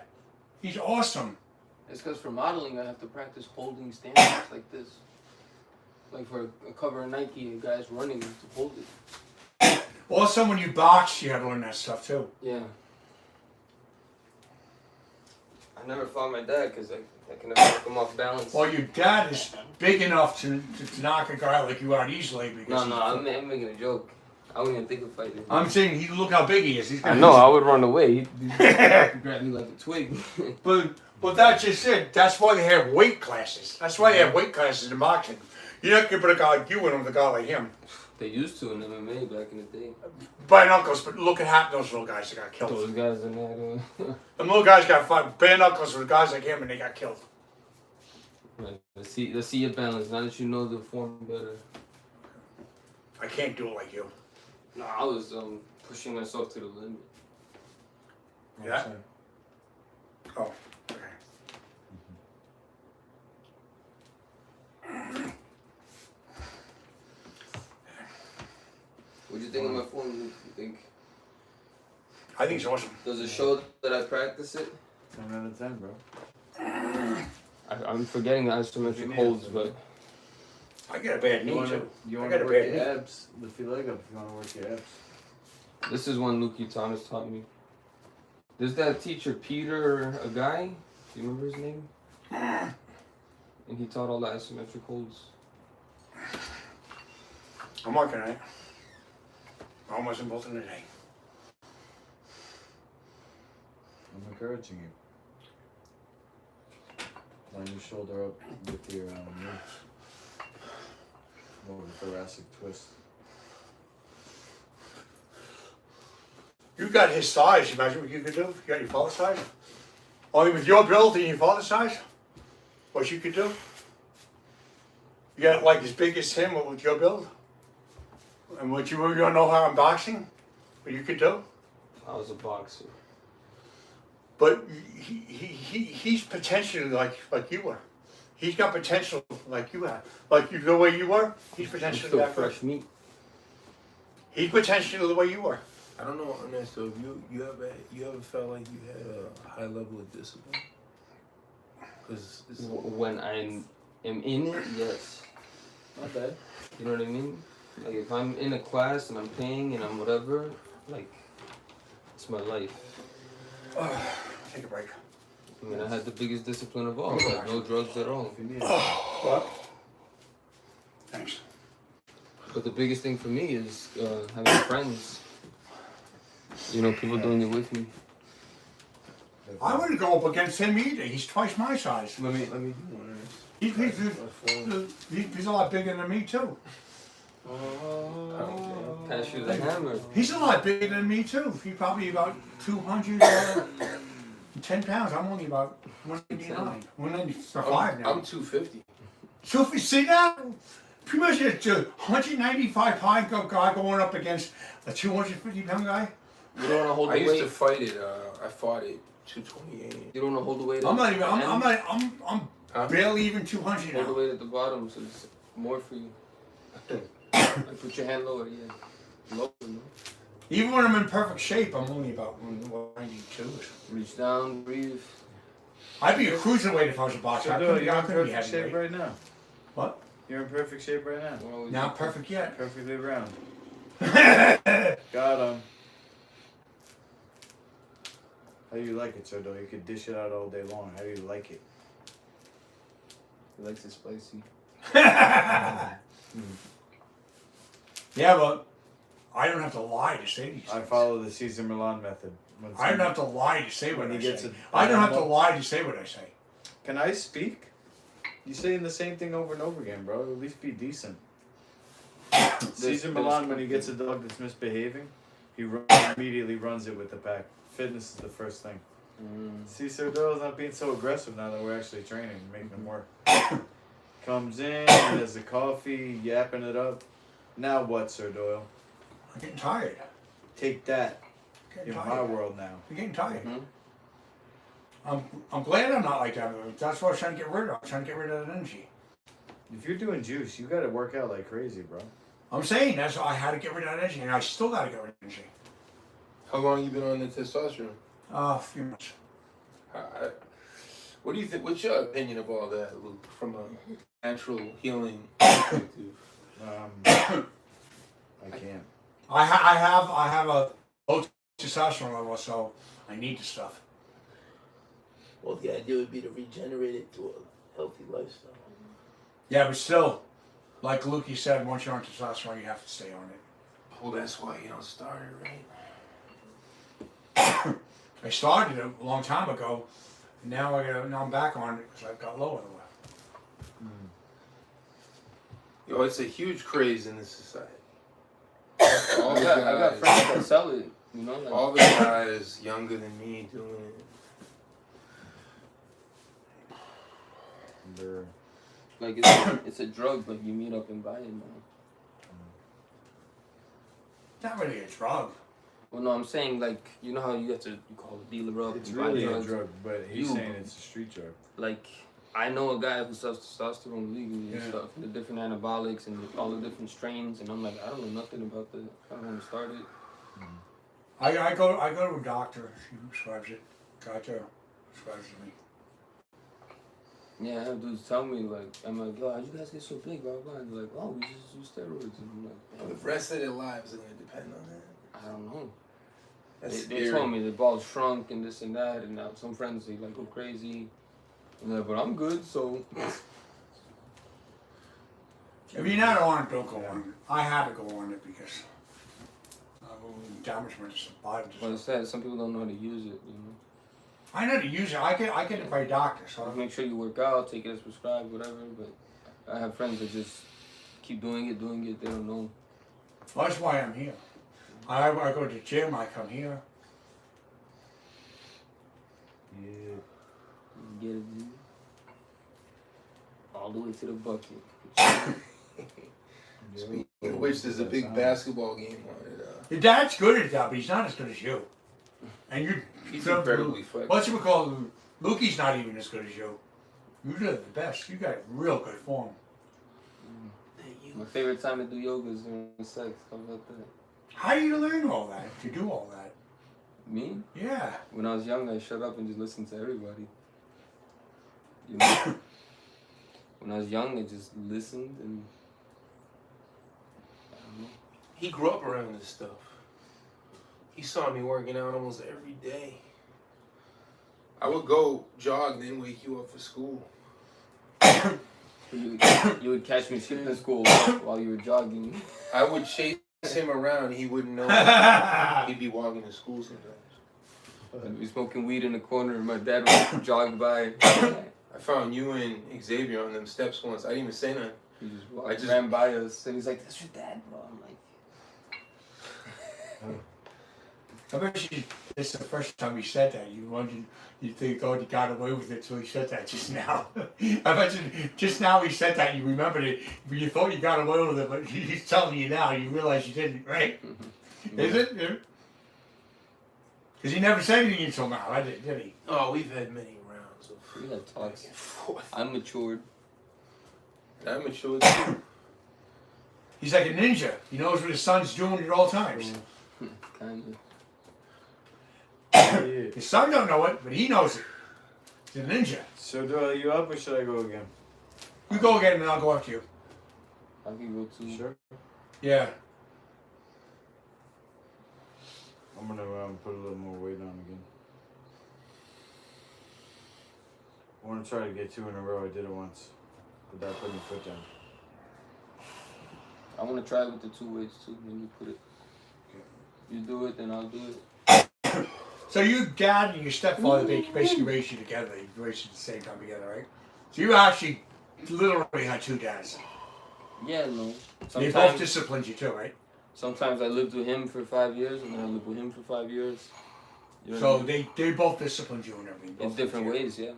He's awesome. It's because for modeling, I have to practice holding stands like this. Like for a cover of Nike, and guys running to hold it. Also, when you box, you gotta learn that stuff too. Yeah. I never fought my dad because I can never knock him off balance. Well, your dad is big enough to knock a guy like you out easily because. No, I'm making a joke. I wouldn't even think of fighting. I'm saying, look how big he is. He's I know, I would run away. He grabbed me like a twig. But that's just it. That's why they have weight classes. That's why they have weight classes in boxing. You're not gonna put a guy like you in with a guy like him. They used to in MMA back in the day. Bare knuckles, but look at half those little guys that got killed. Those guys in there. Them little guys got fought bare knuckles with guys like him and they got killed. Let's see your balance. Now that you know the form better. I can't do it like you. No, I was pushing myself to the limit. Yeah? Oh, okay. What do you think of my form? You think? I think it's awesome. Does it show that I practice it? 10 out of 10, bro. I'm forgetting the isometric holds, but I got a bad You knee want to too. you I want got to a work bad your knee. abs? Lift your leg up if you want to work your abs. this is one Lukey Thomas taught me. There's that teacher Peter, a guy. Do you remember his name? And he taught all the isometric holds. I'm working on it. I almost in both in the day. I'm encouraging you. Line your shoulder up with your knee. Over the thoracic twist. You got his size. Imagine what you could do. You got your father's size. Only with your build and your father's size. What you could do. You got like as big as him with your build. And what you don't know how I'm boxing. What you could do. I was a boxer. But he's potentially like you were. He's got potential like you have. Like you, the way you were, he's I'm potentially still that fresh fresh. meat. He's potentially the way you were. I don't know, Ernesto, if you ever felt like you had a high level of discipline? Because When I am in it, yes. Not bad. You know what I mean? Like if I'm in a class and I'm paying and I'm whatever, like it's my life. Take a break. I mean, I had the biggest discipline of all. Like no drugs at all. If you need it. What? Thanks. But the biggest thing for me is having friends. You know, people doing it with me. I wouldn't go up against him either. He's twice my size. let me do one of He's a lot bigger than me too. Pass you the hammer. He's a lot bigger than me too. He's probably about 210 pounds. I'm only about 199. 195 now. I'm 250. So if you see that, pretty much a 195 pound guy going up against a 250 pound guy. You don't want to hold I the used to weight. fight it. I fought it 228. You don't want to hold the weight. I'm not even. at the end? I'm Huh? barely even 200 Hold the now. weight at the bottom, so it's more for you. Like put your hand lower, yeah. Lower, no? Even when I'm in perfect shape, I'm only about 192. Reach down, breathe. I'd be a cruiserweight if I was a boxer. I So, couldn't, you're I in couldn't be perfect shape heavyweight. right now. What? You're in perfect shape right now. Don't always Not do- perfect yet. Perfectly round. I Got him. How do you like it, sir? Though you could dish it out all day long. How do you like it? He likes it spicy. Yeah, but I don't have to lie to say these I things. follow the Caesar Milan method. When I don't have to lie to say what When I he gets say. a- I don't have to lie to say what I say. Can I speak? You're saying the same thing over and over again, bro. At least be decent. Caesar Milan, when he gets a dog that's misbehaving, he immediately runs it with the pack. Fitness is the first thing. See, Sir Doyle's not being so aggressive now that we're actually training and making him work. Comes in, has the coffee, yapping it up. Now what, Sir Doyle? I'm getting tired. Take that. I'm You're getting in my tired. world now. I'm getting tired. Mhm. I'm glad I'm not like that. That's what I was trying to get rid of. I'm trying to get rid of that energy. If you're doing juice, you gotta work out like crazy, bro. I'm saying that's why I had to get rid of that energy, and I still got to get rid of energy. How long you been on the testosterone? A few months. What do you think? What's your opinion of all that, Luke, from a natural healing perspective? I can't. I have a low testosterone level, so I need the stuff. Well, the idea would be to regenerate it to a healthy lifestyle. Yeah, but still, like Lukey said, once you're on testosterone, you have to stay on it. Well, that's why you don't start it, right? I started it a long time ago, and now I'm back on it because I've got low on the way. Yo, it's a huge craze in this society. All I the got guys, friends that sell it. You know, like, all the guys younger than me doing it. They're like it's a drug, but you meet up and buy it, man. It's not really a drug. Well, no, I'm saying like you know how you call a dealer up. It's you buy really a drugs. drug, but he's You- saying it's a street drug. Like I know a guy who sells testosterone legally and Yeah. stuff, the different anabolics and all the different strains, and I'm like, I don't know nothing about that. I don't want to start it. I go to a doctor. She prescribes it. Doctor prescribes it to me. Yeah, I have dudes tell me, like, I'm like, yo, how'd you guys get so big, blah, blah, blah. And they're like, oh, we just use steroids. And I'm like, The rest of their lives are gonna depend on that. I don't know. That's They scary. told me the balls shrunk and this and that, and now some friends, they like go crazy. And they're like, but I'm good, so. If you're not on it, don't go on it. I had to go on it because damage my body. Well, it's sad. Some people don't know how to use it, you know. I know to use it. I get it by doctor. So Like, make sure you work out, take it as prescribed, whatever. But I have friends that just keep doing it. They don't know. well, that's why I'm here. I go to the gym. I come here. Yeah. Get it, dude. All the way to the bucket. Speaking of which, there's a big basketball game on it. Your dad's good at that, but he's not as good as you. And you're He's incredibly flexible. what's it called? Lukey's not even as good as you. You're the best. You got real good form. My favorite time to do yoga is during sex. How about that? How do you learn all that? To do all that? Me? Yeah. When I was young, I shut up and just listened to everybody. You know? When I was young, I just listened and I don't know. He grew up around this stuff. He saw me working out almost every day. I would go jog and then wake you up for school. You would catch me skipping school while you were jogging. I would chase him around. He wouldn't know. He'd be walking to school sometimes. I'd be smoking weed in the corner and my dad would jog by. I found you and Xavier on them steps once. I didn't even say nothing. He just ran by us and he's like, that's your dad, bro. I'm like, I bet you it's the first time he said that. You think, oh, he got away with it, so he said that just now. I bet you just now he said that, you remembered it, but you thought you got away with it, but he's telling you now, you realize you didn't, right? Is it? Because he never said anything until now, did he? Oh, we've had many rounds of we had talks. back and forth. I'm matured. And I'm mature too. He's like a ninja. He knows what his son's doing at all times. Kinda. His son don't know it, but he knows it. He's a ninja. So, Doyle, you up or should I go again? You go again and I'll go after you. I can go too. Sure. Yeah. I'm gonna put a little more weight on again. I want to try to get 2 in a row. I did it once without putting your foot down. I want to try it with the 2 weights too. When you put it, you do it, then I'll do it. So your dad and your stepfather, they basically raised you together. They raised you at the same time together, right? So you actually literally had 2 dads. Yeah, no. They both disciplined you too, right? Sometimes I lived with him for 5 years, and then I lived with him for 5 years. You know So what I mean? they both disciplined you and everything. In both different of you. ways, yeah.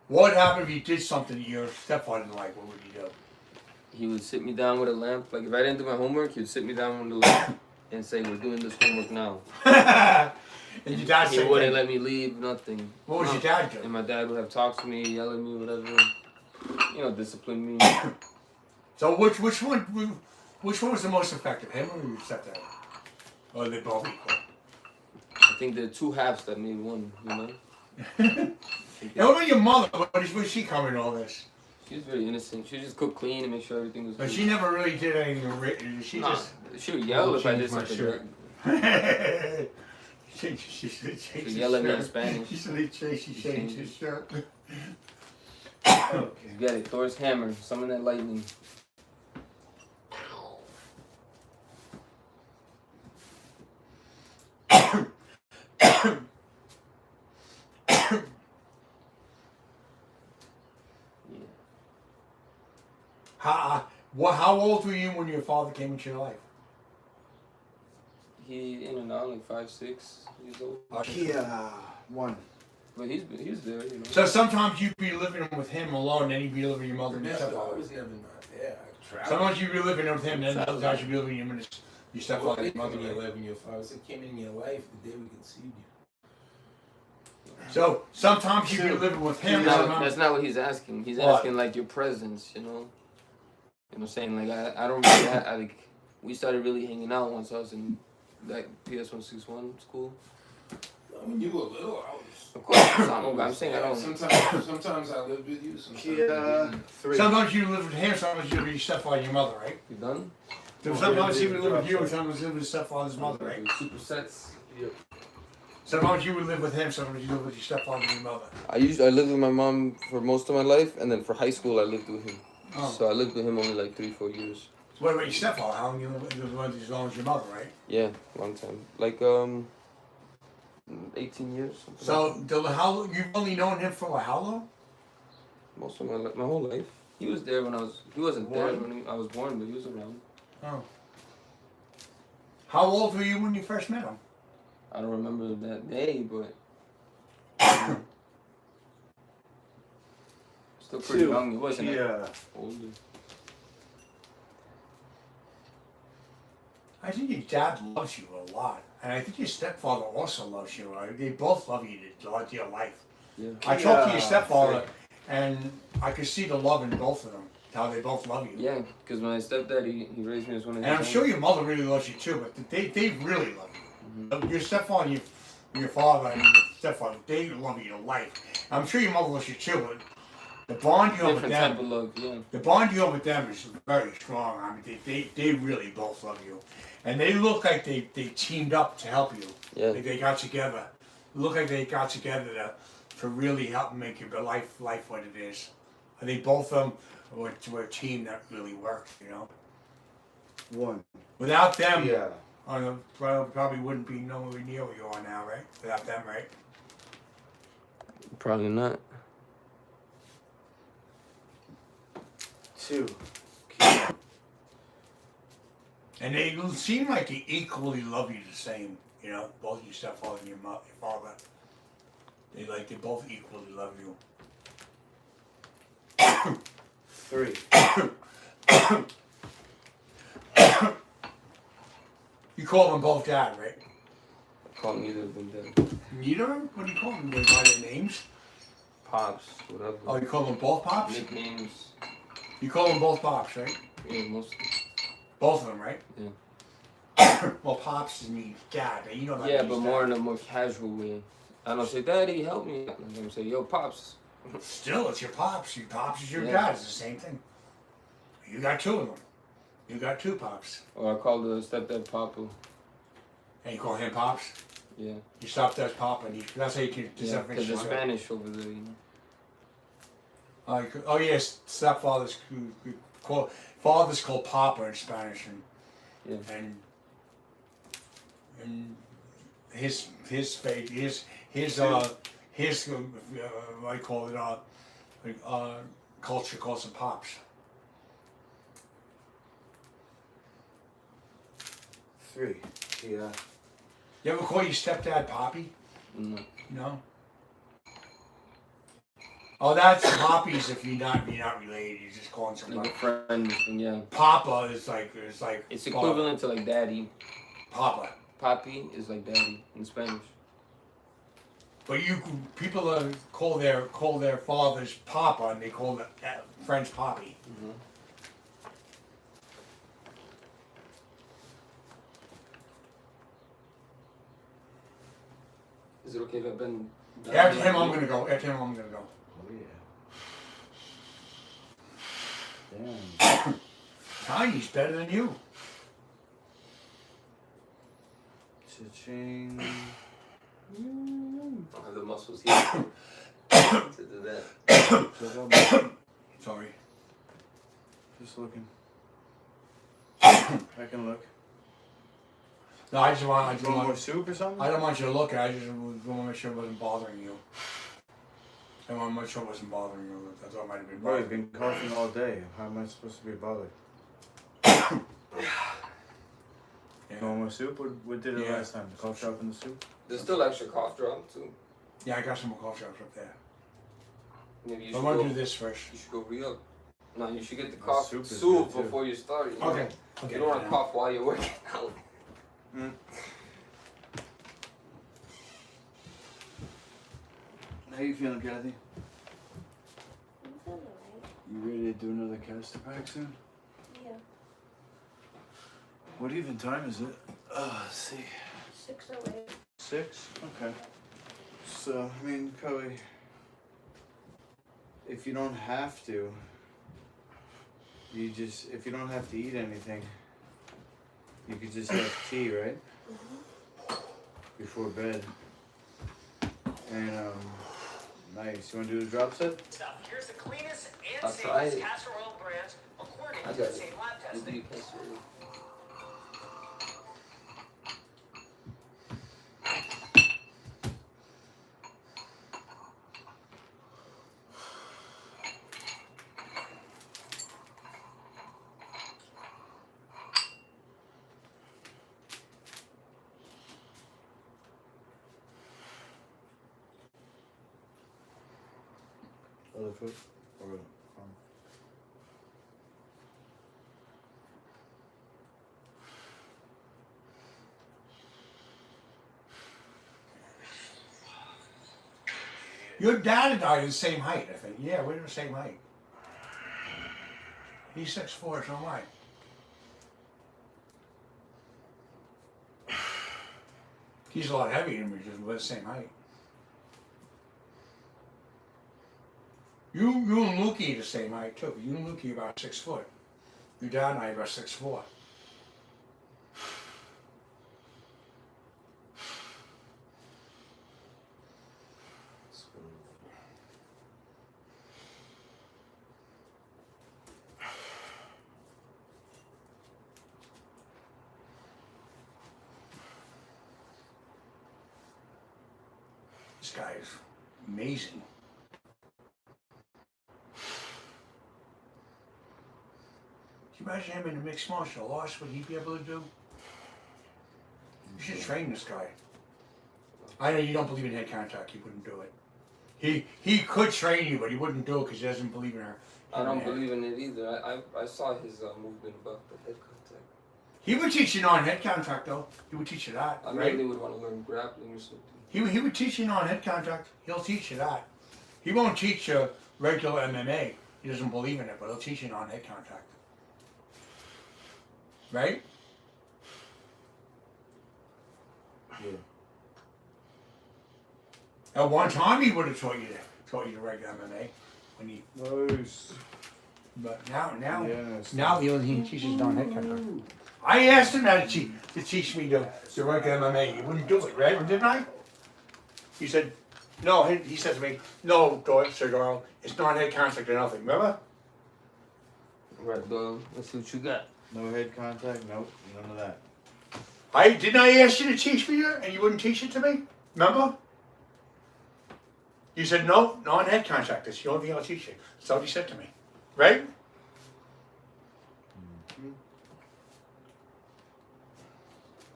What would happen if you did something that your stepfather didn't like? What would you do? He would sit me down with a lamp. Like if I didn't do my homework, he would sit me down with a lamp and say, "We're doing this homework now." And your dad He said, wouldn't let me leave, nothing. what was your dad do? And my dad would have talks with me, yell at me, whatever. You know, discipline me. So which one was the most effective, him or your stepdad? Or they both equal? I think there are 2 halves that made one, you know? And what about your mother? Was she covering all this? She was very innocent. She just cooked clean and make sure everything was But good. she never really did anything written. She Nah, just... she would yell if I did Change my something. shirt. Right. she should change She'd his yell at me in shirt. Spanish. She said she changed his shirt. You got it. Thor's hammer. Summon that lightning. Yeah. How old were you when your father came into your life? He in and out like 5, 6 years old. Yeah, 1. But he's there, you know. So sometimes you'd be living with him alone, then you'd be living with your mother and your I stepfather. was never not there. I traveled. Sometimes you'd be living with him, then other times you'd be living with him and your Well, stepfather I and your didn't mother. when you 11, your 5. It came in your life the day we conceived you. So sometimes you'd be living with him. That's not what he's asking. He's What? asking like your presence, you know. You know what I'm saying? Like I don't really like we started really hanging out once I was in that PS161 school. When you were little, I was. Of course, I'm saying I don't. Sometimes I lived with you. Sometimes. 3. Sometimes you live with him, sometimes you live with your stepfather and your mother, right? You done? Sometimes you would live with you, and sometimes you live with your stepfather's mother, right? Supersets. Sometimes you would live with him, sometimes you live with your stepfather and your mother. I lived with my mom for most of my life, and then for high school I lived with him. Oh. So I lived with him only like 3-4 years. So what about your stepfather? How long you live with as long as your mother, right? Yeah, long time. Like 18 years. So how you've only known him for how long? Most of my whole life. He was there when he wasn't there when I was born, but he was around. Oh. How old were you when you first met him? I don't remember that day, but still pretty young. He wasn't older. I think your dad loves you a lot. And I think your stepfather also loves you. They both love you to your life. Yeah. I talked to your stepfather, and I could see the love in both of them. How they both love you. Yeah, because my stepdad, he raised me as one of his And I'm own. sure your mother really loves you too, but they really love you. Your stepfather and your father and your stepfather, they love you to life. I'm sure your mother loves you too, but the bond you have with Different type them, of love, yeah. the bond you have with them is very strong. I mean, they really both love you. And they look like they teamed up to help you. Yeah. Like they got together. Look like they got together to really help make your life what it is. I think both of them were a team that really worked, you know. 1. Without them, Yeah. probably wouldn't be nowhere near where you are now, right? Without them, right? Probably not. 2. And they seem like they equally love you the same, you know, both your stepfather and your father. They both equally love you. 3. You call them both dad, right? I call neither of them dad. Neither of them? What do you call them? By their names? Pops, whatever. Oh, you call them both pops? Nicknames. You call them both pops, right? Yeah, mostly. Both of them, right? Yeah. Well, pops means dad, but you know that Yeah, means but dad. more in a more casual way. I don't say, Daddy, help me. I'm gonna say, Yo, Pops. Still, it's your pops. Your pops is your Yeah. dad. It's the same thing. You got 2 of them. You got 2 pops. Or I call the stepdad Papa. And you call him pops? Yeah. You stepdad's papa. And that's how you can Yeah, because it's Spanish over there, you know. Oh yes, stepfather's father's called papa in Spanish, and his fate, I call it culture calls him pops. 3. Yeah. You ever call your stepdad Poppy? No. No. Oh, that's Poppy's if you're not related. You just call him somebody. Like a friend, yeah. Papa is like It's equivalent to like daddy. Papa. Papi is like daddy in Spanish. But people call their fathers Papa, and they call their friends Poppy. Mm-hmm. Is it okay if I've been? After him, I'm gonna go. Oh yeah. Damn. Tiny's better than you. Cha-ching. I don't have the muscles here to do that. Sorry. Just looking. I can look. No, I just want more soup or something? I don't want you to look. I just want to make sure it wasn't bothering you. I want to make sure it wasn't bothering you. That's all it might have been Bro, bothering. you've been coughing all day. How am I supposed to be bothered? Yeah. No more soup? What did it Yeah. last time? The cough drop in the soup? There's still extra cough drop too. Yeah, I got some more cough drops up there. Maybe you I should want go. to do this first. You should go re-up. No, you should get the The cough soup is soup good, too. before you start. You know? Okay. You don't want to cough while you're working out. Mm. How you feeling, Cathey? I'm feeling alright. You ready to do another caster pack soon? Yeah. What even time is it? Let's see. 6:08. 6? Okay. So, I mean, probably, if you don't have to, if you don't have to eat anything, you could just have tea, right? Before bed. And, nice. You want to do the drop set? Here's the cleanest and I'll try safest it. castor oil brand according I to got the it. same lab We'll testing. do castor oil. Other foot? Or arm? Your dad and I are the same height, I think. Yeah, we're the same height. He's 6'4", so am I. He's a lot heavier than me, just we're the same height. You and Lukey are the same height too. You and Lukey are about 6 foot. Your dad and I are about 6'4". This guy is amazing. Can you imagine him in a mixed martial arts? What he'd be able to do? You should train this guy. I know you don't believe in head contact. He wouldn't do it. He could train you, but he wouldn't do it because he doesn't believe in her. I don't believe in it either. I saw his movement about the head contact. He would teach you non-head contact though. He would teach you that, I right? really would want to learn grappling or something. He would teach you non-head contact. He'll teach you that. He won't teach you regular MMA. He doesn't believe in it, but he'll teach you non-head contact. Right? Yeah. At one time, he would have taught you the regular MMA when he. Nice. But now, Yes. now the only thing he teaches is non-head contact. I asked him to teach me the regular MMA. He wouldn't do it, right? Didn't I? He said, no. He said to me, no, Sir Doyle, it's non-head contact or nothing. Remember? Right, Doyle. Let's see what you got. No head contact? Nope. None of that. Didn't I ask you to teach me that, and you wouldn't teach it to me? Remember? You said no, non-head contact. That's the only thing I'll teach you. That's what he said to me, right? Mm-hmm.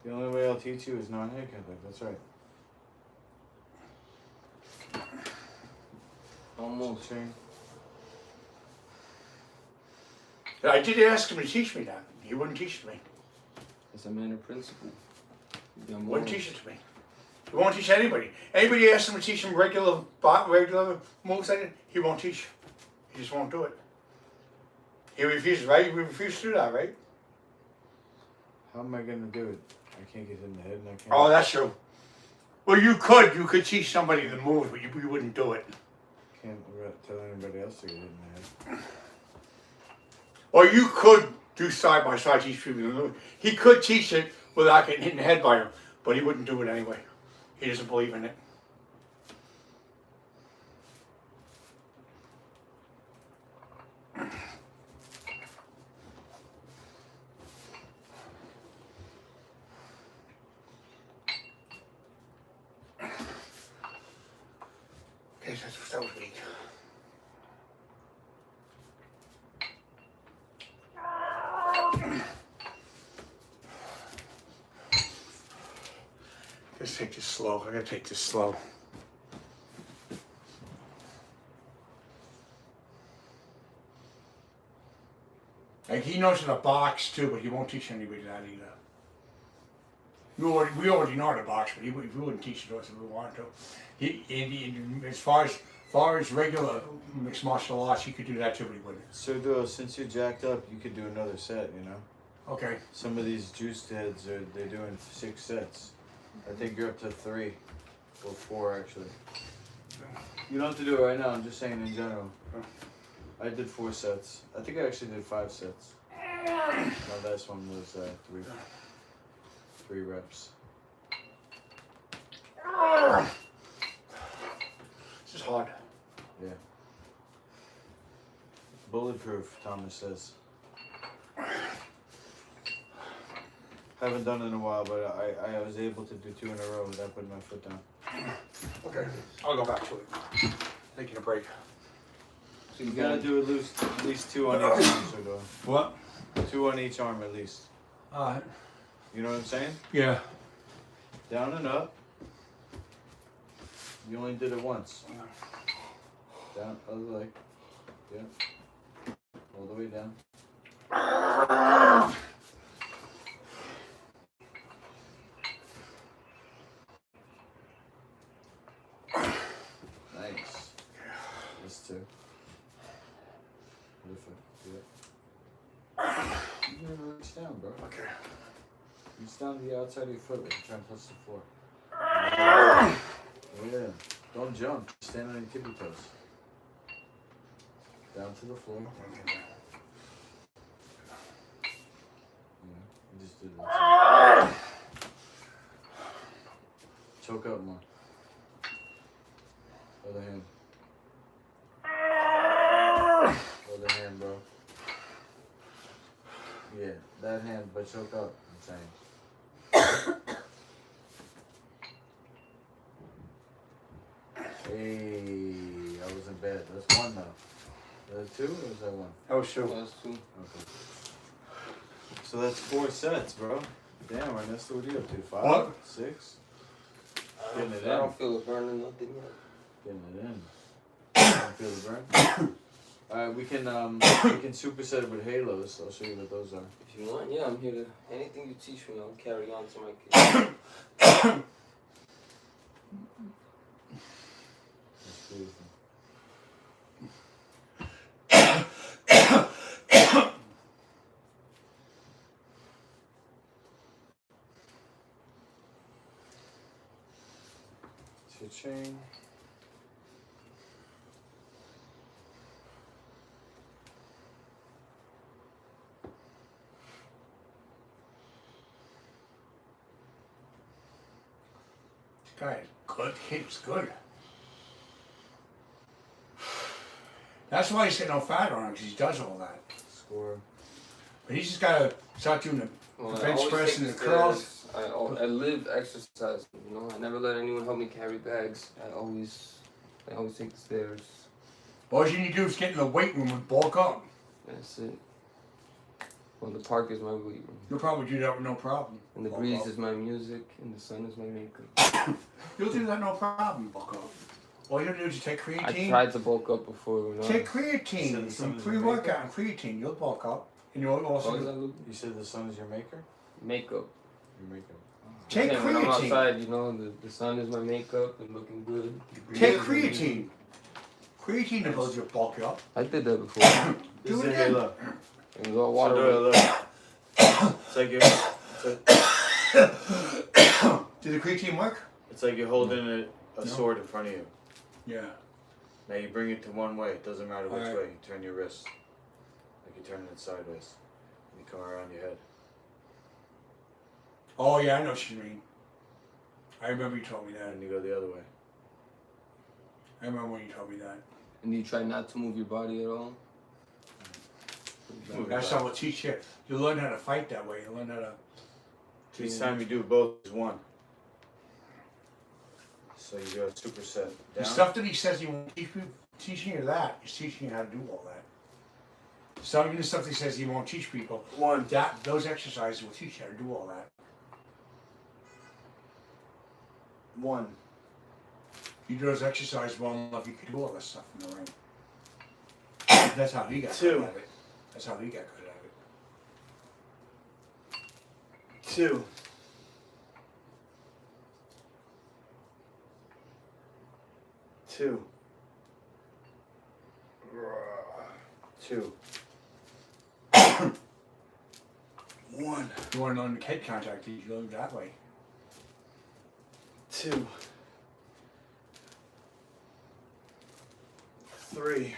The only way I'll teach you is non-head contact. That's right. Almost. Train. I did ask him to teach me that. He wouldn't teach it to me. It's a matter of principle. Wouldn't teach it to me. He won't teach anybody. Anybody asks him to teach him regular moves, he won't teach. He just won't do it. He refuses, right? You refuse to do that, right? How am I gonna do it? I can't get in the head and I can't. Oh, that's true. Well, you could teach somebody the moves, but you wouldn't do it. Can't tell anybody else to get in the head. Or you could do side by side teach people the move. He could teach it without getting hit in the head by him, but he wouldn't do it anyway. He doesn't believe in it. Okay, that was weak. Let's take this slow. I gotta take this slow. Like he knows how to box too, but he won't teach anybody that either. We already know how to box, but we wouldn't teach it to us if we wanted to. He as far as regular mixed martial arts, he could do that too, but he wouldn't. So, Doyle, since you're jacked up, you could do another set. You know. Okay. Some of these juiced heads they're doing 6 sets. I think you're up to 3. Or 4 actually. You don't have to do it right now, I'm just saying in general. I did 4 sets. I think I actually did 5 sets. My last one was 3 reps. This is hard. Yeah. Bulletproof, Thomas says. Haven't done it in a while, but I was able to do 2 in a row without putting my foot down. Okay, I'll go back to it. Taking a break. So you gotta do at least 2 on each arm, so go. What? 2 on each arm at least. Alright. You know what I'm saying? Yeah. Down and up. You only did it once. Down, other leg. Yeah. All the way down. Nice. This too. Perfect. Yeah. You never reach down, bro. Okay. Reach down to the outside of your foot. Like you're trying to touch the floor. Yeah. Don't jump. Stand on your tippy toes. Down to the floor. Yeah. You just did that. Choke up more. Other hand. Other hand, bro. Yeah, that hand, but choke up, I'm saying. Hey, I wasn't bad. That's 1 though. Was that 2 or was that 1? That was 2. That's 2. Okay. So that's 4 sets, bro. Damn, Ernesto, what are you up to? 5? What? 6? I Getting it in. don't feel it burning nothing yet. Getting it in. Don't feel the burn? Alright, we can superset it with halos. I'll show you what those are. If you want, yeah, I'm here to. Anything you teach me, I'll carry on to my kids. That's beautiful. Cha-ching. Guy is good. Kid's good. That's why he's got no fat on him, because he does all that. Score. But he's just gotta start doing the Well, bench I always press take and the the curls. stairs. I live exercising, you know. I never let anyone help me carry bags. I always take the stairs. All you need to do is get in the weight room and bulk up. That's it. Well, the park is my weight room. You'll probably do that with no problem. And the Bulk breeze up. is my music, and the sun is my makeup. You'll do that no problem, bulk up. All you do is take I creatine. tried to bulk up before, you know. Take So creatine, the some sun is your pre-workout and creatine. You'll bulk up. And you'll What also was do- that, Luke? You said the sun is your maker? Makeup. Your makeup. take Yeah, when I'm creatine. outside, you know, the sun is my makeup and looking good. Take creatine. Creatine will build your bulk up. I did that before. This is Do it a again. halo. It was all So water. Doyle, look. It's like Did the creatine work? it's like you're holding a sword in front of you. Yeah. Now you bring it to one way. It doesn't matter which Alright. way. You turn your wrist. Like you're turning it sideways. And you come around your head. Oh yeah, I know what you mean. I remember you told me that. And you go the other way. I remember when you told me that. And you try not to move your body at all. Move That's your how we'll teach you. You learn how to fight that way. You learn how to. Each time you do both is 1. So you go superset down. The stuff that he says he won't teach you that, he's teaching you how to do all that. Some of the stuff he says he won't teach people, those exercises will teach you how to do all that. 1. You do those exercises well enough, you can do all this stuff in the ring. That's how he got 2. good at it. That's how he got good at it. 2. 2. 2. 1. You want to learn head contact, you go that way. 2. 3.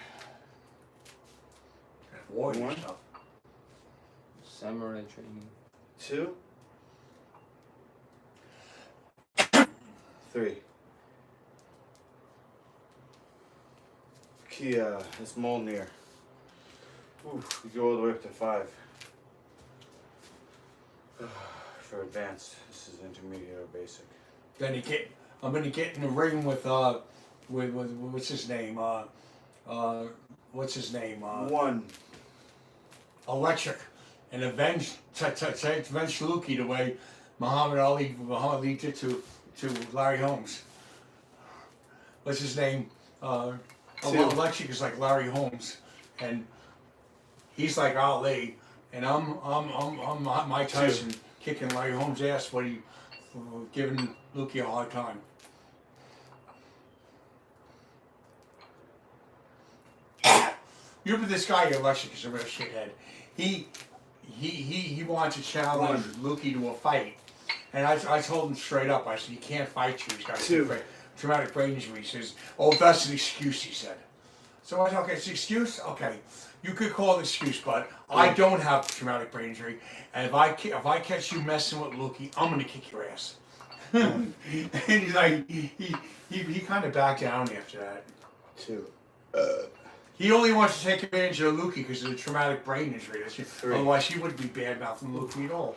Warrior One. stuff. Samurai training. 2. 3. Kia, it's Molnir. Oof, you go all the way up to 5. For advanced, this is intermediate or basic. Then I'm gonna get in the ring with what's his name? What's his name? 1. Electric, and avenge Lukey the way Muhammad Ali did to Larry Holmes. What's his name? Electric is like Larry Holmes, and he's like Ali, and I'm Mike Tyson kicking Larry Holmes' ass for giving Lukey a hard time. You remember this guy, Electric, is a real shithead. He wants to challenge Lukey to a fight. And I told him straight up, I said, you can't fight you. He's got a traumatic brain injury. He says, oh, that's an excuse, he said. So I said, okay, it's an excuse? Okay. You could call it an excuse, but I don't have traumatic brain injury. And if I catch you messing with Lukey, I'm going to kick your ass. And he's like, he kind of backed down after that. 2. He only wants to take advantage of Lukey because of the traumatic brain injury. Otherwise, he wouldn't be bad-mouthing Lukey at all.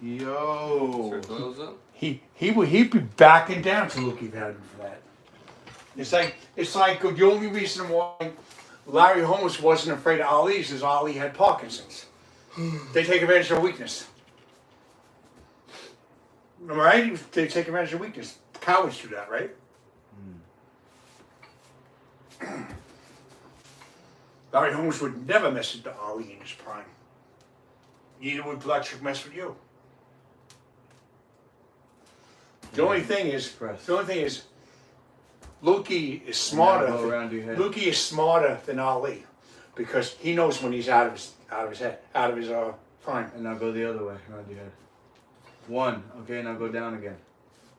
Yo. So Doyle's up? He'd be backing down to Lukey if it hadn't been for that. It's like the only reason why Larry Holmes wasn't afraid of Ali is Ali had Parkinson's. They take advantage of weakness. Right? They take advantage of weakness. Cowards do that, right? Larry Holmes would never mess with Ali in his prime. Neither would Electric mess with you. The only thing is, Lukey is smarter. Lukey is smarter than Ali, because he knows when he's out of his prime. And now go the other way, around your head. 1. Okay, now go down again.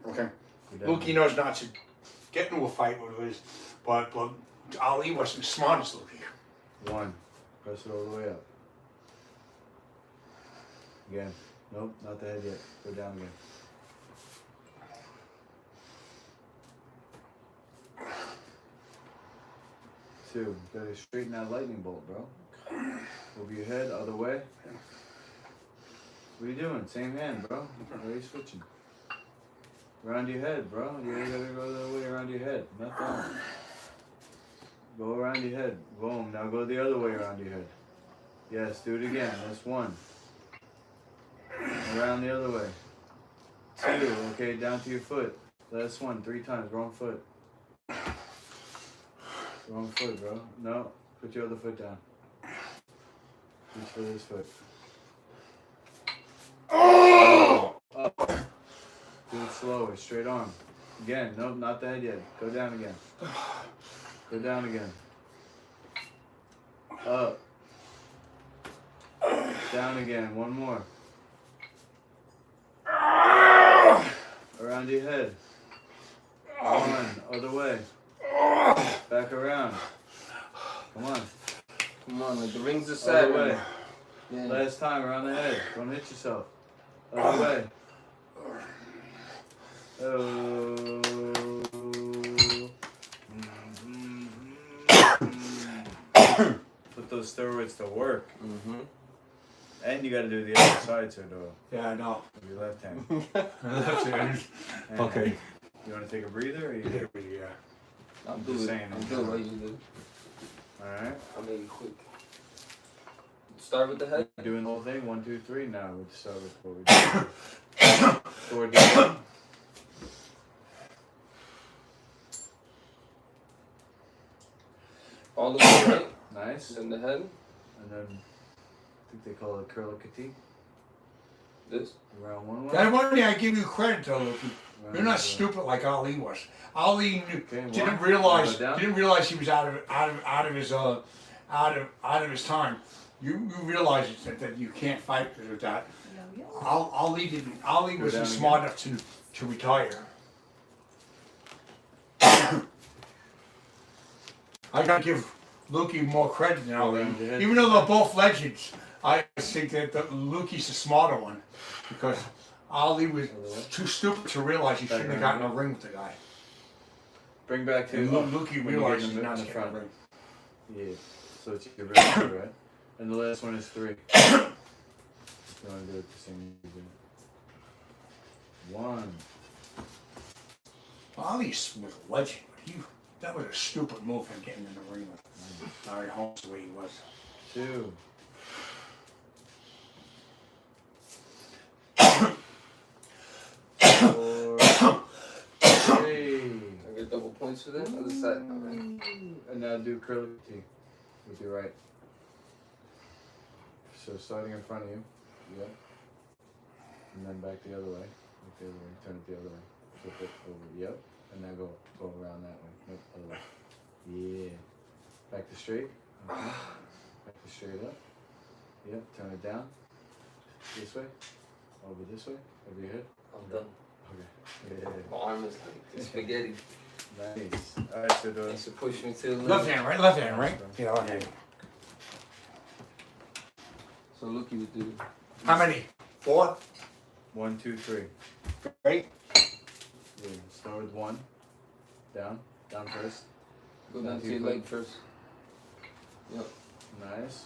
Okay. Lukey knows not to get into a fight with his, but Ali wasn't as smart as Lukey. 1. Press it all the way up. Again. Nope, not the head yet. Go down again. 2. Gotta straighten that lightning bolt, bro. Over your head, other way. What are you doing? Same hand, bro. Why are you switching? Around your head, bro. You gotta go the way around your head, not down. Go around your head. Boom. Now go the other way around your head. Yes, do it again. That's 1. Around the other way. 2. Okay, down to your foot. That's 1. 3 times. Wrong foot. Wrong foot, bro. No. Put your other foot down. Reach for this foot. Oh! Up. Do it slower. Straight arm. Again. Nope, not the head yet. Go down again. Go down again. Up. Down again. 1 more. Around your head. 1. Other way. Back around. Come on. Come on, like the rings of Other Saturn. way. Yeah. Last time around the head. Don't hit yourself. Other way. Oh. Put those steroids to work. Mm-hmm. And you gotta do the other side, Sir Doyle. Yeah, I know. With your left hand. And Okay. You wanna take a breather or you good? Yeah. I'll I'm do just it. saying. I'll do it what you do. Alright. I'll make it quick. Start with the head. Doing the whole thing. 1, 2, 3 now. We'll start with what we do. Forward down. All the way right. Nice. Then the head. And then I think they call it curlicity. This. Around 1 way. That one day I give you credit though, Lukey. Around You're not the- stupid like Ali was. Ali Okay, didn't one. realize Go down. he was out of his time. You realize that you can't fight because of that. Ali didn't. Ali Go wasn't down smart enough to retire. I gotta give Lukey more credit than Ali. Around your head. Even though they're both legends, I think that Lukey's the smarter one because Ali was too stupid to realize he shouldn't have gotten a ring with the guy. Bring back to And Lukey when you realized get he's in not the getting a front. ring. Yeah. So it's your ring, right? And the last one is 3. You want to do it the same way you do it. 1. Ali was a legend, but that was a stupid move him getting in the ring with Larry Holmes the way he was. 2. 4. 3. I get double points for that? Other side. Okay. And now do curly T with your right. So starting in front of you, yep. And then back the other way. Look the other way. Turn it the other way. Flip it over, yep. And now go around that way. Nope, other way. Yeah. Back to straight. Okay. Back to straight up. Yep. Turn it down. This way. Over this way. Over your head. I'm done. Okay. Yeah. My arm is like spaghetti. Nice. Alright, so do Thanks to push me to the limit. Left hand, right? Left hand, right? Yeah, left hand. So look, you would do. How many? 4? 1, 2, 3. Right? Yeah. Start with 1. Down. Down first. Go down to your leg first. Yep. Nice.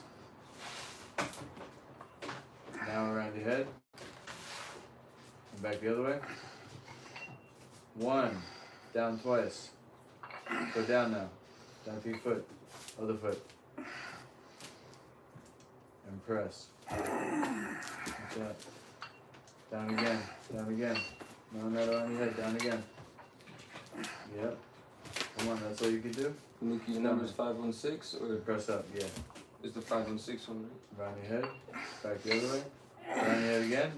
Now around your head. And back the other way. 1. Down twice. Go down now. Down to your foot. Other foot. And press. Like that. Down again. Down again. No, not around your head. Down again. Yep. Come on, that's all you can do? Luke, your number is 516 or Press up, yeah. is the 516 one, right? Round your head. Back the other way. Round your head again.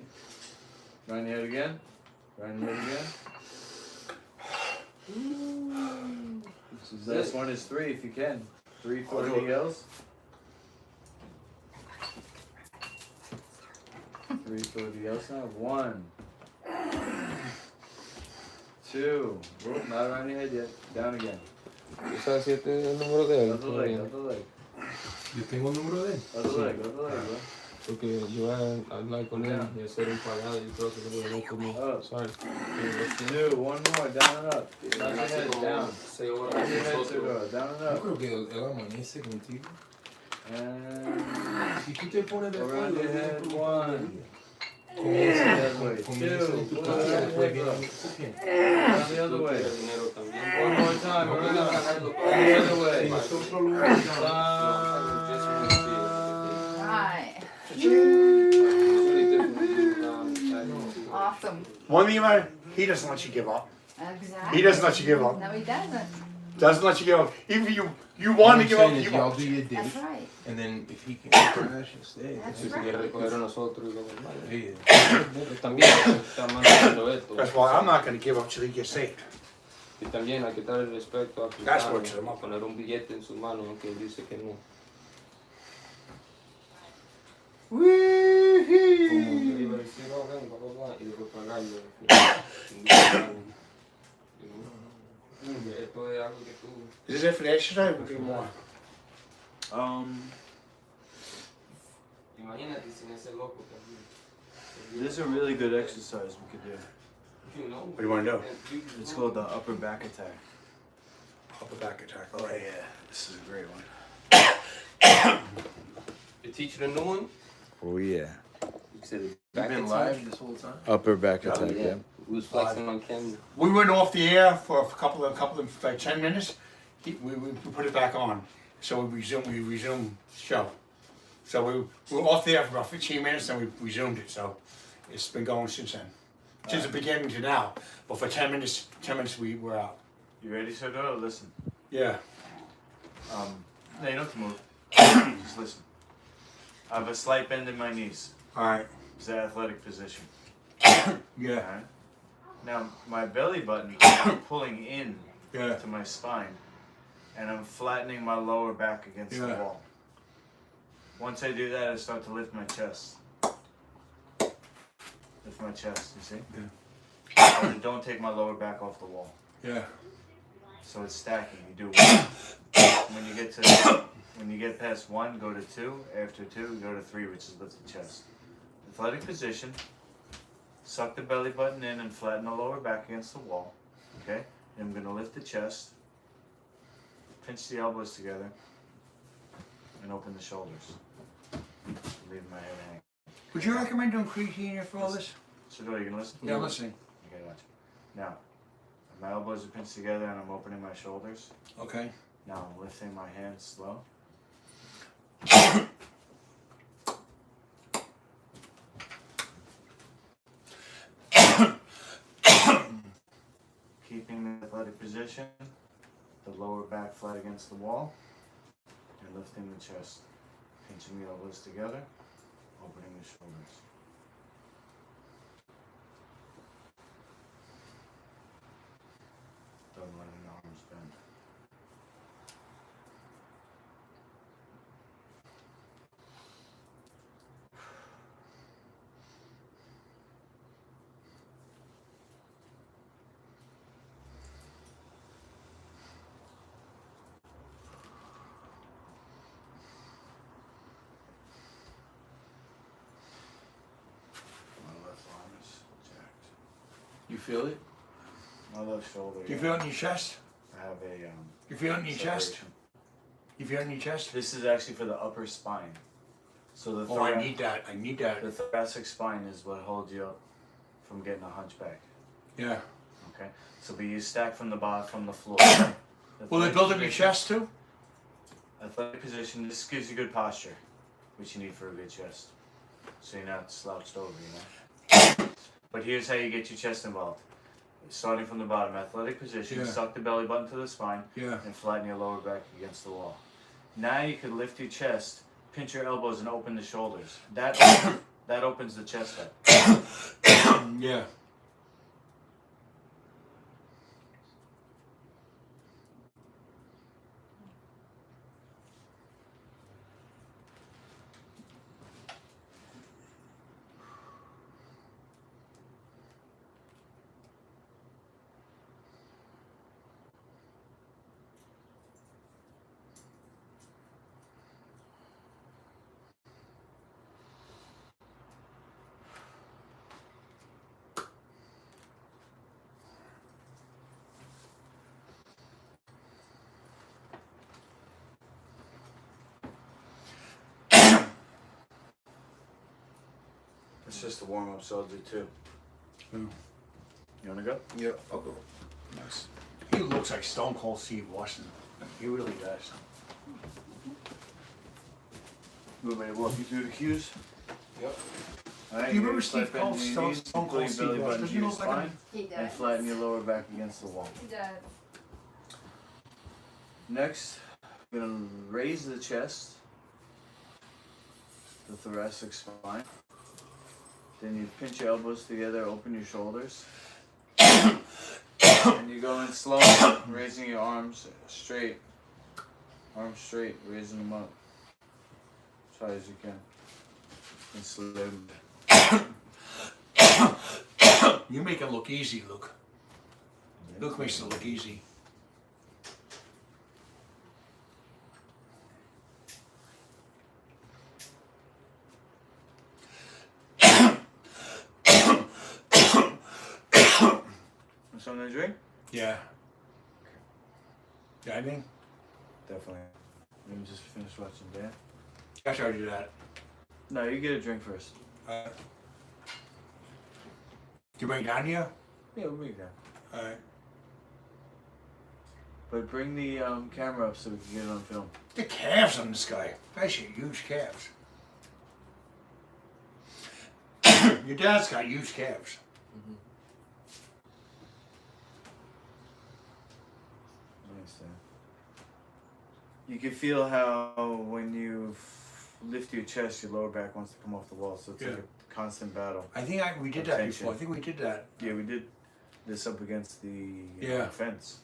Round your head again. Round your head again. This is Last it. one is 3 if you can. 3 for the else. 3 for the else now. 1. 2. Whoop, not around your head yet. Down again. ¿Sabes si este es el número de él? Other leg, other leg. Yo tengo el número de él. Other leg, bro. Porque yo voy a hablar con él y hacer un pagado y creo que lo voy a ver conmigo. Oh. Sorry. 2. 1 more. Down and up. Round your head down. 6 horas Round your head to nosotros. go. Down and Yo up. creo que él amanece contigo. And Si tú te pones de around your head. 1. comienza That way. comienza 2. tu Go casa, around después your viene head, tu pie. Down the other way. Dinero también. One more time. No Around. puedes bajarlo The other way. Nosotros lo usamos. Right. It's really different when you do Awesome. One thing about it, he doesn't let you give up. Exactly. He doesn't let you give up. No, he doesn't. Doesn't let you give up. Even if you want to give up, you Y'all won't. do your That's date, right. and then if he can crash and stay. That's Si right. quiere recoger a nosotros y lo normal. Yeah. Porque también está mandando esto. That's why I'm not going to give up till he gets saved. Y también hay que dar el respeto a That's africano, what you're about. poner un billete en su mano aunque él dice que no. Como yo iba a decir, oh, ven, bla, bla, bla, y después pagarlo. Esto es algo que tú... Is this it for the exercise? We'll do more. Imagínate sin ese loco también. This is a really good exercise we could do. You know, What do you want to do? It's called the upper back attack. Upper back attack. Oh Okay. yeah, this is a great one. You teach the new one? Oh yeah. You said it's You've back been in live time? this whole time? Upper back Yeah. attack, yeah. We was flexing on camera. We went off the air for a couple of like 10 minutes. We put it back on. So we resumed the show. So we were off the air for about 15 minutes and we resumed it. So it's been going since then. Since the beginning to now. But for 10 minutes we were out. You ready, Sir Doyle? Listen. Yeah. No, you don't have to move. Just listen. I have a slight bend in my knees. Alright. It's an athletic position. Yeah. Alright? Now, my belly button is pulling in Yeah. to my spine, and I'm flattening my lower back against the Yeah. wall. Once I do that, I start to lift my chest. Lift my chest, you see? Yeah. And then don't take my lower back off the wall. Yeah. So it's stacking. You do one. When you get past 1, go to 2. After 2, go to 3, which is lift the chest. Athletic position. Suck the belly button in and flatten the lower back against the wall. Okay? Then I'm going to lift the chest. Pinch the elbows together. And open the shoulders. Leave my head hanging. Would you recommend doing creatine for all this? So Doyle, you can listen? Yeah, I'm listening. Okay, gotcha. Now, my elbows are pinched together and I'm opening my shoulders. Okay. Now I'm lifting my hands slow. Keeping the athletic position, the lower back flat against the wall, and lifting the chest. Pinching the elbows together, opening the shoulders. Don't let the arms bend. My left arm is jacked. You feel it? My left shoulder. Do you feel it in your chest? I have a You feel it in your chest? separation. You feel it in your chest? This is actually for the upper spine. So the Oh, I need that. I need that. the thoracic spine is what holds you up from getting a hunchback. Yeah. Okay. So be you stack from the bottom from the floor. Will it build up your chest too? Athletic position. This gives you good posture, which you need for a good chest. So you're not slouched over, you know. But here's how you get your chest involved. Starting from the bottom, athletic position, Yeah. suck the belly button to the spine, Yeah. and flatten your lower back against the wall. Now you can lift your chest, pinch your elbows, and open the shoulders. That opens the chest up. Yeah. It's just a warm up, so I'll do 2. Mm. You wanna go? Yeah, I'll go. Nice. He looks like Stone Cold Steve Austin. He really does. You want me to walk you through the cues? Yep. Alright, Do you remember start Steve Cold? bending your Stone knees, Cold pull your Steve belly Austin. button to Doesn't he your look like spine, him? He does. and flatten your lower back against the wall. He does. Next, I'm gonna raise the chest, the thoracic spine. Then you pinch your elbows together, open your shoulders. And you go in slow, raising your arms straight. Arms straight, raising them up. As high as you can. And slow. You make it look easy, Luke. Luke makes it look easy. Something to drink? Yeah. Yeah, I mean, Definitely. Let me just finish watching Dan. I tried to do that. No, you get a drink first. Do you bring it down here? Yeah, we'll make that. Alright. But bring the camera up so we can get it on film. The calves on this guy. That's huge calves. Your dad's got huge calves. Nice, Dan. You can feel how when you lift your chest, your lower back wants to come off the wall, so it's like a constant battle. I think we did that Tension. before. I think we did that. Yeah, we did this up against the Yeah. fence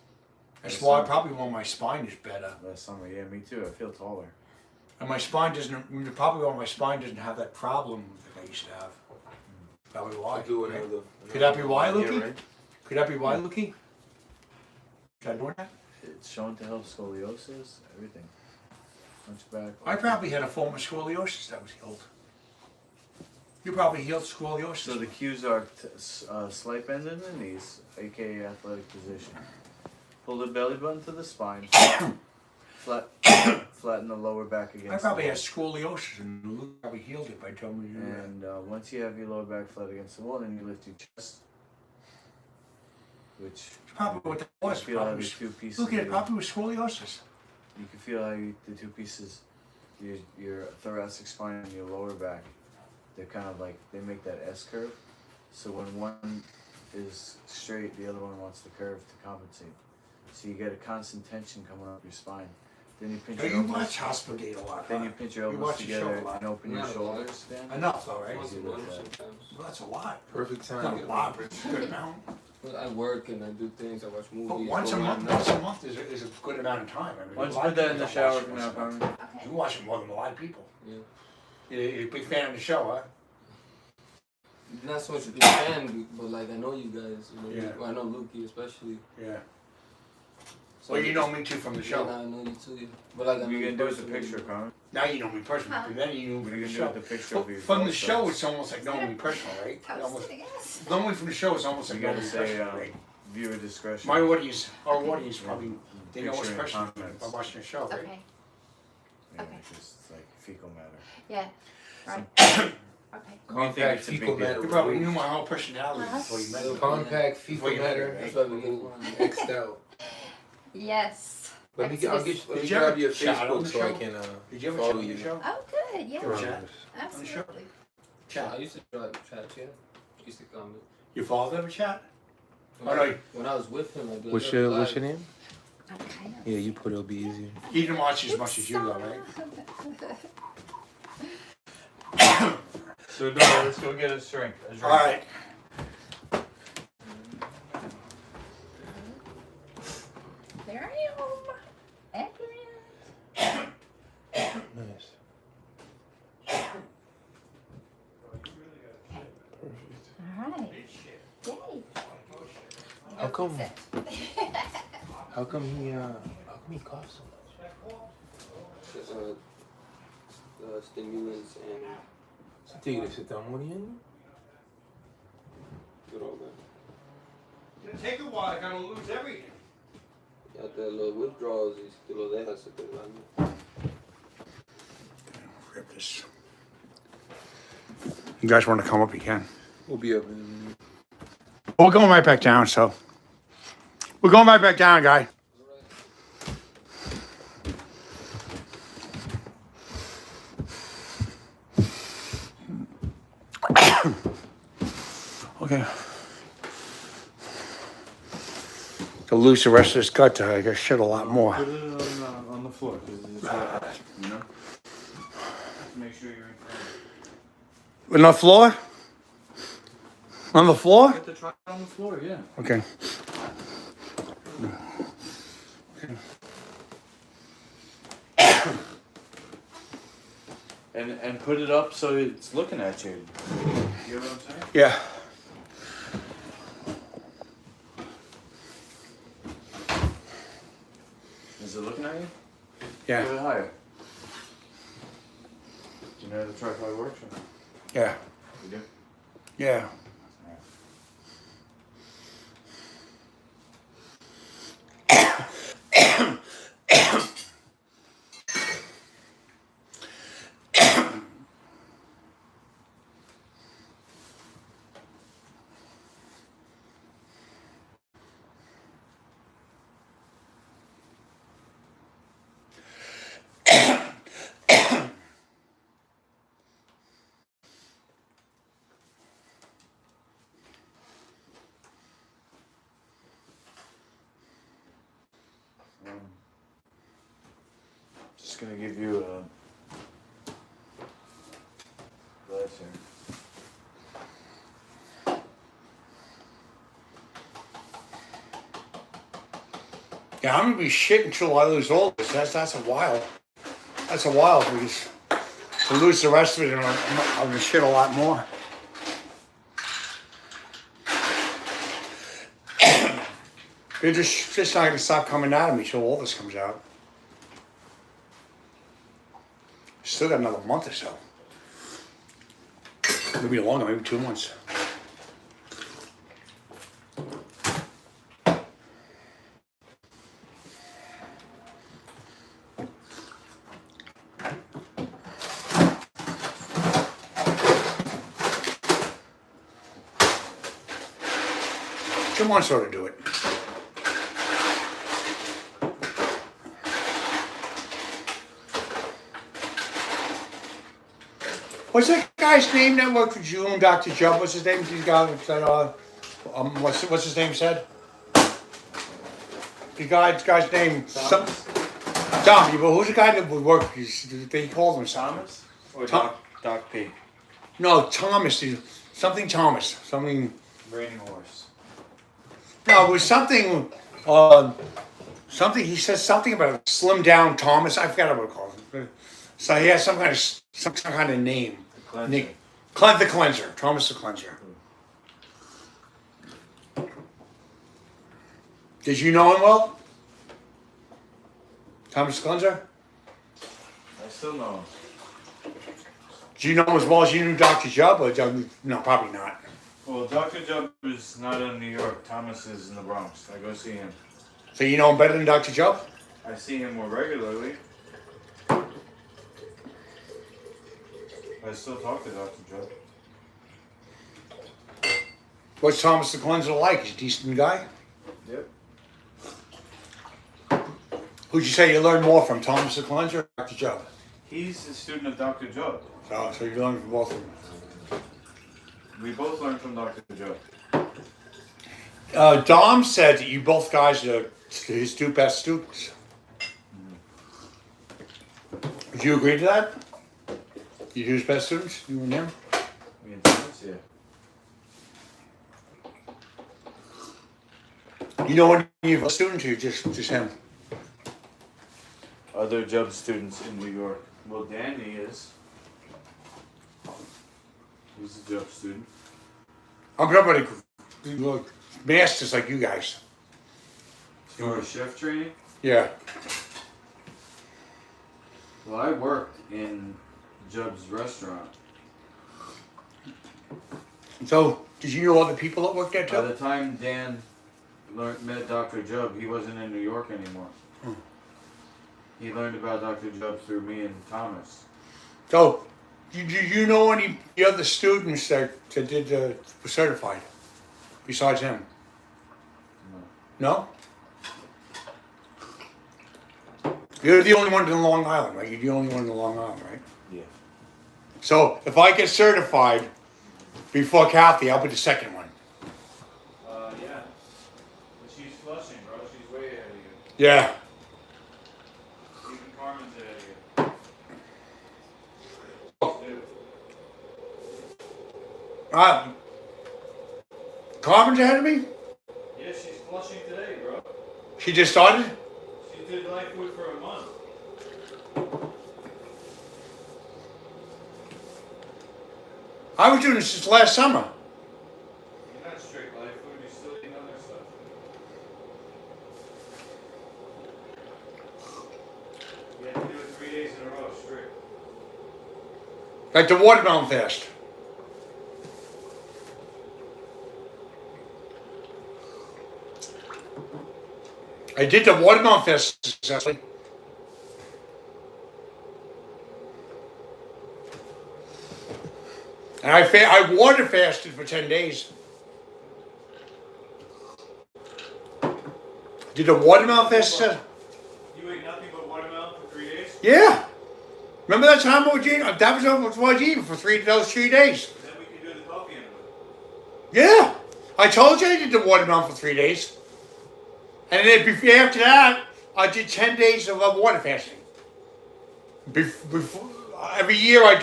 That's why probably why my spine is better. last summer. Yeah, me too. I feel taller. And my spine doesn't, probably why my spine doesn't have that problem that I used to have. Probably why. I'll do right? another. Could that be why, Yeah, Lukey? right? Could that be why, Lukey? Is that doing that? It's shown to help scoliosis, everything. Hunchback. I probably had a form of scoliosis that was healed. You probably healed scoliosis. So the cues are slight bend in the knees, aka athletic position. Pull the belly button to the spine. Flatten the lower back against I probably the had scoliosis and Luke probably healed it by telling me. And once you have your lower back flat against the wall, then you lift your chest. Which Probably what that was. you feel how the two pieces. Look at it, probably was scoliosis. You can feel how the two pieces, your thoracic spine and your lower back, they're kind of like, they make that S curve. So when one is straight, the other one wants the curve to compensate. So you get a constant tension coming up your spine. Then you pinch your You elbows. watch Hospital Gate a lot. Then you pinch your elbows watch the show together a lot. and open your Not a lot. shoulders. Dan. Enough though, right? Once a You month look at- sometimes. Well, that's a lot. Perfect It's not time. a lot, but it's a good amount. But I work and I do things. I watch movies. But once a go month, around once a month is a good amount of time. I mean, Why don't a you lot put of that people in the don't shower watch for it now, once a month. Carmen? Okay. You watch it more than a lot of people. Yeah. You're a big fan of the show, huh? Not so much a big fan, but like I know you guys. You know, Yeah. well, I know Lukey especially. Yeah. So Well, you know me too from the Yeah, show. I know you too. Yeah. But like I What are know you you gonna do with the personally. picture, Carmen? Now you know me personally, Huh? but then you know me What are from you the gonna do show. with the picture of your From the photos? show, it's almost like knowing me personal, right? Toast Almost, it, I guess. knowing me from the show is almost You like knowing gotta me say, personally, right? viewer discretion. My audience, our audience probably, they know us Picture and personally comments. by watching the show, right? Okay. Yeah, Okay. because it's like fecal matter. Yeah. Right. Okay. We think Compact it's a big fecal deal. matter. You probably knew my whole personality before you met me. Compact Before fecal you met me, matter. right? That's why we get X'd out. Yes. Let me get. I'll get. Let Did me you ever grab your chat on Facebook the so I show? can Did you ever follow chat on you. the show? Oh, good. Yeah. Ever chat? Absolutely. I Chat. used to try chat, yeah. Used to comment. Your father ever chat? When I was with him, I'd be like, What's "Yo, your live." name? Okay. Yeah, you put it'll be easier. He didn't watch as much as you though, right? So, Doyle, let's go get a drink. All right. There I am. Adrian. Nice. All right. Yay. How come? Sit. How come he coughs so much? Stimulants and So te se está muriendo. droga. It'll take a while, I gotta lose everything. Ya te los withdrawals y si te lo dejas se te van. Rip this. You guys want to come up, you can. We'll be up in a minute. We're going right back down, so. We're going right back down, guy. Okay. To lose the rest of this gut, I got shit a lot more. Put it on the floor, you know? Make sure you're in front. On the floor? On the floor? Get the truck on the floor, yeah. Okay. And put it up so it's looking at you. You know what I'm saying? Yeah. Is it looking at you? Yeah. Put it higher. Do you know how the tripod works or not? Yeah. You do? Yeah. Just gonna give you a glass here. Yeah, I'm gonna be shit until I lose all this. That's a while. That's a while because to lose the rest of it, I'm gonna shit a lot more. They're just not gonna stop coming out of me till all this comes out. Still got another month or so. Maybe longer, maybe 2 months. Two months ought to do it. What's that guy's name that worked for you and Dr. Jubb? What's his name? He's got what's his name said? The guy's name. Thomas. But who's the guy that would work? He called him Thomas or Tom- Doc P. No, Thomas. Something Thomas. Something. Raining horse. No, it was something. Something. He said something about slim down Thomas. I forgot what it called him. So he has some kind of name. Cleanser. The cleanser. Thomas the cleanser. Did you know him well? Thomas the cleanser? I still know him. Do you know him as well as you knew Dr. Jubb? Or no, probably not. Well, Dr. Jubb is not in New York. Thomas is in the Bronx. I go see him. So you know him better than Dr. Jubb? I see him more regularly. I still talk to Dr. Jubb. What's Thomas the cleanser like? He's a decent guy? Yep. Who'd you say you learned more from, Thomas the cleanser or Dr. Jubb? He's a student of Dr. Jubb. So you learned from both of them. We both learned from Dr. Jubb. Dom said that you both guys are his two best students. Would you agree to that? You two his best students? You and him? Me and Thomas, yeah. You know any of the students or just him? Other Jubb students in New York. Well, Danny is. He's a Jubb student. I'm talking about masters like you guys. For chef training? Yeah. Well, I worked in Jubb's restaurant. So, did you know other people that worked there By the too? time Dan met Dr. Jubb, he wasn't in New York anymore. He learned about Dr. Jubb through me and Thomas. So, do you know any other students that were certified besides him? No? You're the only one in Long Island, right? You're the only one in Long Island, right? Yeah. So, if I get certified before Cathey, I'll be the second one. Yeah. But she's flushing, bro. She's way ahead of you. Yeah. Even Carmen's ahead of you. Carmen's ahead of me? Yeah, she's flushing today, bro. She just started? She did life food for a month. I was doing this since last summer. You're not strict life food, you're still eating other stuff. You have to do it 3 days in a row, strict. Like the watermelon fast. I did the watermelon fast successfully. And I water fasted for 10 days. Did the watermelon fast? You ate nothing but watermelon for 3 days? Yeah. Remember that time I was eating? That was what I was eating for those 3 days. Then we can do the coffee in it. Yeah. I told you I did the watermelon for 3 days. And then after that, I did 10 days of water fasting. Before, every year I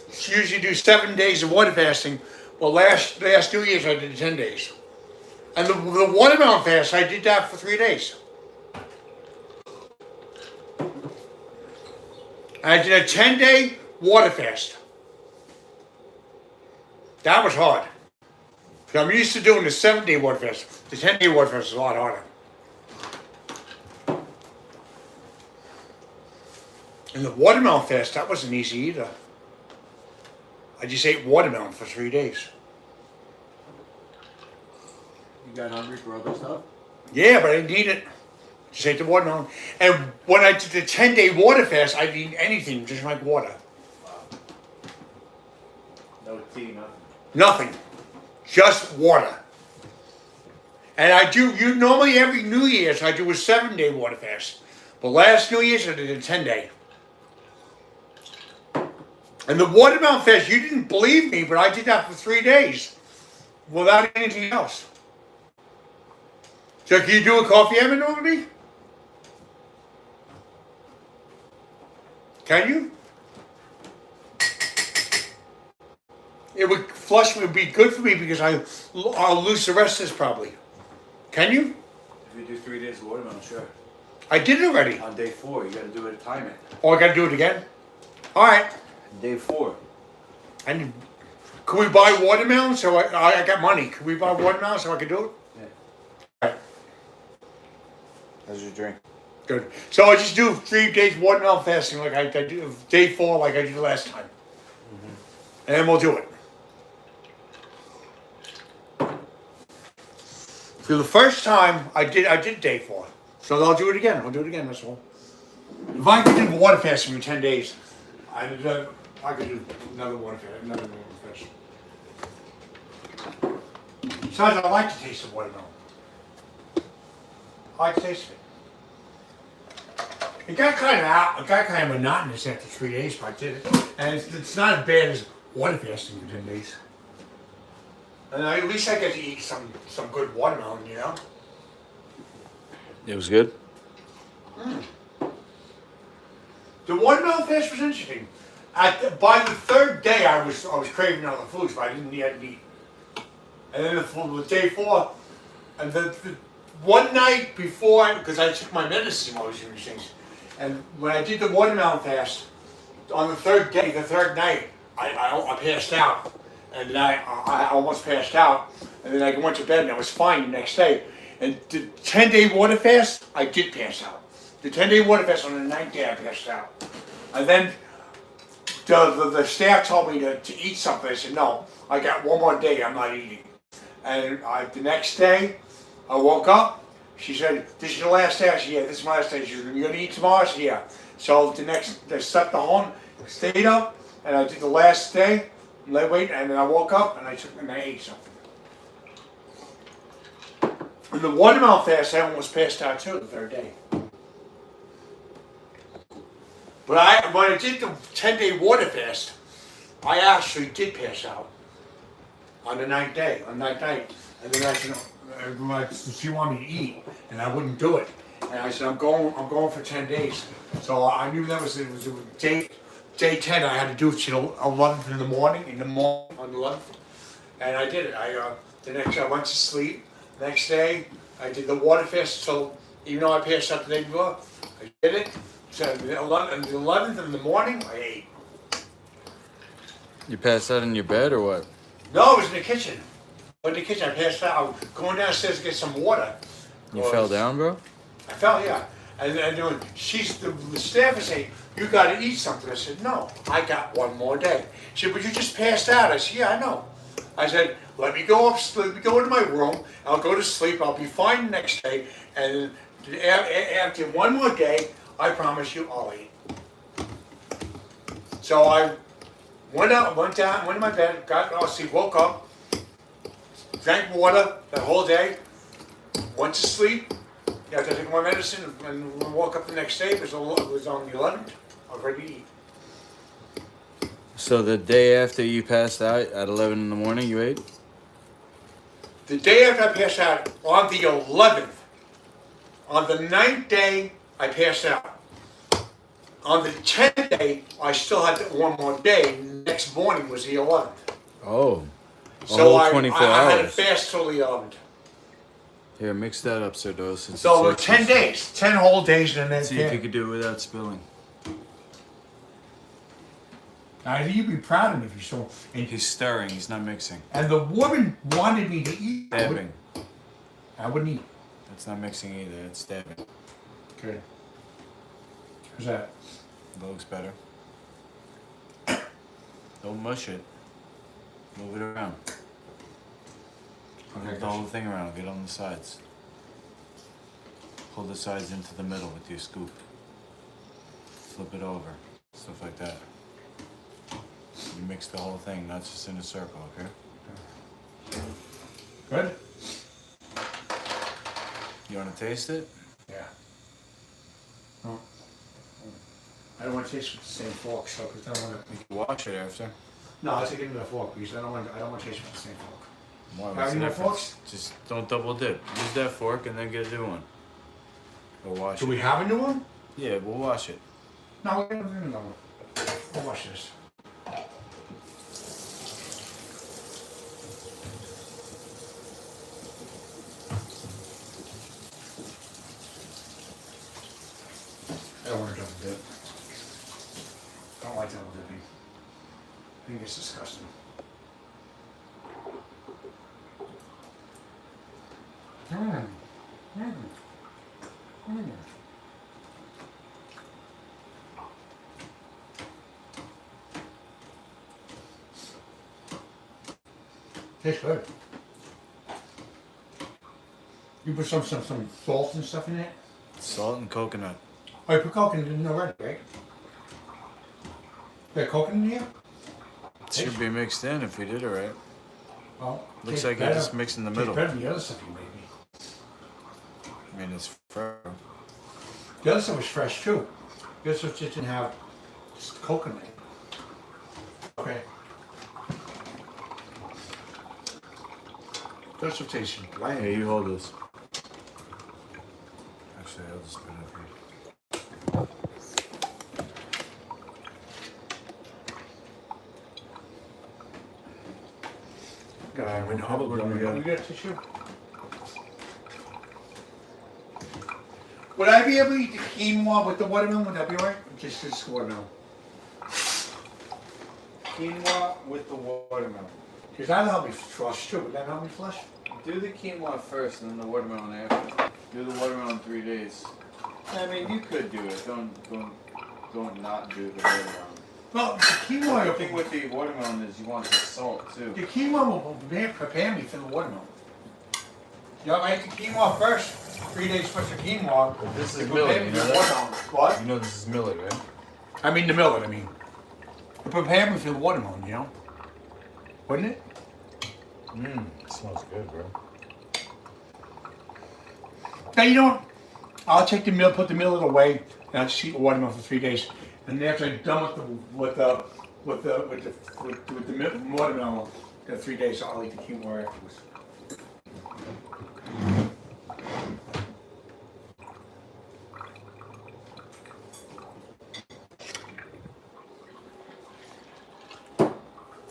usually do 7 days of water fasting. Well, last 2 years I did 10 days. And the watermelon fast, I did that for 3 days. I did a 10-day water fast. That was hard. I'm used to doing the 7-day water fast. The 10-day water fast is a lot harder. And the watermelon fast, that wasn't easy either. I just ate watermelon for 3 days. You got hungry for other stuff? Yeah, but I didn't eat it. Just ate the watermelon. And when I did the 10-day water fast, I didn't eat anything, just drank water. No tea, nothing. Nothing. Just water. And I do, normally every New Year's I do a 7-day water fast. But last New Year's I did a 10-day. And the watermelon fast, you didn't believe me, but I did that for 3 days. Without anything else. So can you do a coffee emin over me? Can you? It would flush me, would be good for me because I'll lose the rest of this probably. Can you? If you do 3 days of watermelon, sure. I did it already. On day 4, you gotta do it, time it. Oh, I gotta do it again? Alright. Day 4. And can we buy watermelon? So I got money. Can we buy watermelon so I can do it? Yeah. Alright. How's your drink? Good. So I just do 3 days watermelon fasting like I do day 4 like I did last time. And then we'll do it. So the first time I did day 4. So I'll do it again. I'll do it again, that's all. If I could do water fasting for 10 days, I could do another water fast. Besides, I like to taste the watermelon. I like to taste it. It got kind of monotonous after 3 days, but I did it. And it's not as bad as water fasting for 10 days. And at least I get to eat some good watermelon, you know? It was good? The watermelon fast was interesting. By the 3rd day, I was craving other foods, but I didn't eat. And then the day 4, and the one night before, because I took my medicine while I was doing these things, and when I did the watermelon fast, on the 3rd day, the 3rd night, I passed out. And then I almost passed out. And then I went to bed and I was fine the next day. And the 10-day water fast, I did pass out. The 10-day water fast on the 9th day, I passed out. And then the staff told me to eat something. I said, no, I got 1 more day, I'm not eating. And the next day, I woke up. She said, this is your last day? I said, yeah, this is my last day. She said, you're going to eat tomorrow? I said, yeah. So I slept at home, stayed up, and I did the last day, lay wait, and then I woke up and I ate something. And the watermelon fast, I almost passed out too the 3rd day. But when I did the 10-day water fast, I actually did pass out on the 9th day, on 9th night. And then I said, she wanted me to eat, and I wouldn't do it. And I said, I'm going for 10 days. So I knew it was day 10. I had to do it till 11 in the morning on the 11th. And I did it. The next day I went to sleep. Next day I did the water fast. So even though I passed out the day before, I did it. So the 11th in the morning, I ate. You passed out in your bed or what? No, it was in the kitchen. In the kitchen, I passed out. I was going downstairs to get some water. You fell down, bro? I fell, yeah. And the staff was saying, you got to eat something. I said, no, I got 1 more day. She said, but you just passed out. I said, yeah, I know. I said, let me go into my room. I'll go to sleep. I'll be fine the next day. And after 1 more day, I promise you I'll eat. So I went to my bed, got all sleep, woke up, drank water the whole day, went to sleep. After I took my medicine and woke up the next day, it was on the 11th. I was ready to eat. So the day after you passed out at 11 in the morning, you ate? The day after I passed out, on the 11th, on the 9th day, I passed out. On the 10th day, I still had 1 more day. Next morning was the 11th. Oh. So whole 24 I had to hours. fast till the 11th. Here, mix that up, Sir Doyle. So 10 days, 10 whole days, and then see if you could do it without spilling. I think you'd be proud of me if you saw. And He's stirring, he's not mixing. And the woman wanted me to eat. Stabbing. I wouldn't eat. That's not mixing either, it's stabbing. Okay. Who's that? That looks better. Don't mush it. Move it around. Move the whole thing around. Get on the sides. Pull the sides into the middle with your scoop. Flip it over. Stuff like that. You mix the whole thing, not just in a circle, okay? Good? You want to taste it? Yeah. No. I don't want to taste with the same fork, so because I don't want to. You can wash it after. No, I'll take it into the fork because I don't want to taste with the same fork. Why? Have What's you the no difference? forks? Just don't double dip. Use that fork and then get a new one. Or wash Do it. we have a new one? Yeah, we'll wash it. No, we don't have another one. We'll wash this. I don't want to double dip. I don't like double dipping. I think it's disgusting. Tastes good. You put some salt and stuff in it? Salt and coconut. Oh, you put coconut in already, right? You got coconut in here? It should be mixed in if we did it right. Well, Looks tastes like you better. just mix in the middle. Tastes better than the other stuff you made me. I mean, it's fresh. The other stuff was fresh too. The other stuff just didn't have just coconut. Okay. The other stuff tastes bland. Hey, you hold this. Actually, I'll just put it up here. God, we know. We got a tissue. Would I be able to eat the quinoa with the watermelon? Would that be alright? Just this watermelon. Quinoa with the watermelon. Because that'll help me flush too. Would that help me flush? Do the quinoa first and then the watermelon after. Do the watermelon 3 days. I mean, you could do it. Don't not do the watermelon. Well, the quinoa. The thing with the watermelon is you want the salt too. The quinoa will prepare me for the watermelon. You know, I ate the quinoa first. 3 days worth of quinoa. This is to millet, prepare me you for know the that? watermelon. What? You know this is millet, right? I mean the millet, To prepare me for the watermelon, you know? Wouldn't it? Mmm, smells good, bro. Now, you know what? I'll take the millet, put the millet away, and I'll just eat the watermelon for 3 days. And then after I'm done with the watermelon, in 3 days, I'll eat the quinoa afterwards.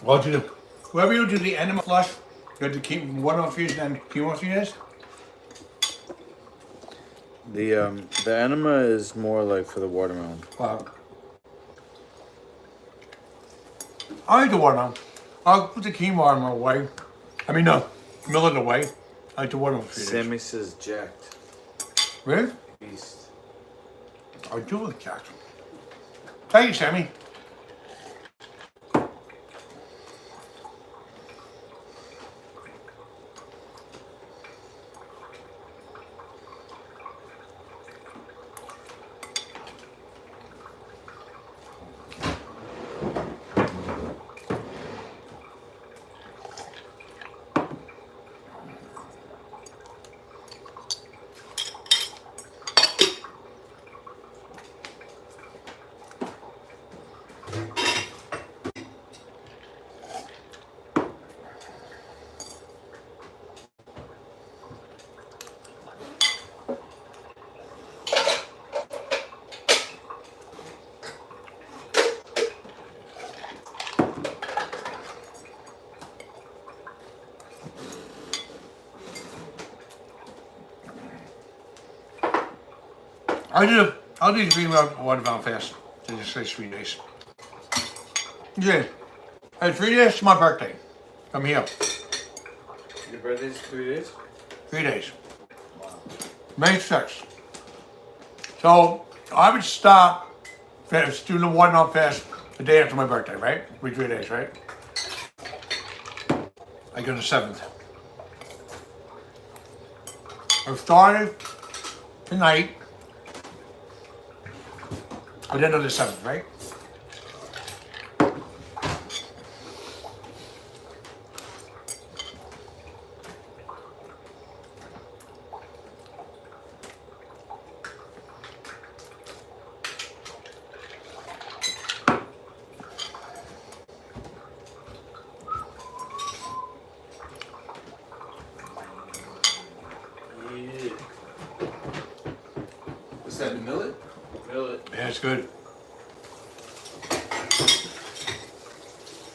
Well, whoever you do the enema flush, you have to keep watermelon fuse and quinoa fuse. The enema is more like for the watermelon. I like the watermelon. I'll put the quinoa away. I mean, no, millet away. I like the watermelon fuse. Sammy says jacked. Really? Beast. I do like that. Thank you, Sammy. I'll do the green watermelon fast. So just say 3 days. Yeah. Hey, 3 days to my birthday. I'm here. Your birthday's 3 days? 3 days. May 6th. So I would stop fast, doing the 1 month fast the day after my birthday, right? We 3 days, right? I go to the 7th. I started tonight. I didn't know the 7th, right? Yeah. What's that, the millet? Millet. Yeah, it's good.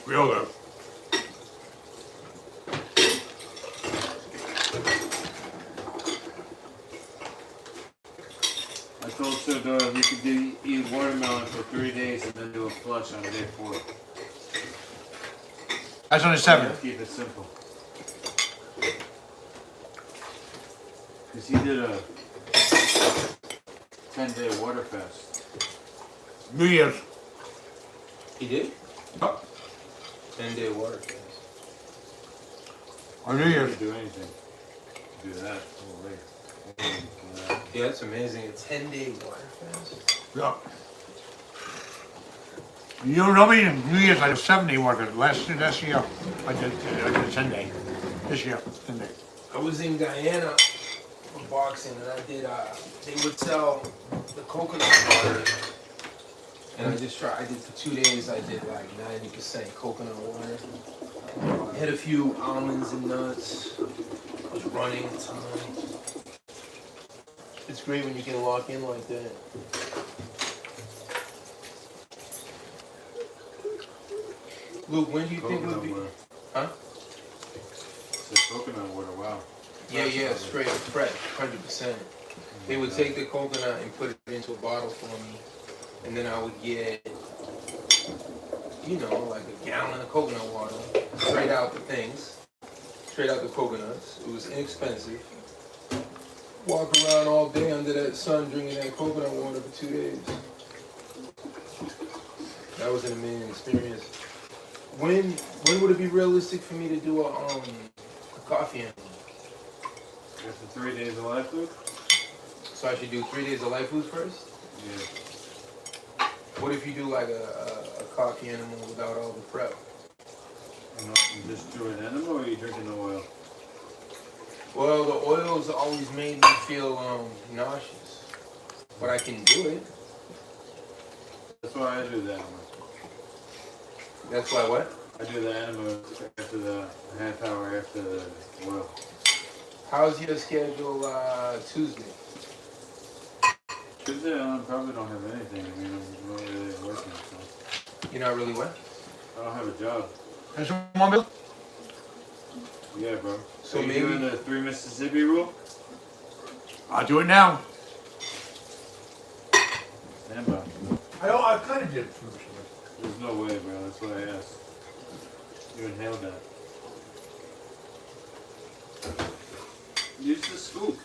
Real good. I told Sir Doyle he could eat watermelon for 3 days and then do a flush on day 4. That's on the 7th. Keep it simple. Because he did a 10-day water fast. New Year's. He did? Oh, 10-day water fast. on New You Year's. can do anything. Do that. Oh, wait. Yeah, that's amazing. A 10-day water fast. Yeah. You know me, New Year's I did 7-day work. Last year I did 10 day. This year, 10 day. I was in Guyana for boxing, and I did. They would sell the coconut water, and I just tried. I did for 2 days. I did like 90% coconut water. I had a few almonds and nuts. I was running a ton. It's great when you can lock in like that. Luke, when do you think would be? water. Huh? It's coconut water, wow. Yeah, straight, fresh, 100%. They would take the coconut and put it into a bottle for me, and then I would get, like a gallon of coconut water, straight out the things, straight out the coconuts. It was inexpensive. Walk around all day under that sun drinking that coconut water for 2 days. That was an amazing experience. When would it be realistic for me to do a coffee animal? After 3 days of life, Luke? So I should do 3 days of life foods first? Yeah. What if you do like a coffee animal without all the prep? You just do an enema or are you drinking the oil? Well, the oils always made me feel nauseous, but I can do it. That's why I do the enema. That's why what? I do the enema after the half hour after the oil. How's your schedule Tuesday? Tuesday, I probably don't have anything. I mean, I'm not really working, so. You're not really what? I don't have a job. There's one bill? Yeah, bro. So you maybe doing the 3 Mississippi rule? I'll do it now. Stand by. I kind of did. There's no way, bro. That's what I asked. You inhaled that. Use the scoop.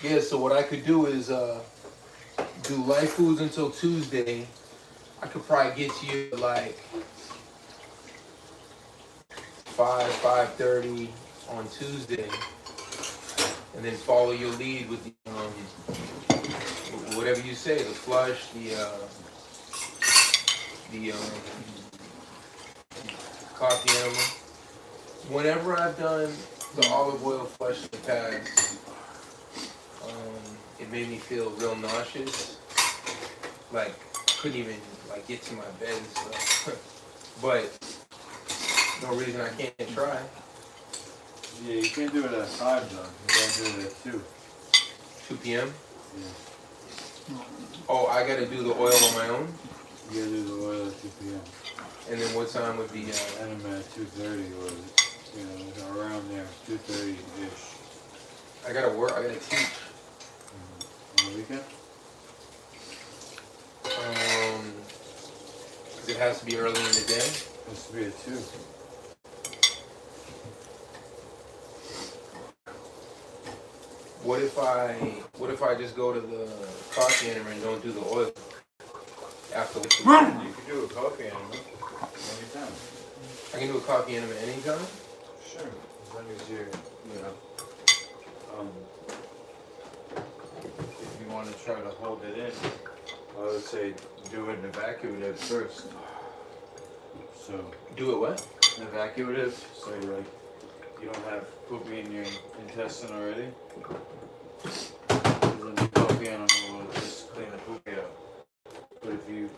Yeah, so what I could do is do life foods until Tuesday. I could probably get to you at like 5:30 on Tuesday, and then follow your lead with the whatever you say, the flush, the coffee animal. Whenever I've done the olive oil flush in the past, it made me feel real nauseous. Like couldn't even like get to my bed and stuff. But no reason I can't try. Yeah, you can't do it at 5 though. You gotta do it at 2. 2 p.m. Yeah. Oh, I gotta do the oil on my own. You gotta do the oil at 2 p.m. And then what time would be? Enema at 2:30 or around there, 2:30-ish. I gotta work. I gotta teach. On the weekend? 'Cause it has to be early in the day. It has to be at 2. What if I just go to the coffee enema and don't do the oil after the You can do a coffee enema anytime. I can do a coffee enema anytime? Sure. As long as you're, you know, if you want to try to hold it in, I would say do an evacuative first. So Do it what? an evacuative, so you like you don't have poopy in your intestine already. Because then the coffee enema will just clean the poopy out. But if you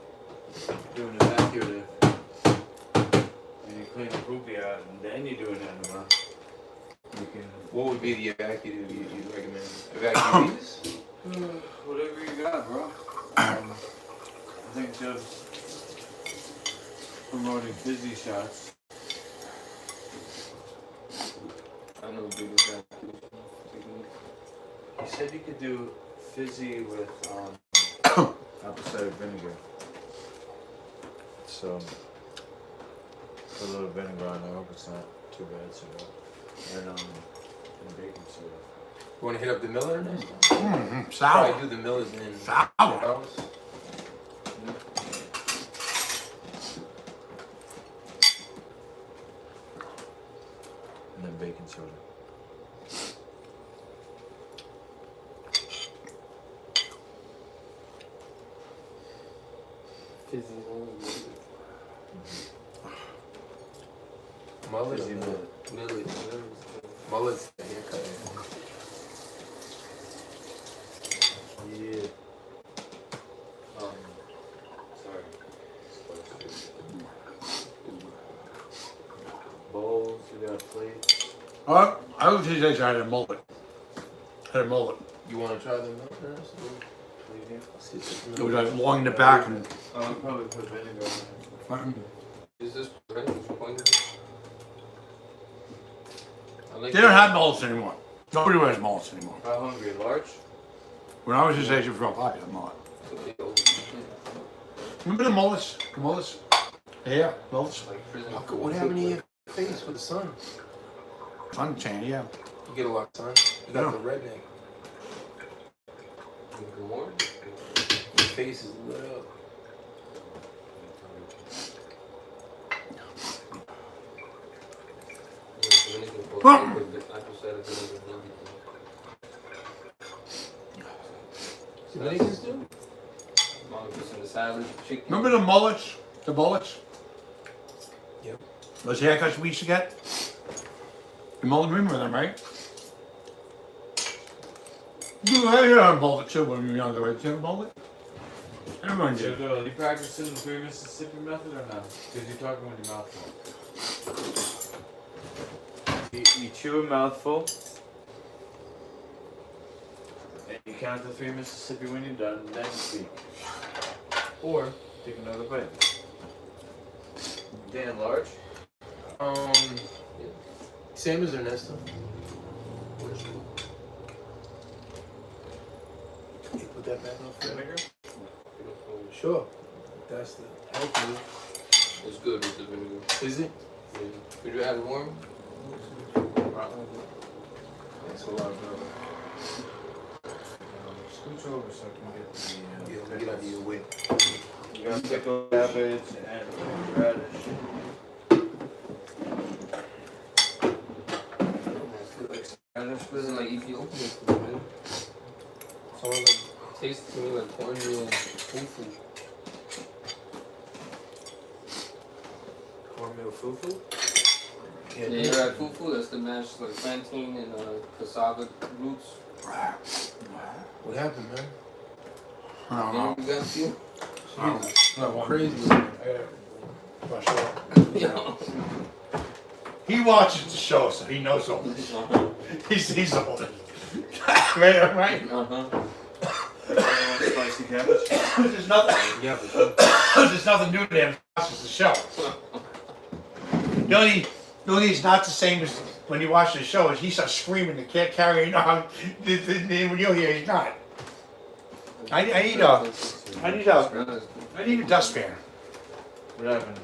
do an evacuative and you clean the poopy out and then you do an enema, you can. What would be the evacuative you'd recommend? Evacuates? Whatever you got, bro. I think just promoting fizzy shots. I know big evacuation technique. He said you could do fizzy with apple cider vinegar. So put a little vinegar on. I hope it's not too bad. So and baking soda. You want to hit up the Miller next? Sour. Probably do the Millers in Sour. hours. And then baking soda. Fizzy Mullet. Fizzy millet. millet. Mullet's the haircut. Yeah. Sorry. Bowls, we got plates. I was just I had a mullet. Had a mullet. You want to try the milk first? It was like long in the back and. I'll probably put vinegar on it. Is this right? Which one is it? I like They don't have mullets anymore. Nobody wears mullets anymore. How hungry? Large? When I was his age, it was real popular. Mullet. Remember the mullets? The mullets? Yeah, mullets. Like prison. What happened to your face with the sun? Suntan, yeah. You get a lot of sun. You got Yeah. the redneck. Good morning. Your face is lit up. Dominicans do? The salad, chicken. Remember the mullets? The mullets? Yep. Those haircuts we used to get? You remember them, right? You had a mullet too when you were younger, right? Did you have a mullet? Everyone So, did. Doyle, you practicing the free Mississippi method or not? Because you're talking with your mouth full. You chew a mouthful. And you count the 3 Mississippi when you're done, and then speak. Or take another bite. Dan large? Same as Ernesto. Can you put that back on vinegar? Sure. That's the healthy. It's good with the vinegar. Is it? Yeah. Would you add warm? That's a lot, bro. Scooch over so I can get the Get out of your way. You got pickled cabbage and radish. Doesn't like Ethiopian food, man. Someone like tastes to me like cornmeal fufu. Cornmeal fufu? Yeah, you ever had fufu? That's the mashed like plantain and cassava roots. What happened, man? I don't know. You got you? Crazy. Yeah. He watches the show, so he knows all this. He sees all this. Right? Spicy cabbage. There's nothing. Yeah, for sure. There's nothing new to him. He watches the show. The only he's not the same as when you watch the show is he starts screaming and can't carry on. When you'll hear he's not. I need a dustpan. What happened?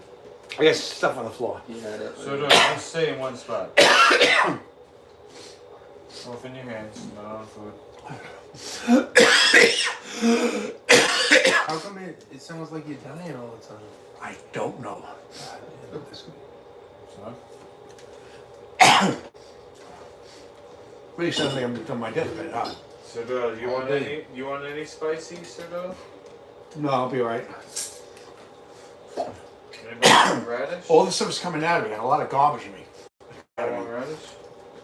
I got stuff on the floor. You had it. So do I stay in one spot? Off in your hands, not on food. How come it sounds like you're dying all the time? I don't know. Son? Really sounds like I'm on my deathbed, huh? So, Doyle, you want any spicy, Sir Doyle? No, I'll be alright. Anybody want radish? All this stuff's coming out of me. I got a lot of garbage in me. I want radish?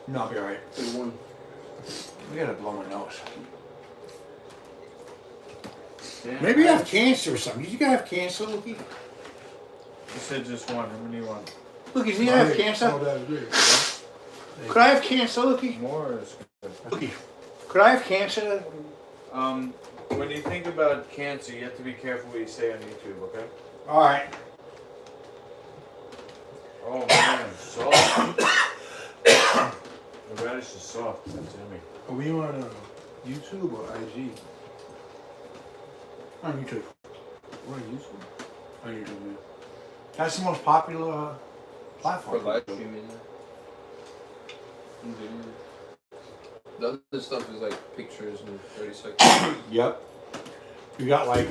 No, I'll be alright. Good one. I gotta blow my nose. Yeah, Maybe I have cancer or something. Did you guys have cancer, Lukey? You said just one. How many you want? Lukey, do you have cancer? Could I have cancer, Lukey? More is good. Lukey, could I have cancer? When you think about cancer, you have to be careful what you say on YouTube, okay? Alright. Oh man, soft. The radish is soft. That's yummy. Are we on YouTube or IG? On YouTube. We're on YouTube. On YouTube, man. That's the most popular For platform. live streaming. And video. The other stuff is like pictures in 30 seconds. Yep. You got like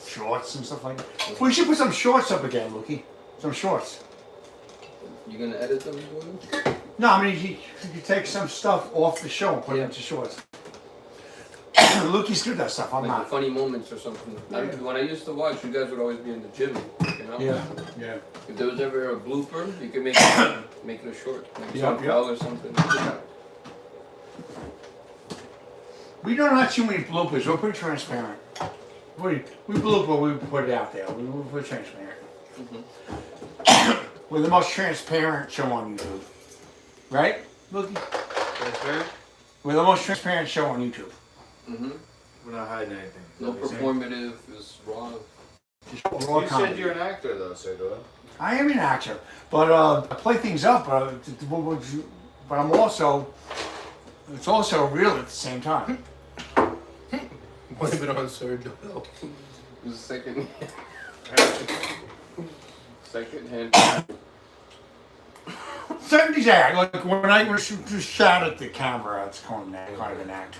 shorts and stuff like that. We should put some shorts up again, Lukey. Some shorts. You gonna edit them, Doyle? No, I mean, you take some stuff off the show and put it into shorts. Lukey's good at that stuff. I'm Like not. the funny moments or something. When I used to watch, you guys would always be in the gym, you know? Yeah. If there was ever a blooper, you could make it a short. Like Yep, some foul or something. We don't have too many bloopers. We're pretty transparent. We blooper, we put it out there. We're transparent. We're the most transparent show on YouTube. Right? Lukey? Transparent? We're the most transparent show on YouTube. We're not hiding anything. No performative, it's raw. Raw You comedy. said you're an actor though, Sir Doyle. I am an actor, but I play things up. But I'm also, it's also real at the same time. Blame it on Sir Doyle. It was a second hand. 70s act, like when I just shout at the camera, it's kind of an act.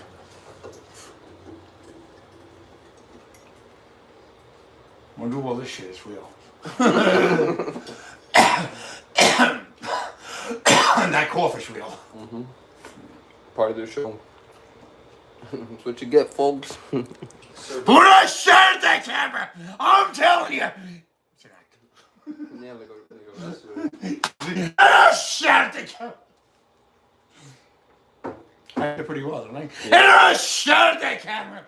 Wonder all this shit is real. And that cough is real. Part of the show. That's what you get, folks. When I shout at that camera, I'm telling you. It's an act. Yeah, like a wrestler. I shout at the camera. I did pretty well, didn't I? Yeah. And I shout at that camera.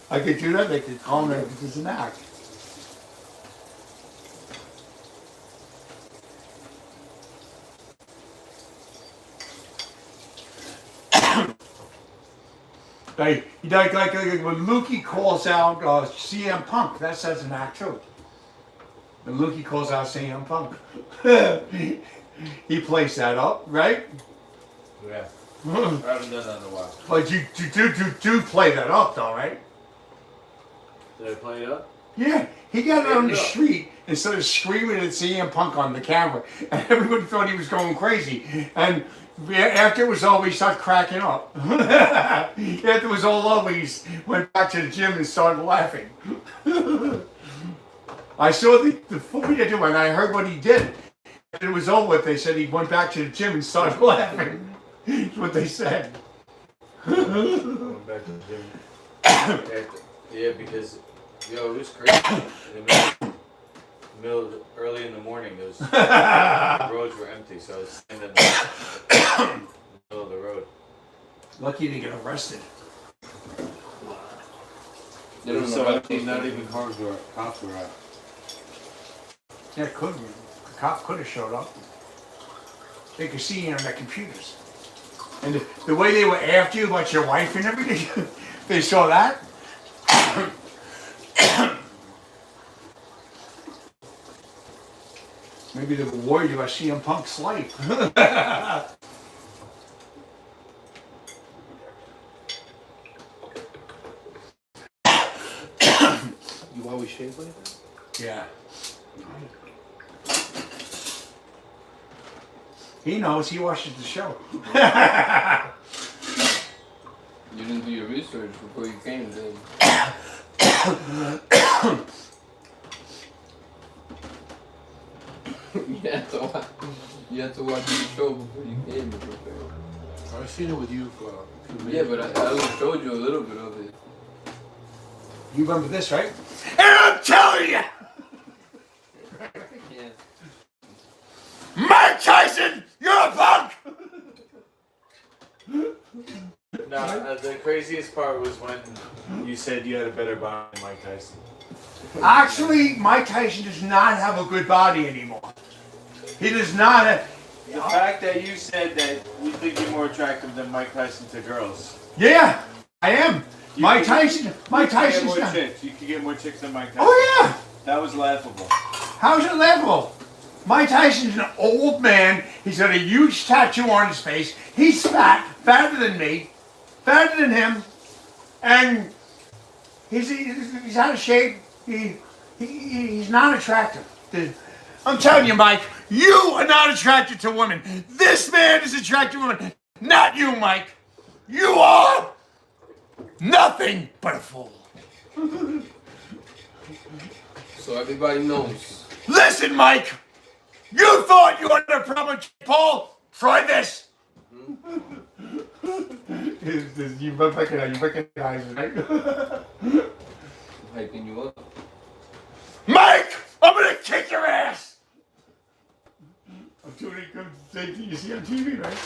I could do that. They could call me because it's an act. Like when Lukey calls out CM Punk, that says an act too. When Lukey calls out CM Punk, he plays that up, right? Yeah. I haven't done that in a while. But you do play that up though, right? Did I play it up? Yeah, he got out on the street and started screaming at CM Punk on the camera, and everybody thought he was going crazy. And after it was over, he started cracking up. After it was all over, he went back to the gym and started laughing. I saw the full video and I heard what he did. After it was over, they said he went back to the gym and started laughing. That's what they said. Going back to the gym. Yeah, because it was crazy. In the early in the morning, the roads were empty, so I was standing in the middle of the road. Lucky to get arrested. They don't know So about not even cops were out. Yeah, could. The cop could have showed up. They could see you on their computers. And the way they were after you about your wife and everything, they saw that. Maybe they were worried about CM Punk's life. You always shave like that? Yeah. He knows. He watches the show. You didn't do your research before you came, then. you had to watch the show before you came to prepare. I've seen it with you for a few minutes. Yeah, but I only showed you a little bit of it. You remember this, right? And I'm telling you, Yeah. Mike Tyson, you're a punk. No, the craziest part was when you said you had a better body than Mike Tyson. Actually, Mike Tyson does not have a good body anymore. He does not have... The fact that you said that you think you're more attractive than Mike Tyson to girls. Yeah, I am. Mike Tyson's You could get more not... chicks. You could get more chicks than Mike Tyson. Oh, yeah. That was laughable. How's it level? Mike Tyson's an old man. He's got a huge tattoo on his face. He's fat, fatter than me, fatter than him, and he's out of shape. He's not attractive. I'm telling you, Mike, you are not attracted to women. This man is attracted to women, not you, Mike. You are nothing but a fool. So everybody knows. Listen, Mike. You thought you had a problem with Paul? Try this. You recognize it, right? Hyping you up. Mike, I'm gonna kick your ass. I'm doing it good thing you see on TV, right?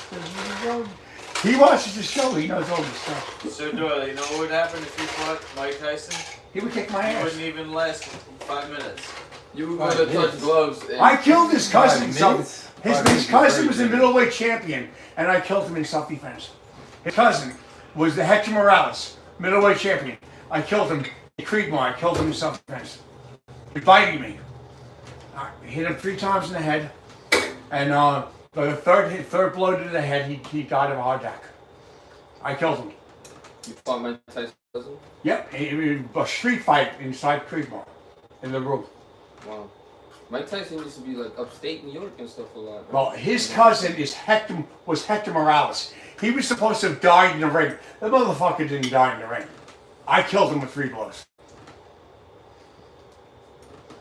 He watches the show. He knows all this stuff. So Doyle, you know what would happen if you fought Mike Tyson? He would kick my He ass. wouldn't even last 5 minutes. You were going to touch gloves. And I killed his cousin. His 5 minutes cousin is was a very middleweight champion, and I killed him in self-defense. His cousin was the Hector Morales, middleweight champion. I killed him in Creedmoor. I killed him in self-defense. He biting me. I hit him 3 times in the head, and the third blow to the head, he died of a heart attack. I killed him. You fought Mike Tyson? Yep, a street fight inside Creedmoor, in the room. Wow. Mike Tyson used to be like upstate New York and stuff a lot. Right? Well, his cousin was Hector Morales. He was supposed to have died in the ring. The motherfucker didn't die in the ring. I killed him with 3 blows.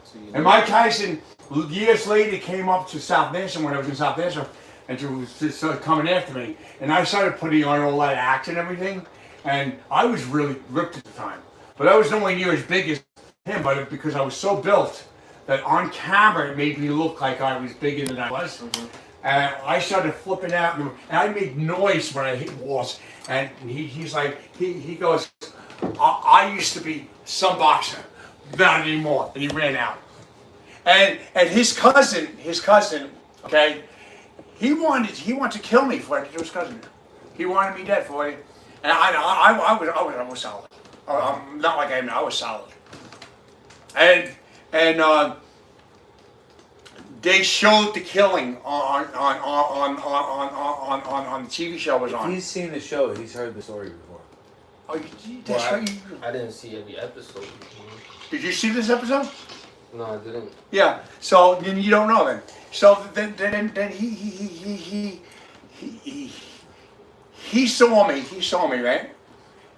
So you And Mike Tyson, years later, came up to South Nassau when I was in South Nassau, and started coming after me. And I started putting on all that act and everything, and I was really ripped at the time. But I was nowhere near as big as him, but because I was so built that on camera it made me look like I was bigger than I was. And I started flipping out, and I made noise when I hit walls. And he goes, I used to be some boxer, not anymore. And he ran out. And his cousin, okay, he wanted to kill me for it to his cousin. He wanted me dead for it. And I was solid. Not like I was solid. And they showed the killing on the TV show was on. If he's seen the show, he's heard the story before. Oh, that's right. I didn't see every episode. Did you see this episode? No, I didn't. Yeah. So then you don't know then. So then he saw me. He saw me, right?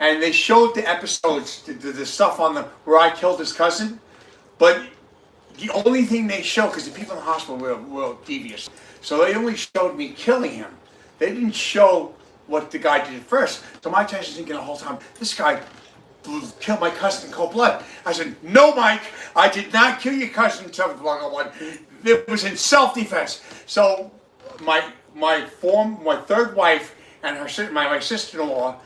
And they showed the episodes, the stuff on where I killed his cousin, but the only thing they showed, because the people in the hospital were devious, so they only showed me killing him. They didn't show what the guy did first. So Mike Tyson's thinking the whole time, this guy killed my cousin in cold blood. I said, no, Mike, I did not kill your cousin in cold blood. It was in self-defense. So my third wife and my sister-in-law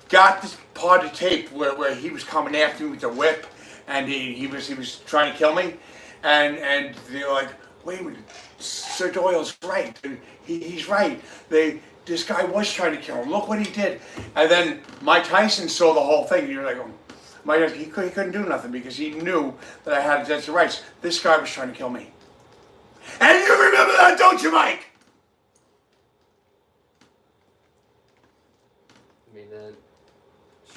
got this part of tape where he was coming after me with the whip, and he was trying to kill me, and they're like, wait a minute, Sir Doyle's right. He's right. This guy was trying to kill him. Look what he did. And then Mike Tyson saw the whole thing. You're like, oh, he couldn't do nothing because he knew that I had that's rights. This guy was trying to kill me. And you remember that, don't you, Mike? I mean, that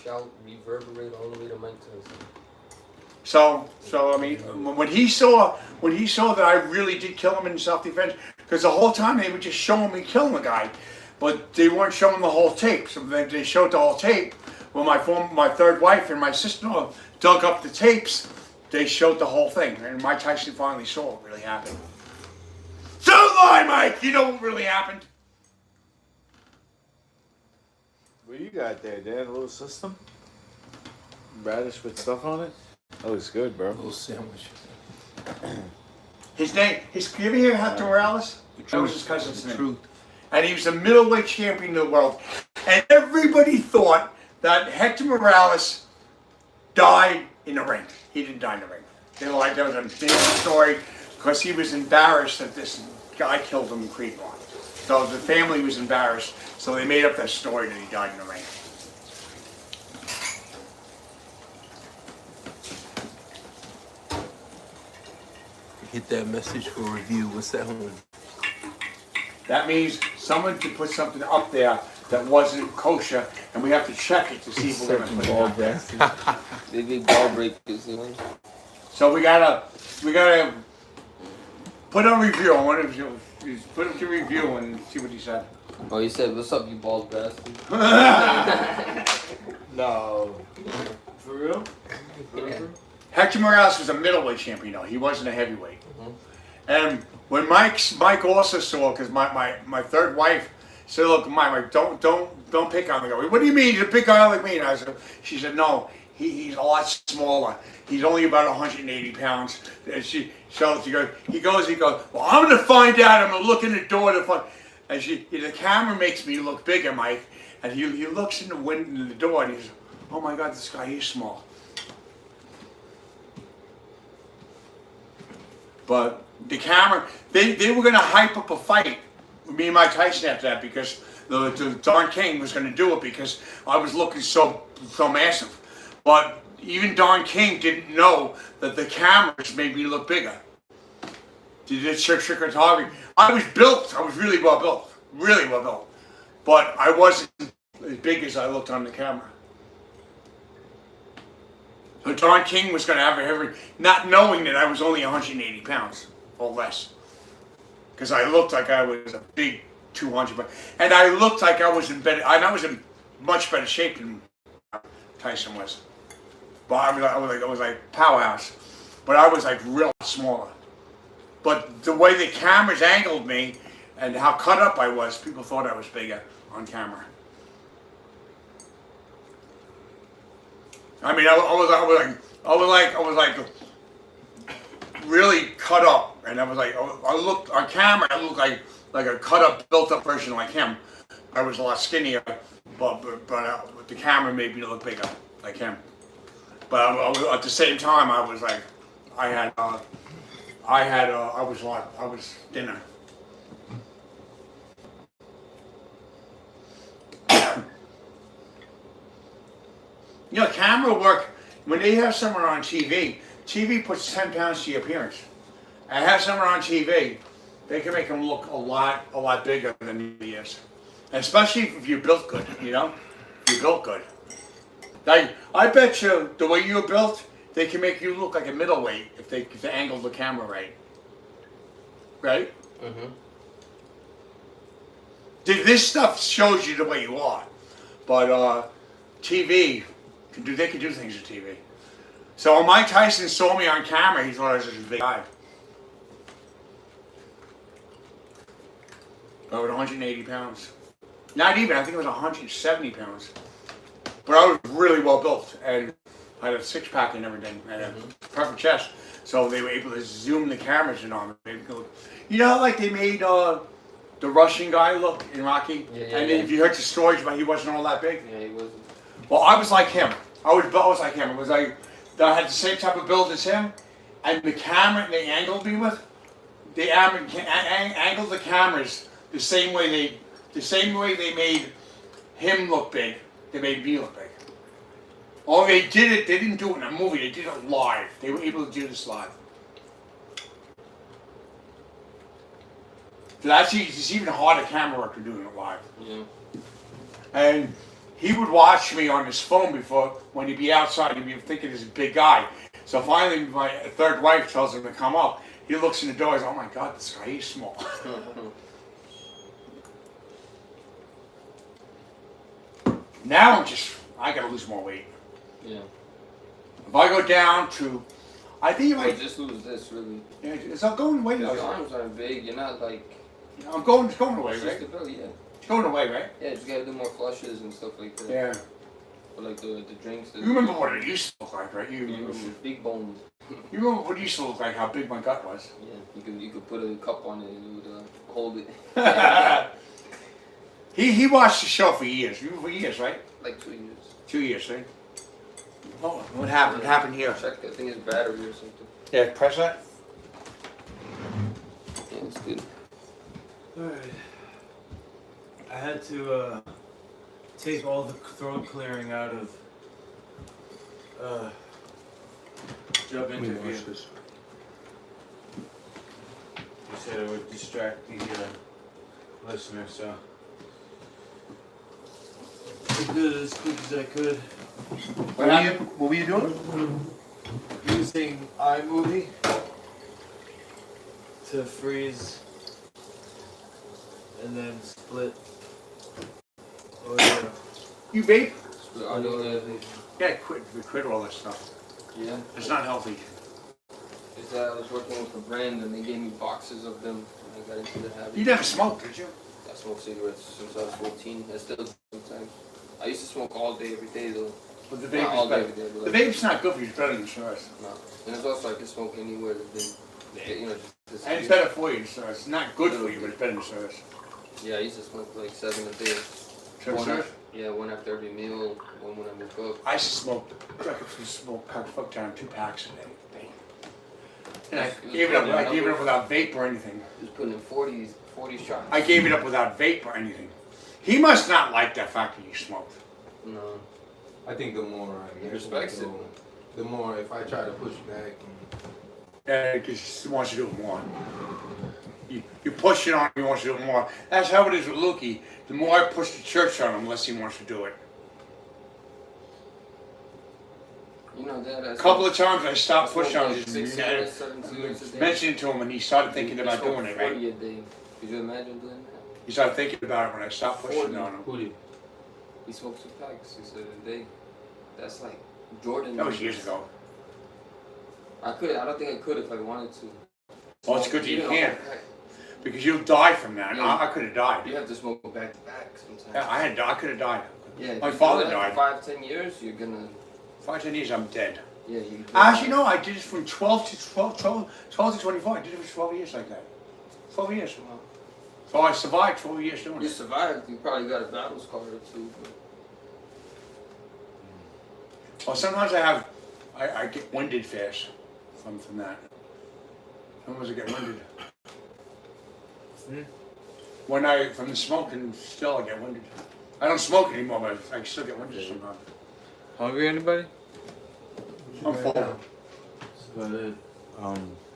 shout reverberate all the way to Mike Tyson. So I mean, when he saw that I really did kill him in self-defense, because the whole time they were just showing me killing the guy, but they weren't showing the whole tape. So then they showed the whole tape. When my third wife and my sister-in-law dug up the tapes, they showed the whole thing, and Mike Tyson finally saw what really happened. Don't lie, Mike. You know what really happened. What you got there, Dad? A little system? Radish with stuff on it? That looks good, bro. A little sandwich. You ever hear Hector Morales? That was his cousin's name. Truth. And he was a middleweight champion of the world. And everybody thought that Hector Morales died in the ring. He didn't die in the ring. They were like, there was a big story because he was embarrassed that this guy killed him in Creedmoor. So the family was embarrassed. So they made up that story that he died in the ring. Hit that message for review. What's that one? That means someone could put something up there that wasn't kosher, and we have to check it to see if we're going to put it up there. They did ball breakers, you know. So we gotta put a review. I want to put him to review and see what he said. Oh, he said, "What's up, you bald bastard?" No. For real? Yeah. Hector Morales was a middleweight champion, though. He wasn't a heavyweight. And when Mike also saw, because my third wife said, "Look, Mike, don't pick on the guy." What do you mean? He's a big guy like me? And she said, "No, he's a lot smaller. He's only about 180 pounds." And he goes, "Well, I'm gonna find out. I'm gonna look in the door to find." And the camera makes me look bigger, Mike. And he looks in the window, in the door, and he says, "Oh my God, this guy is small." But the camera, they were going to hype up a fight with me and Mike Tyson after that because the Don King was going to do it because I was looking so massive. But even Don King didn't know that the cameras made me look bigger. They did trick or target. I was built. I was really well built. Really well built. But I wasn't as big as I looked on the camera. So Don King was going to have every, not knowing that I was only 180 pounds or less. Because I looked like I was a big 200 pounds. And I looked like I was in much better shape than Tyson was. But I was like powerhouse. But I was like real smaller. But the way the cameras angled me and how cut up I was, people thought I was bigger on camera. I mean, I was like really cut up, and I was like, I looked on camera, I looked like a cut up, built up version like him. I was a lot skinnier, but the camera made me look bigger like him. But at the same time, I was like, I was thinner. You know, camera work, when they have someone on TV puts 10 pounds to your appearance. And have someone on TV, they can make them look a lot bigger than he is. And especially if you're built good, you know? If you're built good. Like, I bet you, the way you're built, they can make you look like a middleweight if they angle the camera right. Right? Mm-hmm. This stuff shows you the way you are. But TV, they can do things with TV. So when Mike Tyson saw me on camera, he thought I was just a big guy. I was 180 pounds. Not even, I think it was 170 pounds. But I was really well built, and I had a six-pack and everything, and a perfect chest. So they were able to zoom the cameras in on me. You know how like they made the Russian guy look in Rocky? Yeah, and then if you heard the stories, but he wasn't all that big? Yeah, he wasn't. Well, I was like him. I was like him. It was like, I had the same type of build as him, and the camera they angled me with, they angled the cameras the same way they made him look big, they made me look big. Only they didn't do it in a movie, they did it live. They were able to do this live. So it's even harder camera work than doing it live. Yeah. And he would watch me on his phone before, when he'd be outside, he'd be thinking he's a big guy. So finally, my third wife tells him to come up. He looks in the door. He's, oh my God, this guy is small. Now I gotta lose more weight. Yeah. If I go down to, I think if Or I just lose this, really. yeah, it's not going away. Your arms aren't big. You're not like. I'm going. It's going away, It's right? just a belly, yeah. It's going away, right? Yeah, just gotta do more flushes and stuff like that. Yeah. Or like the drinks. You remember what it used to look like, right? You You remember, big bones. you remember what it used to look like? How big my gut was. Yeah, you could put a cup on it and it would hold it. He watched the show for years. You for years, right? Like 2 years. 2 years, right? Oh, what happened? What happened here? Check, I think it's battery or something. Yeah, press that. Yeah, it's good. Alright. I had to take all the throat clearing out of job interview. You said it would distract the listener, so I did it as quick as I could. What were you doing? Using iMovie to freeze and then split. Oh yeah. You vape? Split audio, yeah, Yeah, quit all that stuff. yeah. It's not healthy. Is that I was working with a brand and they gave me boxes of them and I got into the habit. You never smoked, did you? I smoked cigarettes since I was 14. I still do sometimes. I used to smoke all day, every day though. But the Not all vape day, is every day. better. But The like, vape's not good for you. It's better than cigarettes. no. And it's also I can smoke anywhere. You know, just And it's better for you than cigarettes. It's not good for you, but it's better than cigarettes. Yeah, I used to smoke like 7 a day. Cigarettes? Yeah, one after every meal, one when I woke up. I used to smoke. I could smoke fuck down 2 packs a day. And I gave it up. I gave it up without vape or anything. Just putting in 40 shots. I gave it up without vape or anything. He must not like the fact that you smoked. No. I think the more I He respects it. the more if I try to push back. Yeah, because he wants to do it more. You push it on him, he wants to do it more. That's how it is with Lukey. The more I push the church on him, the less he wants to do it. You know that. A couple of times I stopped pushing on him, like 6 cigarettes, 7 cigarettes a day. mentioned it to him, and he started thinking You about smoke doing it, right? 40 a day. Could you imagine doing that? He started thinking about it when I stopped pushing on him. Who do you? He smokes 2 packs, he said, a day. That's like Jordan. That was years ago. I don't think I could if I wanted to. Well, it's good that you Even can't, a whole pack. because you'll die from that. Yeah. I could have died. You have to smoke back to back sometimes. Yeah, I could have died. Yeah, if My you do father that died. For 5, 10 years, you're gonna. 5, 10 years, I'm dead. Yeah, you. Actually, no, I did it from 12 to 24. I did it for 12 years like that. 12 years. Wow. So I survived 12 years doing You it. survived. You probably got a battle scar or 2. But Well, sometimes I get winded fast from that. Sometimes I get winded. From the smoking, still I get winded. I don't smoke anymore, but I still get winded sometimes. Hungry, anybody? I'm full. That's about it.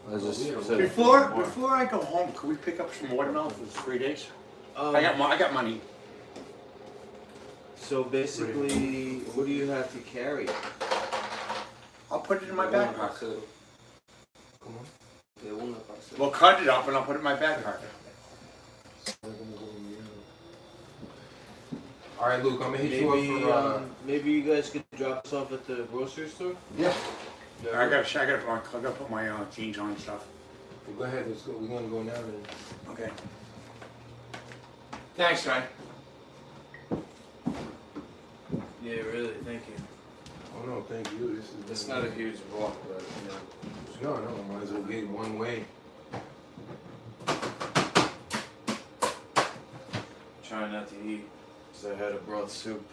I just said Before I go home, could we pick up some watermelon for 3 days? I got money. So basically, what do you have to carry? I'll put it in my backpack. Come on. De una parcela. We'll cut it up and I'll put it in my backpack. All right, Luke, I'm gonna hit you Maybe, up for. maybe you guys could drop us off at the grocery store? Yeah. I gotta put my jeans on and stuff. Go ahead, let's go. We're gonna go now then. Okay. Thanks, guy. Yeah, really, thank you. Oh no, thank you. This is. It's not a huge walk, but you know. No, might as well get it one way. Trying not to eat, because I had a broth soup.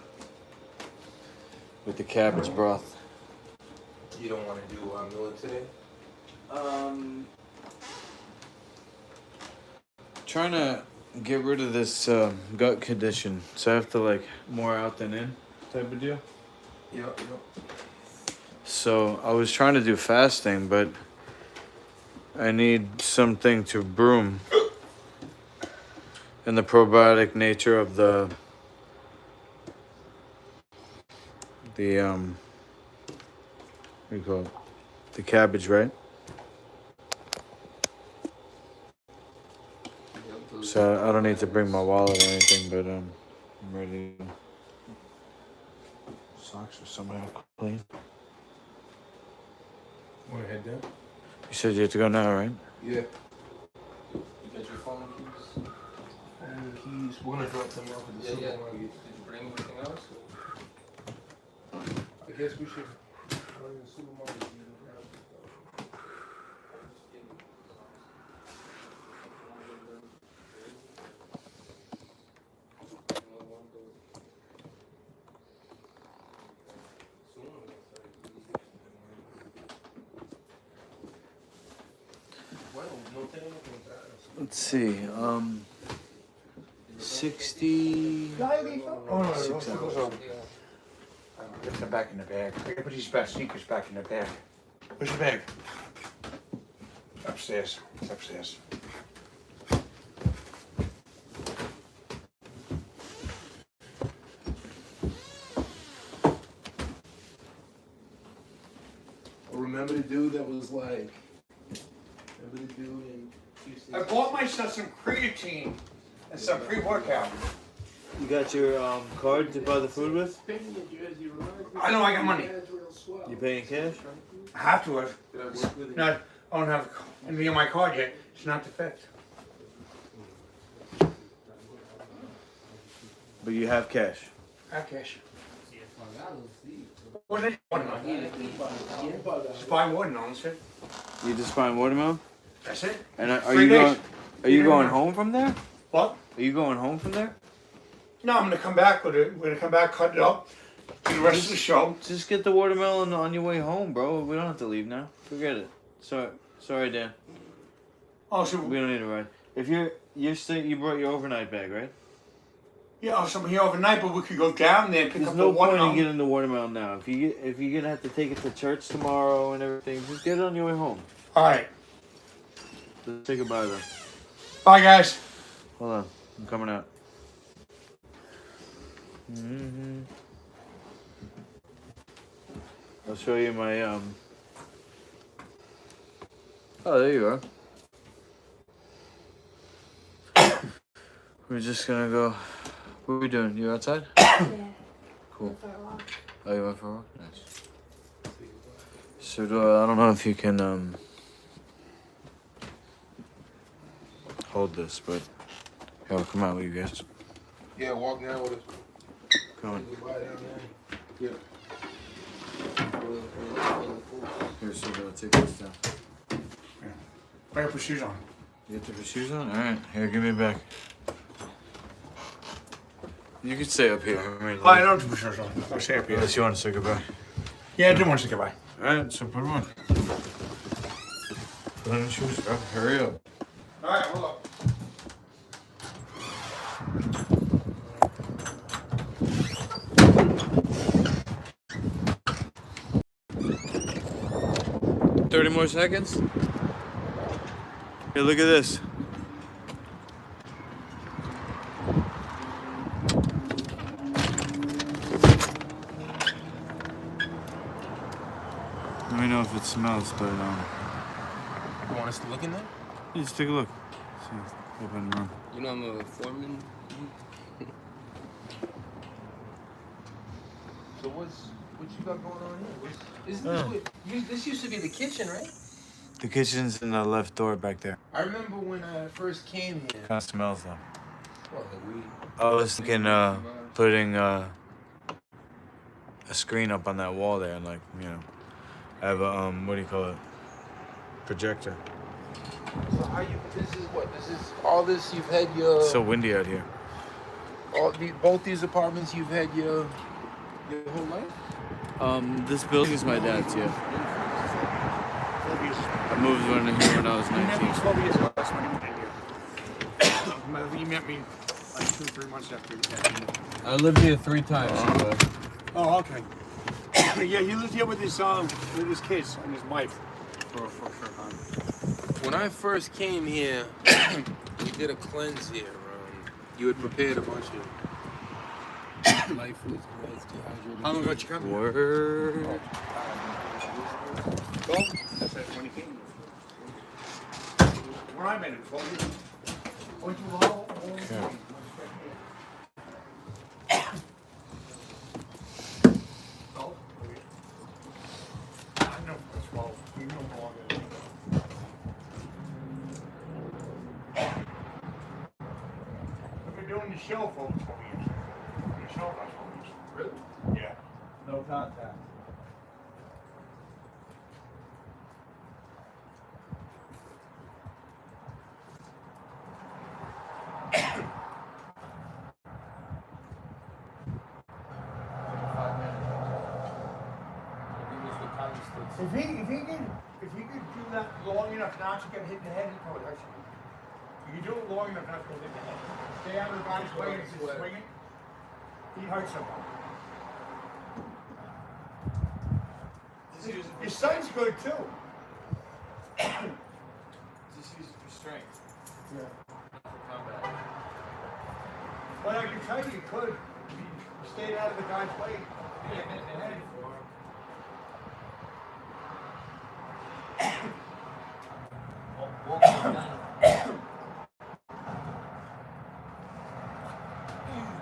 With the cabbage broth. You don't want to do millet today? Trying to get rid of this gut condition, so I have to like more out than in type of deal. Yep. So I was trying to do fasting, but I need something to brew in the probiotic nature of the what do you call it? the cabbage, right? So I don't need to bring my wallet or anything, but I'm ready. Socks are somehow clean. Want to head down? You said you have to go now, right? Yeah. You got your phone keys? Keys. We're gonna drop them off at the Yeah. supermarket. Did you bring anything else? I guess we should run to the supermarket. And grab some stuff. Let's see. 60. Oh, no, 6 those hours. Get them back in the bag. I gotta put these best sneakers back in the bag. Where's your bag? Upstairs. It's upstairs. Remember the dude that was like. Remember the dude in Houston? I bought myself some creatine and some pre-workout. You got your card to buy the food with? I know I got money. You paying cash? I have to have. No, I don't have anything on my card yet. It's not defect. But you have cash. I have cash. What is it? Watermelon. Just buy watermelon, that's it. You just buying watermelon? That's it. And are 3 you days. going? Are you going home from there? What? Are you going home from there? No, I'm gonna come back with it. We're gonna come back, cut it up, do the rest of the show. Just get the watermelon on your way home, bro. We don't have to leave now. Forget it. Sorry, Dan. Oh, so We don't need a ride. If you brought your overnight bag, right? yeah, I'm here overnight, but we could go down there and pick There's up no the point in watermelon. getting the watermelon now. If you're gonna have to take it to church tomorrow and everything, just get it on your way home. All right. Let's say goodbye though. Bye, guys. Hold on, I'm coming out. I'll show you my Oh, there you are. We're just gonna go. What are we doing? You outside? Yeah. Cool. For a walk. Oh, you went for a walk? Nice. So I don't know if you can hold this, but yeah, I'll come out with you guys. Yeah, walk down with us. Come on. Goodbye down there. Here, so I'll take this down. I gotta put shoes on. You have to put shoes on? Alright, here, give me a back. You can stay up here. I mean, I don't have to put shoes on. I'll stay up here. unless you want to say goodbye. Yeah, I do want to say goodbye. Alright, so put them on. Put on the shoes, bro. Hurry up. All right, hold up. Wow. 30 more seconds. Here, look at this. Let me know if it smells, but You want us to look in there? just take a look. See, open the room. You know I'm a foreman. So what you got going on here? This used to be the kitchen, right? The kitchen's in the left door back there. I remember when I first came here. Kind of smells though. Well, the weed. I was thinking putting a screen up on that wall there, and like, you know, have a what do you call it? Projector. So how you? This is what? This is all this you've had your. It's so windy out here. Both these apartments you've had your whole life. This building is my dad's. Yeah. I moved when I was 19. 12 years ago. That's when you met here. You met me like 2-3 months after you met me. I lived here 3 times. Oh, okay. Yeah, he lived here with his kids and his wife for a short time. When I first came here, we did a cleanse here. You had prepared a bunch of life foods, breads, dehydrated. How long ago did you come here? Word. Well, that's when he came. When I met him, 12 years. Went to all Okay. Oh, I know for 12. You know longer. I've been doing the show for 12 years. The show for 12 years. Really? Yeah. No contact. If he could do that long enough not to get hit in the head, he probably hurts you. You can do it long enough not to get hit in the head. Stay out of the guy's way and just swing it. He hurts someone. Your son's good too. Just use it for strength. Yeah. For combat. But I can tell you, you could. If you stayed out of the guy's way. Hit him in the head.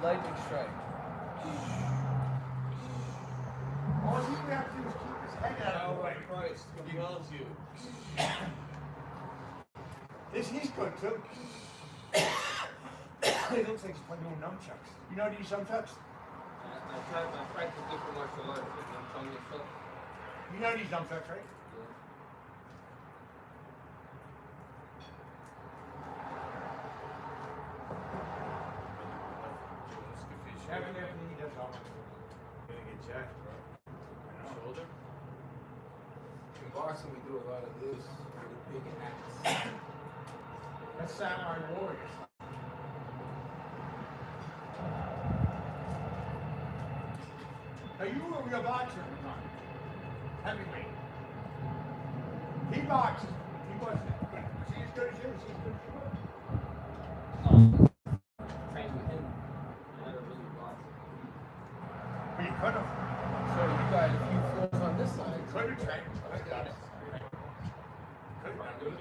Lightning strike. All he would have to do is keep his head out of the way. Christ compels you. He's good too. He looks like he's playing with nunchucks. You know these nunchucks? I practice different martial arts, like I'm telling you stuff. You know these nunchucks, right? Everything he does all. Gonna get jacked, bro. Shoulder? In boxing, we do a lot of this with the big axe. That's Samurai Warriors. Now you were a real boxer at the time. Heavyweight. He boxes. He wasn't. Was he as good as you? Was he as good as you were? Train with him. I never really boxed. But you could have. So you got a few floors on this side. Could have trained. I got it. Could have. You're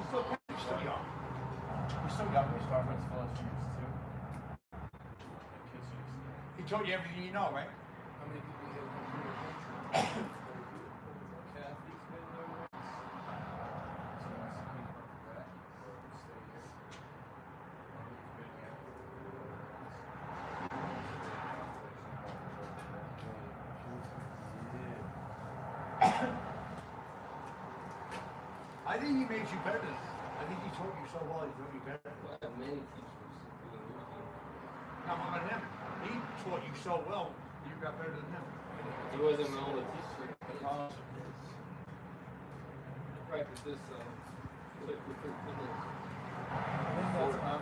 still good. You're still young. You're still young. We start with full shoes too. He told you everything you know, right? How many people here come through? Cathey's been there once. So that's me. That. Stay here. He's been here. I think he made you better. I think he taught you so well, he taught you better. Well, I have many teachers, including you. Not on him. He taught you so well, you got better than him. He wasn't my only teacher. I practiced this, with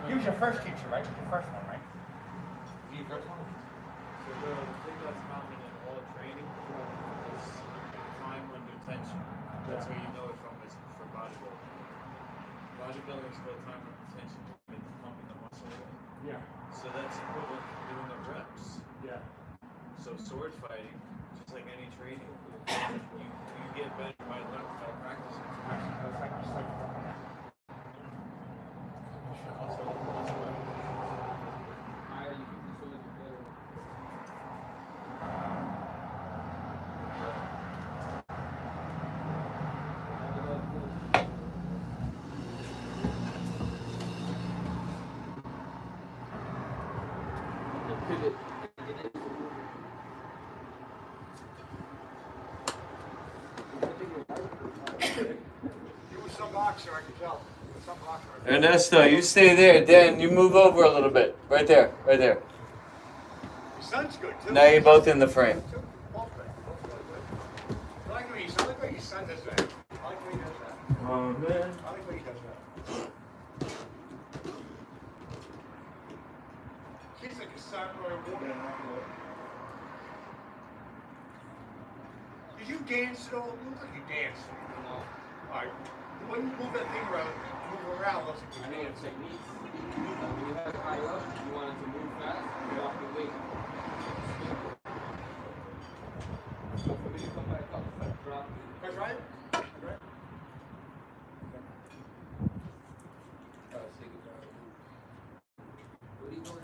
He was your first teacher, right? Your first one, right? Was he your first one? So the thing that's common in all training is time under tension. That's where you know it from, is for bodybuilding. Bodybuilding is called time under tension. It's pumping the muscle. Yeah. So that's equivalent to doing the reps. Yeah. So sword fighting, just like any training, you get better by practicing. He was some boxer, I can tell. Some boxer. Ernesto, you stay there. Dan, you move over a little bit. Right there, right there. Your son's good too. Now you're both in the frame. Both good. I like what your son does that. I like what he does that. Oh man. I like what he does that. Kid's like a samurai warrior. Did you dance at all? It looks like you danced. Alright. When you move that thing around, looks like I you know dance. techniques. When you have it high up, you want it to move fast, you walk the weight. That's right. That's right. What are you doing?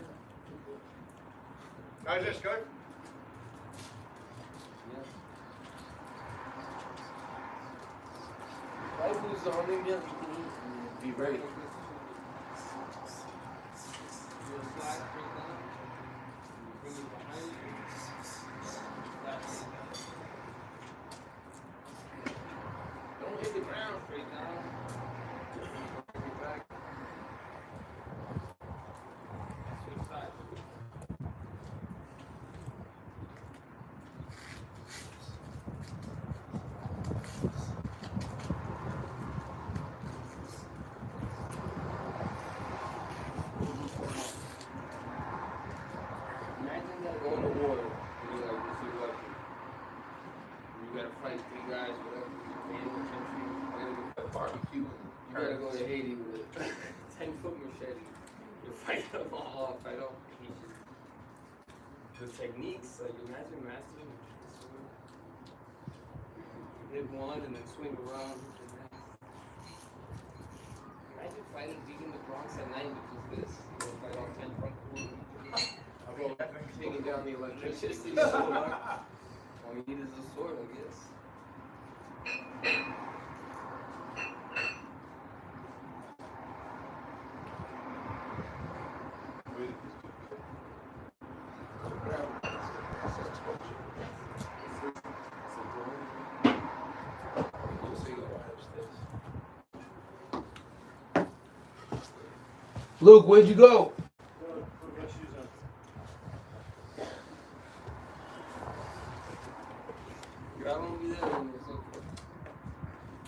How's this good? Yes. Life moves on, maybe you can eat and be ready. Don't hit the ground straight down. Back. Switch sides. Imagine that going to war. You're like, this is what you gotta fight 3 guys, whatever. You in the country, you gotta go fight barbecue. You gotta go to Haiti with a 10-foot machete. You fight them all, fight off pieces. The techniques, like imagine mastering the sword. You hit one and then swing around. Imagine fighting, beating the Bronx at night with just this. You know, fight all 10 front quarters. Taking down the electricity. All you need is a sword, I guess. Luke, where'd you go? I won't be there when it's okay.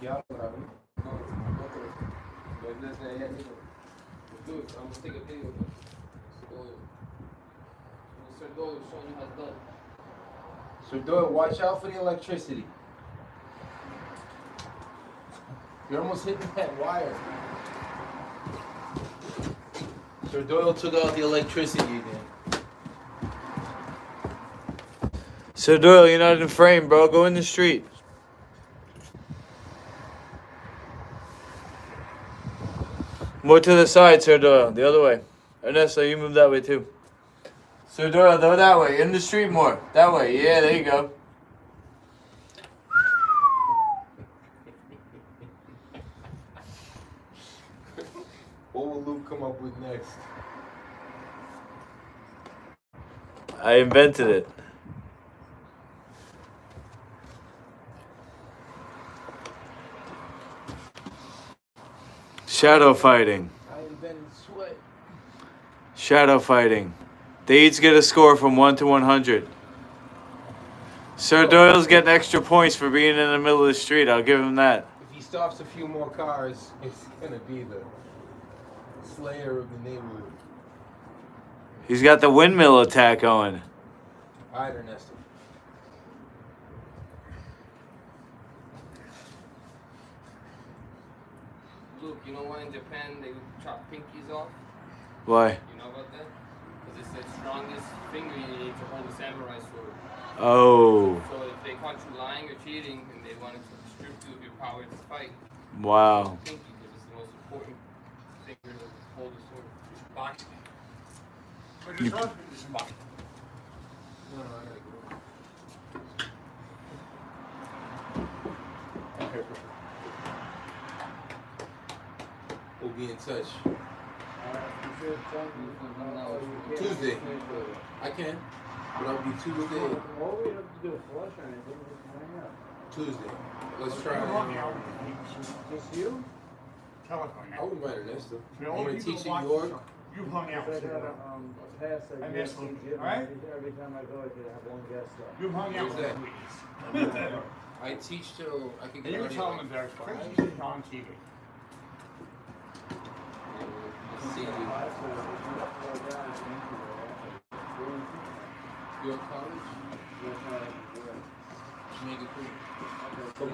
Yeah, whatever. No, okay. But let's say, yeah, let's do it. I'm gonna take a video of it. Sir Doyle showing you how it's done. So Doyle, watch out for the electricity. You're almost hitting that wire. Sir Doyle took out the electricity again. So Doyle, you're not in frame, bro. Go in the street. More to the side, Sir Doyle. The other way. Ernesto, you move that way too. Sir Doyle, go that way. In the street more. That way. Yeah, there you go. What will Luke come up with next? I invented it. Shadow fighting. I invented sweat. Shadow fighting. They each get a score from 1 to 100. Sir Doyle's getting extra points for being in the middle of the street. I'll give him that. If he stops a few more cars, it's gonna be the slayer of the neighborhood. He's got the windmill attack going. Alright, Ernesto. Look, you know why in Japan they would chop pinkies off? Why? You know about that? Because it's the strongest finger you need to hold a samurai sword. Oh. So if they caught you lying or cheating and they wanted to strip you of your power to fight, Wow. pinky, because it's the most important finger to hold a sword. Boxing. You, No, I gotta go. We'll be in touch. Tuesday. I can. But I'll be Tuesday. Tuesday. Let's try. Just you? Telephone. I would invite Ernesto. The I'm only going to people teach in watch- York. You hung out. Every time I go, I could have one guest up. You hung out with Where's them. I teach till I can And you get were out telling here. them there's crazy shit on TV. See you. York College? Make it cool. But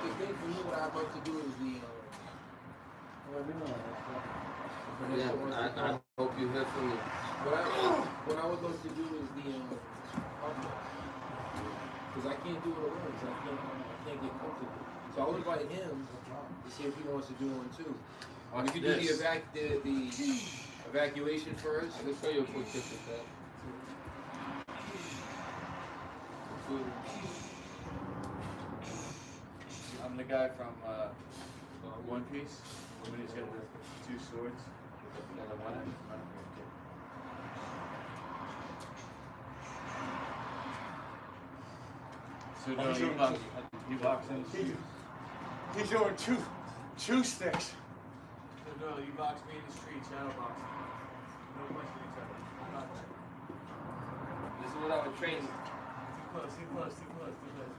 the thing for me, what I'd love to do is the Yeah, I hope you hear from me. what I would love to do is the because I can't do it alone. So I can't get comfortable. So I'll invite him to see if he wants to do one too. We could do the evacuation first. Let's show you a quick tip with that. I'm the guy from One Piece when he's got the two swords and the one. So no, you box in the street. He's doing two sticks. So no, you box me in the street, shadow box. No question each other. This is what I would train. Too close.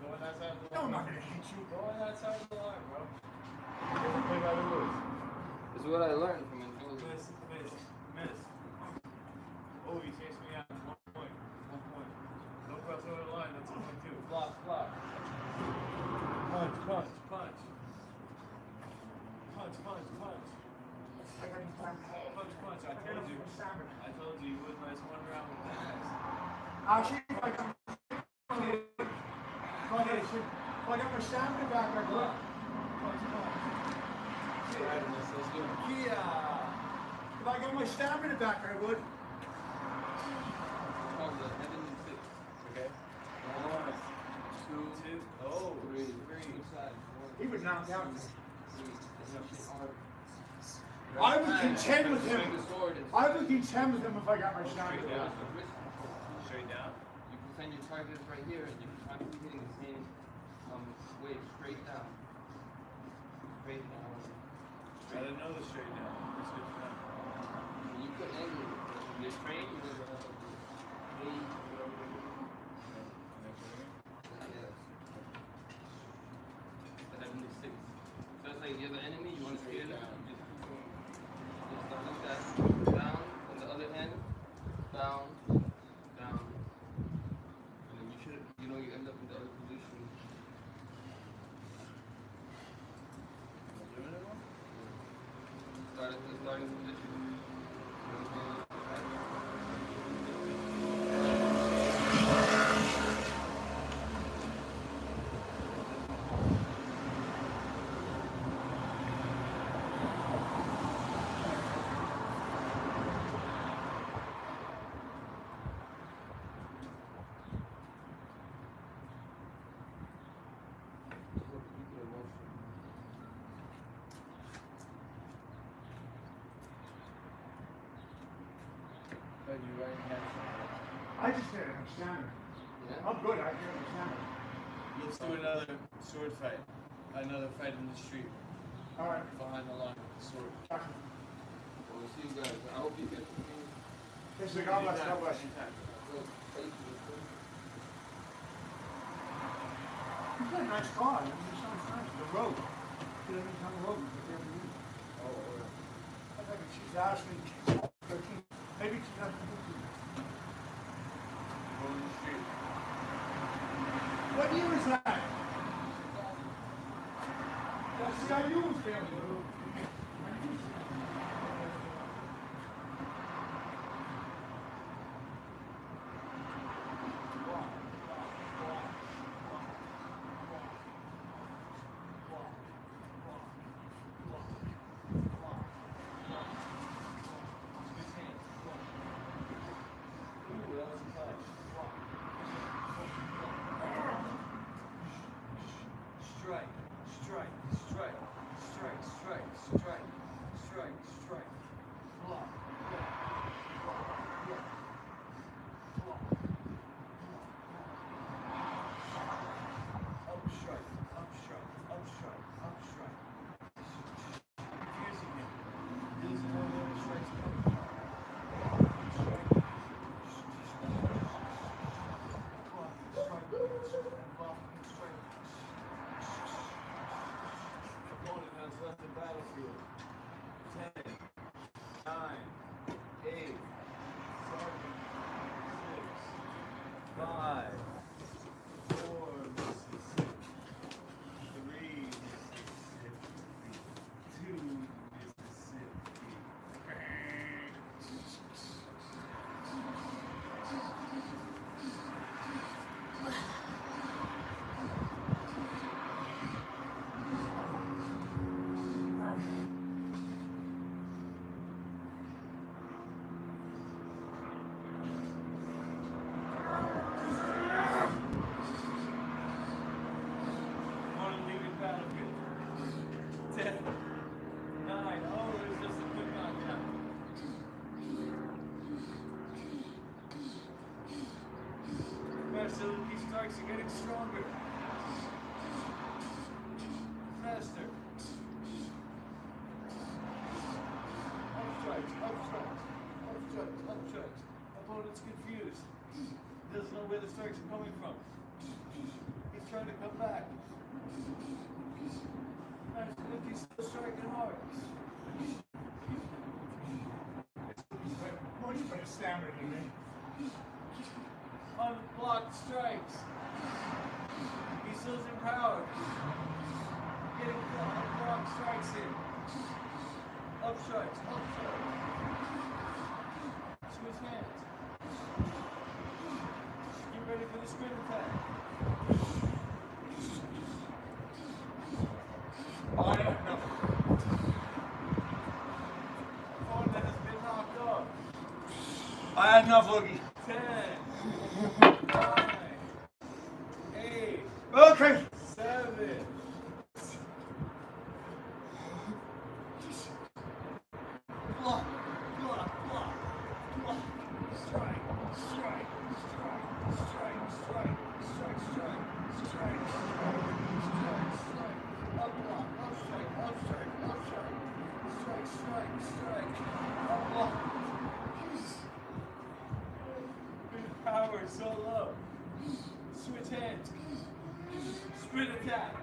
Go on that side of the line. No, I'm not gonna hit you. Go on that side of the line, bro. Play by the rules. This is what I learned from Doyle. Miss. Oh, you chased me out. 1 point. No cross over the line. That's 1-2. Block. Punch. I told you wouldn't last one round with that. Actually, if I got my stamina back, I would. If I got my stamina back, I would. Called the Heavenly Six. Okay. 1, 2, oh, 3. He would knock out. I would contend with him. I would contend with him if I got my stamina back. Straight down. You can send your target right here, and you can constantly hitting the same way, straight down. Straight down. I didn't know the straight down. It's good to know. When you put angle, when you're trained, you never have to do the Heavenly Six. So it's like you're the enemy, you want to scare them, you just start like that. Down, on the other hand, down. And then you end up in the other position. Start at the starting position. I just did it. I'm stamina. Yeah? I'm good. I get my stamina. Let's do another sword fight. Another fight in the street. All right. Behind the line with the sword. Well, we'll see you guys. I hope you get to be. This is God bless. God bless. You got a nice car. You sound nice. The road. You don't even on the road. I think she's asking 13, maybe 2015. What year is that? That's the guy you was family. Strike. strikes are getting stronger. Faster. Up strikes, up strikes, up strikes, up strikes. Opponent's confused. Doesn't know where the strikes are coming from. He's trying to come back. He's still striking hard. Much better stamina than me. Unblocked strikes. He's losing power. Getting unblocked strikes in. Up strikes, up strikes. To his hands. Get ready for the sprint attack. I have nothing. Opponent has been knocked off. I had enough, Logie. 10, 9, 8, Okay. 7. Block, block, block, block. Strike, strike, strike, strike, strike, strike, strike, strike, strike, strike. Up block, up strike, up strike, up strike. Strike, strike, strike. Up block. His power is so low. Switch hands. Sprint attack.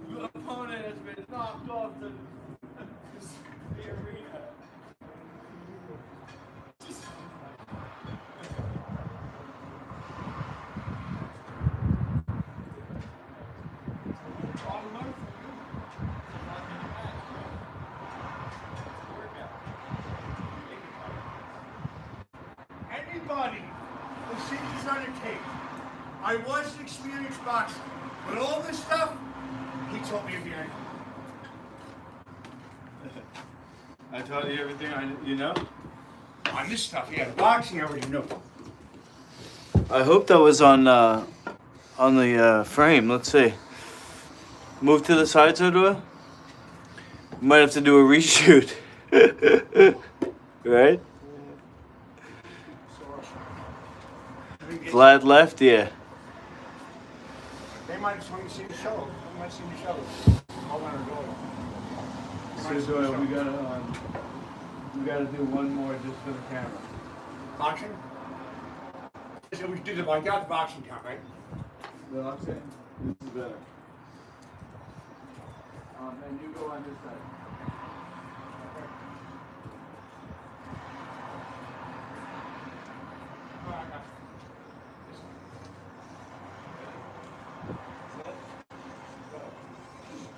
The opponent has been knocked off the arena. Anybody who sees this on a tape, I was an experienced boxer, but all this stuff, he taught me to be angry. I taught you everything you know? On this stuff, yeah, boxing I already knew. I hope that was on the frame. Let's see. Move to the side, so do I? Might have to do a reshoot. Right? Vlad left, yeah. They might have swung to see the show. They might have seen the show. I'll let her go. So Doyle, we gotta do one more just for the camera. Boxing? So we did I got the boxing count, right? No, I'm saying this is better. And you go on this side. All right, I got you.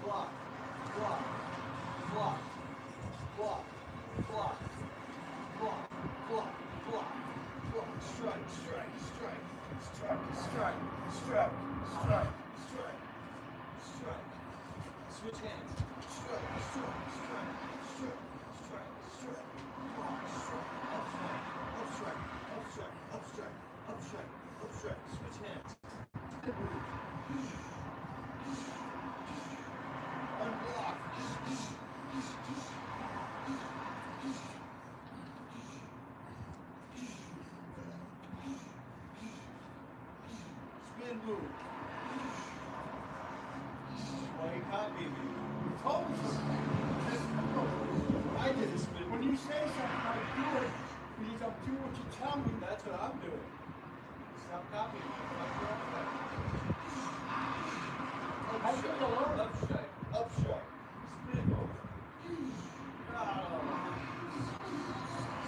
Block, block, block, block, block, block, block, block, block, strike, strike, strike, strike, strike, strike, strike, strike, strike. Switch hands. Strike, strike, strike, strike, strike, strike, block, strike, up strike, up strike, up strike, up strike, up strike, up strike. Switch hands. Unblock. Spin move. Why you copy me? You told me something. I did a spin When you say something, I do it because I'm doing what you tell me. That's what I'm doing. Stop copying me. How do you go on? Up strike. Up strike. Spin move.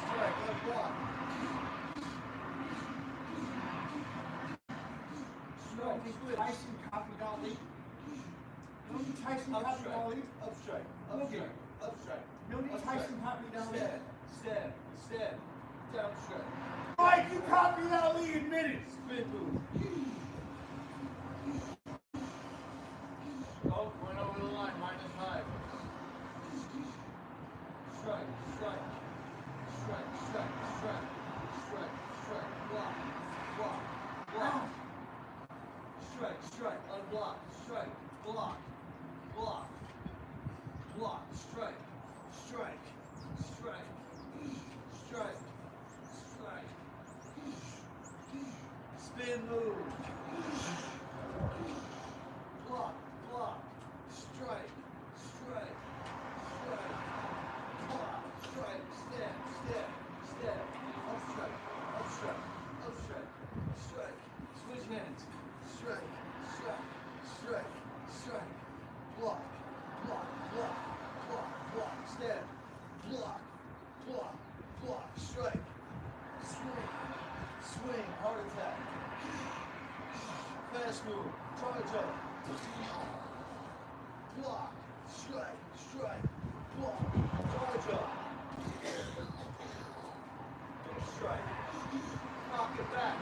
Strike. Unblock. Strike. Tyson copied Ali. No, Tyson Up copied strike. Ali. Up strike. Up strike. Up strike. No, Tyson copied Ali. Stand. Stand. Stand. Down strike. Mike, you copied Ali in minutes. Spin move. Oh, went over the line. -5. Strike. Strike. Strike. Strike. Strike. Strike. Strike. Block. Block. Block. Strike. Strike. Unblock. Strike. Block. Block. Block. Strike. Strike. Strike. Strike. Strike. Spin move. Block, block. Strike, strike, strike. Block, strike, step, step, step. Up strike, up strike, up strike, strike. Switch hands. Strike, strike, strike, strike. Block, block, block, block, block. Step. Block, block, block. Strike. Swing, swing. Heart attack. Fast move. Charge up. Block, strike, strike, block, charge up. Strike, knock it back.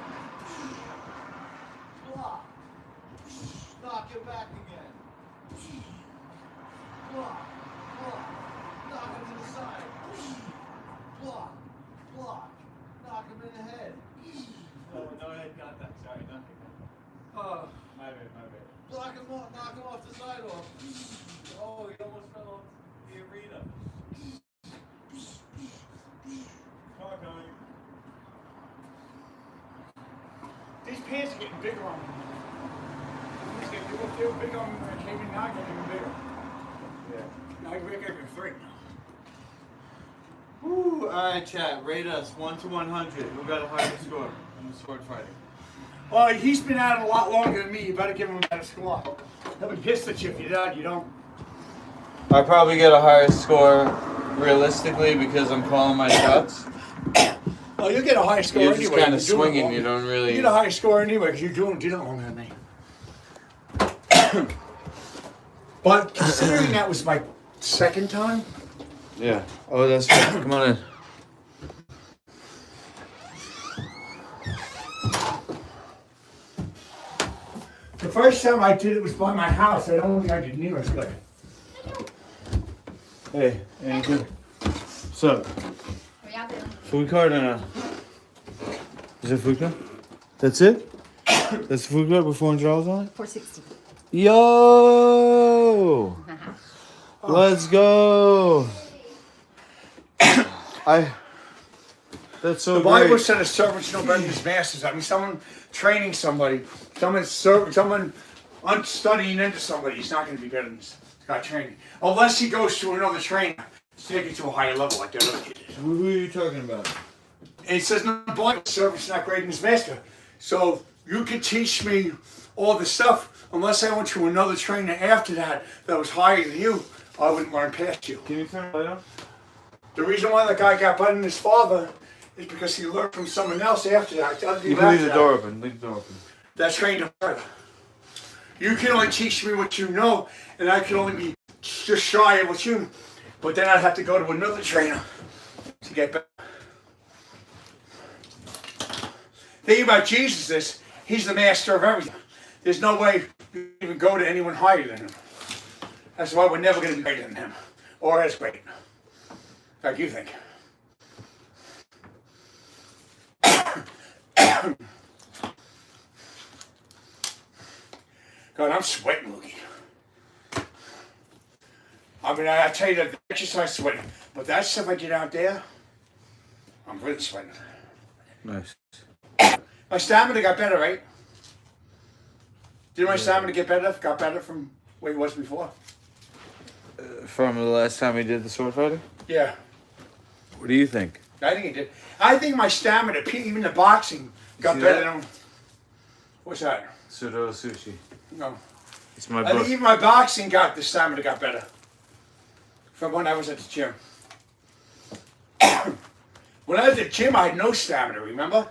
Block, knock it back again. Block, block, knock him to the side. Block, block, knock him in the head. No head contact, sorry, nothing. My bad. Block him off, knock him off the sidewalk. Oh, he almost fell off the arena. Car going. These pants are getting bigger on me. They were big on me when I came in, now they're getting bigger. Yeah. Now we're getting 3. Woo! Alright, chat. Rate us 1 to 100. Who got a higher score in the sword fighting? Well, he's been at it a lot longer than me. You better give him a better score. He'll be pissed at you if you don't. You don't. I probably get a higher score realistically because I'm calling my shots. Well, you get a higher score You're anyway. just kind of swinging. You don't really. You get a higher score anyway because you're doing it longer than me. But considering that was my second time. Yeah. Oh, that's good. Come on in. The first time I did it was by my house. I don't think I did near as good. Hey, anything? What's up? What y'all doing? Food card or not? Is it food card? That's it? That's the food card with $400 on it? $460. Yo! Let's go! That's so The Bible great. said a servant's no better than his masters. I mean, someone training somebody, someone studying into somebody, he's not going to be better than this guy training. Unless he goes to another trainer to take it to a higher level like that other kid did. Who are you talking about? It says in the Bible, servant's not greater than his master. So you could teach me all this stuff. Unless I went to another trainer after that was higher than you, I wouldn't learn past you. Can you turn the light on? The reason why the guy got better than his father is because he learned from someone else after that. You can leave the door open. Leave the door open. That trained him further. You can only teach me what you know, and I can only be just shy of what you know. But then I'd have to go to another trainer to get better. The thing about Jesus is, he's the master of everything. There's no way you can even go to anyone higher than him. That's why we're never going to be greater than him, or as great. Like you think. God, I'm sweating, Loogie. I mean, I tell you that the exercise sweating, but that stuff I did out there, I'm really sweating. Nice. My stamina got better, right? Did my stamina get better? Got better from where it was before? From the last time we did the sword fighting? Yeah. What do you think? I think it did. I think my stamina, even the boxing, got See better that? than... What's that? Pseudo sushi. No. It's my I book. think even my boxing the stamina got better. From when I was at the gym. When I was at the gym, I had no stamina, remember?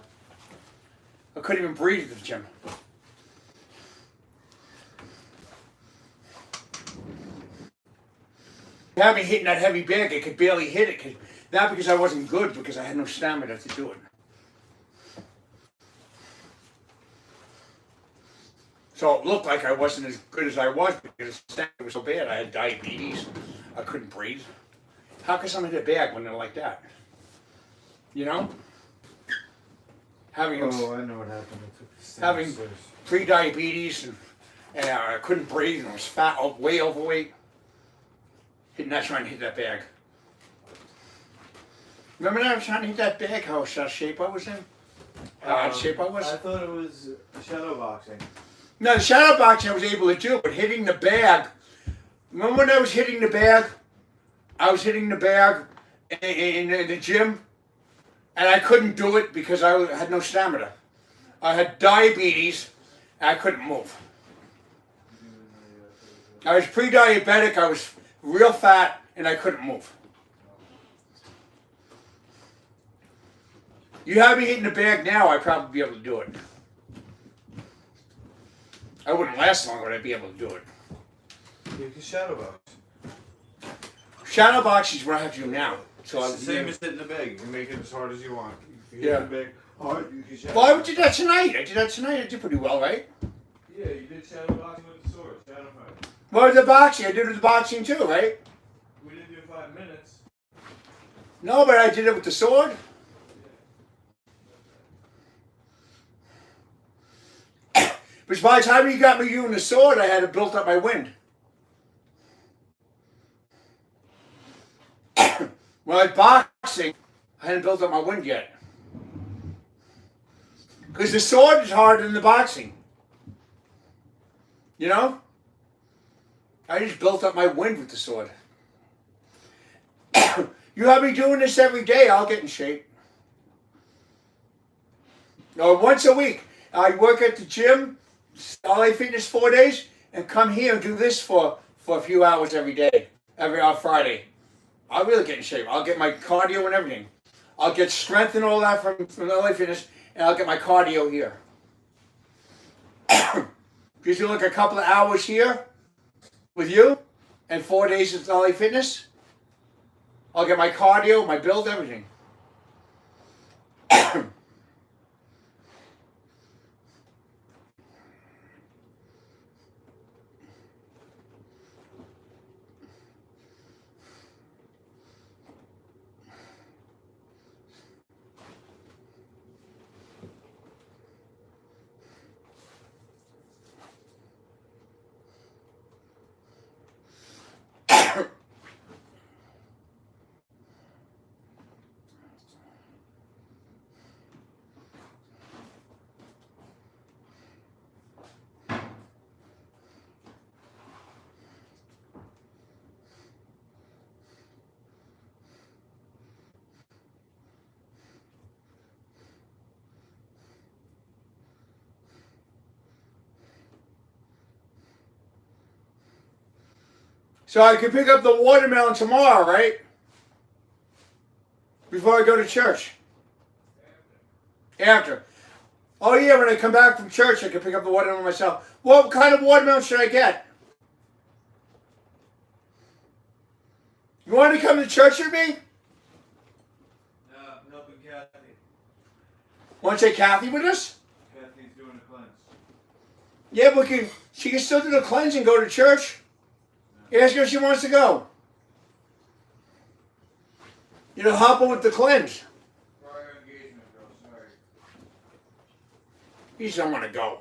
I couldn't even breathe at the gym. You had me hitting that heavy bag, I could barely hit it. Not because I wasn't good, because I had no stamina to do it. So it looked like I wasn't as good as I was because the stamina was so bad. I had diabetes. I couldn't breathe. How could someone hit a bag when they're like that? You know? Having I know what happened. having pre-diabetes and I couldn't breathe and I was fat, way overweight. Not trying to hit that bag. Remember that I was trying to hit that bag? How shape I was in? how out of shape I was? I thought it was shadow boxing. No, the shadow boxing I was able to do, but hitting the bag. Remember when I was hitting the bag? I was hitting the bag in the gym, and I couldn't do it because I had no stamina. I had diabetes, and I couldn't move. I was pre-diabetic, I was real fat, and I couldn't move. You have me hitting the bag now, I'd probably be able to do it. I wouldn't last long, but I'd be able to do it. You can shadow box. Shadow boxing is what I have to do now. So It's the same as hitting the bag. You can make it as hard as you want. If you Yeah. hit the bag hard, you can shadow Well, I box. did that tonight. I did pretty well, right? Yeah, you did shadow boxing with the sword. Shadow fight. Well, with the boxing, I did it with the boxing too, right? We didn't do 5 minutes. No, but I did it with the sword. Because by the time you got me using the sword, I had built up my wind. When I was boxing, I hadn't built up my wind yet. Because the sword is harder than the boxing. You know? I just built up my wind with the sword. You have me doing this every day, I'll get in shape. Or once a week. I work at the gym, LA Fitness 4 days, and come here and do this for a few hours every day, every Friday. I'll really get in shape. I'll get my cardio and everything. I'll get strength and all that from LA Fitness, and I'll get my cardio here. Just do like a couple of hours here with you, and 4 days at LA Fitness. I'll get my cardio, my build, everything. So I can pick up the watermelon tomorrow, right? Before I go to church. After. Oh yeah, when I come back from church, I can pick up the watermelon myself. What kind of watermelon should I get? You want to come to church with me? No, I'm helping Cathey. Want to take Cathey with us? Cathey's doing a cleanse. Yeah, but she can still do the cleanse and go to church. Ask her if she wants to go. You know, help her with the cleanse. Prior engagement, girl. Sorry. You just don't want to go.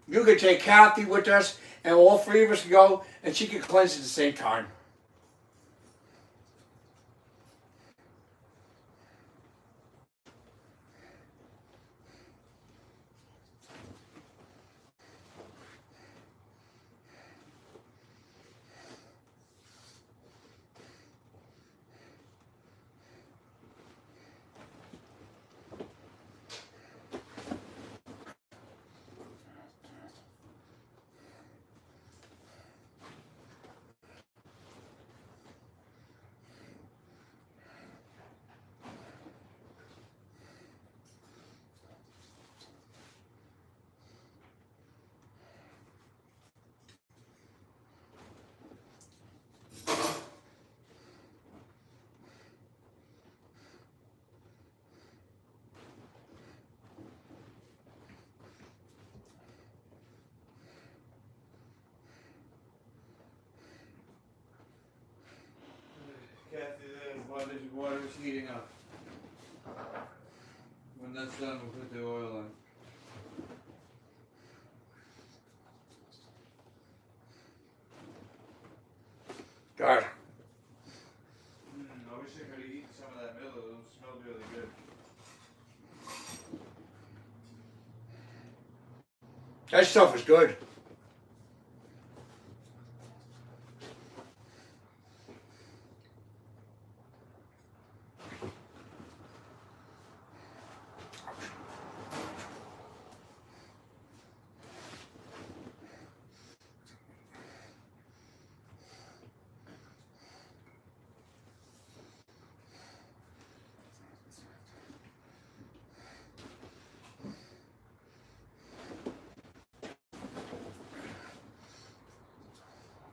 You could take Cathey with us, and all three of us can go, and she can cleanse at the same time. Cathey, the water's heating up. When that's done, we'll put the oil on. God. I wish I could have eaten some of that milk. It smells really good. That stuff is good.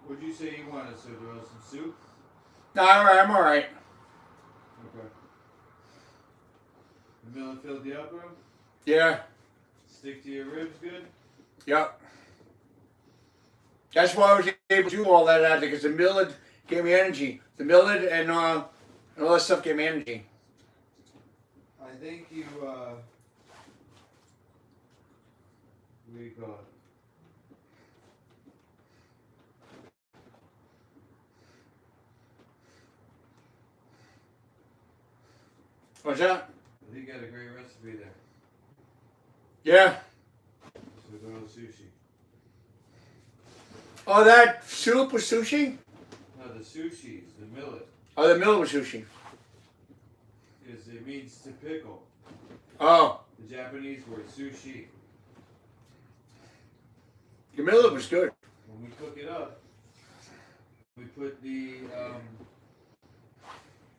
What'd you say you wanted, so Doyle? Some soup? No, alright, I'm alright. Okay. The millet filled you up, bro? Yeah. Stick to your ribs good? Yep. That's why I was able to do all that out there, because the millet gave me energy. The millet and all that stuff gave me energy. I think you, what do you call it? What's that? I think you got a great recipe there. Yeah. So Doyle sushi. Oh, that soup was sushi? No, the sushi's, the millet, Oh, the millet was sushi. it means to pickle. Oh, The Japanese word sushi. the millet was good. When we cook it up, we put the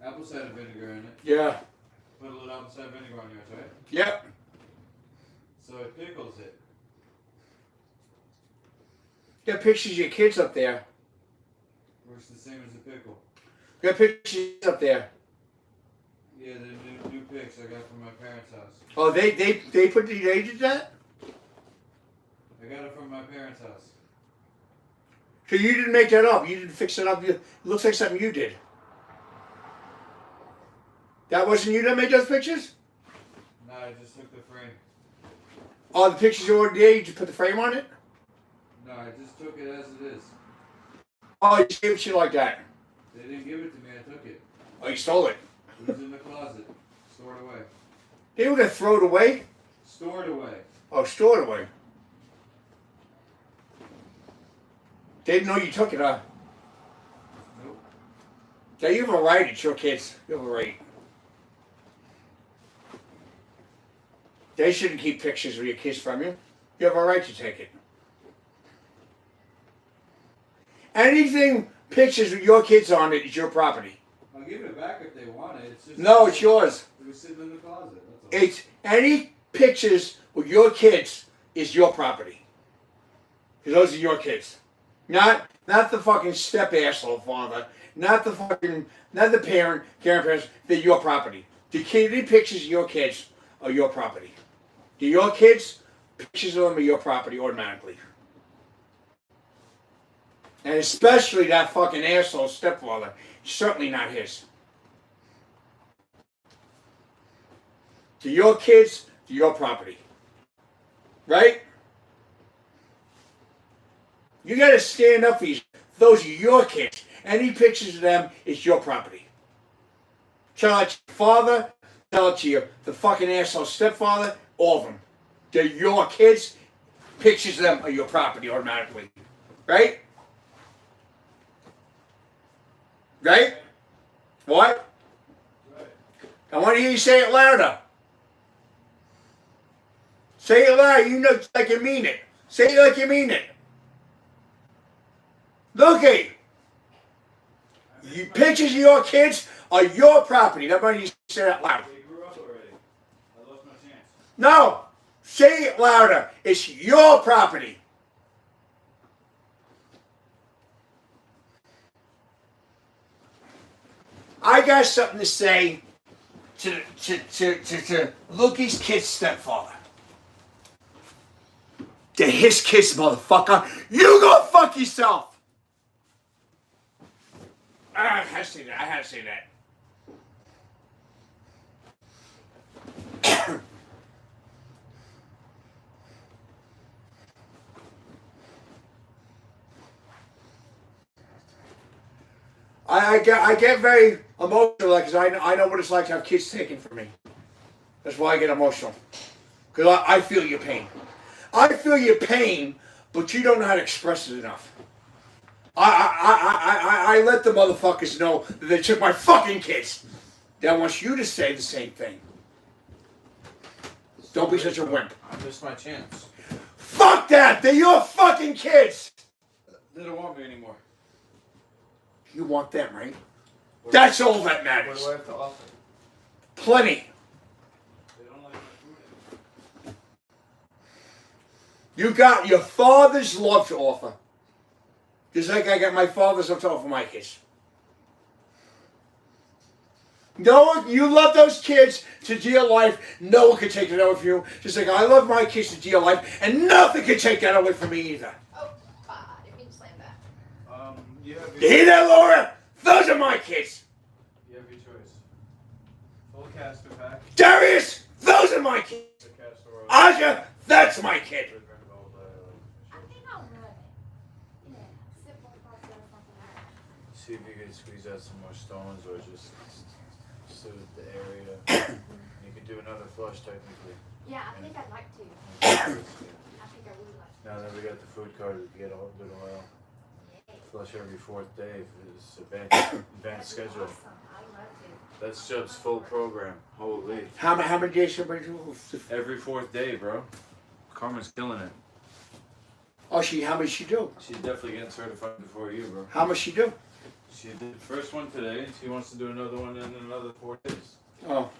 apple cider vinegar in it. Yeah. Put a little apple cider vinegar on yours, right? Yep. So it pickles it. Got pictures of your kids up there. Works the same as a pickle. Got pictures up there. Yeah, the new pics I got from my parents' house. Oh, they did that? I got it from my parents' house. So you didn't make that up. You didn't fix it up. It looks like something you did. That wasn't you that made those pictures? No, I just took the frame. Oh, the pictures you already did, you just put the frame on it? No, I just took it as it is. Oh, you just gave it to you like that. They didn't give it to me, I took it. Oh, you stole it. It was in the closet. Stored away. They were going to throw it away? Stored away. Oh, stored away. They didn't know you took it, huh? Nope. Yeah, you have a right. It's your kids. You have a right. They shouldn't keep pictures of your kids from you. You have a right to take it. Anything, pictures with your kids on it is your property. I'll give it back if they want it. It's just No, it's yours. It was sitting in the closet. That's all. It's any pictures with your kids is your property. Because those are your kids. Not the fucking step asshole father. Not the parent, grandparents. They're your property. The pictures of your kids are your property. To your kids, pictures of them are your property automatically. And especially that fucking asshole stepfather. Certainly not his. To your kids, to your property. Right? You gotta stand up for these. Those are your kids. Any pictures of them is your property. Tell it to your father, tell it to the fucking asshole stepfather, all of them. They're your kids. Pictures of them are your property automatically. Right? Right? What? Right. I want to hear you say it louder. Say it louder. You know, like you mean it. Say it like you mean it. Look at you. Pictures of your kids are your property. That money you say that loud. They grew up already. I lost my chance. No. Say it louder. It's your property. I got something to say to Lukey's kid's stepfather. To his kids, motherfucker. You go fuck yourself. I had to say that. I had to say that. I get very emotional because I know what it's like to have kids taken from me. That's why I get emotional. Because I feel your pain. I feel your pain, but you don't know how to express it enough. I let the motherfuckers know that they took my fucking kids. They want you to say the same thing. Don't be such a wimp. I missed my chance. Fuck that! They're your fucking kids! They don't want me anymore. You want them, right? That's all that matters. What do I have to offer? Plenty. They don't like my food. You got your father's love to offer. Just like I got my father's love to offer my kids. No one, you love those kids to dear life. No one can take that away from you. Just like I love my kids to dear life, and nothing can take that away from me either. Oh, I didn't mean to slam that. You have You hear that, Laura? Those are my kids. You have your choice. Full castor pack. Darius, those are my kids. The castor oil. Aja, that's my kid. I think I'll run it. Yeah, simple process, something like that. See if you can squeeze out some more stones or just soothe the area. You could do another flush technically. Yeah, I think I'd like to. I think I would like to. Now that we got the food card, we can get a little bit of oil. Flush every 4th day for this advanced schedule. Awesome. I'd love to. That's Job's full program. Holy. How many days should I do? Every 4th day, bro. Carmen's killing it. Oh, how much she do? She's definitely getting certified before you, bro. How much she do? She did the first one today, and she wants to do another one in another 4 days. Oh.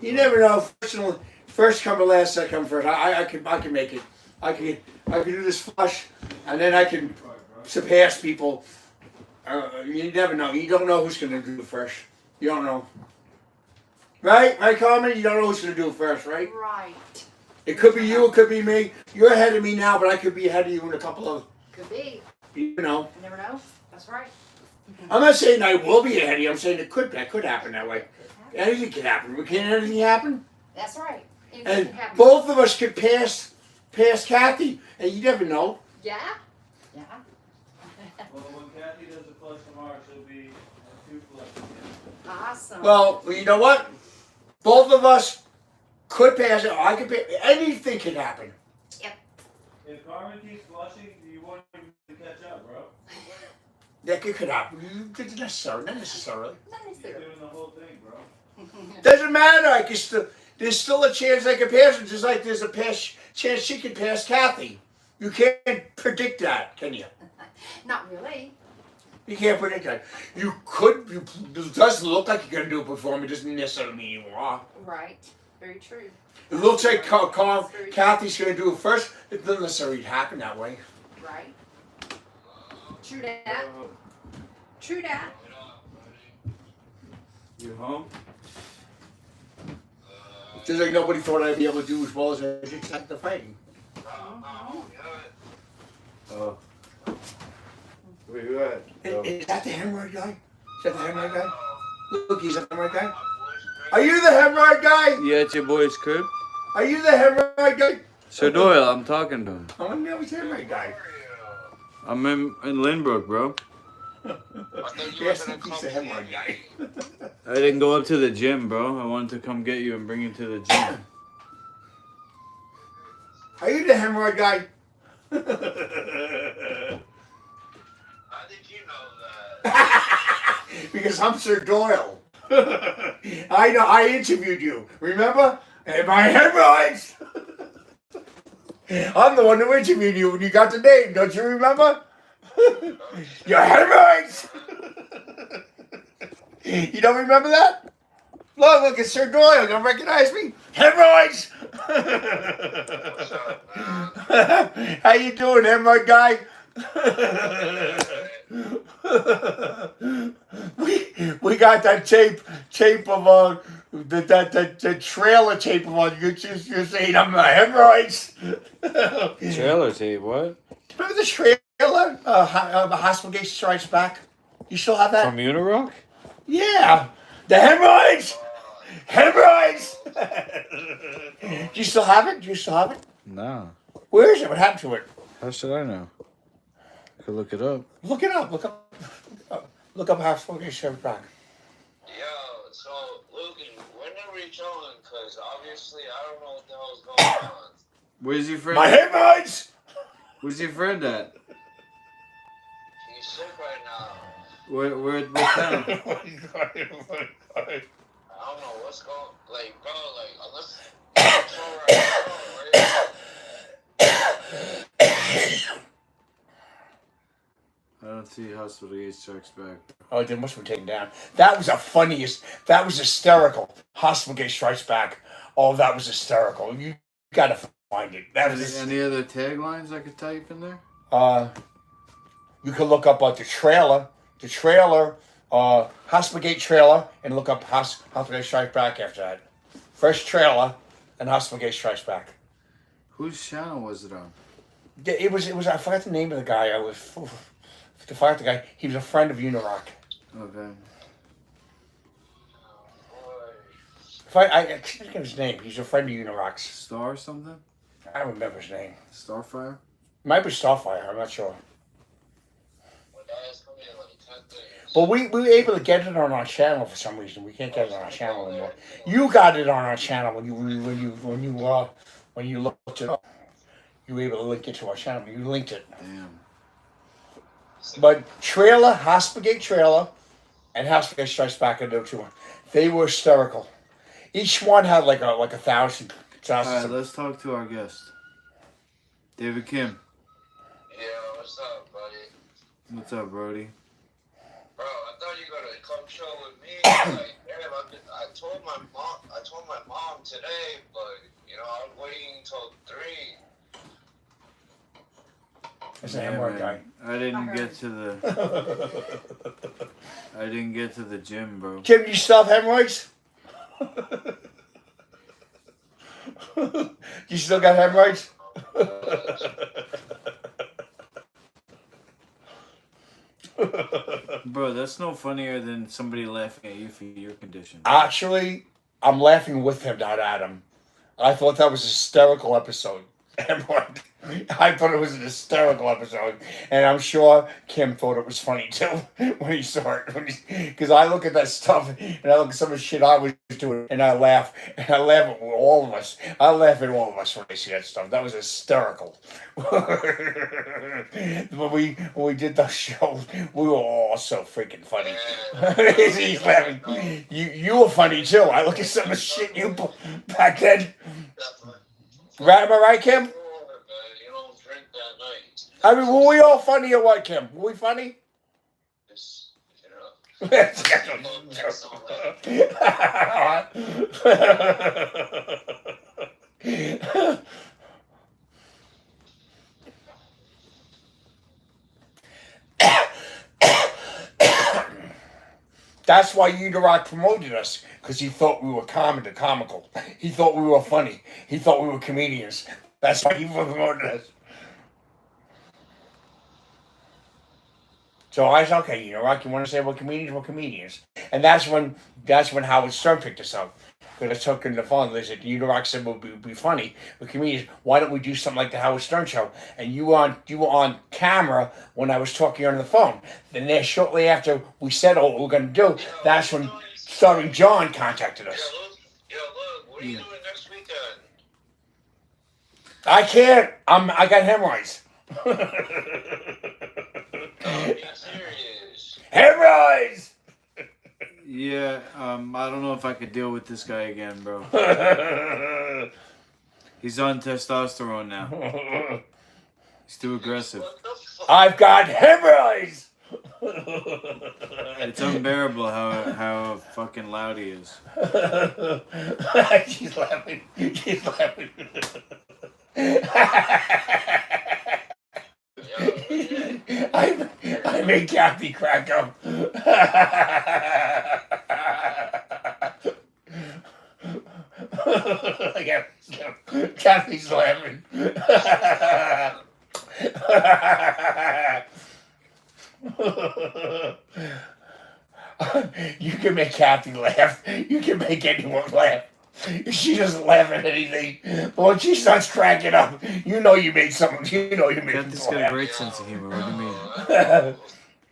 You never know. First come to last, second come first. I can make it. I can do this flush, and then I can surpass people. You never know. You don't know who's going to do it first. You don't know. Right, Carmen? You don't know who's going to do it first, right? Right. It could be you, it could be me. You're ahead of me now, but I could be ahead of you in a couple of... Could be. You know. You never know. That's right. I'm not saying I will be ahead of you. I'm saying that could happen that way. Anything can happen. Can anything happen? That's right. Anything And can happen. both of us could pass Cathey, and you never know. Yeah? Yeah. Well, when Cathey does the flush tomorrow, she'll be at 2 flushes. Awesome. Well, you know what? Both of us could pass it. I could pass. Anything can happen. Yep. If Carmen keeps flushing, you won't even catch up, bro. That could happen. Not necessarily. Not You're necessarily. doing the whole thing, bro. Doesn't matter. I can still. There's still a chance I can pass her, just like there's a chance she can pass Cathey. You can't predict that, can you? Not really. You can't predict that. You could. It does look like you're gonna do it before me. Doesn't necessarily mean you are. Right. Very true. It looks like Cathey's gonna do it first. It doesn't necessarily happen that way. Right. True that. True that. You home? Just like nobody thought I'd be able to do as well as I did at the fighting. Oh. Where you at? Is that the hemorrhoid guy? Is that the hemorrhoid guy? Look, he's the hemorrhoid guy. Are you the hemorrhoid guy? You at your boy's crib? Are you the hemorrhoid guy? Sir Doyle, I'm talking to him. I want to know who's the hemorrhoid guy. I'm in Lynbrook, bro. Yes, he's the hemorrhoid guy. I didn't go up to the gym, bro. I wanted to come get you and bring you to the gym. Are you the hemorrhoid guy? How did you know that? Because I'm Sir Doyle. I know, I interviewed you. Remember? And my hemorrhoids. I'm the one who interviewed you when you got the name. Don't you remember? Your hemorrhoids. You don't remember that? Look, it's Sir Doyle. You don't recognize me? Hemorrhoids. What's up, man? How you doing, hemorrhoid guy? we got that tape of the trailer tape of you're saying I'm hemorrhoids. Trailer tape, what? Remember the trailer? Hospital Gate Strikes Back. You still have that? From Unirock? Yeah, the hemorrhoids. Hemorrhoids. Do you still have it? Do you still have it? No. Where is it? What happened to it? How should I know? I could look it up. Look it up. Look up Hospital Gate Strikes Back. Yo, so Logan, when are we chilling, because obviously I don't know what the hell's going on. Where's your friend? My hemorrhoids! Where's your friend at? He's sick right now. What town? I don't know what's going. Like, bro, like unless it's all right, I don't see Hospital Gate Strikes Back. Oh, they must have been taken down. That was the funniest. That was hysterical. Hospital Gate Strikes Back. Oh, that was hysterical. You gotta find it. That was Any other taglines I could type in there? you can look up the trailer. The trailer, Hospital Gate trailer, and look up Hospital Gate Strikes Back after that. Fresh trailer and Hospital Gate Strikes Back. Whose channel was it on? It was. I forgot the name of the guy. I forgot the guy. He was a friend of Unirock. Okay. I can't think of his name. He's a friend of Unirock's. Star something? I don't remember his name. Starfire? Might be Starfire. I'm not sure. But we were able to get it on our channel for some reason. We can't get it on our channel anymore. You got it on our channel when you looked it up. You were able to link it to our channel. You linked it. Damn. But trailer, Hospital Gate trailer, and Hospital Gate Strikes Back are the two. They were hysterical. Each one had like 1,000. Alright, let's talk to our guest. David Kim. Yeah, what's up, buddy? What's up, Brody? Bro, I thought you were gonna come show with me. Like, damn, I told my mom today, but you know, I'm waiting until 3. That's a hemorrhoid guy. I didn't get to the gym, bro. Kim, you still have hemorrhoids? You still got hemorrhoids? Bro, that's no funnier than somebody laughing at you for your condition. Actually, I'm laughing with him, not at him. I thought that was a hysterical episode. I thought it was an hysterical episode, and I'm sure Kim thought it was funny too when he saw it. Because I look at that stuff and I look at some of the shit I was doing, and I laugh at all of us. I laugh at all of us when I see that stuff. That was hysterical. when we did those shows, we were all so freaking funny. He's laughing. You were funny too. I look at some of the shit you put back then. Right, am I right, Kim? I mean, were we all funny or what, Kim? Were we funny? That's why Unirock promoted us, because he thought we were comical. He thought we were funny. He thought we were comedians. That's why he promoted us. So I said, okay, Unirock, you want to say we're comedians? We're comedians. And that's when Howard Stern picked us up. Because I took in the phone, they said, Unirock said we'll be funny, we're comedians. Why don't we do something like the Howard Stern show? And you were on camera when I was talking on the phone. Then there, shortly after we said what we're going to do, that's when Starring John contacted us. Look, what are you doing next weekend? I can't. I got hemorrhoids. Hemorrhoids! Yeah, I don't know if I could deal with this guy again, bro. He's on testosterone now. He's too aggressive. I've got hemorrhoids! It's unbearable how fucking loud he is. She's laughing. She's laughing. I made Cathey crack up. Cathey's laughing. You can make Cathey laugh. You can make anyone laugh. She doesn't laugh at anything. But when she starts cracking up, you know you made someone. You know you made Cathey's someone got a laugh. great sense of humor. What do you mean?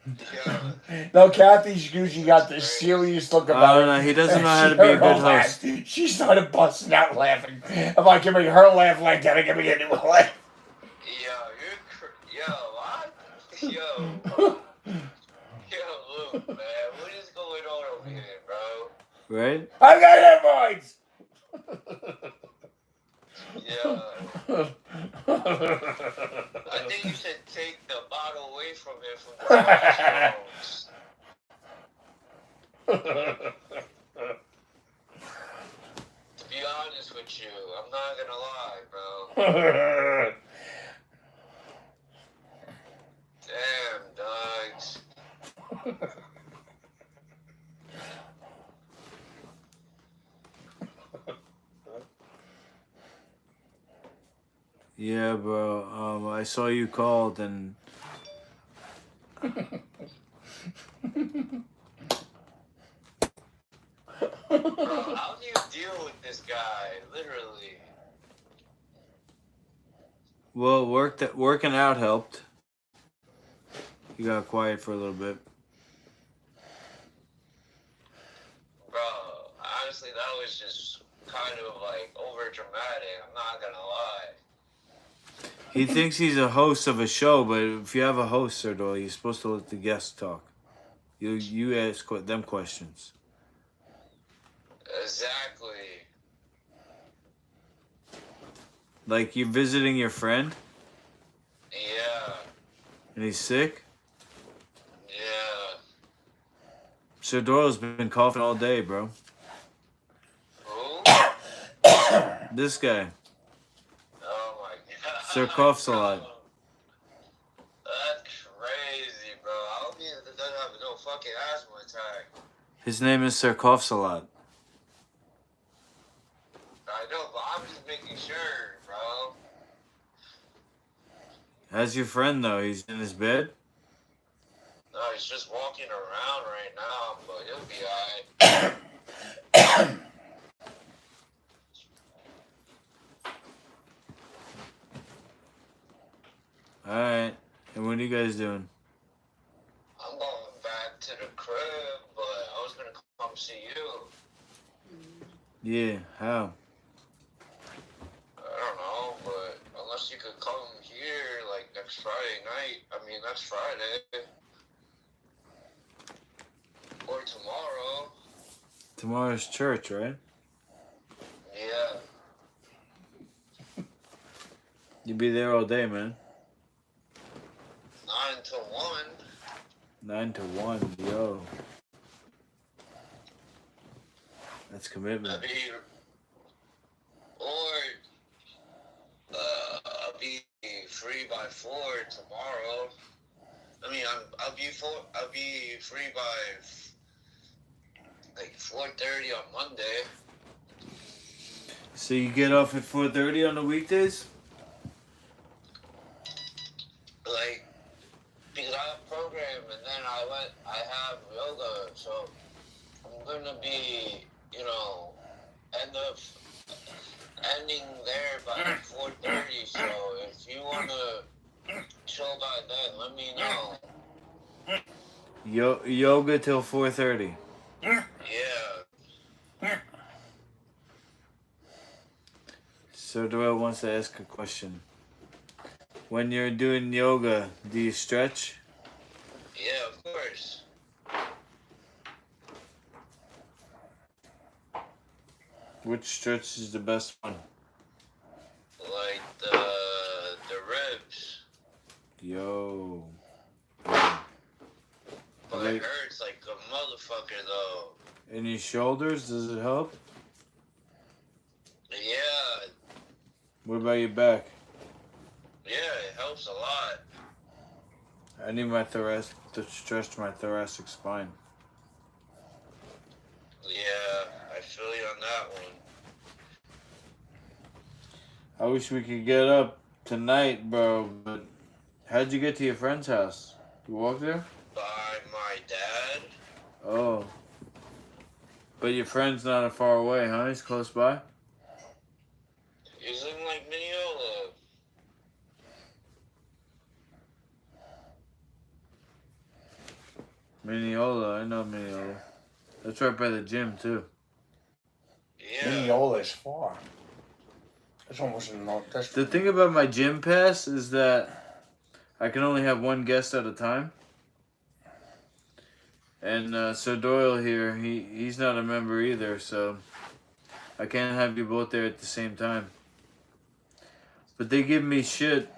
Yeah. No, Cathey's usually got this serious look about I her. don't know. He doesn't and know how she to be a heard good her laugh. host. She started busting out laughing. If I can make her laugh like that, I can make anyone laugh. Yo, what? Yo, look, man, what is going on over here, bro? Right? I got hemorrhoids. Yeah. I think you should take the bottle away from him from the microphones. To be honest with you, I'm not gonna lie, bro. Damn, dogs. Yeah, bro. I saw you called and Bro, how do you deal with this guy? Literally. well, working out helped. You got quiet for a little bit. Bro, honestly, that was just kind of like over dramatic. I'm not gonna lie. He thinks he's a host of a show, but if you have a host, Sir Doyle, you're supposed to let the guests talk. You ask them questions. Exactly. Like you're visiting your friend Yeah. and he's sick. Yeah. Sir Doyle's been coughing all day, bro. Who? This guy. Oh my god. Sir coughs a lot. That's crazy, bro. I hope he doesn't have no fucking asthma attack. His name is Sir coughs a lot. I know, but I'm just making sure, bro. How's your friend though? He's in his bed? No, he's just walking around right now, but he'll be alright. Alright. And what are you guys doing? I'm going back to the crib, but I was gonna come see you. Yeah, how? I don't know, but unless you could come here, like, next Friday night. I mean, next Friday. Or tomorrow. Tomorrow's church, right? Yeah. You'll be there all day, man. 9 to 1. 9 to 1, yo. That's commitment. I'll be free by 4 tomorrow. I mean, I'll be free by like 4:30 on Monday. So you get off at 4:30 on the weekdays? Like, because I have a program and then I have yoga, so I'm gonna be, ending there by 4:30. So if you wanna chill by then, let me know. Yoga till 4:30. Yeah. So Doyle wants to ask a question. When you're doing yoga, do you stretch? Yeah, of course. Which stretch is the best one? Like the ribs. Yo. But it hurts like a motherfucker though. And your shoulders, does it help? Yeah. What about your back? Yeah, it helps a lot. I need to stretch my thoracic spine. Yeah, I feel you on that one. I wish we could get up tonight, bro, but how'd you get to your friend's house? You walk there? By my dad. Oh. But your friend's not far away, huh? He's close by? He's in like Mineola. Mineola, I know Mineola. That's right by the gym too. Yeah. Mineola is far. That's almost in the. That's The thing about my gym pass is that I can only have one guest at a time. And Sir Doyle here, he's not a member either, so I can't have you both there at the same time. But they give me shit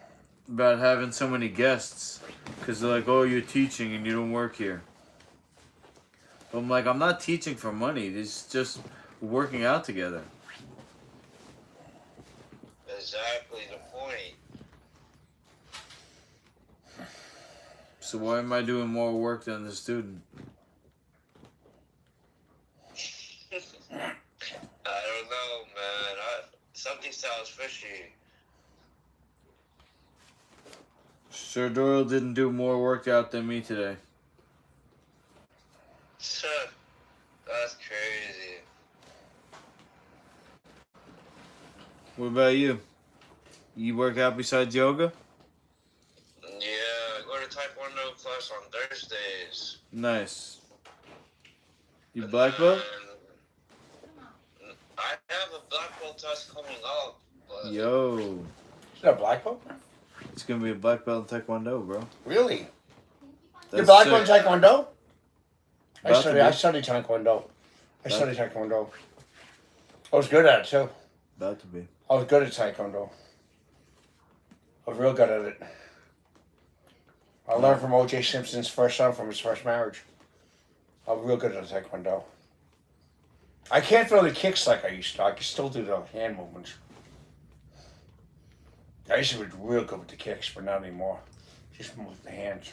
about having so many guests, because they're like, oh, you're teaching and you don't work here. But I'm like, I'm not teaching for money. It's just working out together. Exactly the point. So why am I doing more work than the student? I don't know, man. Something sounds fishy. Sir Doyle didn't do more workout than me today. That's crazy. What about you? You work out besides yoga? Yeah, I go to Taekwondo class on Thursdays. Nice. You black belt? I have a black belt test coming up. But Yo. Is that a black belt? It's gonna be a black belt in Taekwondo, bro. Really? You're That's black sick. belt in Taekwondo? I About to be. studied Taekwondo. I studied Taekwondo. I was good at it too. About to be. I was good at Taekwondo. I was real good at it. I learned from O.J. Simpson's first son from his first marriage. I was real good at Taekwondo. I can't throw the kicks like I used to. I can still do the hand movements. I used to be real good with the kicks, but not anymore. Just move the hands.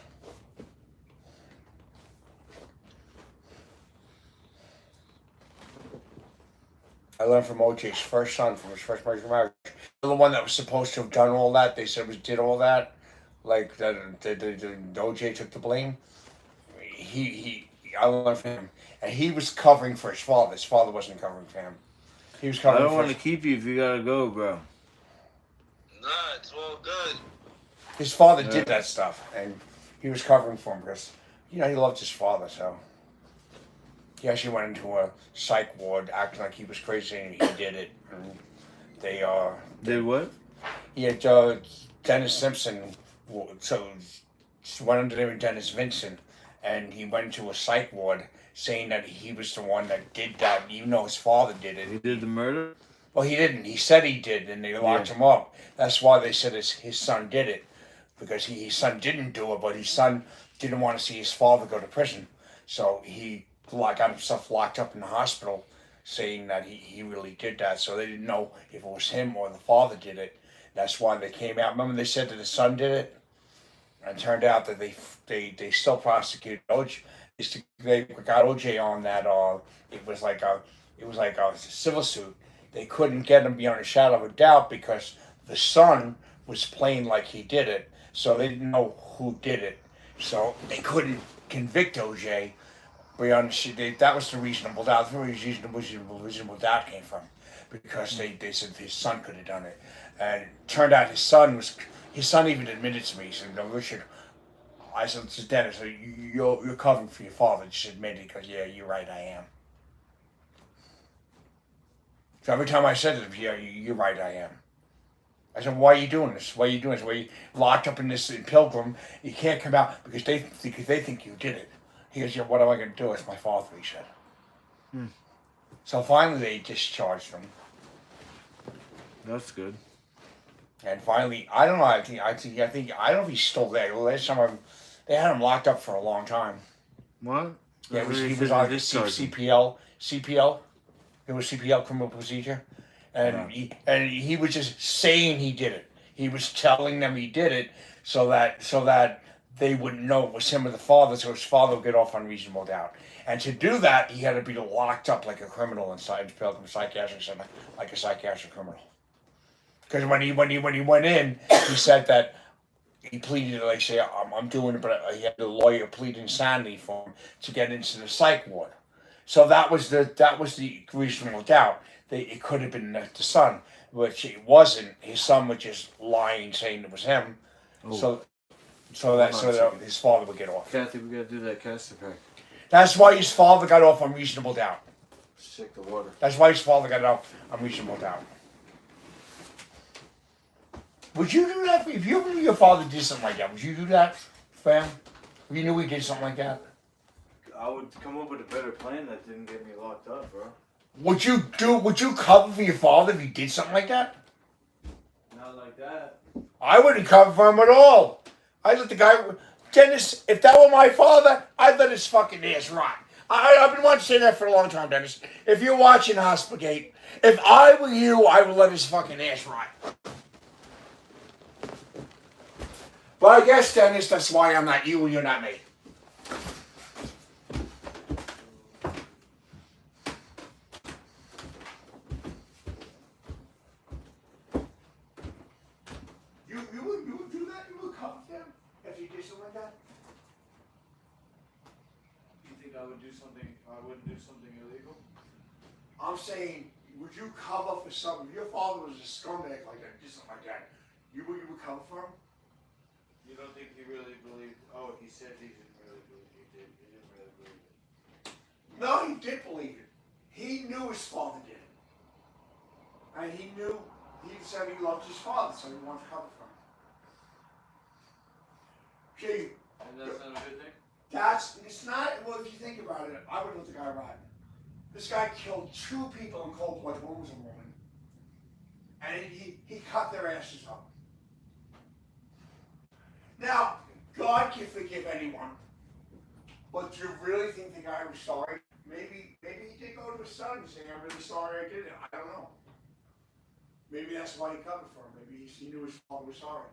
I learned from O.J.'s first son from his first marriage. The one that was supposed to have done all that, they said did all that, like that. O.J. took the blame. I learned from him, and he was covering for his father. His father wasn't covering for him. He was I covering. don't want to keep you if you gotta go, bro. nah, it's all good. His father did that stuff, and he was covering for him because, he loved his father, so. He actually went into a psych ward acting like he was crazy and he did it. And they, Did what? he had, Dennis Simpson, so went under the name of Dennis Vincent, and he went into a psych ward saying that he was the one that did that, even though his father did it. He did the murder? Well, he didn't. He said he did, and they locked him up. That's why they said his son did it, because his son didn't do it, but his son didn't want to see his father go to prison. So he got himself locked up in the hospital, saying that he really did that. So they didn't know if it was him or the father did it. That's why they came out. Remember they said that the son did it? And it turned out that they still prosecuted OJ. They got OJ on that. It was like a civil suit. They couldn't get him beyond a shadow of a doubt because the son was playing like he did it. So they didn't know who did it. So they couldn't convict OJ. That was the reasonable doubt. That's where reasonable doubt came from, because they said his son could have done it, and it turned out his son even admitted to me. He said, "No, Richard." I said to Dennis, "You're covering for your father." Just admit it, because yeah, you're right, I am. So every time I said to him, "Yeah, you're right, I am." I said, "Why are you doing this? Why are you doing this? Why are you locked up in Pilgrim? You can't come out because they think you did it." He goes, "Yeah, what am I going to do? It's my father," he said. So finally they discharged him. That's good. And finally, I don't know, I don't know if he's still there. Last time they had him locked up for a long time. What? Yeah, he was on CPL. It was CPL, criminal procedure. And he was just saying he did it. He was telling them he did it so that they wouldn't know it was him or the father, so his father would get off on reasonable doubt. And to do that, he had to be locked up like a criminal inside Pilgrim Psychiatric Center, like a psychiatric criminal. Because when he went in, he said that he pleaded, like say, I'm doing it, but he had the lawyer plead insanity for him to get into the psych ward. So that was the reasonable doubt. It could have been the son, which it wasn't. His son was just lying, saying it was him. Oh. so that his father would get off. Cathey, we gotta do that caster pack. That's why his father got off on reasonable doubt. Shake the water. That's why his father got off on reasonable doubt. Would you do that if you knew your father did something like that? Would you do that, fam? If you knew he did something like that? I would come up with a better plan that didn't get me locked up, bro. Would you cover for your father if he did something like that? Not like that. I wouldn't cover for him at all. I'd let the guy, Dennis, if that were my father, I'd let his fucking ass rot. I've been wanting to say that for a long time, Dennis. If you're watching Hospitagate, if I were you, I would let his fucking ass rot. But I guess, Dennis, that's why I'm not you and you're not me. You would do that? You would cover them if you did something like that? You think I would do something? I wouldn't do something illegal? I'm saying, would you cover for something? If your father was a scumbag like that, did something like that, you would cover for him? You don't think he really believed? Oh, he said he didn't really believe. He did. He didn't really believe it. No, he did believe it. He knew his father did it. And he said he loved his father, so he wanted to cover for him. Gee, And that's not a good thing? it's not, well, if you think about it, I would let the guy rot. This guy killed 2 people in cold blood. One was a woman. And he cut their asses up. Now, God can forgive anyone. But do you really think the guy was sorry? Maybe he did go to his son and say, I'm really sorry I did it. I don't know. Maybe that's why he covered for him. Maybe he knew his father was sorry.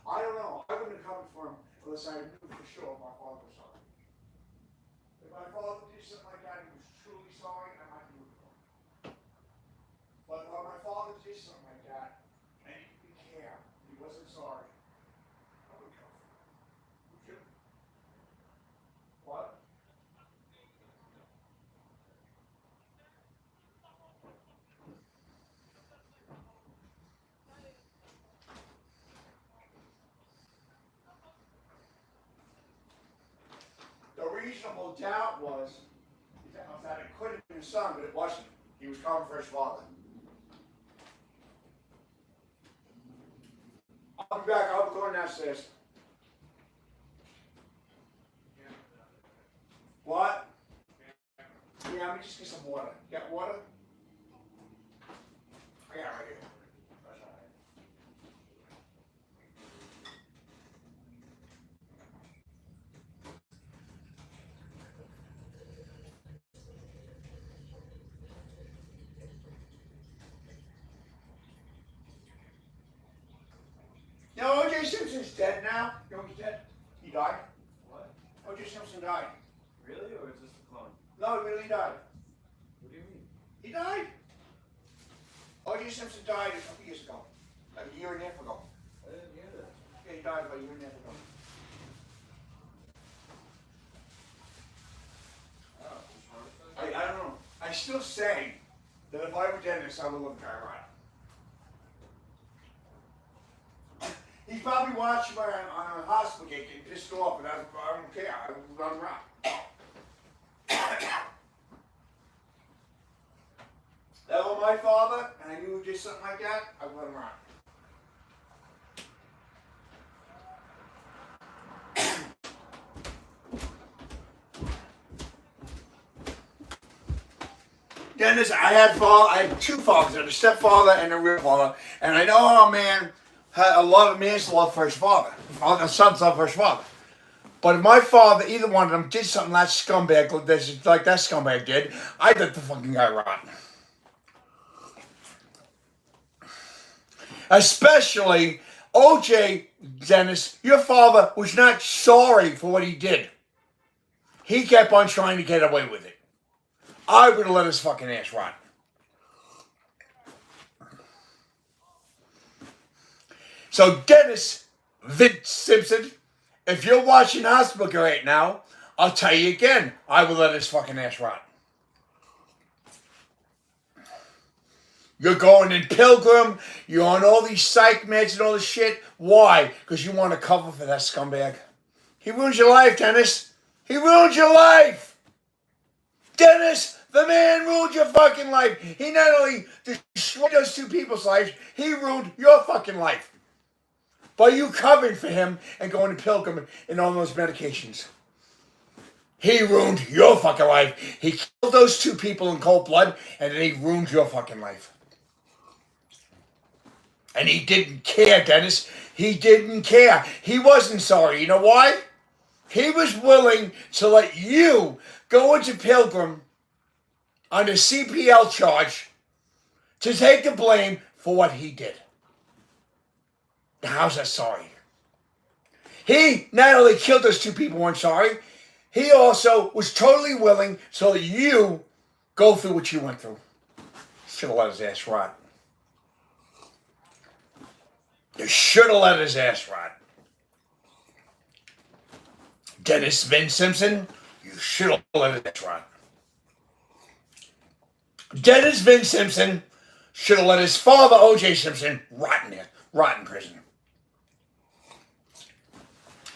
I don't know. I wouldn't have covered for him unless I knew for sure my father was sorry. If my father did something like that and he was truly sorry, I might do it for him. But when my father did something like that and he didn't care, he wasn't sorry, I would cover for him. Would you? What? The reasonable doubt was that it could have been his son, but it wasn't. He was covering for his father. I'll be back. I'll be going downstairs. What? Yeah, let me just get some water. Get water? I got it right here. That's all right. You know, O.J. Simpson's dead now. You know he's dead? He died. What? O.J. Simpson died. Really? Or is this a clone? No, he really died. What do you mean? He died. O.J. Simpson died a couple years ago. Like a year and a half ago. I didn't hear that. Yeah, he died about a year and a half ago. Oh, just heart attack? I don't know. I still say that if I were Dennis, I would look at right. He's probably watching on a hospital gate getting pissed off, and I don't care. I would run around. That was my father, and I knew he did something like that, I would let him around. Dennis, I had 2 fathers. I had a stepfather and a real father, and I know how a man had a lot of man's love for his father, a son's love for his father. But if my father, either one of them, did something that scumbag, like that scumbag did, I'd let the fucking guy rot. Especially O.J. Dennis, your father was not sorry for what he did. He kept on trying to get away with it. I would have let his fucking ass rot. So Dennis Simpson, if you're watching Hospital right now, I'll tell you again, I will let his fucking ass rot. You're going in Pilgrim, you're on all these psych meds and all this shit. Why? Because you want to cover for that scumbag. He ruins your life, Dennis. He ruins your life. Dennis, the man ruined your fucking life. He not only destroyed those two people's lives, he ruined your fucking life. By you covering for him and going to Pilgrim and all those medications. He ruined your fucking life. He killed those two people in cold blood, and then he ruined your fucking life. And he didn't care, Dennis. He didn't care. He wasn't sorry. You know why? He was willing to let you go into Pilgrim on a CPL charge to take the blame for what he did. Now, how's that sorry? He not only killed those two people, weren't sorry, he also was totally willing to let you go through what you went through. Should have let his ass rot. You should have let his ass rot. Dennis Vin Simpson, you should have let his ass rot. Dennis Vin Simpson should have let his father, O.J. Simpson, rot in prison.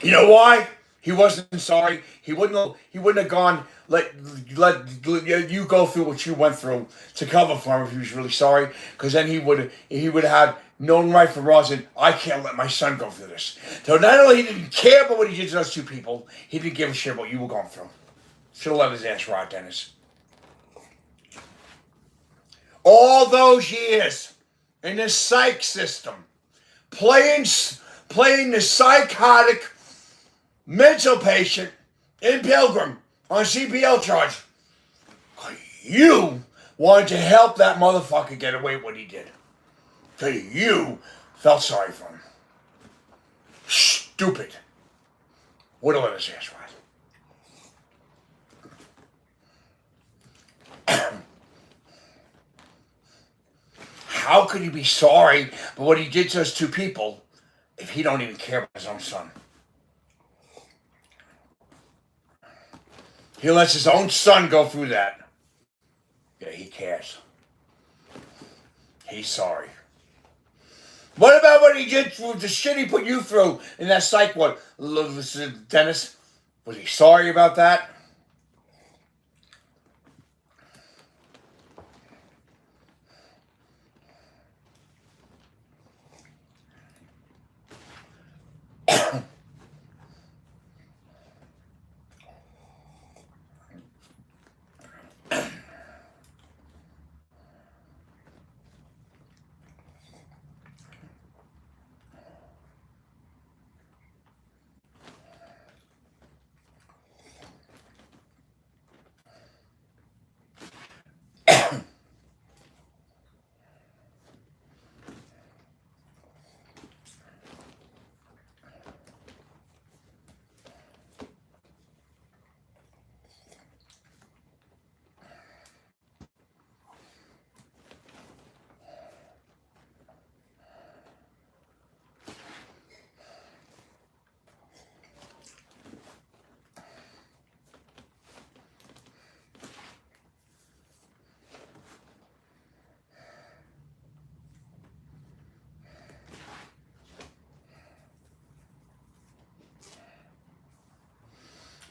You know why? He wasn't sorry. He wouldn't have gone let you go through what you went through to cover for him if he was really sorry. Because then he would have had known right from wrong and I can't let my son go through this. So not only he didn't care about what he did to those two people, he didn't give a shit about what you were going through. Should have let his ass rot, Dennis. All those years in the psych system, playing the psychotic mental patient in Pilgrim on CPL charge. You wanted to help that motherfucker get away with what he did. So you felt sorry for him. Stupid. Would have let his ass ride. How could he be sorry for what he did to those two people if he don't even care about his own son? He lets his own son go through that. Yeah, he cares. He's sorry. What about what he did through the shit he put you through in that psych ward, Dennis? Was he sorry about that?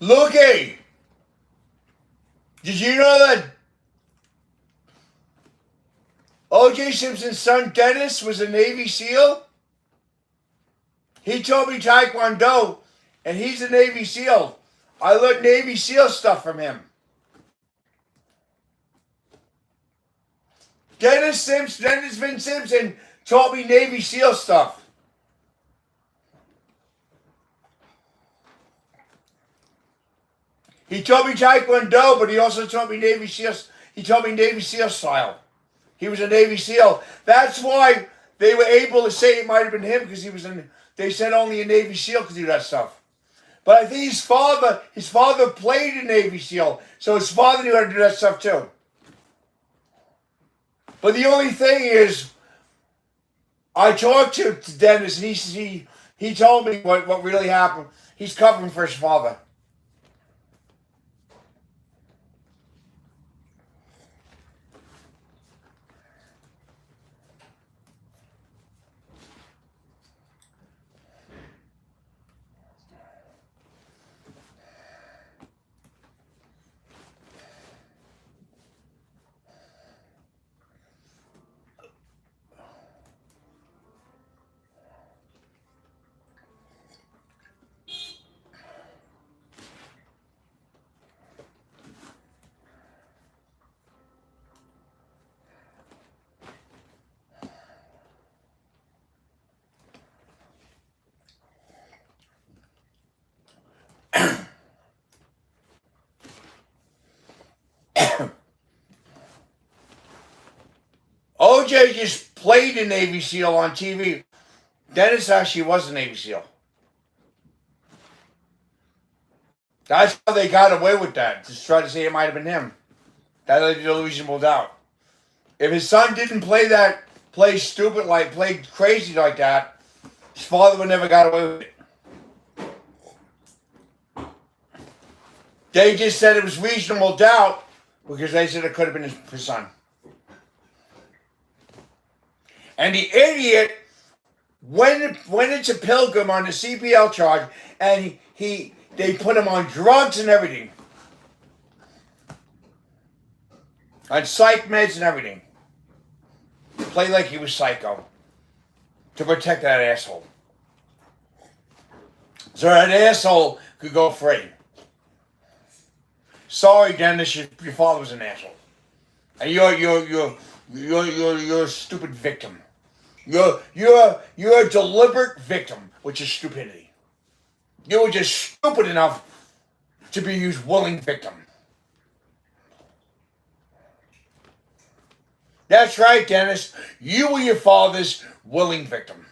Looky! Did you know that O.J. Simpson's son Dennis was a Navy SEAL? He taught me Taekwondo, and he's a Navy SEAL. I learned Navy SEAL stuff from him. Dennis Vin Simpson taught me Navy SEAL stuff. He taught me Taekwondo, but he also taught me Navy SEAL. He taught me Navy SEAL style. He was a Navy SEAL. That's why they were able to say it might have been him because he was in. They said only a Navy SEAL could do that stuff. But I think his father played a Navy SEAL, so his father knew how to do that stuff too. But the only thing is, I talked to Dennis, and he told me what really happened. He's covering for his father. OJ just played a Navy SEAL on TV. Dennis actually was a Navy SEAL. That's how they got away with that. Just try to say it might have been him. That led to reasonable doubt. If his son didn't play stupid like, play crazy like that, his father would never got away with it. They just said it was reasonable doubt because they said it could have been his son. And the idiot went into Pilgrim on the CPL charge, and they put him on drugs and everything. On psych meds and everything. Play like he was psycho. To protect that asshole. So that asshole could go free. Sorry, Dennis, your father was an asshole. And you're a stupid victim. You're a deliberate victim, which is stupidity. You were just stupid enough to be used willing victim. That's right, Dennis. You were your father's willing victim.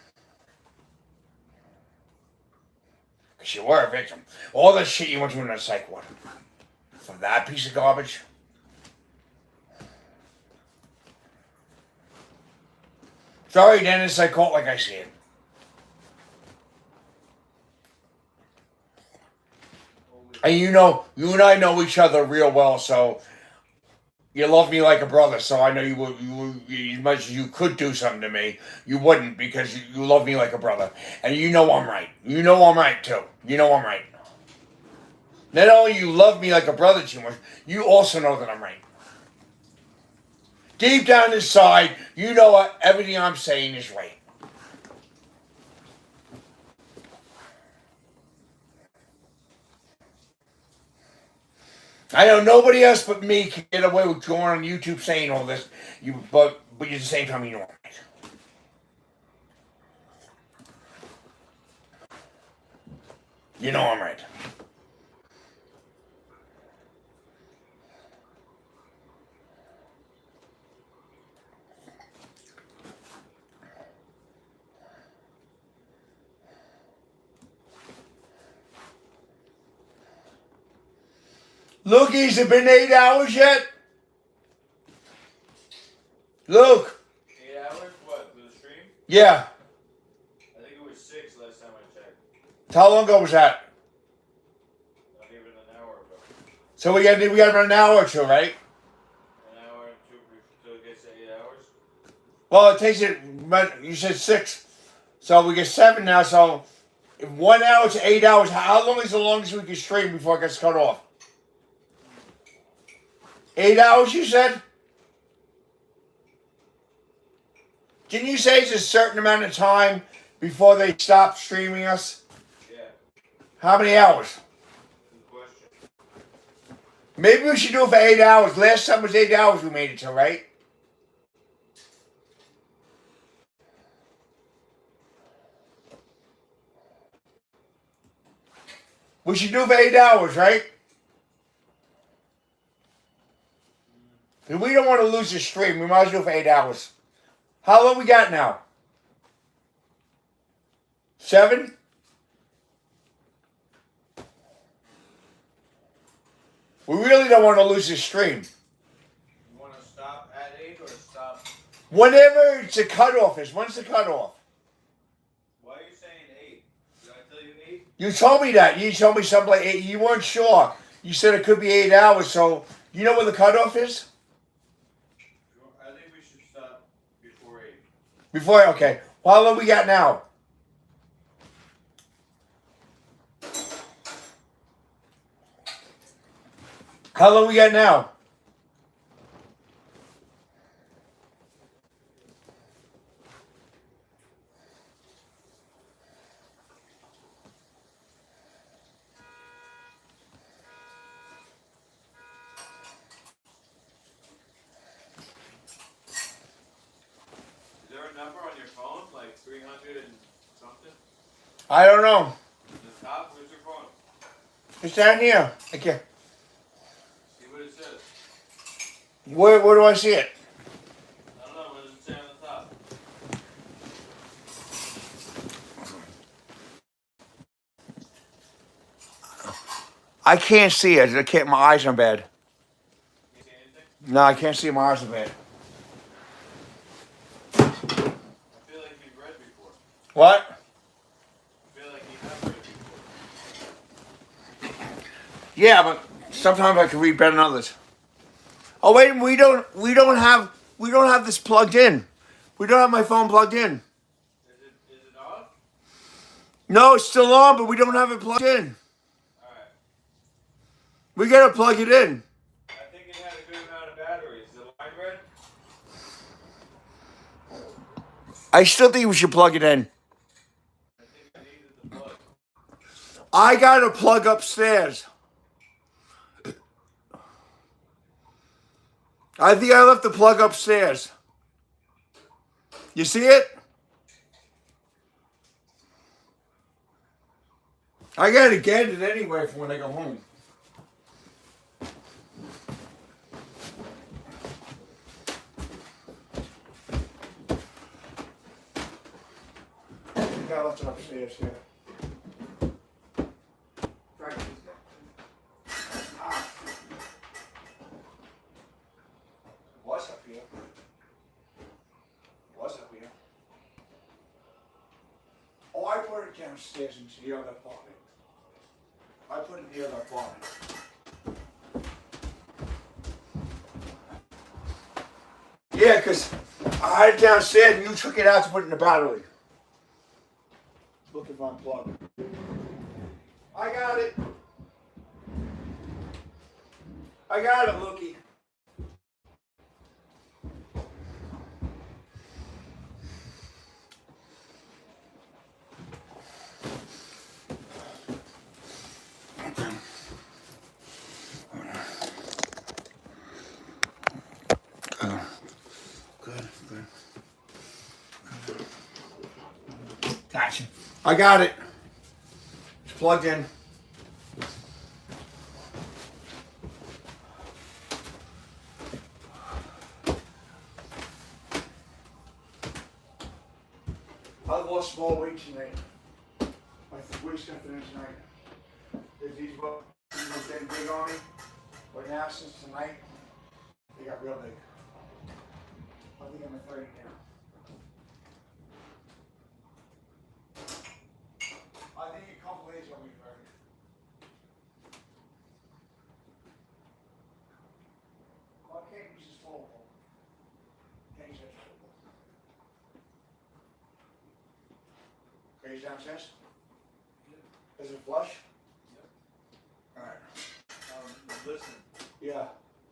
Because you were a victim. All the shit you went through in that psych ward. For that piece of garbage. Sorry, Dennis, I call it like I see it. And you and I know each other real well, so you love me like a brother, so I know you would, as much as you could do something to me, you wouldn't because you love me like a brother. And you know I'm right. You know I'm right, too. You know I'm right. Not only you love me like a brother too much, you also know that I'm right. Deep down inside, you know everything I'm saying is right. I know nobody else but me can get away with going on YouTube saying all this, but at the same time, you know I'm right. You know I'm right. Luke, has it been 8 hours yet? Luke. 8 hours? What, for the stream? Yeah. I think it was 6 last time I checked. How long ago was that? Not even an hour ago. So we got about an hour or two, right? An hour and 2, so it gets to 8 hours? Well, it takes it, you said 6. So we get 7 now, so 1 hour to 8 hours. How long is the longest we can stream before it gets cut off? 8 hours, you said? Didn't you say it's a certain amount of time before they stop streaming us? Yeah. How many hours? Good question. Maybe we should do it for 8 hours. Last time was 8 hours we made it to, right? We should do it for 8 hours, right? If we don't want to lose the stream, we might as well do it for 8 hours. How long we got now? 7? We really don't want to lose the stream. You want to stop at 8 or stop? Whenever it's a cutoff is. When's the cutoff? Why are you saying 8? Did I tell you 8? You told me that. You told me something like 8. You weren't sure. You said it could be 8 hours, so you know what the cutoff is? I think we should stop before 8. Before, okay. How long we got now? How long we got now? Is there a number on your phone, like 300 and something? I don't know. The top, where's your phone? It's down here. Okay. See what it says. Where do I see it? I don't know, what does it say on the top? I can't see it. I can't. My eyes are bad. You see anything? No, I can't see. My eyes are bad. I feel like you've read before. What? I feel like you have read before. Yeah, but sometimes I can read better than others. Oh wait, we don't have this plugged in. We don't have my phone plugged in. Is it off? No, it's still on, but we don't have it plugged in. Alright. We gotta plug it in. I think it had a good amount of battery. Is the line red? I still think we should plug it in. I think I needed the plug. I got a plug upstairs. I think I left the plug upstairs. You see it? I gotta get it anyway for when I go home. I think I left it upstairs, yeah. Was up here. Was up here. Oh, I put it downstairs into the other apartment. I put it in the other apartment. Yeah, because I had it downstairs and you took it out to put it in the battery. Looking for unplug. I got it. I got it, Lookie. Good. Gotcha. I got it. It's plugged in. I lost small weight tonight. My weight's gonna finish tonight. These ones getting big on me. But now since tonight, they got real big. I think I'm at 30 now. I think a couple days I'll be 30. Well, I can't use this full bowl. Can't use that full bowl. Can you use downstairs? Is it flush? Yep. Alright. Listen. Yeah.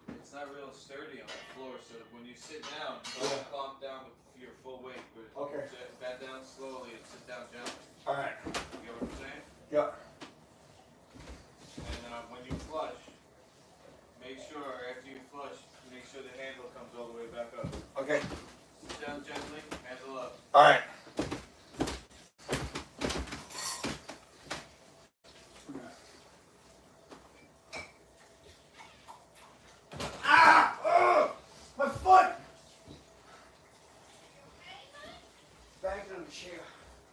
It's not real sturdy on the floor, so when you sit down, don't calm down with your full weight. But Okay. Bat down slowly and sit down gently. Alright. You get what I'm saying? Yeah. And when you flush, make sure after you flush, make sure the handle comes all the way back up. Okay. Sit down gently, handle up. Alright. Ah! Oh! My foot! Banged on the chair.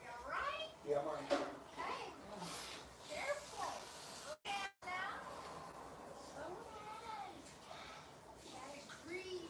You alright? Yeah, I'm alright. Hey, careful. Gotta breathe.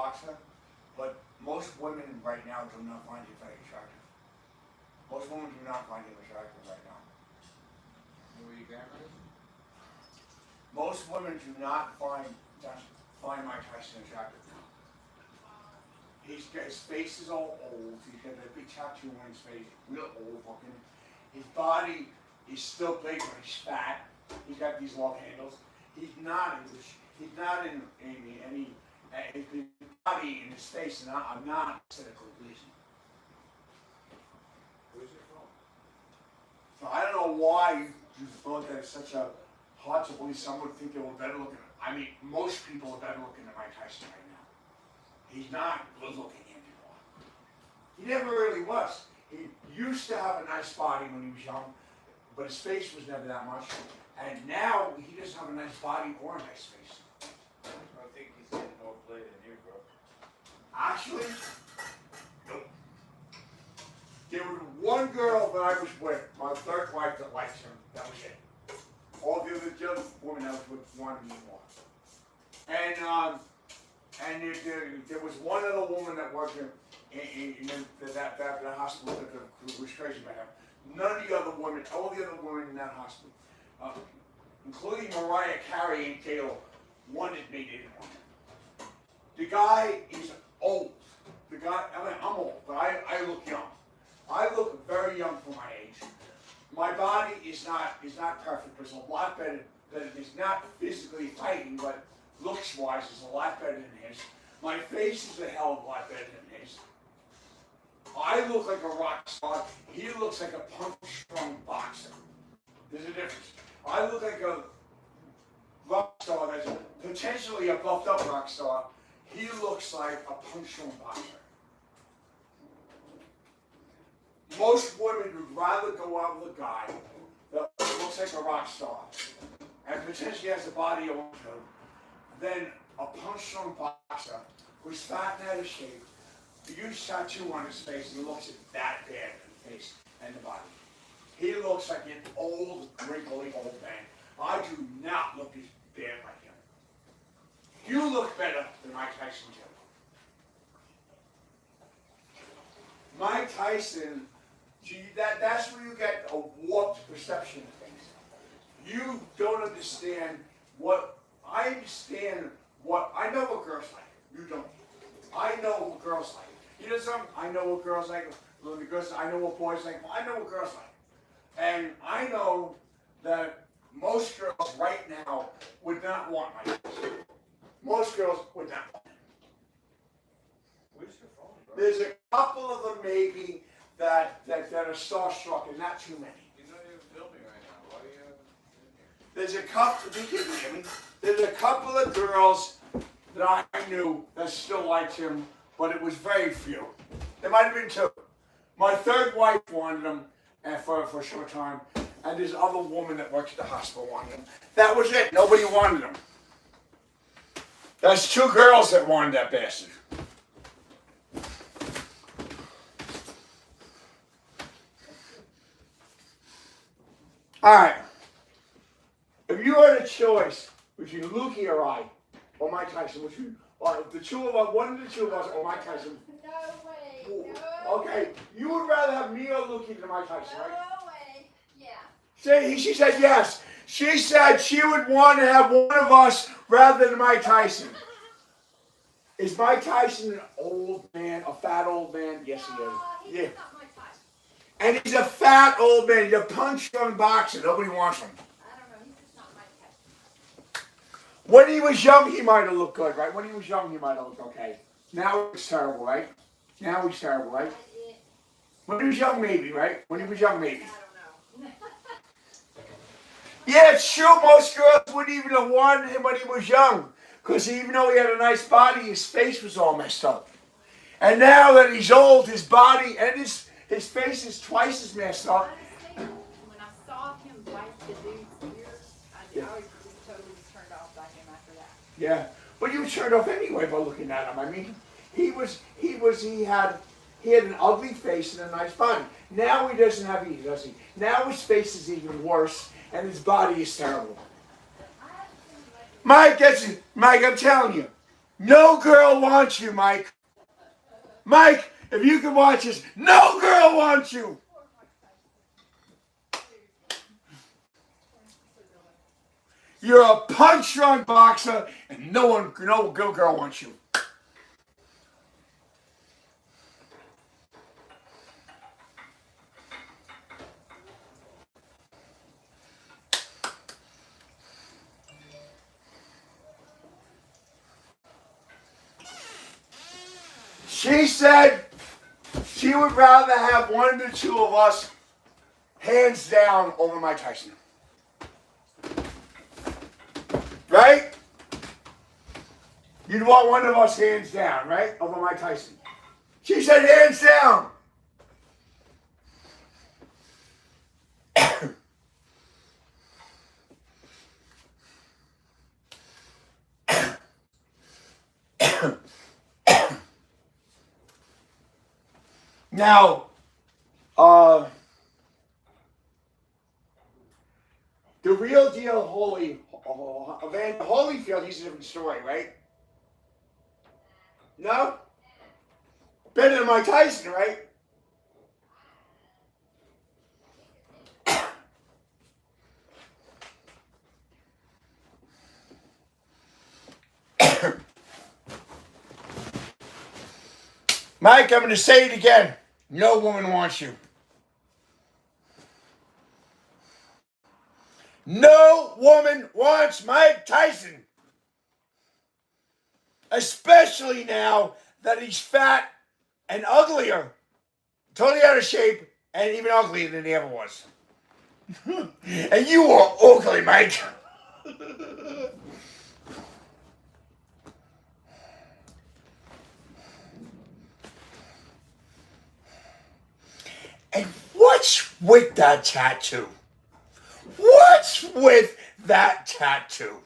boxer, but most women right now do not find him very attractive. Most women do not find him attractive right now. Most women do not find Mike Tyson attractive. His face is all old. He's got that big tattoo on his face, real old looking. His body is still big, but he's fat. He's got these long handles. He's not English. He's not in any. His body and his face are not aesthetically pleasing. Where's it from? So I don't know why you thought that it's such a hard to believe someone would think they were better looking. I mean, most people are better looking than Mike Tyson right now. He's not good looking anymore. He never really was. He used to have a nice body when he was young, but his face was never that much. And now he doesn't have a nice body or a nice face. I think he's getting more play than you, bro. Actually, nope. There was one girl that I was with, my third wife, that liked him. That was it. All the other women I was with wanted me more. And there was one other woman that worked in that hospital that was crazy about him. None of the other women, all the other women in that hospital, including Mariah Carey and Doyle, wanted me, they didn't want him. The guy is old. The guy, I mean, I'm old, but I look young. I look very young for my age. My body is not perfect, but it's a lot better than it's not physically fighting, but looks-wise, it's a lot better than his. My face is a hell of a lot better than his. I look like a rock star. He looks like a punch-strong boxer. There's a difference. I look like a rock star that's potentially a buffed-up rock star. He looks like a punch-strong boxer. Most women would rather go out with a guy that looks like a rock star and potentially has a body of him than a punch-strong boxer who's fat and out of shape, a huge tattoo on his face, and he looks that bad in the face and the body. He looks like an old, wrinkly old man. I do not look as bad like him. You look better than Mike Tyson too. Mike Tyson, that's where you get a warped perception of things. You don't understand what, I understand what, I know what girls like. You don't. I know what girls like. You know something? I know what girls like. I know what boys like. I know what girls like. And I know that most girls right now would not want my Tyson. Most girls would not want him. Where's your phone, bro? There's a couple of them maybe that are starstruck, and not too many. You're not even filming right now. Why are you There's a couple. You can hear me. There's a couple of girls that I knew that still liked him, but it was very few. There might have been two. My third wife wanted him for a short time, and this other woman that works at the hospital wanted him. That was it. Nobody wanted him. There's two girls that wanted that bastard. All right. If you had a choice between Lukey or I, or Mike Tyson, or the two of us, one of the two of us, or Mike Tyson. No way. No. Okay, you would rather have me or Lukey than Mike Tyson, right? No way. Yeah. See, she said yes. She said she would want to have one of us rather than Mike Tyson. Is Mike Tyson an old man, a fat old man? Yes, he is. He's Yeah. not my type. And he's a fat old man. He's a punch-strong boxer. Nobody wants him. I don't know. He's just not my type. When he was young, he might have looked good, right? When he was young, he might have looked okay. Now he's terrible, right? Now he's terrible, right? When he was young, maybe, right? When he was young, maybe. I don't know. Yeah, it's true. Most girls wouldn't even have wanted him when he was young. Because even though he had a nice body, his face was all messed up. And now that he's old, his body and his face is twice as messed up. Honestly, when I saw him bite the dude's ear, I was just totally turned off by him after that. Yeah, but you were turned off anyway by looking at him. I mean, he had an ugly face and a nice body. Now he doesn't have either, does he? Now his face is even worse, and his body is terrible. Mike, I'm telling you, No girl wants you, Mike. Mike, if you can watch this, no girl wants you. You're a punch-drunk boxer, and no girl wants you. She said she would rather have one of the two of us hands down over Mike Tyson. Right? You'd want one of us hands down, right? Over Mike Tyson. She said hands down. Now, the real deal, Holyfield, he's a different story, right? No? Better than Mike Tyson, right? Mike, I'm going to say it again. No woman wants you. No woman wants Mike Tyson. Especially now that he's fat and uglier. Totally out of shape and even uglier than he ever was. And you are ugly, Mike. And what's with that tattoo? What's with that tattoo?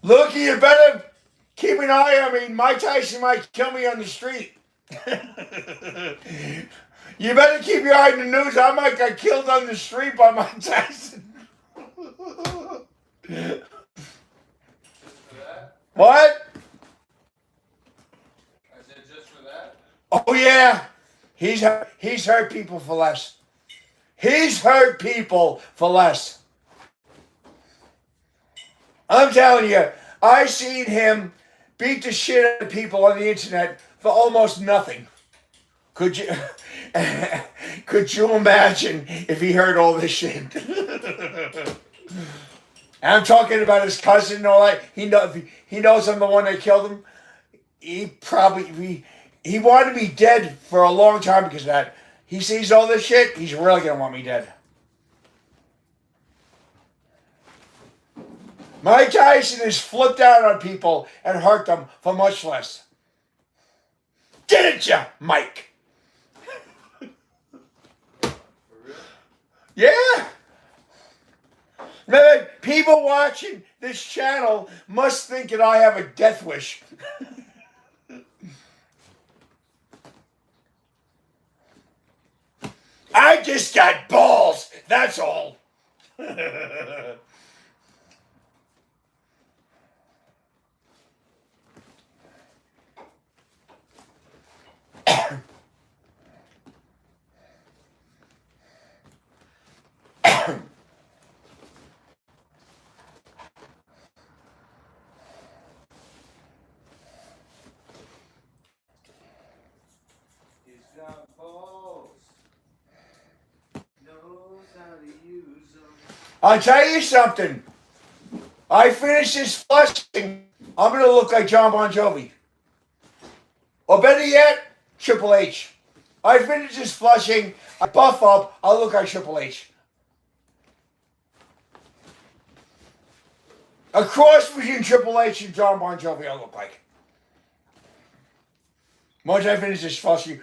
Look, you better keep an eye on me. Mike Tyson might kill me on the street. You better keep your eye on the news. I might get killed on the street by Mike Tyson. What? I said just for that? Oh yeah. He's hurt people for less. He's hurt people for less. I'm telling you, I seen him beat the shit out of people on the internet for almost nothing. Could you imagine if he heard all this shit? I'm talking about his cousin and all that. He knows I'm the one that killed him. He wanted me dead for a long time because of that. He sees all this shit, he's really gonna want me dead. Mike Tyson has flipped out on people and hurt them for much less. Didn't ya, Mike? Yeah. Man, people watching this channel must think that I have a death wish. I just got balls, that's all. I'll tell you something. I finish this flushing, I'm going to look like John Bon Jovi. Or better yet, Triple H. I finish this flushing, I buff up, I'll look like Triple H. A cross between Triple H and John Bon Jovi, I'll look like. Once I finish this flushing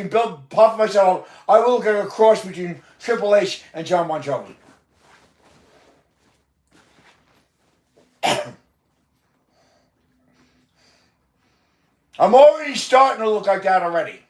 and puff myself, I will look like a cross between Triple H and John Bon Jovi. I'm already starting to look like that already.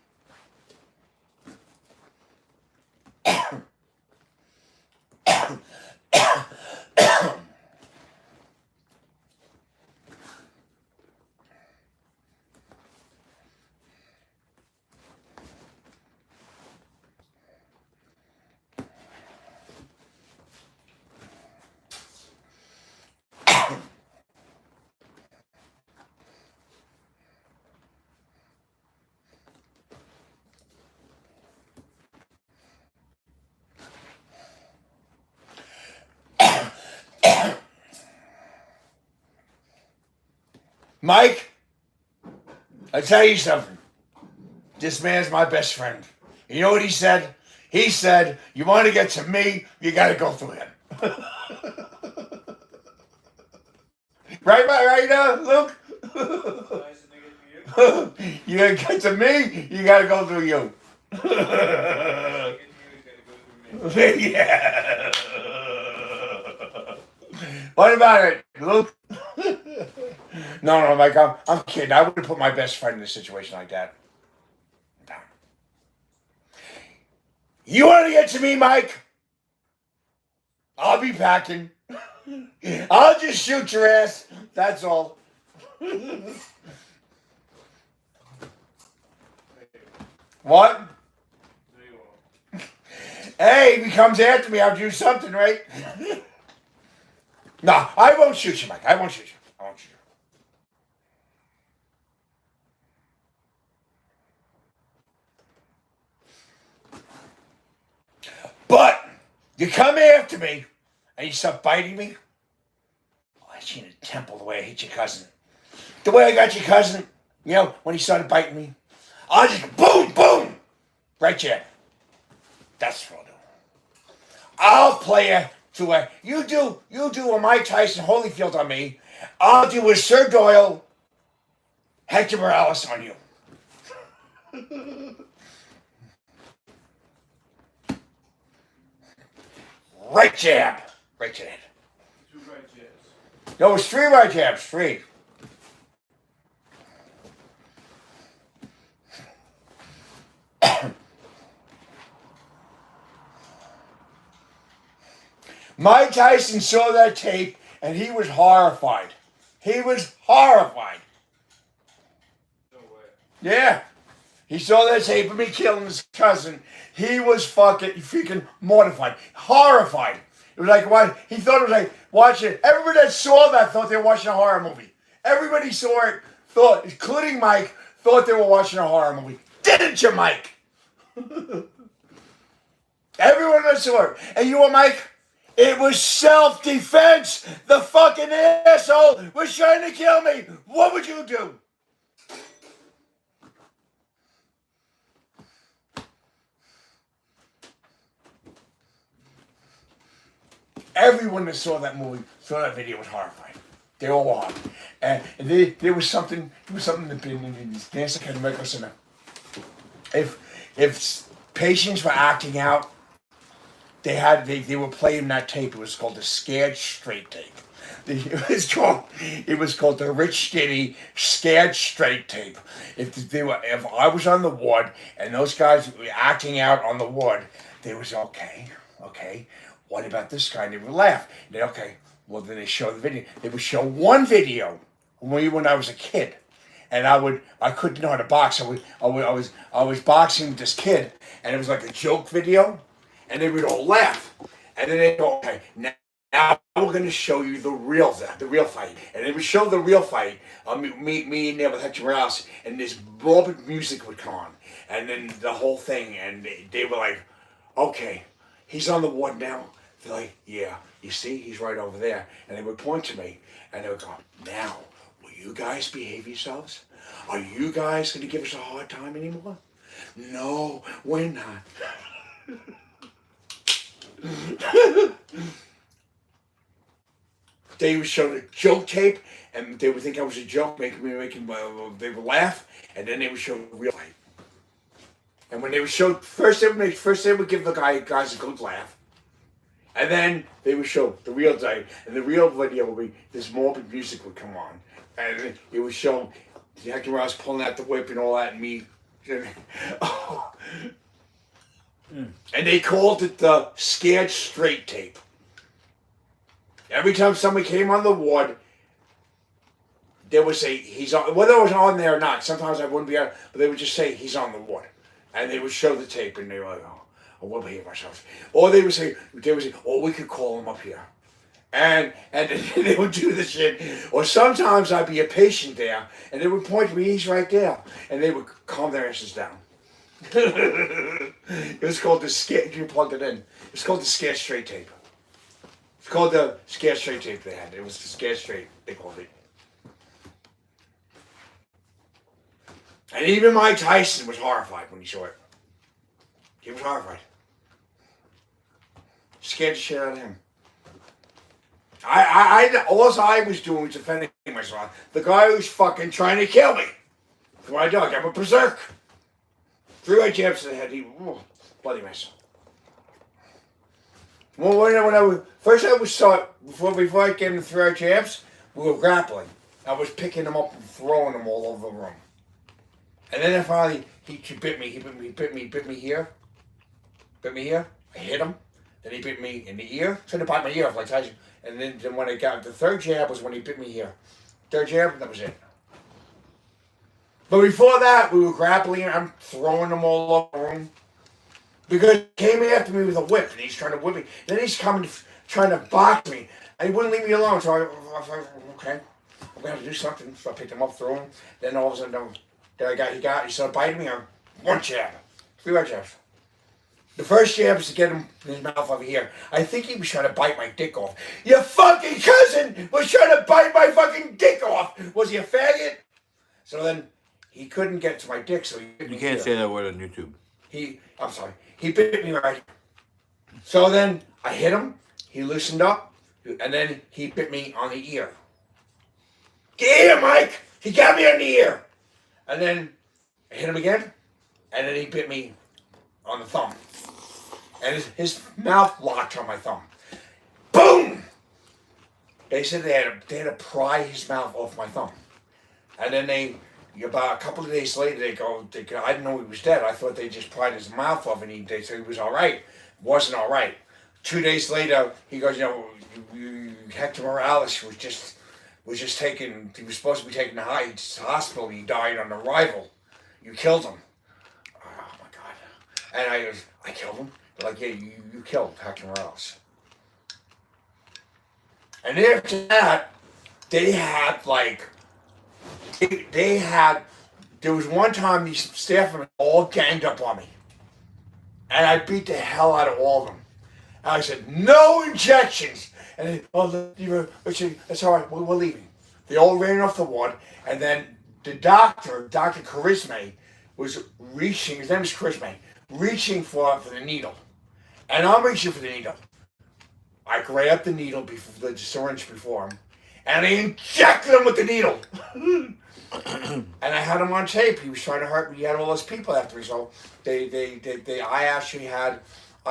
Mike, I tell you something. This man's my best friend. You know what he said? He said, you want to get to me, you got to go through him. right, Luke? You got to get to me, you got to go through you. Yeah. What about it, Luke? No, Mike, I'm kidding. I wouldn't put my best friend in a situation like that. No. You want to get to me, Mike? I'll be packing. I'll just shoot your ass. That's all. What? Hey, if he comes after me, I'll do something, right? No, I won't shoot you, Mike. I won't shoot you. But you come after me and you start biting me. Oh, I seen a temple the way I hit your cousin. The way I got your cousin, when he started biting me. I'll just boom, boom, right there. That's what I'll do. I'll play it to a you do a Mike Tyson Holyfield on me. I'll do a Sir Doyle, Hector Morales on you. Right jab. Right jab. 2 right jabs. No, it's 3 right jabs. 3. Mike Tyson saw that tape and he was horrified. He was horrified. No way. Yeah. He saw that tape of me killing his cousin. He was freaking mortified. Horrified. It was like, what? He thought it was like watching. Everybody that saw that thought they were watching a horror movie. Everybody saw it, thought, including Mike, thought they were watching a horror movie. Didn't you, Mike? Everyone that saw it. And you know what, Mike? It was self-defense. The fucking asshole was trying to kill me. What would you do? Everyone that saw that movie, saw that video, was horrified. They all were. And there was something in this dance kind of make us in. If patients were acting out, they were playing that tape. It was called the Scared Straight tape. It was called the Rich Skinny Scared Straight tape. If I was on the ward and those guys were acting out on the ward, they was okay. What about this guy? And they would laugh. And okay. Well, then they show the video. They would show one video when I was a kid, and I couldn't know how to box. I was boxing with this kid, and it was like a joke video, and they would all laugh, and then they go, okay, now we're going to show you the real fight, and they would show the real fight. Me in there with Hector Morales, and this morbid music would come on, and then the whole thing, and they were like, okay, he's on the ward now. They're like, yeah, you see, he's right over there. And they would point to me, and they would go, now, will you guys behave yourselves? Are you guys going to give us a hard time anymore? No, we're not. They would show the joke tape, and they would think I was a joke, they would laugh, and then they would show the real fight. And when they would show, first they would give the guys a good laugh. And then they would show the real day, and the real video would be this morbid music would come on, and it would show Detective Ross pulling out the whip and all that, and me. And they called it the scared straight tape. Every time somebody came on the ward, they would say he's on. Whether it was on there or not, sometimes I wouldn't be on, but they would just say he's on the ward, and they would show the tape, and they were like, "Oh, we'll behave ourselves." Or they would say, "Oh, we could call him up here," and they would do the shit. Or sometimes I'd be a patient there, and they would point to me, "He's right there," and they would calm their asses down. It was called the scare. You plugged it in. It's called the scare straight tape. It's called the scare straight tape they had. It was the scare straight. They called it. And even Mike Tyson was horrified when he saw it. He was horrified. Scared the shit out of him. All I was doing was defending myself. The guy who's fucking trying to kill me. That's what I do. I got a berserk. 3 right jabs to the head. He bloody mess. Well, when I was first, I was taught before I gave him the 3 right jabs, we were grappling. I was picking them up and throwing them all over the room. And then finally, he bit me. He bit me here. Bit me here. I hit him. Then he bit me in the ear. Tried to bite my ear off like Tyson. And then when I got the 3rd jab was when he bit me here. 3rd jab, that was it. But before that, we were grappling. I'm throwing them all over the room. Because he came after me with a whip, and he's trying to whip me. Then he's coming, trying to box me. And he wouldn't leave me alone. So I was like, okay, I'm going to have to do something. So I picked him up, threw him. Then all of a sudden, he started biting me on 1 jab. 3 right jabs. The first jab was to get him in his mouth over here. I think he was trying to bite my dick off. Your fucking cousin was trying to bite my fucking dick off. Was he a faggot? So then he couldn't get to my dick, so he bit me. You can't say that word on YouTube. I'm sorry. He bit me right. So then I hit him. He loosened up, and then he bit me on the ear. Get here, Mike! He got me on the ear. And then I hit him again, and then he bit me on the thumb. And his mouth locked on my thumb. Boom! They said they had to pry his mouth off my thumb. And then about a couple of days later, they go, I didn't know he was dead. I thought they just pried his mouth off, and they said he was all right. Wasn't all right. 2 days later, he goes, Hector Morales was just taken. He was supposed to be taken to the hospital. He died on arrival. You killed him. Oh my God! And I killed him. They're like, yeah, you killed Hector Morales. And after that, they had there was one time these staff members all ganged up on me. And I beat the hell out of all of them. And I said, no injections. And they, it's all right, we're leaving. They all ran off the ward. And then the doctor, Dr. Charisme, was reaching, his name is Charisme, reaching for the needle. And I'm reaching for the needle. I grabbed the needle, the syringe before him, and I injected him with the needle. And I had him on tape. He was trying to hurt me. He had all those people after me. So I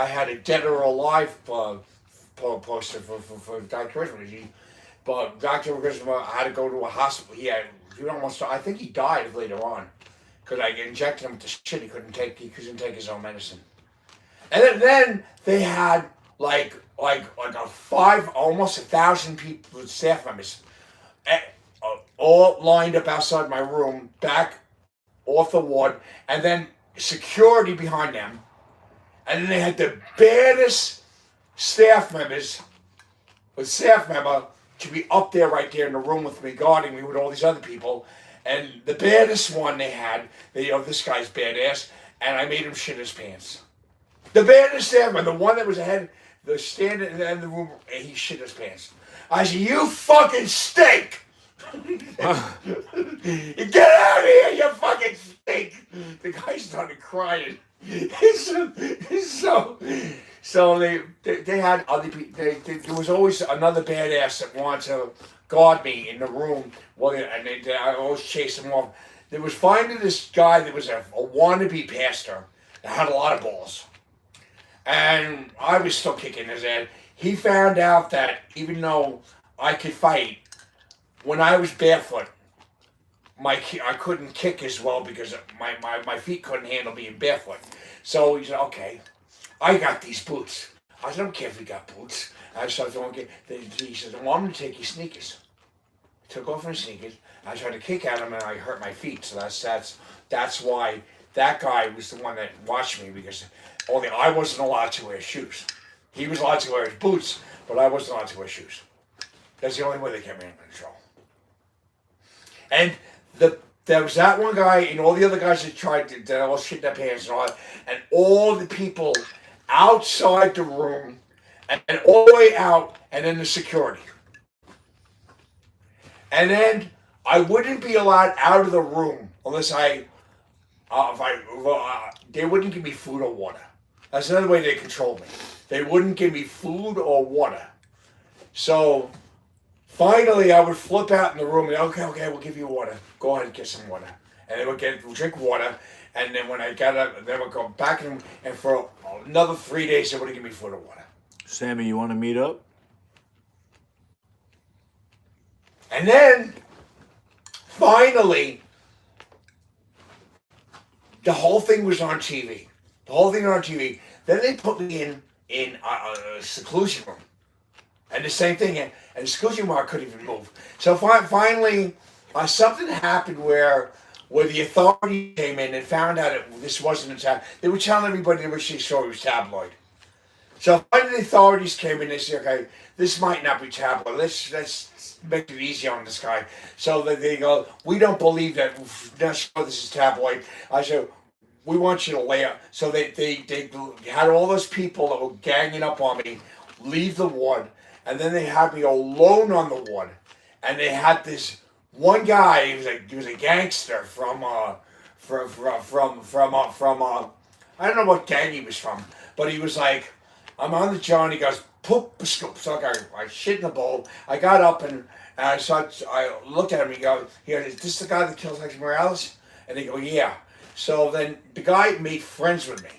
had a dead or alive poster for Dr. Charisma. But Dr. Charisma had to go to a hospital. I think he died later on because I injected him with the shit he couldn't take his own medicine. And then they had like almost 1,000 people, staff members, all lined up outside my room, back off the ward, and then security behind them. And then they had the baddest staff member to be up there right there in the room with me, guarding me with all these other people. And the baddest one they had, this guy's badass, and I made him shit his pants. The baddest staff member, the one that was ahead, the standing in the end of the room, and he shit his pants. I said, you fucking stink! Get out of here, you fucking stink! The guy started crying. So they had other people. There was always another badass that wanted to guard me in the room. I always chased him off. There was finally this guy that was a wannabe pastor that had a lot of balls. And I was still kicking his ass. He found out that even though I could fight, when I was barefoot, I couldn't kick as well because my feet couldn't handle being barefoot. So he said, okay, I got these boots. I said, I don't care if you got boots. I started throwing. He said, well, I'm going to take your sneakers. I took off my sneakers. I tried to kick at him and I hurt my feet. So that's why that guy was the one that watched me, because only I wasn't allowed to wear shoes. He was allowed to wear his boots, but I wasn't allowed to wear shoes. That's the only way they kept me under control. And there was that one guy and all the other guys that tried to, that all shit their pants and all that, and all the people outside the room and all the way out, and then the security. And then I wouldn't be allowed out of the room unless they wouldn't give me food or water. That's another way they controlled me. They wouldn't give me food or water. So finally I would flip out in the room and okay, we'll give you water. Go ahead and get some water. And they would drink water, and then when I got up, they would go back and for another 3 days they wouldn't give me food or water. Sammy, you want to meet up? And then, finally, the whole thing was on TV. Then they put me in a seclusion room. And the same thing, and the seclusion room I couldn't even move. So finally, something happened where the authorities came in and found out this wasn't a tabloid. They were telling everybody that she saw it was tabloid. So finally the authorities came in and they said, okay, this might not be tabloid. Let's make it easy on this guy. So they go, we don't believe that. Not sure this is tabloid. I said, we want you to lay up. So they had all those people that were ganging up on me leave the ward, and then they had me alone on the ward, and they had this one guy. He was a gangster from I don't know what gang he was from, but he was like, I'm on the John. He goes, poop, scoop. So I shit in the bowl. I got up and I looked at him. He goes, is this the guy that killed Hector Morales? And they go, yeah. So then the guy made friends with me.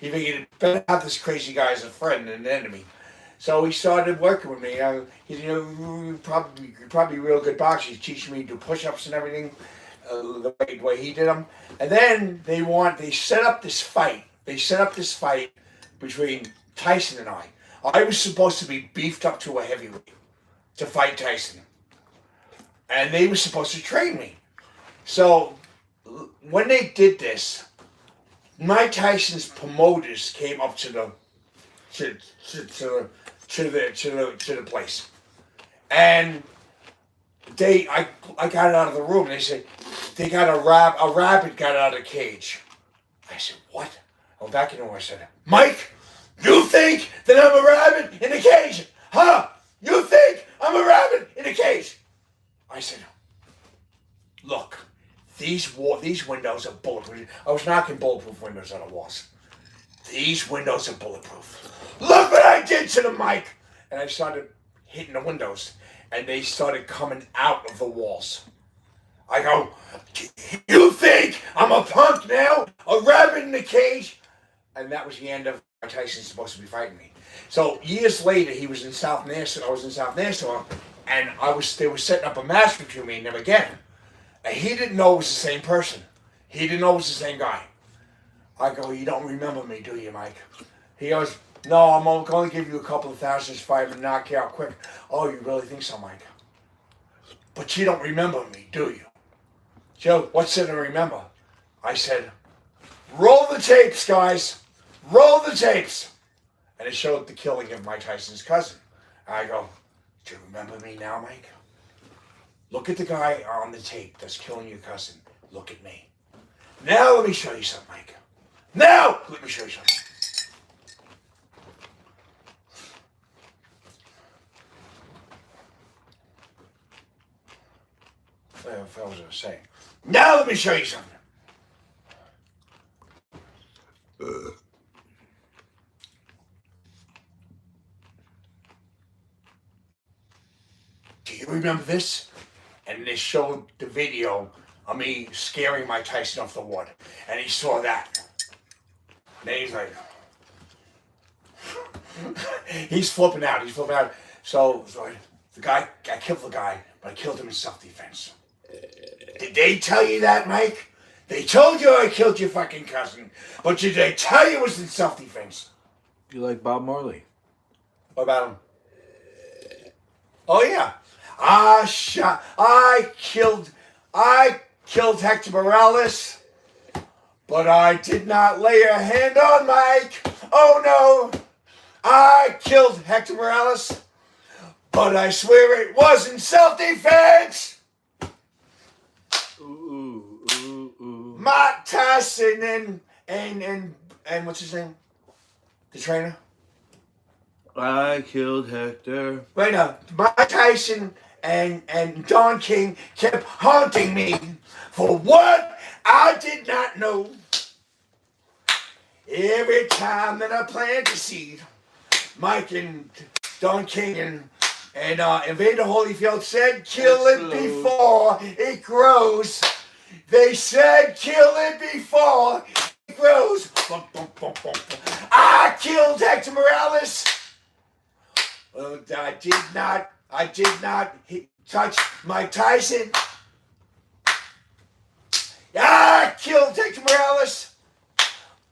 He figured, better have this crazy guy as a friend than an enemy. So he started working with me. He's you're probably a real good boxer. He's teaching me to do push-ups and everything, the way he did them. And then they set up this fight. Between Tyson and I. I was supposed to be beefed up to a heavyweight to fight Tyson. And they were supposed to train me. So when they did this, Mike Tyson's promoters came up to the place. And I got out of the room and they said, they got a rabbit got out of the cage. I said, what? I went back in the room. I said, Mike, you think that I'm a rabbit in a cage? Huh? You think I'm a rabbit in a cage? I said, look, these windows are bulletproof. I was knocking bulletproof windows on the walls. These windows are bulletproof. Look what I did to the mic. And I started hitting the windows, and they started coming out of the walls. I go, you think I'm a punk now? A rabbit in a cage? And that was the end of Tyson supposed to be fighting me. So years later, he was in South Nassau. I was in South Nassau, and they were setting up a match between me and him again. And he didn't know it was the same person. He didn't know it was the same guy. I go, you don't remember me, do you, Mike? He goes, no, I'm going to give you a couple of thousands if I ever knock you out quick. Oh, you really think so, Mike? But you don't remember me, do you? Joe, what's there to remember? I said, roll the tapes, guys. Roll the tapes. And it showed the killing of Mike Tyson's cousin. I go, do you remember me now, Mike? Look at the guy on the tape that's killing your cousin. Look at me. Now let me show you something, Mike. Now let me show you something. What was I saying? Now let me show you something. Do you remember this? And they showed the video of me scaring Mike Tyson off the wood. And he saw that. And then he's like, he's flipping out. So I killed the guy, but I killed him in self-defense. Did they tell you that, Mike? They told you I killed your fucking cousin, but did they tell you it was in self-defense? You like Bob Marley? What about him? Oh yeah, I killed Hector Morales, but I did not lay a hand on Mike. Oh no, I killed Hector Morales, but I swear it was in self-defense. Ooh. Mike Tyson and what's his name? The trainer? I killed Hector. Right now, Mike Tyson and Don King kept haunting me for what I did not know. Every time that I planted a seed, Mike and Don King and Evander Holyfield said, kill it before it grows. They said, kill it before it grows. I killed Hector Morales. I did not touch Mike Tyson. I killed Hector Morales,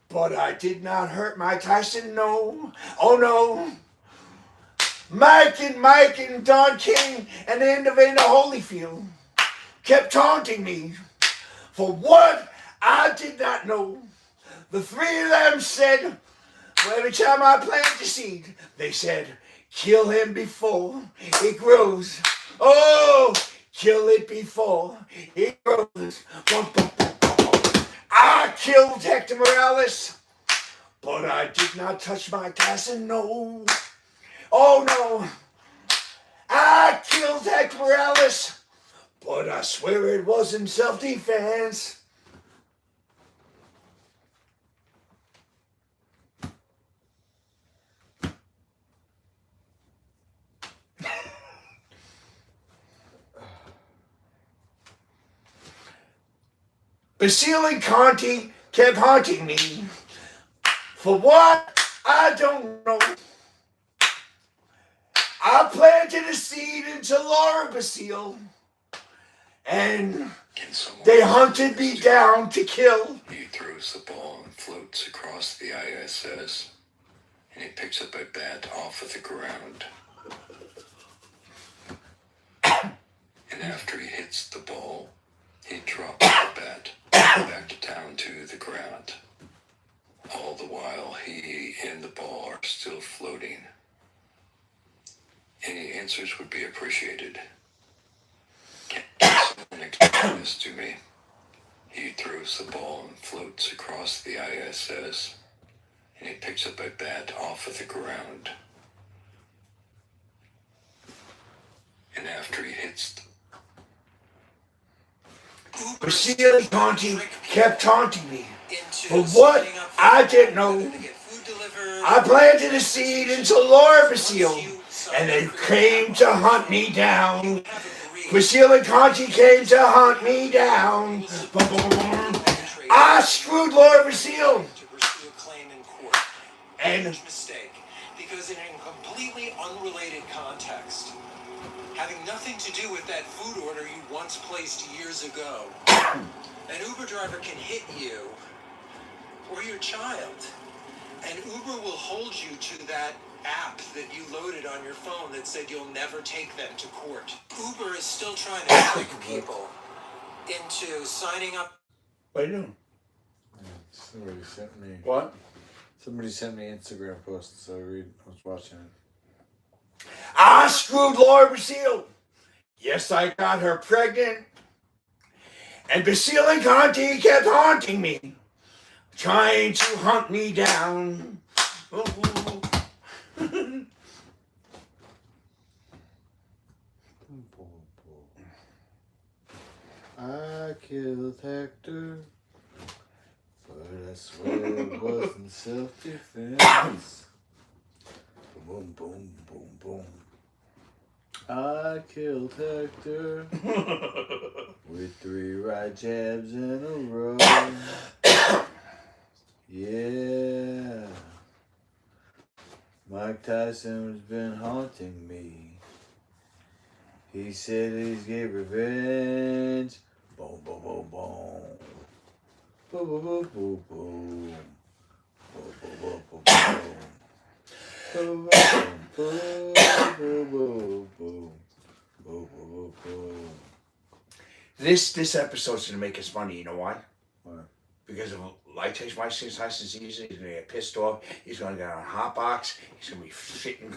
but I did not hurt Mike Tyson, no. Oh no. Mike and Don King and the Evander Holyfield kept taunting me for what I did not know. The three of them said, well, every time I planted the seed, they said, kill him before it grows. Oh, kill it before it grows. I killed Hector Morales, but I did not touch Mike Tyson, no. Oh no. I killed Hector Morales, but I swear it was in self-defense. Basile and Conti kept haunting me. For what? I don't know. I planted a seed into Laura Basile, and they hunted me down to kill. He throws the ball and floats across the ISS, and he picks up a bat off of the ground. And after he hits the ball, he drops the bat back down to the ground. All the while, he and the ball are still floating. Any answers would be appreciated. Can someone explain this to me? He throws the ball and floats across the ISS, and he picks up a bat off of the ground. And after he hits Basile and Conti kept taunting me. For what? I didn't know. I planted a seed into Laura Basile, and they came to hunt me down. Basile and Conti came to hunt me down. I screwed Laura Basile. And mistake, because in a completely unrelated context, having nothing to do with that food order you once placed years ago, an Uber driver can hit you or your child, and Uber will hold you to that app that you loaded on your phone that said you'll never take them to court. Uber is still trying to trick people into signing up. what are you doing? Somebody sent me. What? Somebody sent me Instagram posts, so I was watching it. I screwed Laura Basile. Yes, I got her pregnant. And Basile and Conti kept haunting me, trying to hunt me down. I killed Hector, but I swear it wasn't self-defense. Boom, boom, boom, boom. I killed Hector with 3 right jabs in a row. Yeah. Mike Tyson has been haunting me. He said he's get revenge. Boom, boom, boom, boom. Boom, boom, boom, boom, boom. Boom, boom, boom, boom, boom. Boom, boom, boom, boom, boom, boom. Boom, boom, boom. This episode's gonna make us money. You know why? Why? Because if Light takes my license easy, he's gonna get pissed off. He's gonna get on Hotbox. He's gonna be shitting,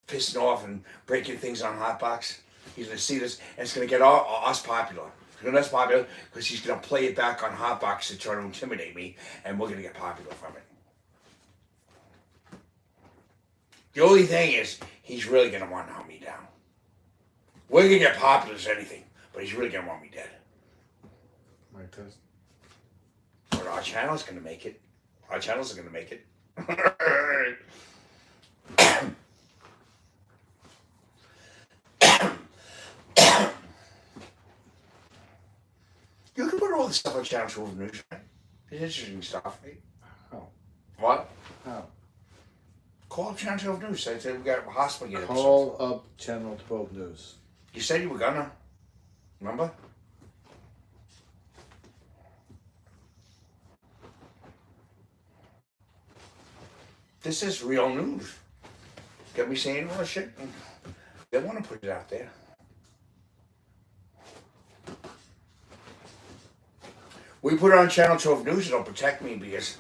pissing off, and breaking things on Hotbox. He's gonna see this, and it's gonna get us popular. It's gonna get us popular because he's gonna play it back on Hotbox to try to intimidate me, and we're gonna get popular from it. The only thing is, he's really gonna want to hunt me down. We're gonna get popular as anything, but he's really gonna want me dead. My test. But our channel's gonna make it. Our channels are gonna make it. You can put all this stuff on Channel 12 News. It's interesting stuff. How? What? How? Call Channel 12 News. Say we got a hospital get Call up Channel 12 News. You said you were gonna. Remember? This is real news. Get me saying all this shit. They want to put it out there. We put it on Channel 12 News, it'll protect me because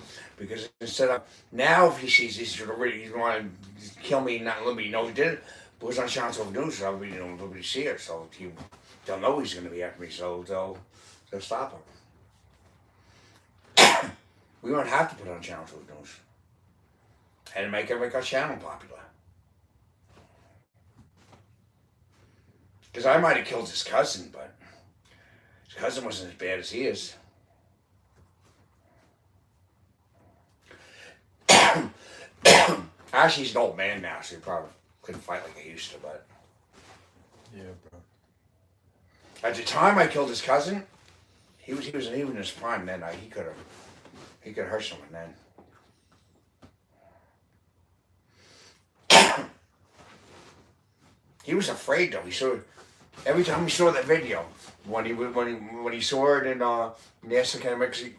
instead of now if he sees he's already want to kill me, not let me know he did it. But it was on Channel 12 News, so nobody see it, so they'll know he's going to be after me, so they'll stop him. We won't have to put it on Channel 12 News, and make our channel popular. Because I might have killed his cousin, but his cousin wasn't as bad as he is. Actually, he's an old man now, so he probably couldn't fight like he used to, but... Yeah, bro. At the time I killed his cousin, he was in his prime then. He could have hurt someone then. He was afraid though. Every time he saw that video, when he saw it in Nassau County,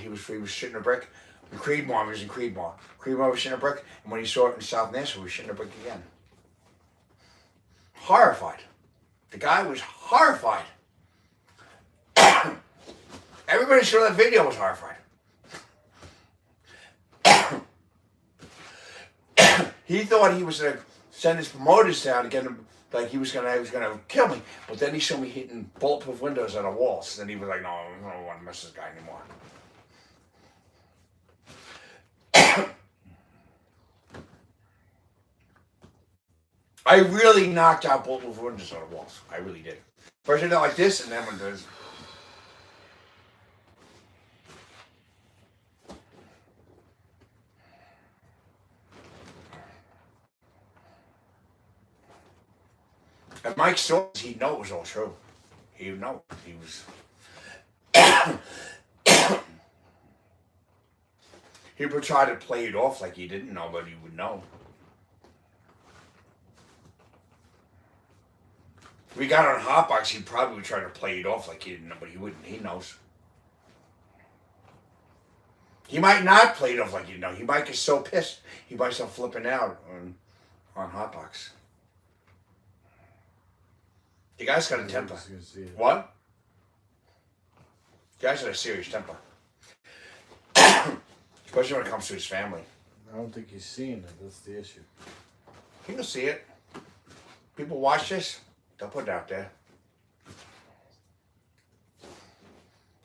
he was shitting a brick. In Creedmoor, he was in Creedmoor. Creedmoor was shitting a brick, and when he saw it in South Nassau, he was shitting a brick again. Horrified. The guy was horrified. Everybody who saw that video was horrified. He thought he was gonna send his promoters down to get him, like he was gonna kill me. But then he saw me hitting bulletproof windows on a wall. So then he was like, no, I don't want to mess with this guy anymore. I really knocked out bulletproof windows on the walls. I really did. First I did it like this, and then when there's... And Mike saw it, he'd know it was all true. He'd know. He was... He would try to play it off like he didn't know, but he would know. If we got on Hotbox, he probably would try to play it off like he didn't know, but he wouldn't. He knows. He might not play it off like he know. He might get so pissed, he might start flipping out on Hotbox. The guy's got a temper. What? The guy's got a serious temper. Especially when it comes to his family. I don't think he's seeing it. That's the issue. He'll see it. People watch this, they'll put it out there.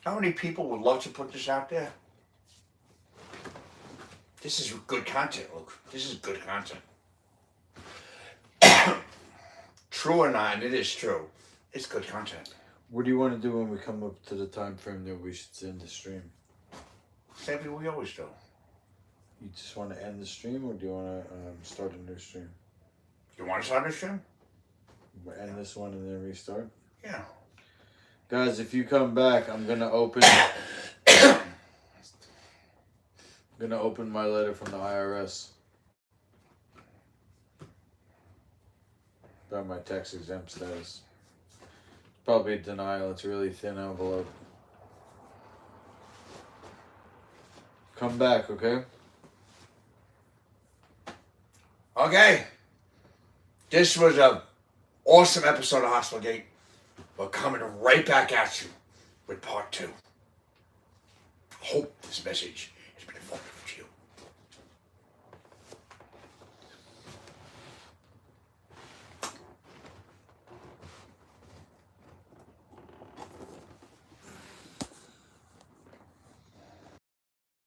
How many people would love to put this out there? This is good content, Luke. This is good content. True or not, and it is true. It's good content. What do you want to do when we come up to the time frame that we should end the stream? Same thing we always do. You just want to end the stream, or do you want to start a new stream? You want to start a stream? We'll end this one and then restart? Yeah. Guys, if you come back, I'm going to open... my letter from the IRS. about my tax exempt status. Probably denial. It's a really thin envelope. Come back, okay? Okay. This was a awesome episode of Hospital Gate. We're coming right back at you with part 2. Hope this message